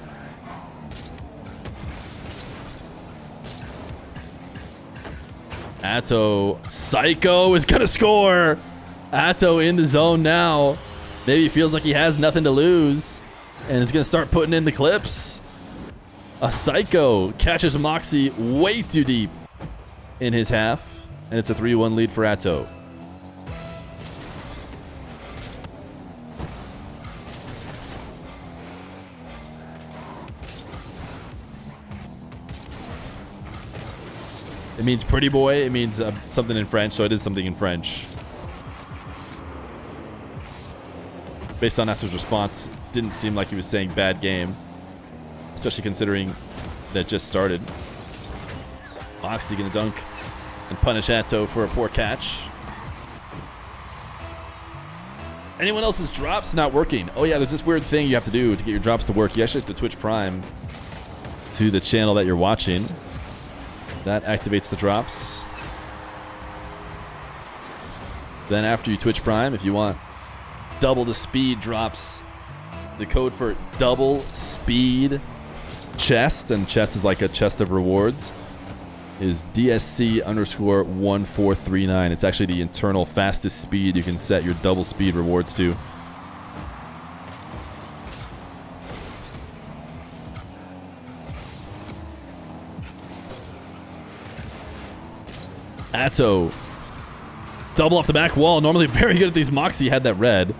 Atow, Psycho is going to score. Atow in the zone now. Maybe he feels like he has nothing to lose and is going to start putting in the clips. A Psycho catches Moxy way too deep in his half, and it's a 3-1 lead for Atow. It means pretty boy. It means something in French, so it is something in French. Based on Atow's response, didn't seem like he was saying bad game. Especially considering that just started. Moxy gonna dunk and punish Atow for a poor catch. Anyone else's drops not working? Oh yeah, there's this weird thing you have to do to get your drops to work. You actually have to Twitch Prime to the channel that you're watching. That activates the drops. Then after you Twitch Prime, if you want double the speed drops, the code for double speed chest, and chest is like a chest of rewards. is DSC_1439. It's actually the internal fastest speed you can set your double speed rewards to. Atow. Double off the back wall. Normally very good at these. Moxy had that red.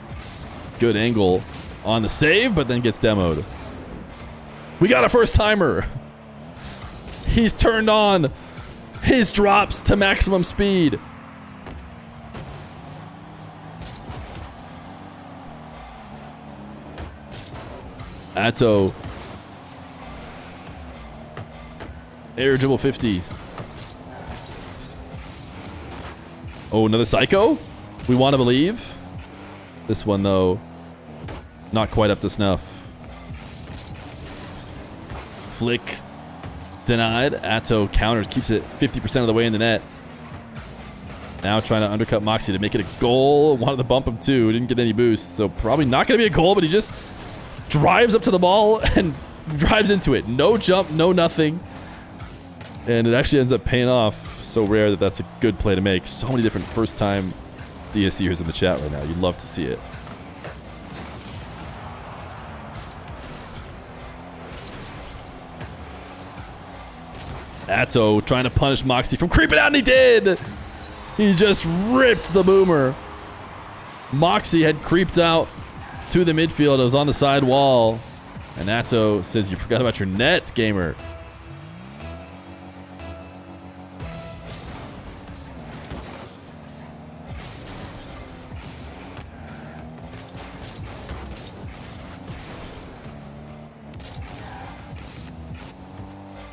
Good angle on the save, but then gets demoed. We got a first timer. He's turned on his drops to maximum speed. Atow. Air dribble 50. Oh, another psycho? We want to believe. This one, though, not quite up to snuff. Flick. Denied. Atow counters, keeps it 50% of the way in the net. Now trying to undercut Moxy to make it a goal. Wanted to bump him too. Didn't get any boost. So probably not going to be a goal, but he just drives up to the ball and drives into it. No jump, no nothing. And it actually ends up paying off. So rare that that's a good play to make. So many different first-time DSCers in the chat right now. You'd love to see it. Atow trying to punish Moxy from creeping out, and he did! He just ripped the boomer. Moxy had creeped out to the midfield. It was on the side wall. And Atow says, you forgot about your net, gamer.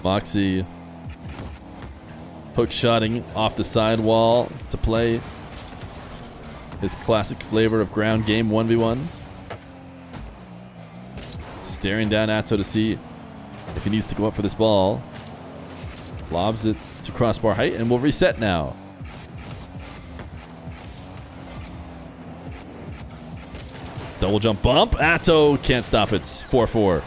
Moxy hook shotting off the side wall to play his classic flavor of ground game 1v1. Staring down Atow to see if he needs to go up for this ball. Lobs it to crossbar height and we'll reset now. Double jump bump. Atow can't stop it. 4-4.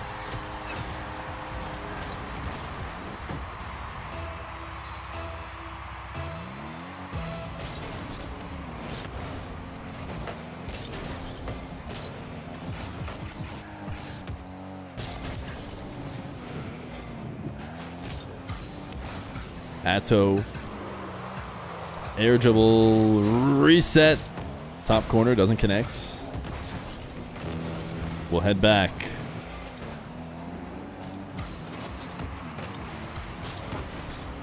Atow. Air dribble. Reset. Top corner doesn't connect. We'll head back.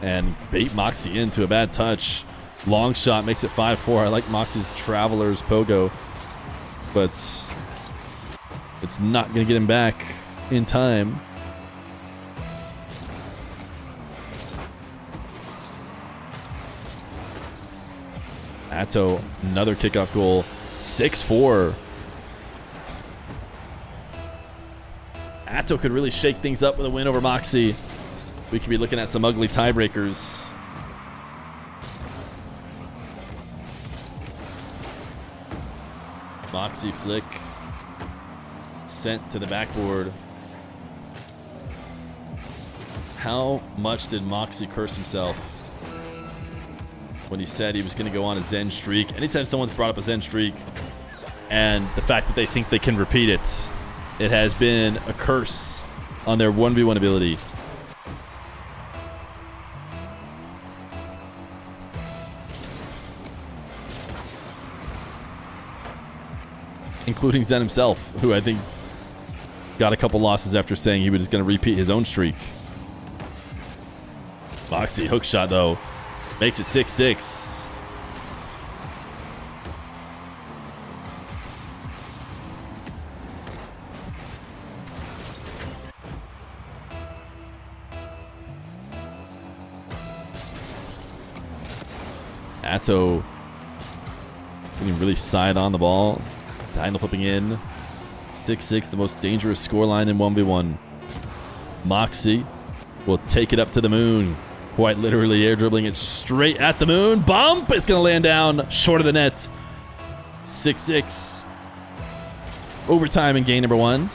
And bait Moxy into a bad touch. Long shot makes it 5-4. I like Moxy's Traveler's Pogo. But it's not going to get him back in time. Atow, another kickoff goal. 6-4. Atow could really shake things up with a win over Moxy. We could be looking at some ugly tiebreakers. Moxy flick. Sent to the backboard. How much did Moxy curse himself when he said he was going to go on a Zen streak? Anytime someone's brought up a Zen streak and the fact that they think they can repeat it, it has been a curse on their 1v1 ability. Including Zen himself, who I think got a couple losses after saying he was going to repeat his own streak. Moxy hook shot though. Makes it 6-6. Atow getting really side on the ball. Dino flipping in. 6-6, the most dangerous scoreline in 1v1. Moxy will take it up to the moon. Quite literally air dribbling it straight at the moon. Bump! It's going to land down short of the net. 6-6. Overtime in game number 1.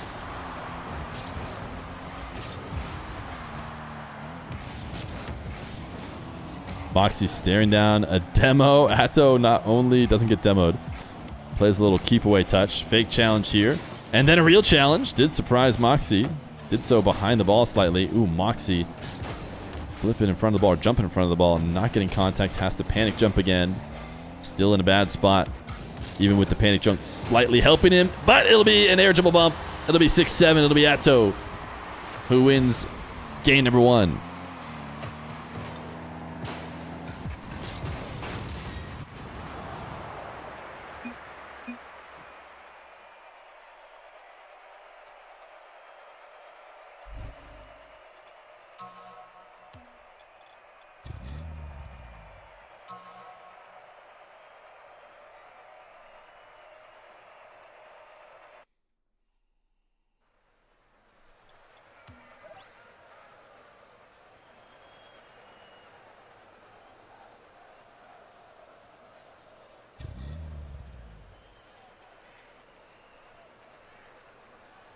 Moxy staring down a demo. Atow not only doesn't get demoed, plays a little keep away touch. Fake challenge here. And then a real challenge. Did surprise Moxy. Did so behind the ball slightly. Ooh, Moxy flipping in front of the ball, or jumping in front of the ball, not getting contact. Has to panic jump again. Still in a bad spot. Even with the panic jump slightly helping him. But it'll be an air dribble bump. It'll be 6-7. It'll be Atow who wins game number 1.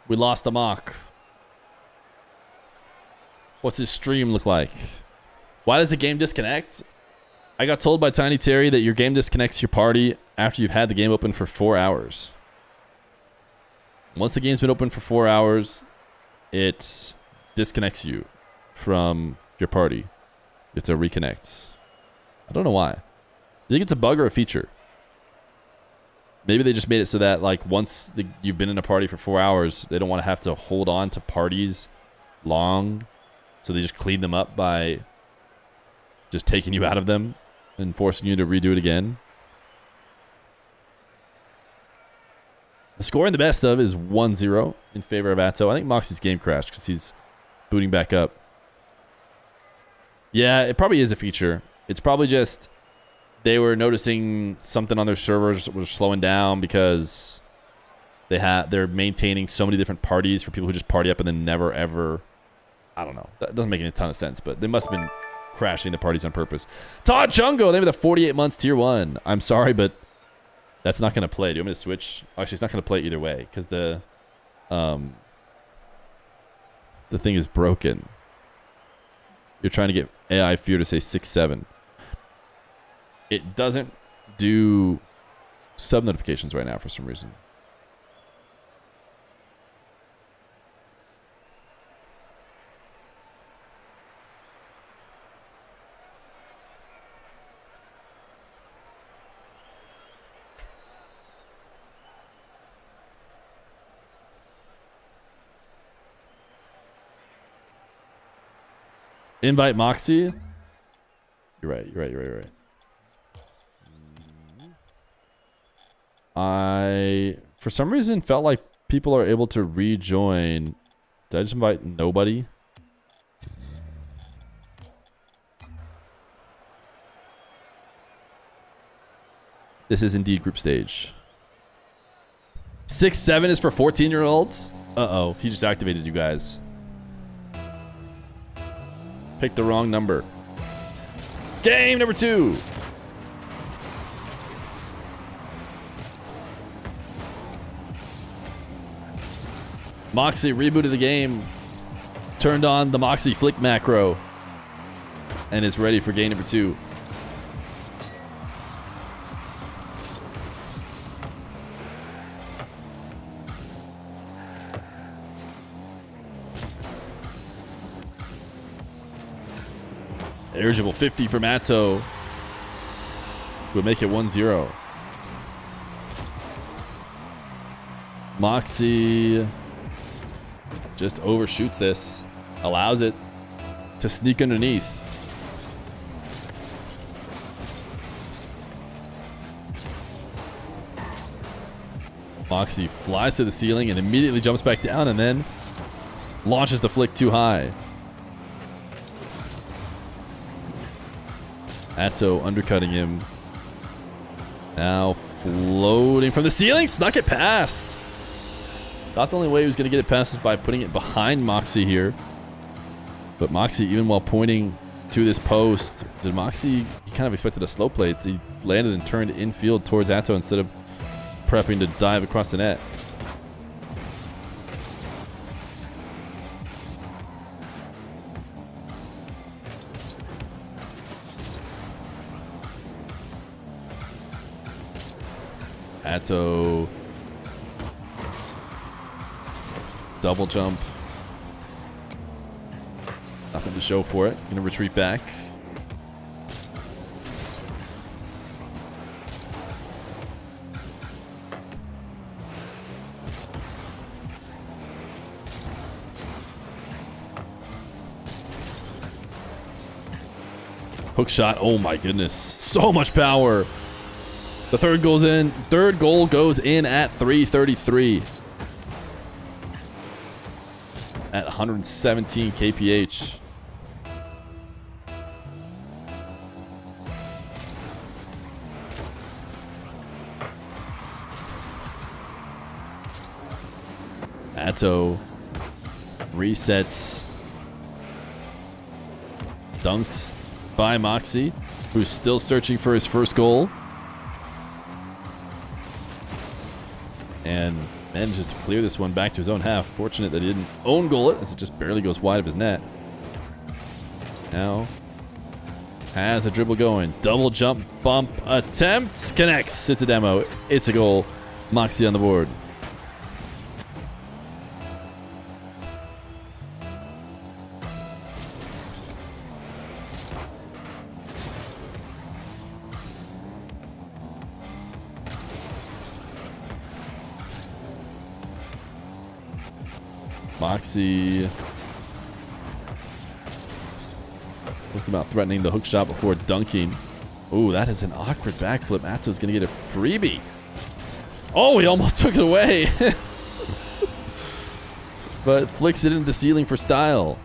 We lost a mock. What's his stream look like? Why does the game disconnect? I got told by Tiny Terry that your game disconnects your party after you've had the game open for 4 hours. Once the game's been open for 4 hours, it disconnects you from your party. You have to reconnect. I don't know why. I think it's a bug or a feature. Maybe they just made it so that, like, once you've been in a party for 4 hours, they don't want to have to hold on to parties long. So they just clean them up by just taking you out of them and forcing you to redo it again. The score in the best of is 1-0 in favor of Atow. I think Moxy's game crashed because he's booting back up. Yeah, it probably is a feature. It's probably just they were noticing something on their servers was slowing down because they're maintaining so many different parties for people who just party up and then never ever. I don't know. That doesn't make any ton of sense, but they must have been crashing the parties on purpose. Todd Chungo, they have the 48 months tier 1. I'm sorry, but that's not going to play. Do you want me to switch? Actually, it's not going to play either way because the thing is broken. You're trying to get AI Feer to say 6-7. It doesn't do sub notifications right now for some reason. Invite Moxy. You're right. I, for some reason, felt like people are able to rejoin. Did I just invite nobody? This is indeed group stage. 6-7 is for 14-year-olds? Uh-oh, he just activated you guys. Picked the wrong number. Game number 2. Moxy rebooted the game, turned on the Moxy flick macro, and is ready for game number 2. Eligible 50 from Atow. Will make it 1-0. Moxy just overshoots this. Allows it to sneak underneath. Moxy flies to the ceiling and immediately jumps back down and then launches the flick too high. Atow undercutting him. Now floating from the ceiling. Snuck it past. Thought the only way he was going to get it past is by putting it behind Moxy here. But Moxy, even while pointing to this post, did Moxy, he kind of expected a slow play. He landed and turned infield towards Atow instead of prepping to dive across the net. Atow. Double jump. Nothing to show for it. Gonna retreat back. Hook shot. Oh my goodness. So much power. The third goes in. Third goal goes in at 333. At 117 kph. Atow resets. Dunked by Moxy, who's still searching for his first goal. And manages to clear this one back to his own half. Fortunate that he didn't own goal it, as it just barely goes wide of his net. Now has a dribble going. Double jump bump attempt. Connects. It's a demo. It's a goal. Moxy on the board. Moxy looked about threatening the hook shot before dunking. Ooh, that is an awkward backflip. Atow's going to get a freebie. Oh, he almost took it away. But flicks it into the ceiling for style.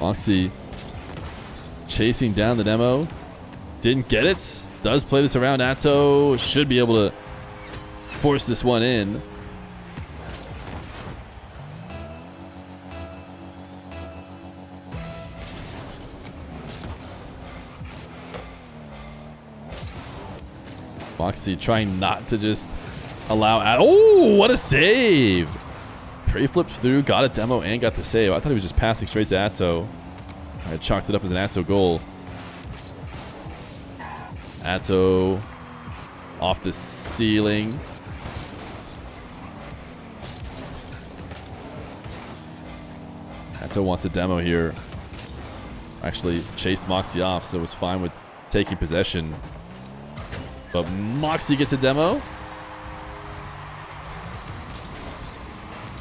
Moxy chasing down the demo. Didn't get it. Does play this around. Atow should be able to force this one in. Moxy trying not to just allow... Oh, what a save! Pre-flipped through, got a demo, and got the save. I thought he was just passing straight to Atow. I chalked it up as an Atow goal. Atow off the ceiling. Atow wants a demo here. Actually chased Moxy off, so was fine with taking possession. But Moxy gets a demo.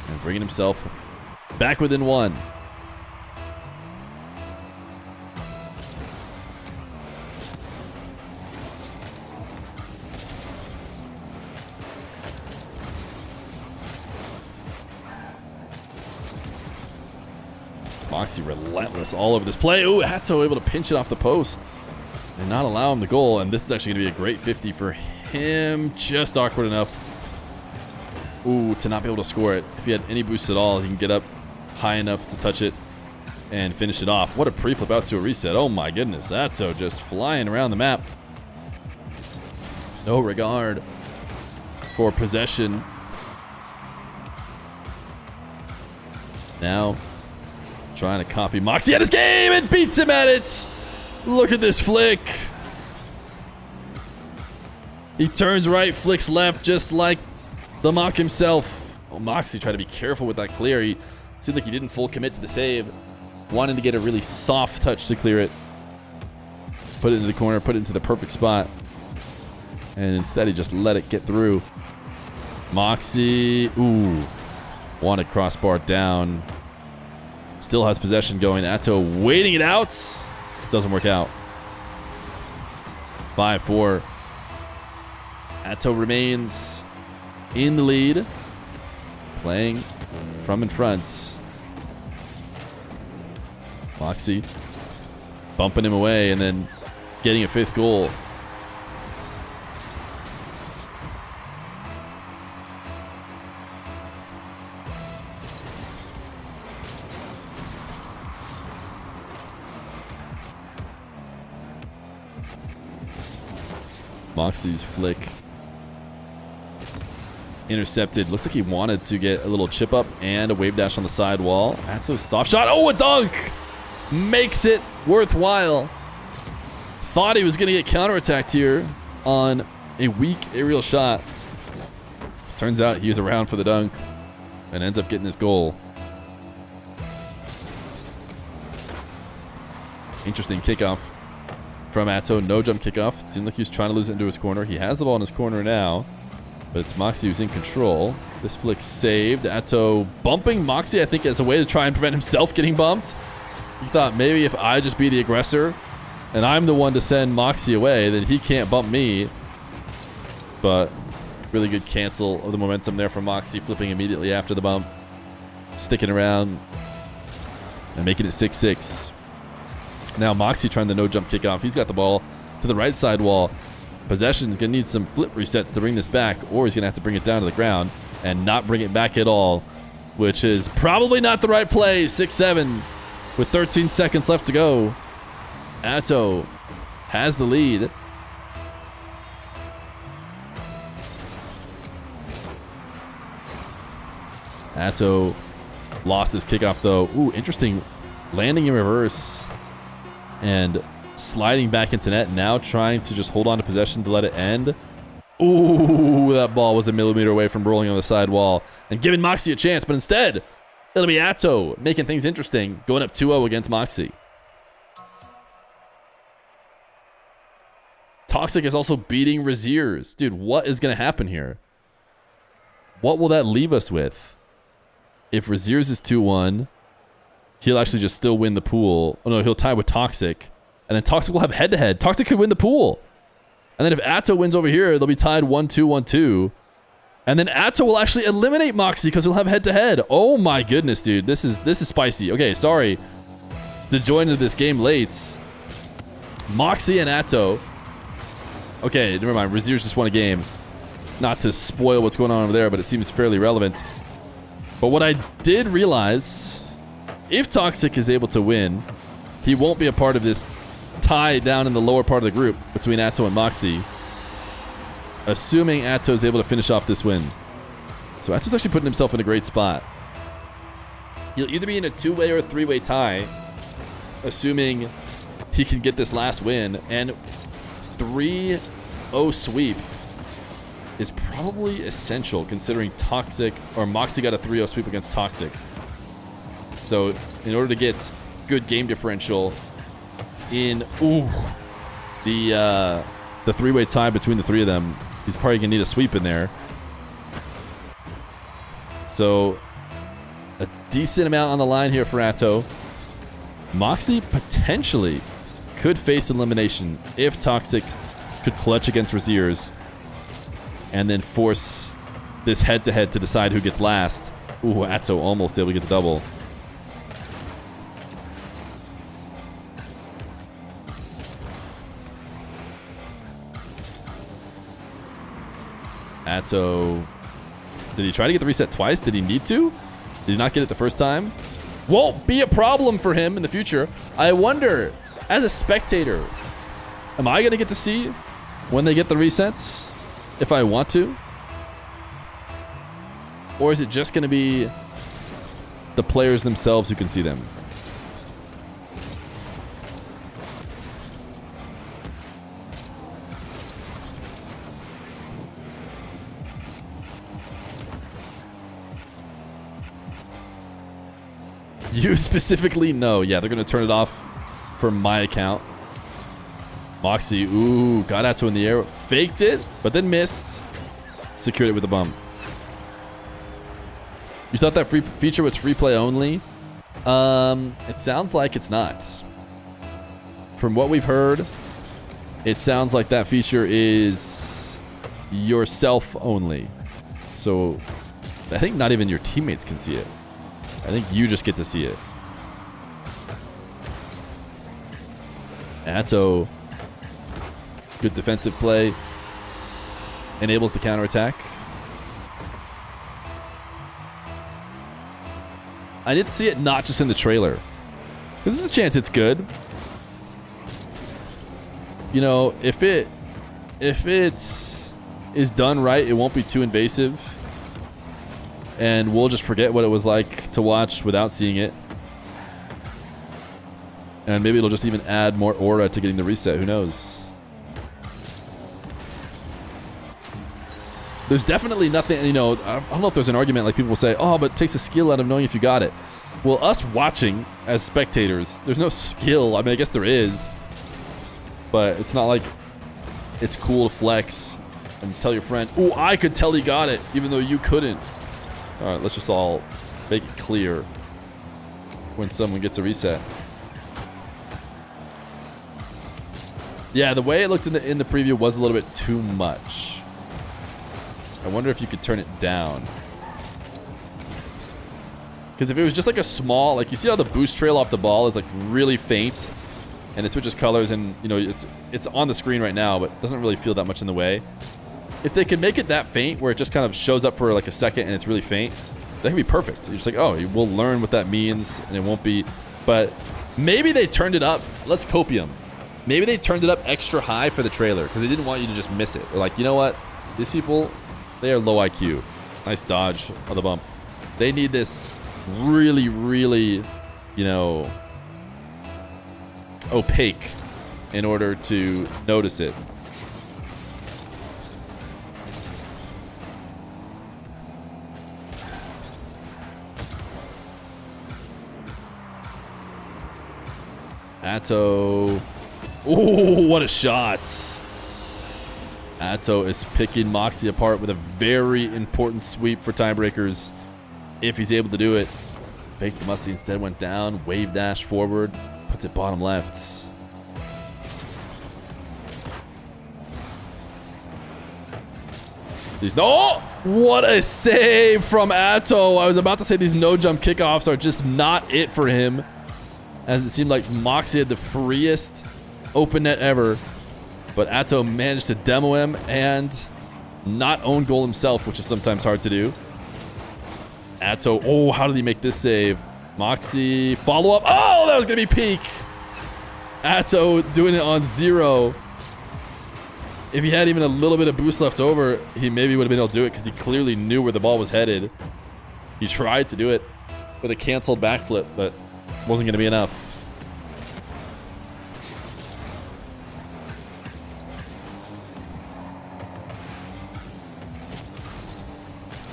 And bringing himself back within one. Moxy relentless all over this play. Ooh, Atow able to pinch it off the post and not allow him the goal. And this is actually going to be a great 50 for him. Just awkward enough. Ooh, to not be able to score it. If he had any boost at all, he can get up high enough to touch it and finish it off. What a pre-flip out to a reset. Oh my goodness. Atow just flying around the map. No regard for possession. Now trying to copy Moxy at his game and beats him at it. Look at this flick. He turns right, flicks left, just like the Mock himself. Oh, Moxy tried to be careful with that clear. He seemed like he didn't full commit to the save. Wanted to get a really soft touch to clear it. Put it into the corner, put it into the perfect spot. And instead he just let it get through. Moxy, ooh. Wanted crossbar down. Still has possession going. Atow waiting it out. Doesn't work out. 5-4. Atow remains in the lead. Playing from in front. Moxy bumping him away and then getting a 5th goal. Moxy's flick intercepted. Looks like he wanted to get a little chip up and a wave dash on the side wall. Atow soft shot. Oh, a dunk! Makes it worthwhile. Thought he was going to get counterattacked here on a weak aerial shot. Turns out he was around for the dunk and ends up getting his goal. Interesting kickoff from Atow. No jump kickoff. Seemed like he was trying to lose it into his corner. He has the ball in his corner now, but it's Moxy who's in control. This flick saved. Atow bumping Moxy, I think, as a way to try and prevent himself getting bumped. He thought maybe if I just be the aggressor and I'm the one to send Moxy away, then he can't bump me. But really good cancel of the momentum there from Moxy, flipping immediately after the bump, sticking around and making it 6-6. Now Moxy trying the no jump kickoff. He's got the ball to the right side wall. Possession is going to need some flip resets to bring this back, or he's going to have to bring it down to the ground and not bring it back at all, which is probably not the right play. 6-7 with 13 seconds left to go. Atow has the lead. Atow lost this kickoff though. Ooh, interesting landing in reverse and sliding back into net. Now trying to just hold on to possession to let it end. Ooh, that ball was a millimeter away from rolling on the side wall and giving Moxy a chance, but instead it'll be Atow making things interesting, going up 2-0 against Moxy. Toxiic is also beating Rezears. Dude, what is going to happen here? What will that leave us with? If Rezears is 2-1, he'll actually just still win the pool. Oh no, he'll tie with Toxiic. And then Toxiic will have head-to-head. Toxiic could win the pool. And then if Atow wins over here, they'll be tied 1-2, 1-2. And then Atow will actually eliminate Moxy because he'll have head-to-head. Oh my goodness, dude. This is spicy. Okay, sorry to join into this game late. Moxy and Atow. Okay, never mind. Rezears just won a game. Not to spoil what's going on over there, but it seems fairly relevant. But what I did realize, if Toxiic is able to win, he won't be a part of this tie down in the lower part of the group between Atow and Moxy. Assuming Atow is able to finish off this win. So Atow's actually putting himself in a great spot. He'll either be in a two-way or a three-way tie, assuming he can get this last win. And 3-0 sweep is probably essential considering Toxiic or Moxy got a 3-0 sweep against Toxiic. So in order to get good game differential in the three-way tie between the three of them, he's probably gonna need a sweep in there. So a decent amount on the line here for Atow. Moxy potentially could face elimination if Toxiic could clutch against Rezears and then force this head-to-head to decide who gets last. Ooh, Atow almost able to get the double. Atow, did he try to get the reset twice? Did he need to? Did he not get it the first time? Won't be a problem for him in the future. I wonder, as a spectator, am I going to get to see when they get the resets if I want to? Or is it just going to be the players themselves who can see them? You specifically? No. Yeah, they're going to turn it off for my account. Moxy, ooh, got Atow in the air. Faked it, but then missed. Secured it with a bump. You thought that free feature was free play only? It sounds like it's not. From what we've heard, it sounds like that feature is yourself only. So I think not even your teammates can see it. I think you just get to see it. Atow, good defensive play. Enables the counterattack. I did see it not just in the trailer. There's a chance it's good. You know, if it is done right, it won't be too invasive. and we'll just forget what it was like to watch without seeing it. And maybe it'll just even add more aura to getting the reset. Who knows? There's definitely nothing, you know, I don't know if there's an argument like people will say, oh, but it takes a skill out of knowing if you got it. Well, us watching as spectators, there's no skill. I mean, I guess there is. But it's not like it's cool to flex and tell your friend, oh, I could tell he got it, even though you couldn't. All right, let's just all make it clear when someone gets a reset. Yeah, the way it looked in the preview was a little bit too much. I wonder if you could turn it down. Because if it was just like a small, like you see how the boost trail off the ball is like really faint, and it switches colors, and you know it's on the screen right now, but doesn't really feel that much in the way. If they could make it that faint, where it just kind of shows up for like a second and it's really faint, that could be perfect. You're just like, oh, we'll learn what that means, and it won't be. But maybe they turned it up. Let's copium. Maybe they turned it up extra high for the trailer because they didn't want you to just miss it. They're like, you know what? These people, they are low IQ. Nice dodge on the bump. They need this really, really, you know, opaque in order to notice it. Atow. Ooh, what a shot. Atow is picking Moxy apart with a very important sweep for tiebreakers. If he's able to do it. Fake the Musty instead went down. Wave dash forward. Puts it bottom left. These no! What a save from Atow. I was about to say these no jump kickoffs are just not it for him. As it seemed like Moxy had the freest open net ever. But Atow managed to demo him and not own goal himself, which is sometimes hard to do. Atow, oh, how did he make this save? Moxy, follow up. Oh, that was going to be peak. Atow doing it on 0. If he had even a little bit of boost left over, he maybe would have been able to do it because he clearly knew where the ball was headed. He tried to do it with a canceled backflip, but wasn't going to be enough.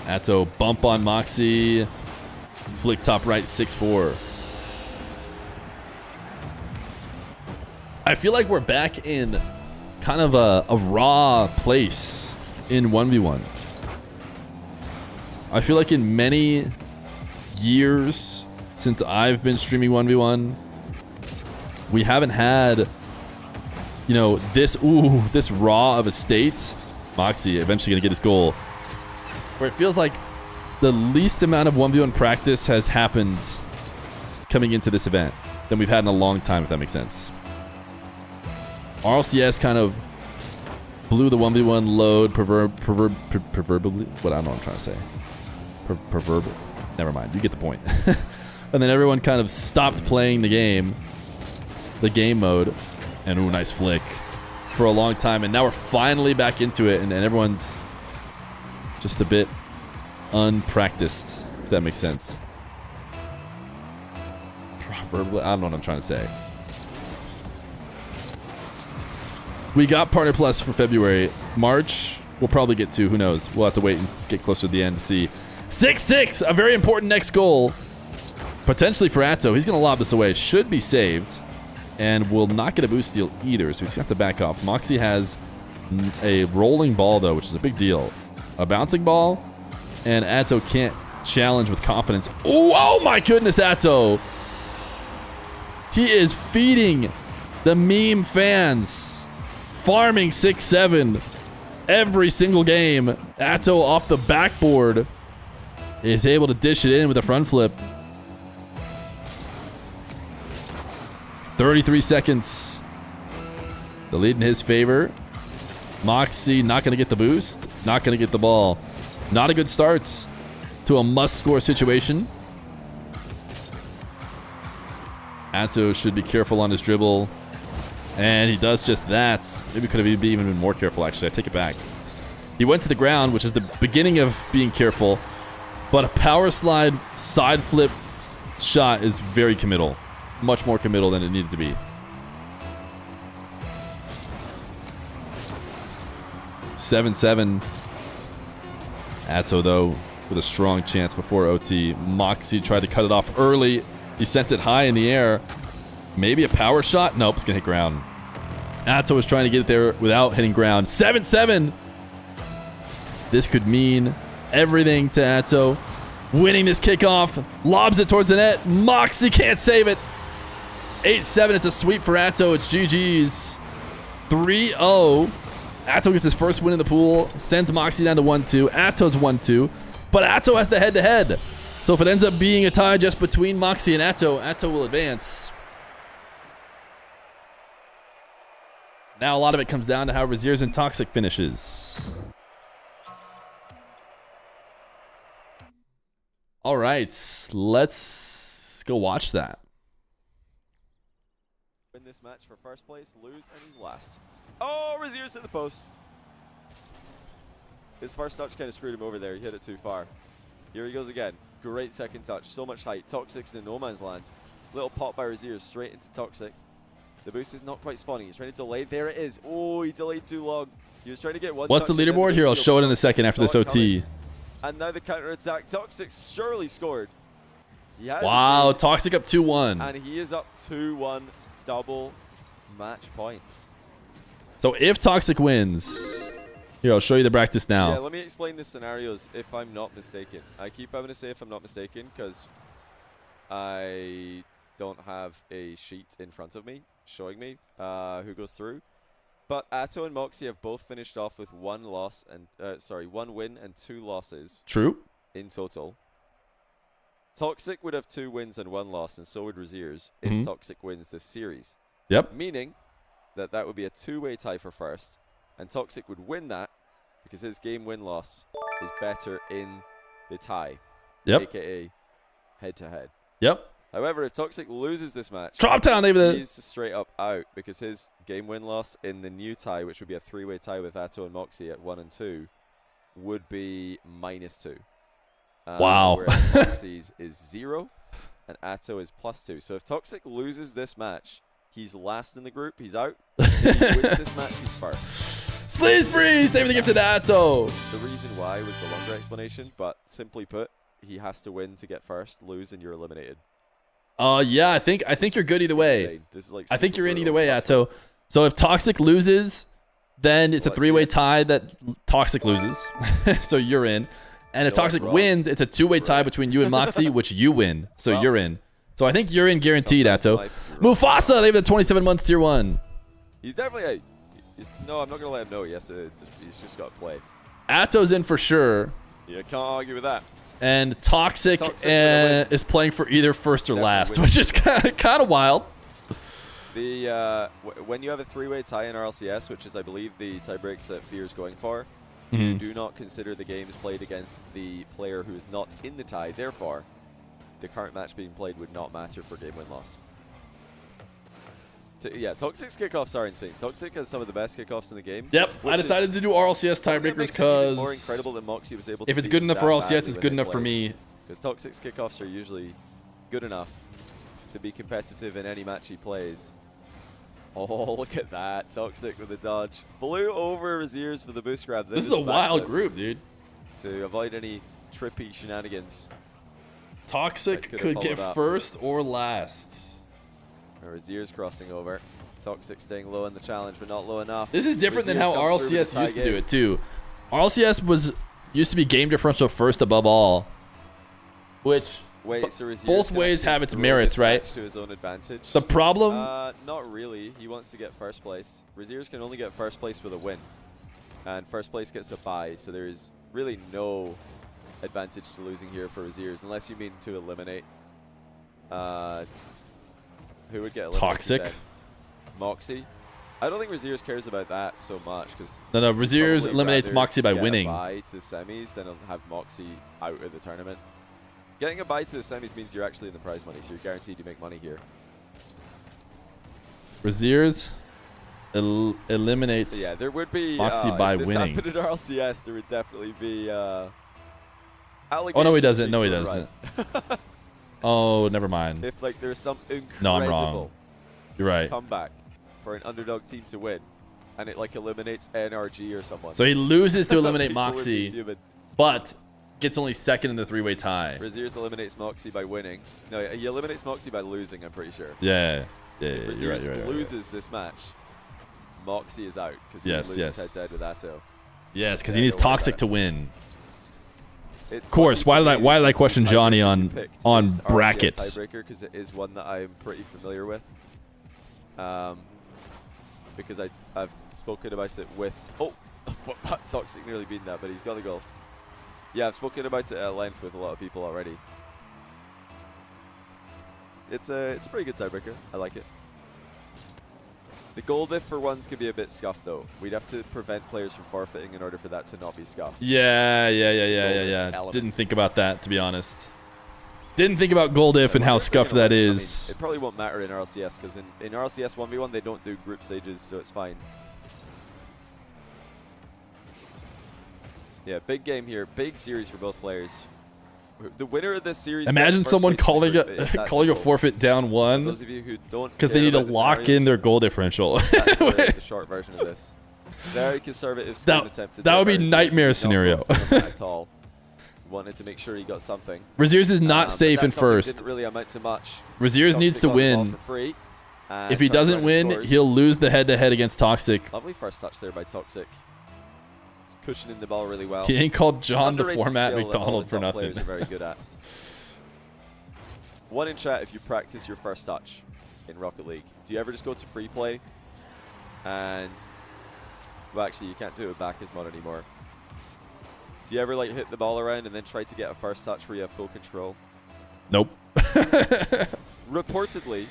Atow bump on Moxy. Flick top right 6-4. I feel like we're back in kind of a raw place in 1v1. I feel like in many years since I've been streaming 1v1, we haven't had, you know, this raw of a state. Moxy eventually gonna get his goal. Where it feels like the least amount of 1v1 practice has happened coming into this event than we've had in a long time, if that makes sense. RLCS kind of blew the 1v1 load proverbially. What I don't know what I'm trying to say. Proverbial. Never mind. You get the point. And then everyone kind of stopped playing the game mode, and ooh, nice flick, for a long time. And now we're finally back into it, and everyone's just a bit unpracticed, if that makes sense. Proverbially, I don't know what I'm trying to say. We got Partner Plus for February. March, we'll probably get to. Who knows? We'll have to wait and get closer to the end to see. 6-6, a very important next goal. Potentially for Atow. He's going to lob this away. Should be saved. And will not get a boost steal either, so he's going to have to back off. Moxy has a rolling ball, though, which is a big deal. A bouncing ball, and Atow can't challenge with confidence. Ooh, oh my goodness, Atow. He is feeding the meme fans. Farming 6-7 every single game. Atow off the backboard is able to dish it in with a front flip. 33 seconds. The lead in his favor. Moxy not going to get the boost. Not going to get the ball. Not a good start to a must-score situation. Atow should be careful on his dribble. And he does just that. Maybe could have even been more careful, actually. I take it back. He went to the ground, which is the beginning of being careful. But a power slide side flip shot is very committal. Much more committal than it needed to be. 7-7. Atow, though, with a strong chance before OT. Moxy tried to cut it off early. He sent it high in the air. Maybe a power shot? Nope, it's going to hit ground. Atow was trying to get it there without hitting ground. 7-7. This could mean everything to Atow. Winning this kickoff. Lobs it towards the net. Moxy can't save it. 8-7. It's a sweep for Atow. It's GG's. 3-0. Atow gets his first win in the pool. Sends Moxy down to 1-2. Atow's 1-2. But Atow has the head-to-head. So if it ends up being a tie just between Moxy and Atow, Atow will advance. Now a lot of it comes down to how Rezears and Toxiic finishes. All right, let's go watch that. Win this match for first place, lose, and he's last. Oh, Rezears hit the post. His first touch kind of screwed him over there. He hit it too far. Here he goes again. Great second touch. So much height. Toxiic's in no man's land. Little pop by Rezears straight into Toxiic. The boost is not quite spawning. He's trying to delay. There it is. Oh, he delayed too long. He was trying to get one. What's the leaderboard here? I'll show it in a second after this OT. And now the counter attack. Toxiic surely scored. He has wow, Toxiic up 2-1. And he is up 2-1. Double match point. So if Toxiic wins, here, I'll show you the practice now. Yeah, let me explain the scenarios if I'm not mistaken. I keep having to say if I'm not mistaken because I don't have a sheet in front of me showing me who goes through. But Atow and Moxy have both finished off with one win and 2 losses. True. In total. Toxiic would have 2 wins and 1 loss, and so would Rezears if Toxiic wins this series. Yep. Meaning that would be a 2-way tie for first, and Toxiic would win that because his game win-loss is better in the tie. Yep. AKA head-to-head. Yep. However, if Toxiic loses this match, Drop down, David. He's straight up out because his game win-loss in the new tie, which would be a 3-way tie with Atow and Moxy at 1 and 2, would be -2. Wow. Whereas Moxy's is 0 and Atow is +2. So if Toxiic loses this match, he's last in the group. He's out. If he wins this match, he's first. Sleaze Breeze! Thank you for the gift to Atow. The reason why was the longer explanation, but simply put, he has to win to get first, lose, and you're eliminated. Yeah, I think you're good either way. Insane. This is like I think you're in either way, Atow. So if Toxiic loses, then it's a 3-way tie that Toxiic loses. So you're in. And if Toxiic wins, it's a 2-way tie between you and Moxy, which you win. So you're in. So I think you're in guaranteed, Atow. Mufasa, they have the 27 months tier 1. He's definitely no, I'm not going to let him know. He's just got to play. Atow's in for sure. Yeah, can't argue with that. And Toxiic is playing for either first or last, which is kind of wild. When you have a 3-way tie in RLCS, which is, I believe, the tiebreaks that Feer is going for, you do not consider the games played against the player who is not in the tie. Therefore, the current match being played would not matter for game win-loss. Yeah, Toxiic's kickoffs are insane. Toxiic has some of the best kickoffs in the game. Yep, I decided to do RLCS tiebreakers because more incredible than Moxy was able to. If it's good enough for RLCS, it's good enough for me. Because Toxiic's kickoffs are usually good enough to be competitive in any match he plays. Oh, look at that. Toxiic with the dodge. Flew over Rezears for the boost grab. This is a wild group, dude. To avoid any trippy shenanigans. Toxiic could get first or last. Rezears crossing over. Toxiic staying low in the challenge, but not low enough. This is different than how RLCS used to do it, too. RLCS used to be game differential first above all. Which... Wait, so both ways have its merits, right? To his own advantage. The problem? Not really. He wants to get first place. Rezears can only get first place with a win. And first place gets a bye, so there is really no advantage to losing here for Rezears, unless you mean to eliminate. Who would get eliminated? Toxiic. Then? Moxy. I don't think Rezears cares about that so much, because no, Rezears eliminates Moxy by winning. A bye to the semis, then he'll have Moxy out of the tournament. Getting a bye to the semis means you're actually in the prize money, so you're guaranteed to make money here. Rezears eliminates there would be Moxy by winning. If this happened at RLCS, there would definitely be Oh, no, he doesn't. Allegation No, he being doesn't. right. Oh, never mind. If like there's some No, I'm incredible wrong. You're right. comeback for an underdog team to win, and it like eliminates NRG or someone. So he loses to eliminate People would be Moxy, fuming. but gets only second in the three-way tie. Rezears eliminates Moxy by winning. No, he eliminates Moxy by losing, I'm pretty sure. Yeah. Yeah, If you're Rezears right, you're right. loses this match, Moxy is out because he Yes, loses yes. head-to-head with Atow. Yes, because Yeah, he needs don't worry Toxic about to win. It's Of course. lucky Why for did I me question the Johnny tiebreaker on you picked on is RCS brackets? tiebreaker because it is one that I am pretty familiar with. Because I've spoken about it with Toxic nearly beaten that, but he's got the goal. Yeah, I've spoken about it at length with a lot of people already. It's a pretty good tiebreaker. I like it. The goal diff for ones can be a bit scuffed though. We'd have to prevent players from forfeiting in order for that to not be scuffed. Yeah. Element. Didn't think about that, to be honest. Didn't think about gold if and I how wonder if they're scuffed gonna that win. I mean, is. it probably won't matter in RLCS because in RLCS 1v1 they don't do group stages, so it's fine. Yeah, big game here. Big series for both players. The winner of this series. Imagine gets first someone place in the calling group. a It's that calling a simple. forfeit down For one those of you who don't because they care need to about the lock in scenarios, their goal differential. That's the short version of this. Very conservative scheme attempt to that would do be it. nightmare Rezears did not scenario. go for him at all. Wanted to make sure he got something. Rezears is not But safe that in something first. Didn't really amount to much. Rezears needs Toxic to got the ball win. for free, and If he turns doesn't around and win, scores. he'll lose the head-to-head against Toxic. Lovely first touch there by Toxic. He's cushioning the ball really well. He ain't called John the Underrated format skill that all McDonald the for top nothing. Players are very good at. One in chat if you practice your first touch in Rocket League. Do you ever just go to free play and well actually you can't do it back as mod anymore. Do you ever like hit the ball around and then try to get a first touch where you have full control? Nope. Reportedly,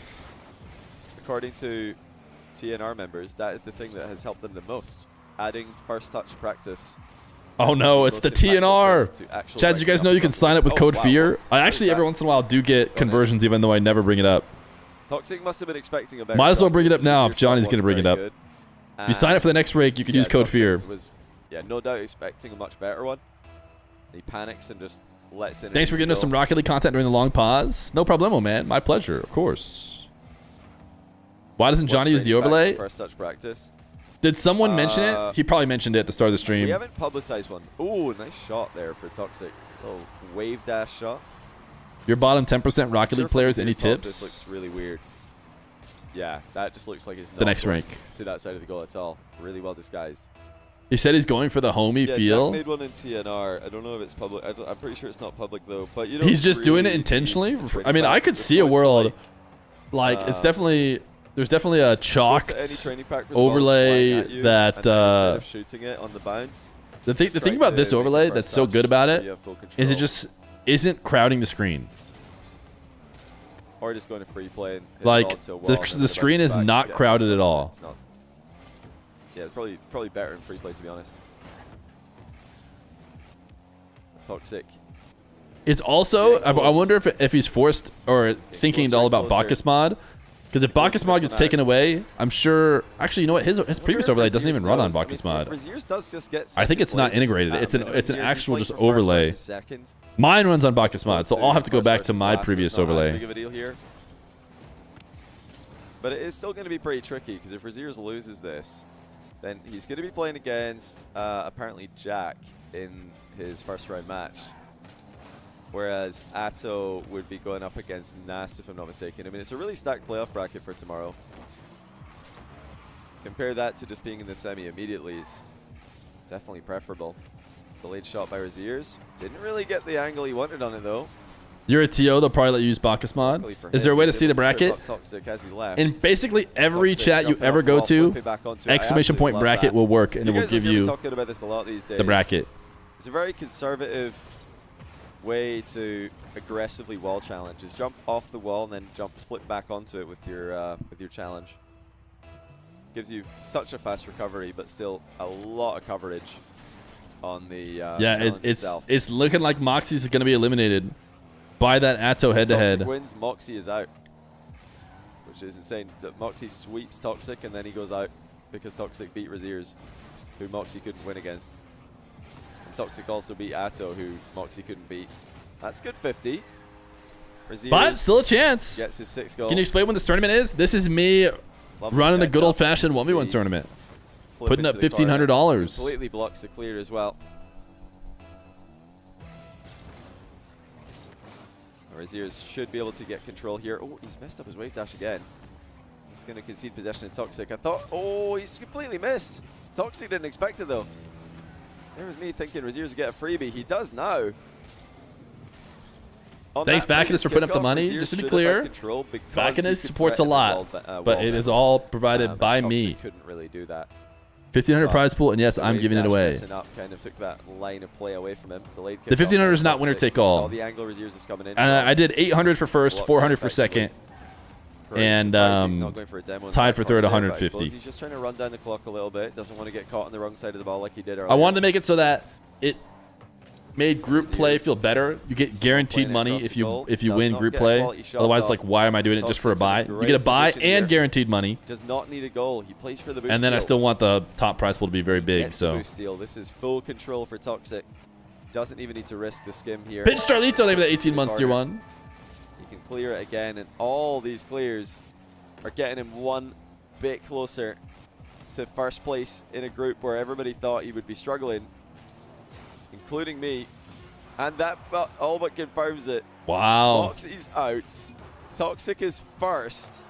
according to TNR members, that is the thing that has helped them the most. Adding first touch practice. Oh no, it's the TNR. Chad, you guys know you can sign up with code Feer? I actually every once in a while do get conversions even though I never bring it up. Toxic must have been expecting a better Might as well shot bring it up because now your if Johnny's shot going to bring it wasn't up. very If you sign up for the next rake, you can use code Toxic Feer. was, yeah, no doubt expecting a much better one. He panics and just lets in. Thanks for giving us some Rocket League content during the long pause. No problemo, man. My pleasure, of course. Why doesn't Johnny use the overlay? First touch practice. Did someone mention it? He probably mentioned it at the start of the stream. We haven't publicized one. Ooh, nice shot there for Toxic. Oh, wave dash shot. Your bottom 10% Rocket Sure League players, any from your phone, tips? This looks really weird. Yeah, that just looks like it's not The next going rank. to that side of the goal at all. Really well disguised. He said he's going for the homie Yeah, feel. Jack made one in TNR. I don't know if it's public. I'm pretty sure it's not public though. But you know, He's just doing it intentionally. I mean, I could see a world like it's definitely there's definitely a chalked overlay that instead of shooting it on the bounce. the thing about this overlay that's so good about it is it just isn't crowding the screen. Or just going to free play and hit Like it onto a wall and the then screen bounce is back not and get crowded a at all. it's not. Yeah, it's probably better in free play to be honest. Toxic. It's also Yeah, I wonder if he's forced or thinking closer, all about closer. Bacchus mod. Because if Bacchus mod gets taken away, I'm sure. Actually, you know what? His previous overlay doesn't even run on Bacchus mod. Rezears does just get I think it's not second integrated. place It's an at a it's an minimum. actual He's just playing for first overlay. versus second. Mine runs on Bacchus mod, so I'll have to go First back to versus my last, so previous it's not as overlay. big of a deal here. But it is still going to be pretty tricky because if Rezears loses this, then he's going to be playing against apparently Jack in his first round match. Whereas Atow would be going up against Nass, if I'm not mistaken. I mean, it's a really stacked playoff bracket for tomorrow. Compare that to just being in the semi immediately is definitely preferable. It's a late shot by Rezears. Didn't really get the angle he wanted on it though. You're a TO, they'll probably let you use Bacchus mod. Luckily for Is him, there a way to he's see the able trip bracket? up Toxic as he left. In basically every Toxic chat you jumping ever off the go wall, to, flipping back onto it. I exclamation absolutely point love bracket that. will work and it will guys are give gonna be you talking about this a lot these days. the bracket. It's a very conservative way to aggressively wall challenge. Is jump off the wall and then flip back onto it with your challenge. Gives you such a fast recovery, but still a lot of coverage on the challenge itself. it's looking like Moxy's going to be eliminated by that Atow head to Toxic head. wins, Moxy is out, which is insane. Moxy sweeps Toxic and then he goes out because Toxic beat Rezears, who Moxy couldn't win against. And Toxiic also beat Atow, who Moxy couldn't beat. That's good 50. Rezears But still a chance. gets his 6th goal. Can you explain what this tournament is? This is me Lovely running a good setup. old-fashioned 1v1 The tournament. flip Putting into up the corner. $1,500. Completely blocks the clear as well. Rezears should be able to get control here. Oh, he's messed up his wave dash again. He's going to concede possession in Toxiic. I thought, oh, he's completely missed. Toxiic didn't expect it though. There was me thinking Rezears would get a freebie. He does now. On Thanks, that Vacanus, for previous putting up the kickoff, money. Rezears Just to be should have clear, had control because he Vacanus could supports a threaten the lot, wall but it is all provided by Toxiic me. couldn't really do that. 1,500 But prize pool, and yes, the I'm wave giving it dash away. messing up kind of took that line of play away from him. Delayed The 1,500 is not winner take all. Saw the angle Rezears is coming in. And I did 800 for first, Blocked 400 for effectively. second, Pretty and, surprised he's not going for a demo in the tied back for third, corner there, but I 150. suppose he's just trying to run down the clock a little bit. Doesn't want to get caught on the wrong side of the ball like he did earlier. I wanted to make it so that it made group play Rezears feel better. You get still guaranteed playing money across if the you goal. if you Does win not group get play. quality shots Otherwise, off. like, why am I doing it just for a Toxic's in a buy? great You get a buy position and here. guaranteed money, Does not need a goal. He plays for the boost and then I steal. still want the top prize pool to be very big. Gets the So boost steal. This is full control for Toxiic. Doesn't even need to risk the skim here. pinch Charlito there for the 18 months tier Corner. 1. He can clear it again, and all these clears are getting him one bit closer to first place in a group where everybody thought he would be struggling, including me. And that all but confirms it. Wow. Moxy's out. Toxiic is first.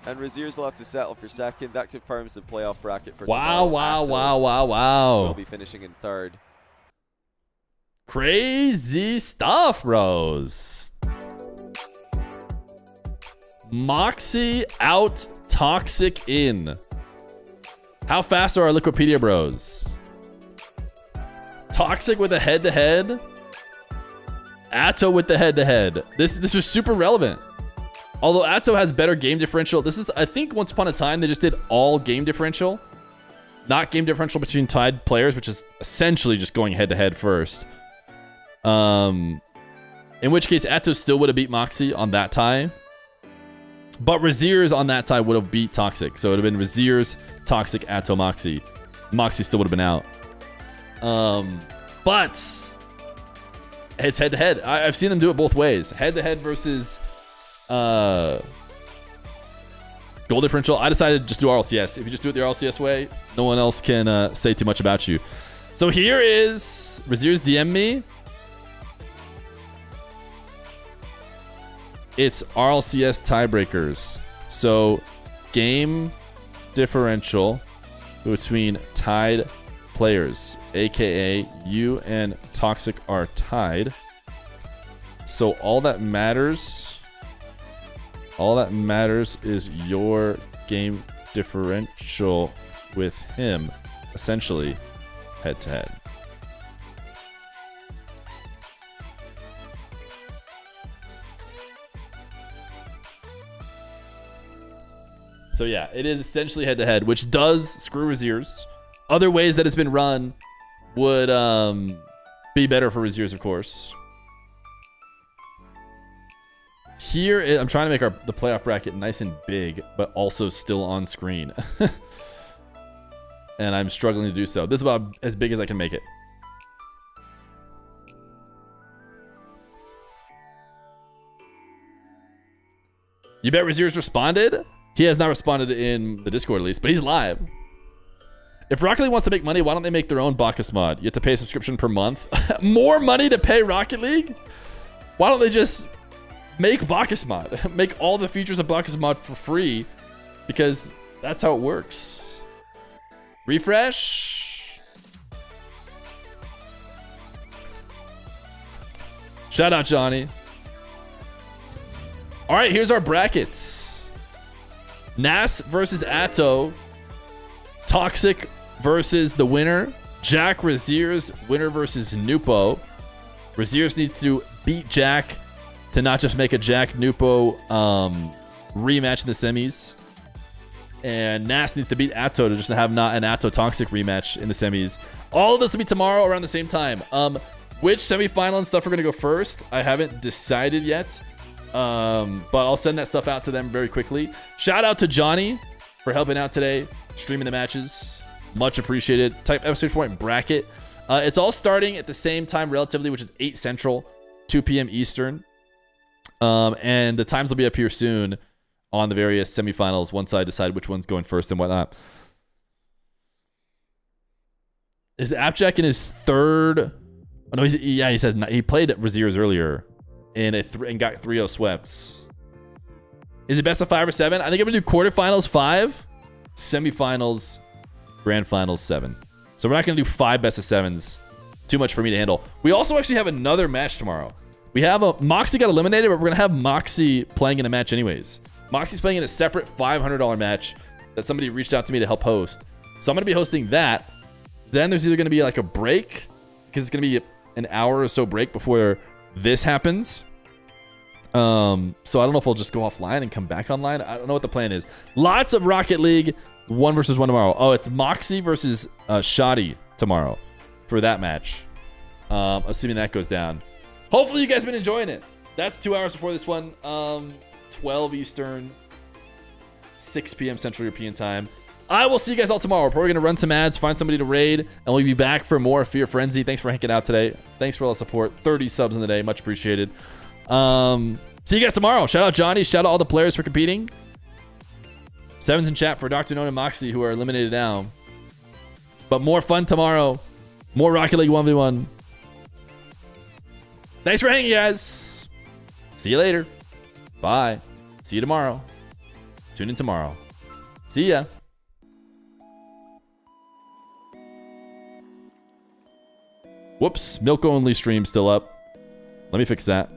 And Rezears will have to settle for second. That confirms the playoff bracket for Wow, tomorrow. wow, Atow wow, wow, will wow. be finishing in third. Crazy stuff, Rose. Moxy out, Toxiic in. How fast are our Liquipedia bros? Toxiic with a head-to-head. Atow with the head-to-head. This was super relevant. Although Atow has better game differential. This is, I think, once upon a time, they just did all game differential. Not game differential between tied players, which is essentially just going head-to-head first. In which case, Atow still would have beat Moxy on that tie. But Rezears on that tie would have beat Toxiic. So it would have been Rezears, Toxiic, Atow, Moxy. Moxy still would have been out. But it's head-to-head. I've seen them do it both ways. Head-to-head versus goal differential. I decided to just do RLCS. If you just do it the RLCS way, no one else can say too much about you. So here is Rezears DM me. It's RLCS tiebreakers. So game differential between tied players, aka you and Toxiic are tied. So all that matters is your game differential with him, essentially head to head. So yeah, it is essentially head to head, which does screw Rezears. Other ways that it's been run would be better for Rezears, of course. Here, I'm trying to make the playoff bracket nice and big, but also still on screen. And I'm struggling to do so. This is about as big as I can make it. You bet Rezears responded? He has not responded in the Discord at least, but he's live. If Rocket League wants to make money, why don't they make their own Bacchus mod? You have to pay a subscription per month. More money to pay Rocket League? Why don't they just make Bacchus mod? Make all the features of Bacchus mod for free, because that's how it works. Refresh. Shout out, Johnny. All right, here's our brackets. Nass versus Atow. Toxiic versus the winner. Jack Rezears, winner versus Nwpo. Rezears needs to beat Jack to not just make a Jack Nwpo rematch in the semis. And Nass needs to beat Atow to just have not an Atow Toxiic rematch in the semis. All of this will be tomorrow around the same time. Which semifinal and stuff are going to go first, I haven't decided yet. But I'll send that stuff out to them very quickly. Shout out to Johnny for helping out today, streaming the matches. Much appreciated. Type !bracket It's all starting at the same time relatively, which is 8 Central, 2 p.m. Eastern. And the times will be up here soon on the various semifinals once I decide which one's going first and whatnot. Is AppJack in his third? Oh, no, he said he played at Rezears earlier and got 3-0 swept. Is it best of 5 or 7? I think I'm gonna do quarterfinals 5, semifinals, grand finals 7. So we're not gonna do 5 best of 7s. Too much for me to handle. We also actually have another match tomorrow. We have Moxy got eliminated, but we're gonna have Moxy playing in a match anyways. Moxy's playing in a separate $500 match that somebody reached out to me to help host. So I'm gonna be hosting that. Then there's either gonna be like a break, because it's gonna be an hour or so break before this happens. So I don't know if I'll just go offline and come back online. I don't know what the plan is. Lots of Rocket League 1 versus 1 tomorrow. Oh, it's Moxy versus Shoddy tomorrow for that match. Assuming that goes down. Hopefully you guys have been enjoying it. That's 2 hours before this one. 12 Eastern, 6 p.m. Central European time. I will see you guys all tomorrow. We're probably going to run some ads, find somebody to raid, and we'll be back for more Fear Frenzy. Thanks for hanging out today. Thanks for all the support. 30 subs in the day. Much appreciated. See you guys tomorrow. Shout out Johnny. Shout out all the players for competing. 7's in chat for DrKnown and Moxy, who are eliminated now. But more fun tomorrow. More Rocket League 1v1. Thanks for hanging, guys. See you later. Bye. See you tomorrow. Tune in tomorrow. See ya. Whoops. Milk only stream still up. Let me fix that.